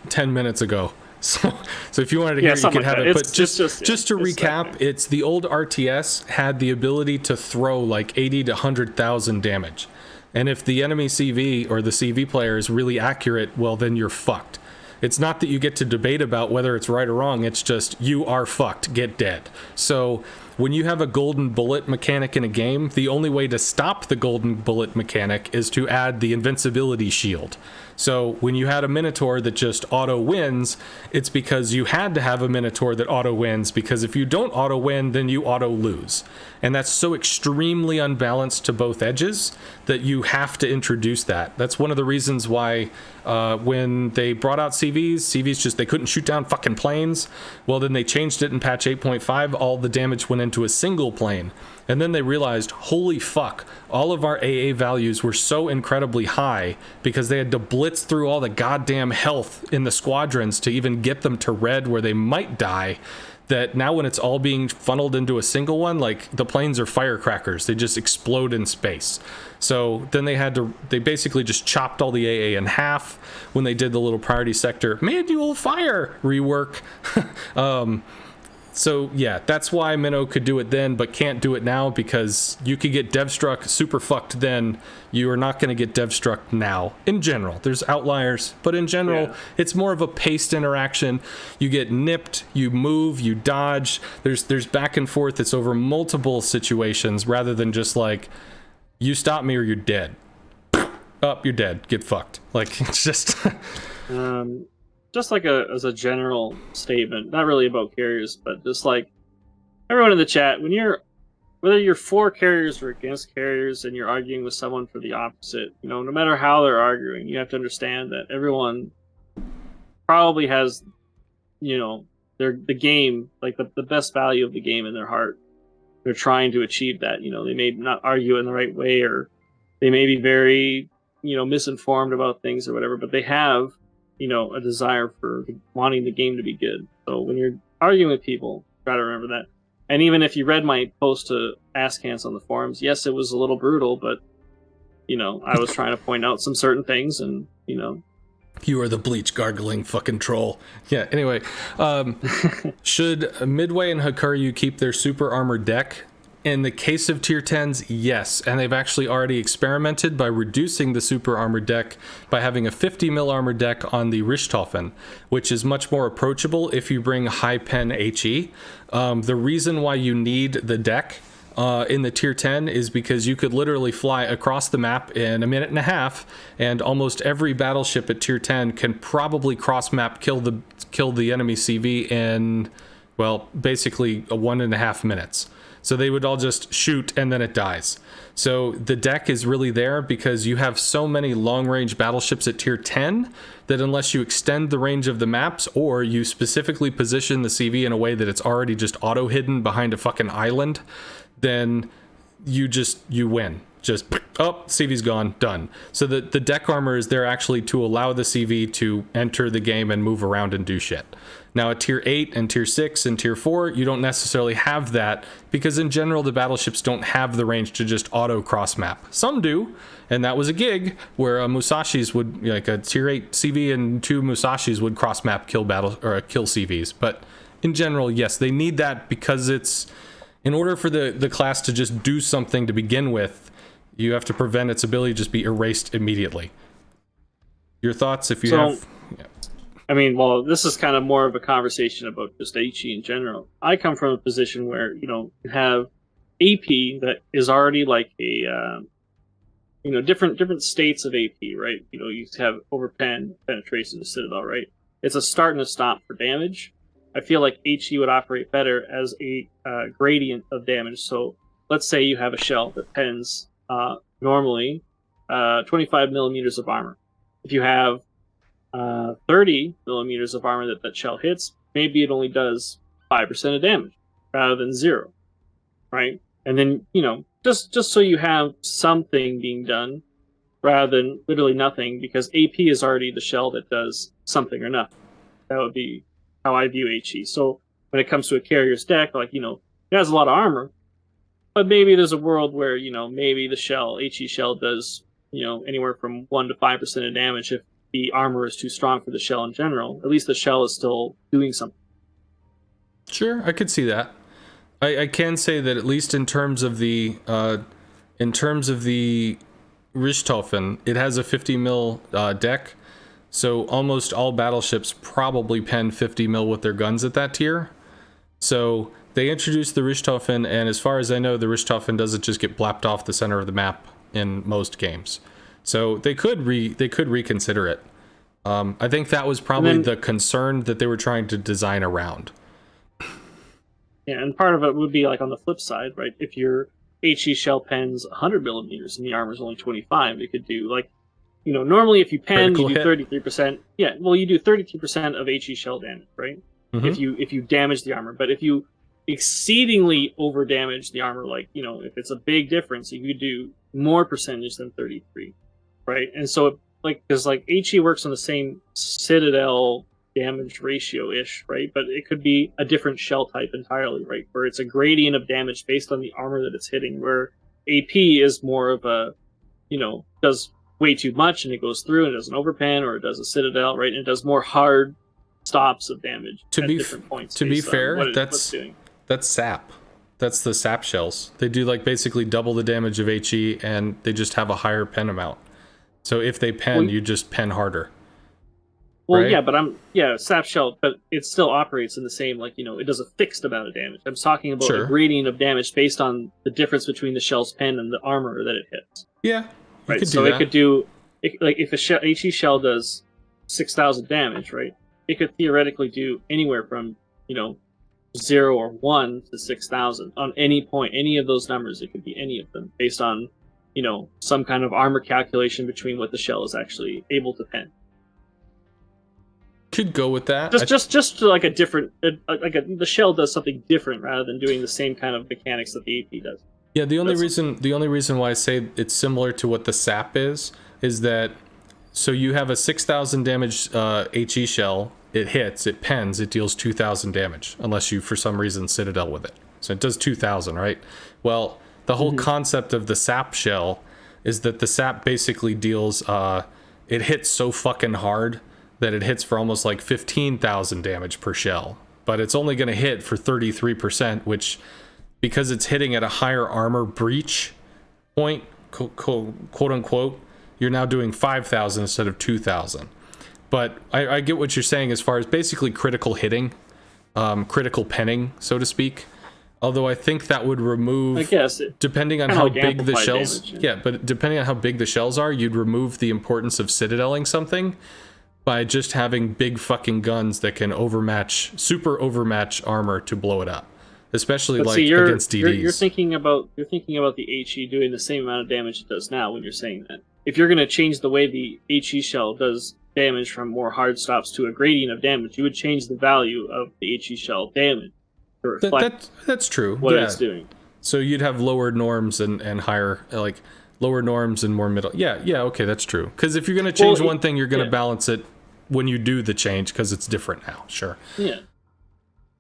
[SPEAKER 1] 10 minutes ago. So if you wanted to hear it, you could have it. But just to recap, it's the old RTS had the ability to throw 80 to 100,000 damage. And if the enemy CV or the CV player is really accurate, well, then you're fucked. It's not that you get to debate about whether it's right or wrong. It's just you are fucked. Get dead. So when you have a golden bullet mechanic in a game, the only way to stop the golden bullet mechanic is to add the invincibility shield. So when you had a Minotaur that just auto wins, it's because you had to have a Minotaur that auto wins, because if you don't auto win, then you auto lose. And that's so extremely unbalanced to both edges that you have to introduce that. That's one of the reasons why when they brought out CVs they couldn't shoot down fucking planes. Well, then they changed it in patch 8.5. All the damage went into a single plane. And then they realized, holy fuck, all of our AA values were so incredibly high because they had to blitz through all the goddamn health in the squadrons to even get them to red where they might die, that now when it's all being funneled into a single one, the planes are firecrackers. They just explode in space. So then they basically just chopped all the AA in half when they did the little priority sector manual fire rework. So yeah, that's why Minnow could do it then, but can't do it now, because you could get devstruck super fucked then. You are not going to get devstruck now. In general, there's outliers, but in general, It's more of a paced interaction. You get nipped, you move, you dodge. There's back and forth. It's over multiple situations rather than just you stop me or you're dead. Up, you're dead. Get fucked. It's just.
[SPEAKER 2] Just as a general statement, not really about carriers, but just everyone in the chat, when you're whether you're for carriers or against carriers, and you're arguing with someone for the opposite, no matter how they're arguing, you have to understand that everyone probably has, the game, like the best value of the game in their heart. They're trying to achieve that. They may not argue in the right way, or they may be very, misinformed about things or whatever, but they have, a desire for wanting the game to be good. So when you're arguing with people, try to remember that. And even if you read my post to Askance on the forums, yes, it was a little brutal, but I was trying to point out some certain things, and
[SPEAKER 1] You are the bleach gargling fucking troll. Yeah, anyway. Should Midway and Hakuryu keep their super armor deck? In the case of tier 10s, yes. And they've actually already experimented by reducing the super armor deck by having a 50 mil armor deck on the Richthofen, which is much more approachable if you bring high pen HE. The reason why you need the deck in the tier 10 is because you could literally fly across the map in a minute and a half, and almost every battleship at tier 10 can probably cross map kill the enemy CV in, well, basically 1.5 minutes. So they would all just shoot and then it dies. So the deck is really there because you have so many long range battleships at tier 10 that unless you extend the range of the maps, or you specifically position the CV in a way that it's already just auto hidden behind a fucking island, then you win. Just, oh, CV's gone, done. So the deck armor is there actually to allow the CV to enter the game and move around and do shit. Now at tier 8 and tier 6 and tier 4, you don't necessarily have that, because in general the battleships don't have the range to just auto cross map. Some do, and that was a gig where Musashi's would, like a tier 8 CV and 2 Musashi's would cross map kill CVs. But in general, yes, they need that because it's, in order for the class to just do something to begin with, you have to prevent its ability to just be erased immediately. Your thoughts, if you have? Yeah.
[SPEAKER 2] I mean, well, this is kind of more of a conversation about just HE in general. I come from a position where, you have AP that is already like a, different states of AP, right? You have overpen, penetration, citadel, right? It's a start and a stop for damage. I feel like HE would operate better as a gradient of damage. So let's say you have a shell that pens normally 25 millimeters of armor. If you have 30 millimeters of armor that shell hits, maybe it only does 5% of damage rather than 0, right? And then, just so you have something being done rather than literally nothing, because AP is already the shell that does something or nothing. That would be how I view HE. So when it comes to a carrier's deck, like, it has a lot of armor, but maybe there's a world where, maybe the HE shell does, anywhere from 1 to 5% of damage if the armor is too strong for the shell in general. At least the shell is still doing something.
[SPEAKER 1] Sure, I could see that. I can say that at least in terms of the Richthofen, it has a 50 mil deck, so almost all battleships probably pen 50 mil with their guns at that tier. So they introduced the Richthofen, and as far as I know, the Richthofen doesn't just get blapped off the center of the map in most games. So they could reconsider it. I think that was probably the concern that they were trying to design around.
[SPEAKER 2] Yeah, and part of it would be like on the flip side, right? If your HE shell pens 100 millimeters and the armor is only 25, it could do like, normally if you pen,
[SPEAKER 1] critical
[SPEAKER 2] you do 33%. Yeah, well, you do 33% of HE shell damage, right?
[SPEAKER 1] Mm-hmm.
[SPEAKER 2] If you damage the armor, but if you exceedingly over damage the armor, like, if it's a big difference, you could do more percentage than 33, right? And so, because HE works on the same citadel damage ratio-ish, right? But it could be a different shell type entirely, right? Where it's a gradient of damage based on the armor that it's hitting, where AP is more of a, does way too much and it goes through and it does an overpen, or it does a citadel, right? And it does more hard stops of damage at different points.
[SPEAKER 1] To be fair, that's SAP. That's the SAP shells. They do basically double the damage of HE, and they just have a higher pen amount. So if they pen, you just pen harder.
[SPEAKER 2] Well,
[SPEAKER 1] right?
[SPEAKER 2] yeah, but SAP shell, but it still operates in the same, it does a fixed amount of damage. I'm talking about a gradient of damage based on the difference between the shell's pen and the armor that it hits.
[SPEAKER 1] Yeah,
[SPEAKER 2] right. So it could do, if a HE shell does 6,000 damage, right? It could theoretically do anywhere from, 0 or 1 to 6,000 on any point, any of those numbers. It could be any of them based on, some kind of armor calculation between what the shell is actually able to pen.
[SPEAKER 1] Could go with that.
[SPEAKER 2] Just like a different, the shell does something different rather than doing the same kind of mechanics that the AP does.
[SPEAKER 1] Yeah, the only reason why I say it's similar to what the sap is that, so you have a 6,000 damage HE shell. It hits, it pens, it deals 2,000 damage, unless you for some reason citadel with it. So it does 2,000, right? Well, the whole concept of the sap shell is that the sap basically deals, it hits so fucking hard that it hits for almost like 15,000 damage per shell, but it's only going to hit for 33%, which, because it's hitting at a higher armor breach point, quote unquote, you're now doing 5,000 instead of 2,000. But I get what you're saying as far as basically critical hitting, critical penning, so to speak. Although I think that would remove,
[SPEAKER 2] I guess,
[SPEAKER 1] depending on how
[SPEAKER 2] like
[SPEAKER 1] big the shells,
[SPEAKER 2] damage,
[SPEAKER 1] but depending on how big the shells are, you'd remove the importance of citadeling something by just having big fucking guns that can super overmatch armor to blow it up, especially against DDs.
[SPEAKER 2] You're thinking about the HE doing the same amount of damage it does now when you're saying that. If you're going to change the way the HE shell does damage from more hard stops to a gradient of damage, you would change the value of the HE shell damage to reflect
[SPEAKER 1] that's true.
[SPEAKER 2] what it's doing.
[SPEAKER 1] So you'd have lower norms and higher, like lower norms and more middle. Yeah, okay, that's true. Because if you're going to change one thing, you're going to balance it when you do the change because it's different now. Sure.
[SPEAKER 2] Yeah.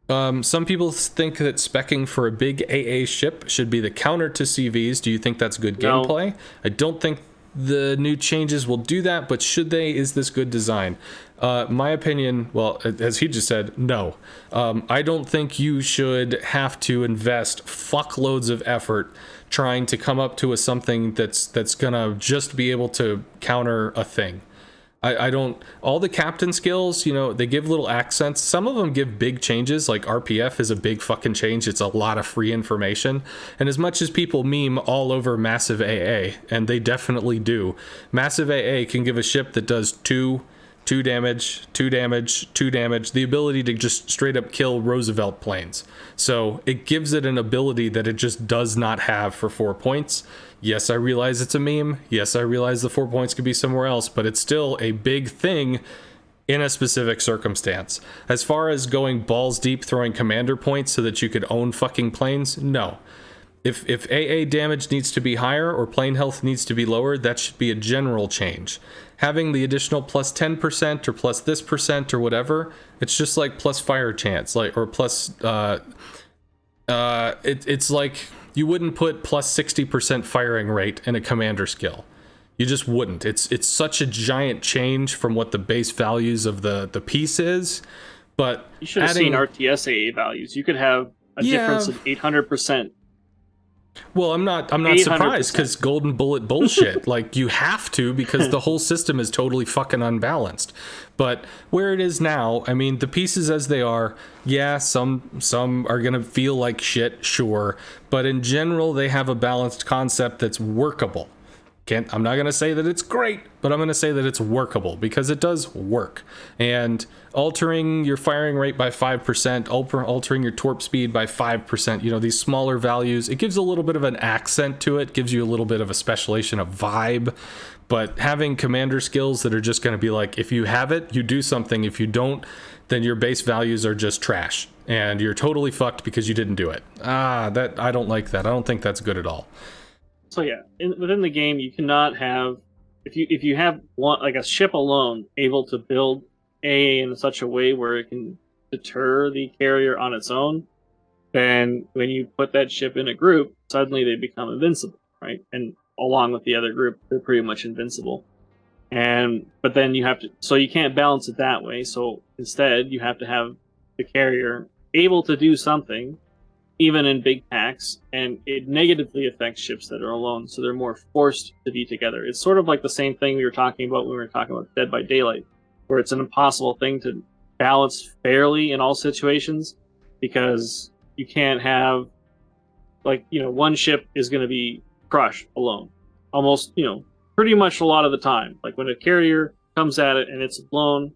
[SPEAKER 1] Some people think that speccing for a big AA ship should be the counter to CVs. Do you think that's good gameplay? I don't think the new changes will do that, but should they? Is this good design? My opinion, well, as he just said, no. I don't think you should have to invest fuckloads of effort trying to come up to something that's gonna just be able to counter a thing. I don't, all the captain skills, they give little accents. Some of them give big changes, like RPF is a big fucking change. It's a lot of free information. And as much as people meme all over Massive AA, and they definitely do, Massive AA can give a ship that does 2 damage, 2 damage, 2 damage, the ability to just straight up kill Roosevelt planes. So it gives it an ability that it just does not have for 4 points. Yes, I realize it's a meme. Yes, I realize the 4 points could be somewhere else, but it's still a big thing in a specific circumstance. As far as going balls deep throwing commander points so that you could own fucking planes, no. If AA damage needs to be higher or plane health needs to be lower, that should be a general change. Having the additional plus 10% or plus this percent or whatever, it's just like plus fire chance, or plus it's like you wouldn't put plus 60% firing rate in a commander skill. You just wouldn't. It's such a giant change from what the base values of the piece is. But
[SPEAKER 2] you should have seen RTSAA values. You could have a difference of 800%.
[SPEAKER 1] Well, I'm not surprised, because golden bullet bullshit. Like, you have to, because the whole system is totally fucking unbalanced. But where it is now, I mean, the pieces as they are, yeah, some are gonna feel like shit, sure, but in general they have a balanced concept that's workable. I'm not gonna say that it's great, but I'm gonna say that it's workable, because it does work. And altering your firing rate by 5%, altering your torp speed by 5%, these smaller values, it gives a little bit of an accent to it, gives you a little bit of a specialization of vibe. But having commander skills that are just going to be like, if you have it, you do something. If you don't, then your base values are just trash, and you're totally fucked because you didn't do it. I don't like that. I don't think that's good at all.
[SPEAKER 2] So yeah, within the game, you cannot have, if you have one, like a ship alone able to build AA in such a way where it can deter the carrier on its own, then when you put that ship in a group, suddenly they become invincible, right? And along with the other group, they're pretty much invincible. But then you have to, so you can't balance it that way. So instead, you have to have the carrier able to do something, even in big packs, and it negatively affects ships that are alone, so they're more forced to be together. It's sort of like the same thing we were talking about when we were talking about Dead by Daylight, where it's an impossible thing to balance fairly in all situations, because you can't have, one ship is going to be crushed alone. Almost, pretty much a lot of the time. Like when a carrier comes at it and it's blown,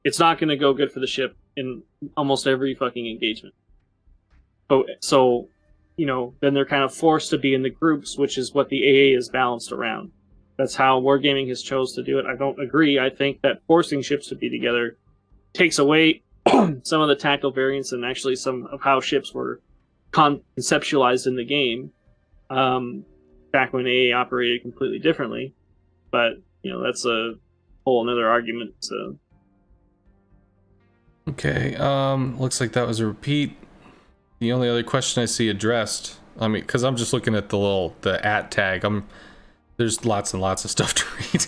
[SPEAKER 2] it's not going to go good for the ship in almost every fucking engagement. But so, then they're kind of forced to be in the groups, which is what the AA is balanced around. That's how Wargaming has chose to do it. I don't agree. I think that forcing ships to be together takes away some of the tactical variance and actually some of how ships were conceptualized in the game back when AA operated completely differently. But, that's a whole another argument. So.
[SPEAKER 1] Okay, looks like that was a repeat. The only other question I see addressed, I mean, because I'm just looking at the @ tag. There's lots and lots of stuff to read.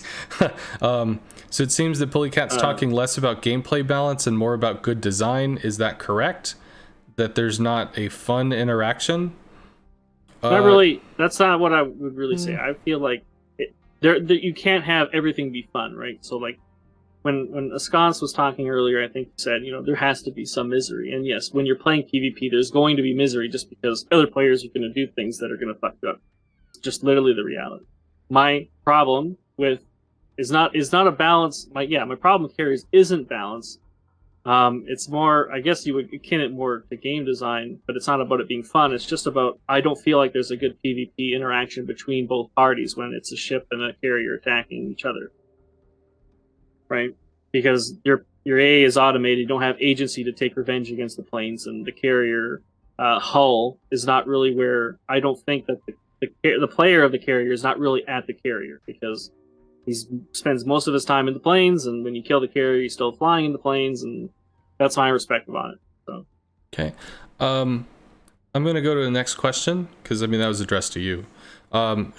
[SPEAKER 1] So it seems that Pulicat's talking less about gameplay balance and more about good design. Is that correct? That there's not a fun interaction?
[SPEAKER 2] Not really. That's not what I would really say. I feel like you can't have everything be fun, right? So like when Ascons was talking earlier, I think he said, there has to be some misery. And yes, when you're playing PvP, there's going to be misery just because other players are going to do things that are going to fuck you up. It's just literally the reality. My problem with is not a balance. My problem with carriers isn't balance. It's more, I guess you would akin it more to game design, but it's not about it being fun. It's just about, I don't feel like there's a good PvP interaction between both parties when it's a ship and a carrier attacking each other. Right? Because your AA is automated, you don't have agency to take revenge against the planes, and the carrier hull is not really where, I don't think that the player of the carrier is not really at the carrier, because he spends most of his time in the planes, and when you kill the carrier, he's still flying in the planes, and that's my perspective on it. So.
[SPEAKER 1] Okay. I'm going to go to the next question, because, that was addressed to you.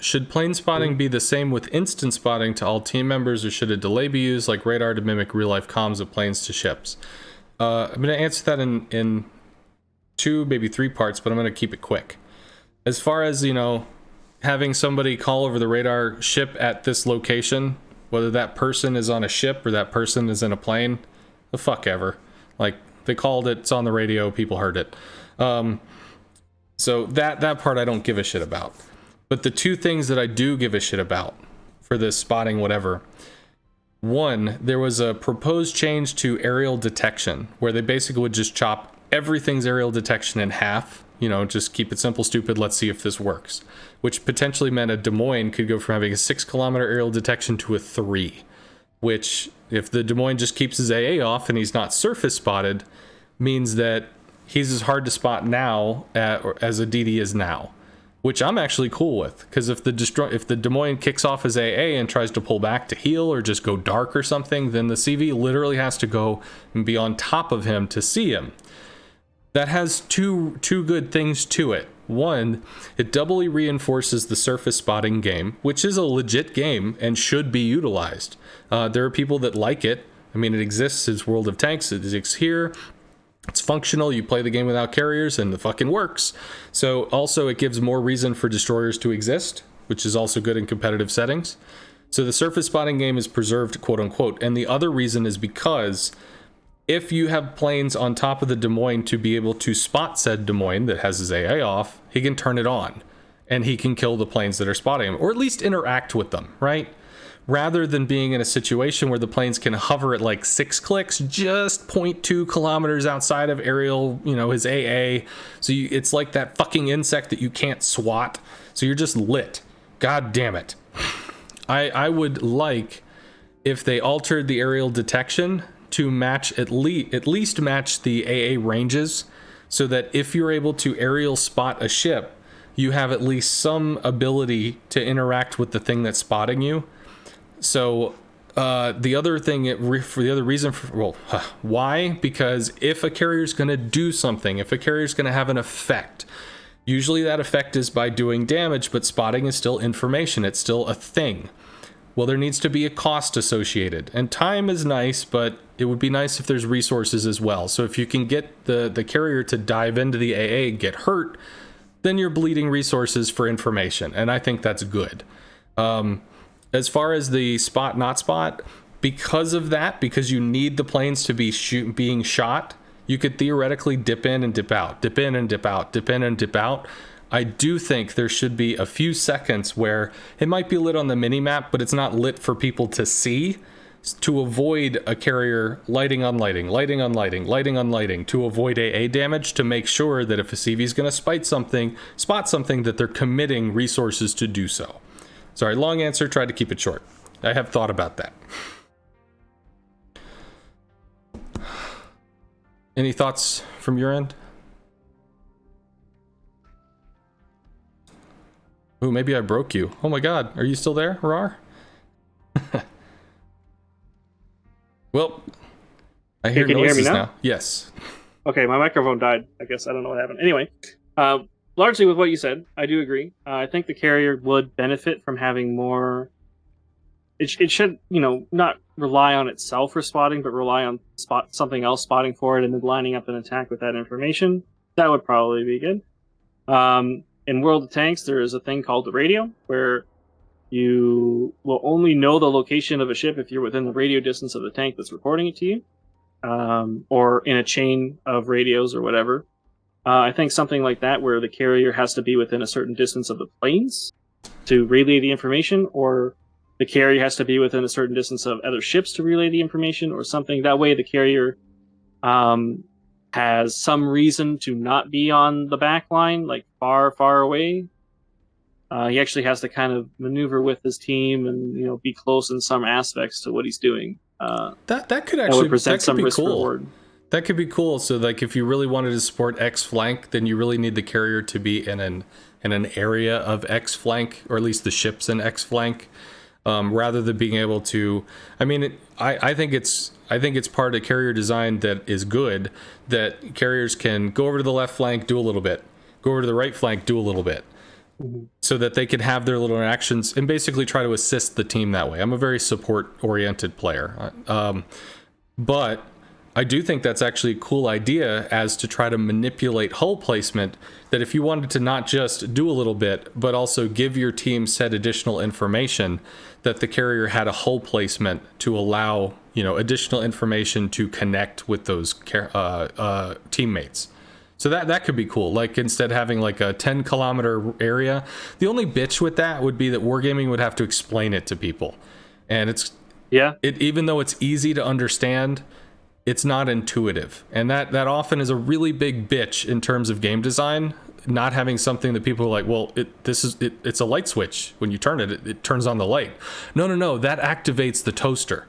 [SPEAKER 1] Should plane spotting be the same with instant spotting to all team members, or should a delay be used like radar to mimic real-life comms of planes to ships? I'm going to answer that in 2, maybe 3 parts, but I'm going to keep it quick. As far as, having somebody call over the radar ship at this location, whether that person is on a ship or that person is in a plane, the fuck ever. Like, they called it, it's on the radio, people heard it. So that part I don't give a shit about. But the 2 things that I do give a shit about for this spotting whatever. 1, there was a proposed change to aerial detection, where they basically would just chop everything's aerial detection in half. Just keep it simple, stupid, let's see if this works. Which potentially meant a Des Moines could go from having a 6-kilometer aerial detection to a 3. Which, if the Des Moines just keeps his AA off and he's not surface spotted, means that he's as hard to spot now as a DD is now. Which I'm actually cool with, because if the Des Moines kicks off his AA and tries to pull back to heal or just go dark or something, then the CV literally has to go and be on top of him to see him. That has two good things to it. 1, it doubly reinforces the surface spotting game, which is a legit game and should be utilized. There are people that like it. It exists as World of Tanks. It exists here. It's functional. You play the game without carriers and it fucking works. So also it gives more reason for destroyers to exist, which is also good in competitive settings. So the surface spotting game is preserved, quote unquote. And the other reason is because if you have planes on top of the Des Moines to be able to spot said Des Moines that has his AA off, he can turn it on and he can kill the planes that are spotting him, or at least interact with them, right? Rather than being in a situation where the planes can hover at like 6 clicks, just 0.2 kilometers outside of aerial, his AA. So it's like that fucking insect that you can't swat. So you're just lit. God damn it. I would like if they altered the aerial detection to match at least match the AA ranges, so that if you're able to aerial spot a ship, you have at least some ability to interact with the thing that's spotting you. So the other thing, why? Because if a carrier's going to do something, if a carrier's going to have an effect, usually that effect is by doing damage, but spotting is still information. It's still a thing. Well, there needs to be a cost associated, and time is nice, but it would be nice if there's resources as well. So if you can get the carrier to dive into the AA and get hurt, then you're bleeding resources for information, and I think that's good. As far as the spot, not spot, because you need the planes to be being shot, you could theoretically dip in and dip out, dip in and dip out, dip in and dip out. I do think there should be a few seconds where it might be lit on the mini map, but it's not lit for people to see. to avoid a carrier lighting, unlighting, lighting, unlighting, lighting, unlighting, to avoid AA damage, to make sure that if a CV is going to spot something, that they're committing resources to do so. Sorry, long answer, tried to keep it short. I have thought about that. Any thoughts from your end? Oh, maybe I broke you. Oh my god, are you still there, Rar? Well, I hear
[SPEAKER 2] can
[SPEAKER 1] noises
[SPEAKER 2] you hear me
[SPEAKER 1] now. Yes.
[SPEAKER 2] Okay, my microphone died. I guess I don't know what happened. Anyway, largely with what you said, I do agree. I think the carrier would benefit from having more. It should, not rely on itself for spotting, but rely on something else spotting for it and then lining up an attack with that information. That would probably be good. In World of Tanks, there is a thing called the radio, where you will only know the location of a ship if you're within the radio distance of the tank that's reporting it to you, or in a chain of radios or whatever. I think something like that, where the carrier has to be within a certain distance of the planes to relay the information, or the carrier has to be within a certain distance of other ships to relay the information, or something. That way the carrier has some reason to not be on the back line, like far, far away. He actually has to kind of maneuver with his team and be close in some aspects to what he's doing.
[SPEAKER 1] That could actually
[SPEAKER 2] present some
[SPEAKER 1] be
[SPEAKER 2] risk
[SPEAKER 1] cool.
[SPEAKER 2] reward.
[SPEAKER 1] That could be cool. So like if you really wanted to support X flank, then you really need the carrier to be in an area of X flank, or at least the ships in X flank, rather than being able to. I mean, I think it's part of carrier design that is good, that carriers can go over to the left flank, do a little bit, go over to the right flank, do a little bit. So that they can have their little interactions and basically try to assist the team that way. I'm a very support-oriented player. But I do think that's actually a cool idea as to try to manipulate hull placement, that if you wanted to not just do a little bit, but also give your team said additional information, that the carrier had a hull placement to allow, additional information to connect with those teammates. So that could be cool. Like instead of having like a 10-kilometer area, the only bitch with that would be that Wargaming would have to explain it to people. And even though it's easy to understand, it's not intuitive. And that often is a really big bitch in terms of game design, not having something that people are like, well, it's a light switch. When you turn it, it turns on the light. No, that activates the toaster.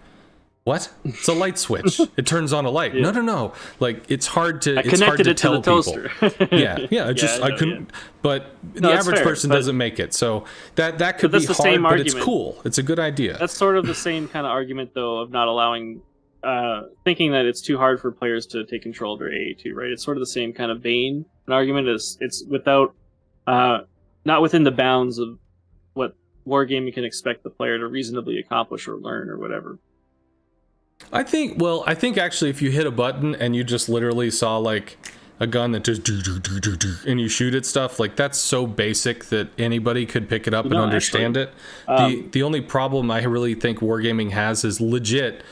[SPEAKER 1] What? It's a light switch. It turns on a light.
[SPEAKER 2] Yeah.
[SPEAKER 1] No. Like it's hard to
[SPEAKER 2] to
[SPEAKER 1] tell
[SPEAKER 2] the toaster.
[SPEAKER 1] people. Yeah. I couldn't. But the average person doesn't make it. So that could be hard, but it's cool. It's a good idea.
[SPEAKER 2] That's sort of the same kind of argument, though, of not allowing, thinking that it's too hard for players to take control of their AA2, right? It's sort of the same kind of vein. An argument is it's without, not within the bounds of what wargaming can expect the player to reasonably accomplish or learn or whatever.
[SPEAKER 1] I think actually if you hit a button and you just literally saw like a gun that just and you shoot at stuff, like that's so basic that anybody could pick it up and understand it. The only problem I really think wargaming has is legit,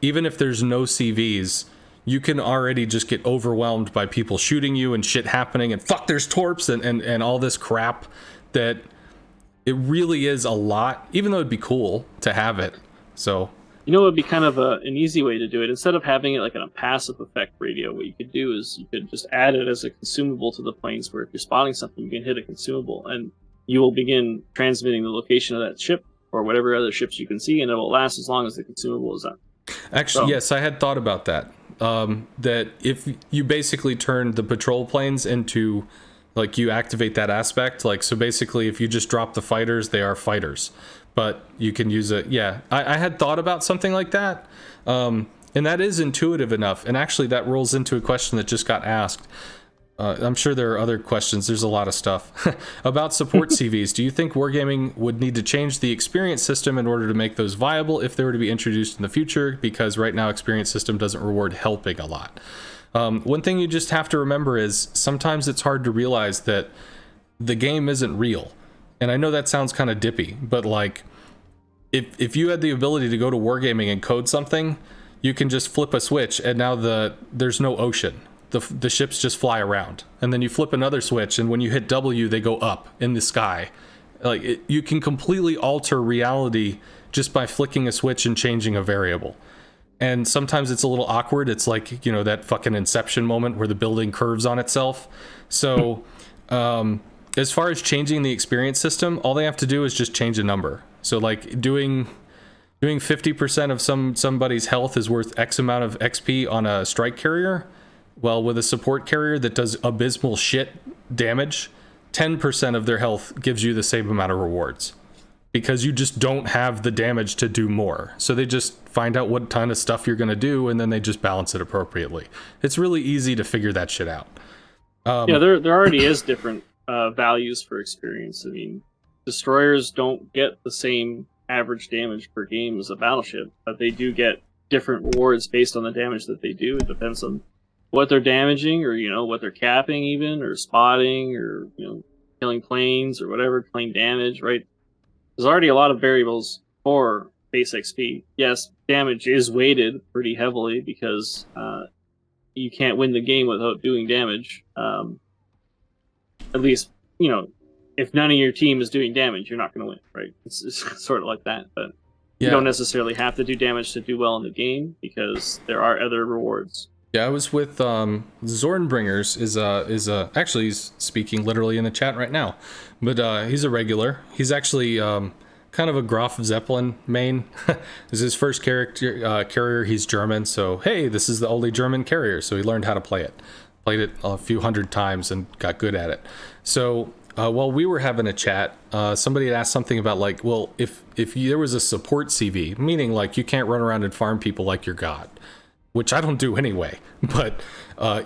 [SPEAKER 1] even if there's no CVs, you can already just get overwhelmed by people shooting you and shit happening and fuck there's torps and all this crap, that it really is a lot, even though it'd be cool to have it. So
[SPEAKER 2] it would be kind of an easy way to do it. Instead of having it like in a passive effect radio, what you could do is you could just add it as a consumable to the planes, where if you're spotting something, you can hit a consumable and you will begin transmitting the location of that ship or whatever other ships you can see, and it will last as long as the consumable is up.
[SPEAKER 1] Actually, yes, I had thought about that. That if you basically turn the patrol planes into, like, you activate that aspect, like, so basically if you just drop the fighters, they are fighters. But you can use it. Yeah, I had thought about something like that. And that is intuitive enough. And actually that rolls into a question that just got asked. I'm sure there are other questions. There's a lot of stuff about support CVs. Do you think Wargaming would need to change the experience system in order to make those viable if they were to be introduced in the future? Because right now experience system doesn't reward helping a lot. One thing you just have to remember is sometimes it's hard to realize that the game isn't real. And I know that sounds kind of dippy, but like if you had the ability to go to Wargaming and code something, you can just flip a switch and now there's no ocean. The ships just fly around. And then you flip another switch and when you hit W, they go up in the sky. Like you can completely alter reality just by flicking a switch and changing a variable. And sometimes it's a little awkward. It's like, you know, that fucking Inception moment where the building curves on itself. So as far as changing the experience system, all they have to do is just change a number. So like doing 50% of somebody's health is worth X amount of XP on a strike carrier. Well, with a support carrier that does abysmal shit damage, 10% of their health gives you the same amount of rewards, because you just don't have the damage to do more. So they just find out what kind of stuff you're going to do, and then they just balance it appropriately. It's really easy to figure that shit out.
[SPEAKER 2] Yeah, there already is different values for experience. I mean, destroyers don't get the same average damage per game as a battleship, but they do get different rewards based on the damage that they do. It depends on what they're damaging, or, you know, what they're capping even, or spotting, or, you know, killing planes or whatever, plane damage, right? There's already a lot of variables for base XP. Yes, damage is weighted pretty heavily because you can't win the game without doing damage. At least, you know, if none of your team is doing damage, you're not going to win, right? It's sort of like that, but you don't necessarily have to do damage to do well in the game, because there are other rewards.
[SPEAKER 1] Yeah, I was with Zornbringers is actually, he's speaking literally in the chat right now, but he's a regular. He's actually kind of a Graf Zeppelin main. This is his first carrier. He's German, so hey, this is the only German carrier, so he learned how to play it. Played it a few hundred times and got good at it. So while we were having a chat, somebody had asked something about, like, well, if there was a support CV, meaning like you can't run around and farm people like you're God, which I don't do anyway, but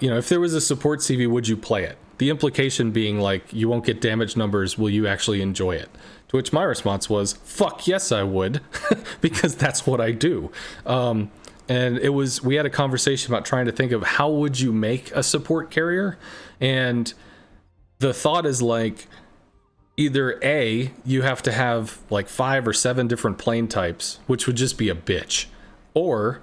[SPEAKER 1] you know, if there was a support CV, would you play it? The implication being, like, you won't get damage numbers, will you actually enjoy it? To which my response was, fuck yes I would, because that's what I do. And we had a conversation about trying to think of how would you make a support carrier, and the thought is, like, either A, you have to have like 5 or 7 different plane types, which would just be a bitch, or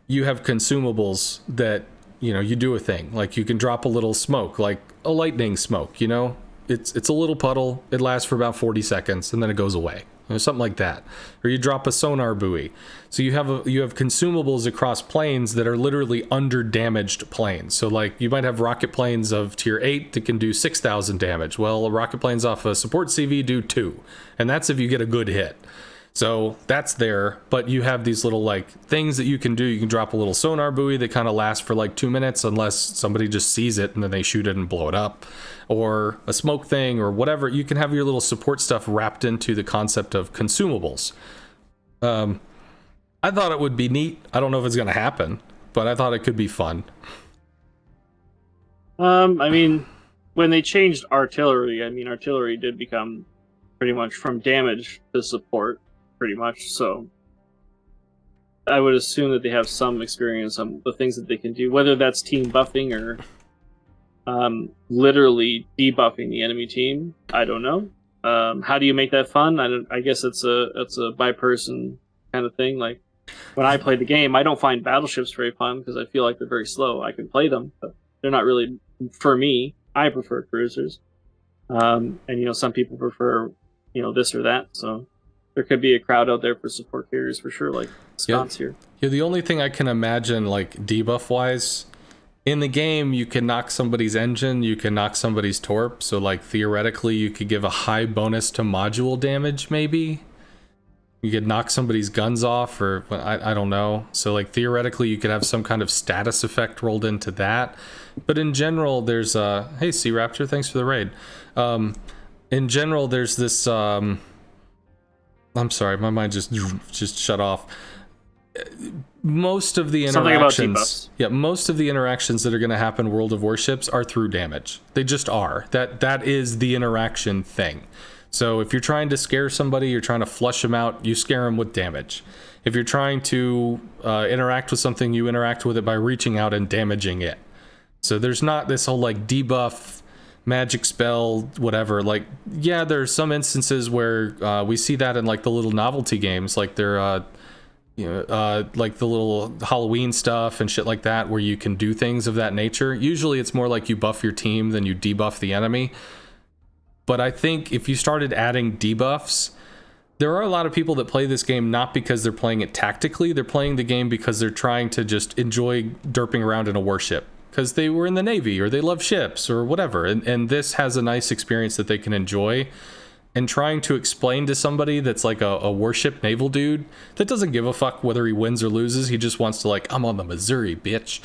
[SPEAKER 1] you have consumables that, you know, you do a thing, like you can drop a little smoke, like a lightning smoke, you know, it's a little puddle, it lasts for about 40 seconds and then it goes away, you know, something like that. Or you drop a sonar buoy, so you have consumables across planes that are literally under damaged planes. So like you might have rocket planes of tier 8 that can do 6,000 damage. Well, rocket planes off a support CV do 2, and that's if you get a good hit. So that's there, but you have these little, like, things that you can do. You can drop a little sonar buoy that kind of lasts for like 2 minutes, unless somebody just sees it and then they shoot it and blow it up, or a smoke thing, or whatever. You can have your little support stuff wrapped into the concept of consumables. I thought it would be neat. I don't know if it's going to happen, but I thought it could be fun.
[SPEAKER 2] I mean, when they changed artillery, artillery did become pretty much from damage to support, pretty much. So I would assume that they have some experience on the things that they can do, whether that's team buffing or literally debuffing the enemy team. I don't know. How do you make that fun? I guess it's a by person kind of thing. Like, when I play the game, I don't find battleships very fun because I feel like they're very slow. I can play them, but they're not really for me. I prefer cruisers, and you know, some people prefer, you know, this or that. So there could be a crowd out there for support carriers for sure, like Scott's here.
[SPEAKER 1] Yeah, the only thing I can imagine, like, debuff wise, in the game, you can knock somebody's engine, you can knock somebody's torp. So like theoretically, you could give a high bonus to module damage, maybe. You could knock somebody's guns off, or I don't know. So like theoretically, you could have some kind of status effect rolled into that. But in general, there's hey Sea Raptor, thanks for the raid. In general, there's this I'm sorry, my mind just shut off. Most of the interactions, most of the interactions that are going to happen in World of Warships are through damage. They just are. That is the interaction thing. So if you're trying to scare somebody, you're trying to flush them out, you scare them with damage. If you're trying to interact with something, you interact with it by reaching out and damaging it. So there's not this whole like debuff, magic spell, whatever. Like, yeah, there's some instances where we see that in like the little novelty games, like they're like the little Halloween stuff and shit like that, where you can do things of that nature. Usually it's more like you buff your team than you debuff the enemy. But I think if you started adding debuffs, there are a lot of people that play this game not because they're playing it tactically. They're playing the game because they're trying to just enjoy derping around in a warship because they were in the Navy or they love ships or whatever. And this has a nice experience that they can enjoy. And trying to explain to somebody that's like a warship naval dude that doesn't give a fuck whether he wins or loses. He just wants to like, I'm on the Missouri, bitch.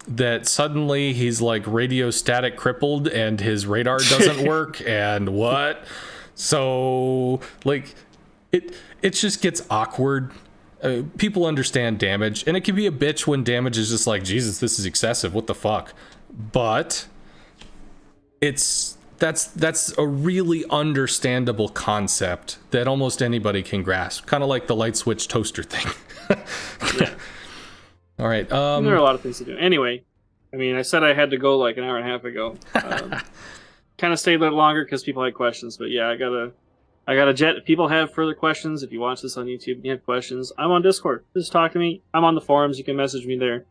[SPEAKER 1] That suddenly he's like radio static crippled and his radar doesn't work and what? So like it just gets awkward. People understand damage, and it can be a bitch when damage is just like, Jesus, this is excessive. What the fuck? But that's a really understandable concept that almost anybody can grasp. Kind of like the light switch toaster thing.
[SPEAKER 2] Yeah.
[SPEAKER 1] All right.
[SPEAKER 2] There are a lot of things to do. Anyway, I mean, I said I had to go like an hour and a half ago. Kind of stayed a little longer because people had questions, but yeah, I got a jet. If people have further questions, if you watch this on YouTube and you have questions, I'm on Discord. Just talk to me. I'm on the forums. You can message me there.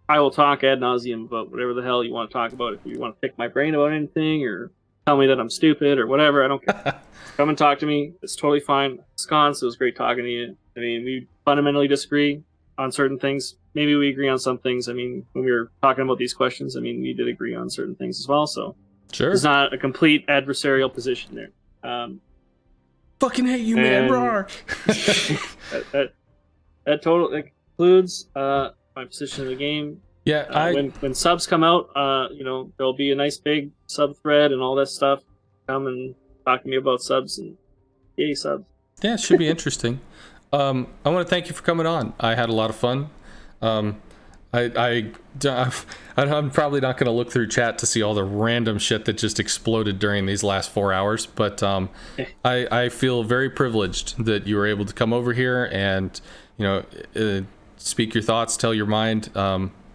[SPEAKER 2] I will talk ad nauseum about whatever the hell you want to talk about. If you want to pick my brain about anything or tell me that I'm stupid or whatever, I don't care. Come and talk to me. It's totally fine. Sconce, it was great talking to you. I mean, we fundamentally disagree on certain things. Maybe we agree on some things. I mean, when we were talking about these questions, I mean, we did agree on certain things as well. So
[SPEAKER 1] sure,
[SPEAKER 2] it's not a complete adversarial position there.
[SPEAKER 1] Fucking hate you, man. Rawr.
[SPEAKER 2] that concludes my position in the game.
[SPEAKER 1] Yeah,
[SPEAKER 2] when subs come out, there'll be a nice big sub thread and all that stuff. Come and talk to me about subs and yay subs.
[SPEAKER 1] Yeah, it should be interesting. I want to thank you for coming on. I had a lot of fun. I'm probably not going to look through chat to see all the random shit that just exploded during these last 4 hours, but I feel very privileged that you were able to come over here and speak your thoughts, tell your mind.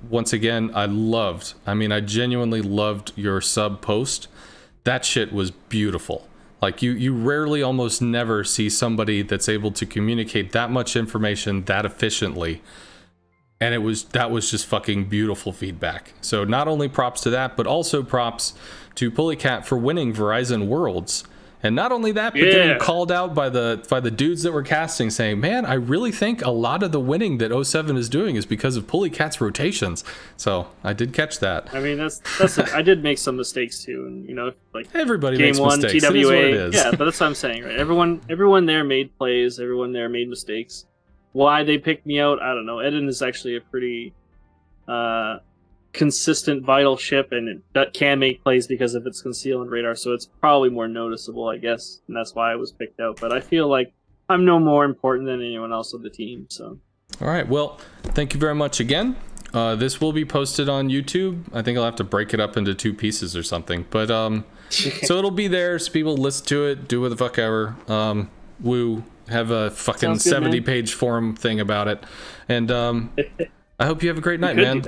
[SPEAKER 1] Once again, I genuinely loved your sub post. That shit was beautiful. Like you rarely, almost never see somebody that's able to communicate that much information that efficiently. And that was just fucking beautiful feedback. So not only props to that, but also props to Pulicat for winning Verizon Worlds. And not only that, but getting called out by the dudes that were casting, saying, "Man, I really think a lot of the winning that 07 is doing is because of Pulicat's rotations." So I did catch that.
[SPEAKER 2] I mean, that's I did make some mistakes too, and like
[SPEAKER 1] everybody
[SPEAKER 2] game
[SPEAKER 1] makes
[SPEAKER 2] one,
[SPEAKER 1] mistakes.
[SPEAKER 2] TWA,
[SPEAKER 1] it is what it is.
[SPEAKER 2] Yeah, but that's what I'm saying, right? Everyone there made plays. Everyone there made mistakes. Why they picked me out, I don't know. Eden is actually a pretty consistent, vital ship, and it can make plays because of its conceal and radar, so it's probably more noticeable, I guess, and that's why I was picked out. But I feel like I'm no more important than anyone else on the team. So, all
[SPEAKER 1] right, well, thank you very much again. This will be posted on YouTube. I think I'll have to break it up into 2 pieces or something, but so it'll be there, so people listen to it, do what the fuck ever. Woo, have a fucking 70-page forum thing about it, and I hope you have a great night, man.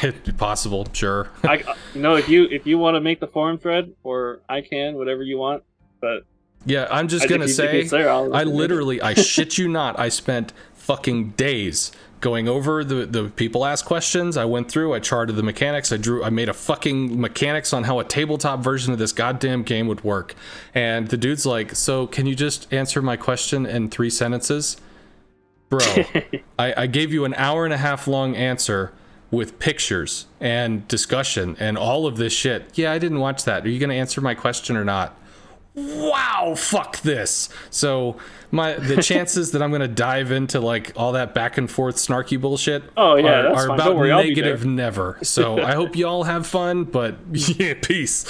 [SPEAKER 1] It's possible, sure.
[SPEAKER 2] If you want to make the forum thread, or I can, whatever you want. But
[SPEAKER 1] yeah, I'm just gonna say, I shit you not, I spent fucking days going over the people ask questions. I went through, I charted the mechanics, I made a fucking mechanics on how a tabletop version of this goddamn game would work. And the dude's like, "So can you just answer my question in 3 sentences?" Bro, I gave you an hour and a half long answer with pictures and discussion and all of this shit. Yeah, I didn't watch that. Are you going to answer my question or not? Wow, fuck this. So the chances that I'm going to dive into like all that back and forth snarky bullshit are about negative never. So I hope you all have fun, but yeah, peace.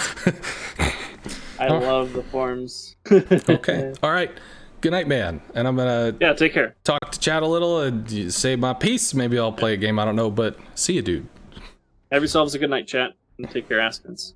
[SPEAKER 2] I love the forums.
[SPEAKER 1] Okay. All right. Good night, man. And I'm gonna
[SPEAKER 2] take care.
[SPEAKER 1] Talk to chat a little and say my piece. Maybe I'll play a game. I don't know, but see you, dude.
[SPEAKER 2] Have yourselves a good night, chat, and take care, Askins.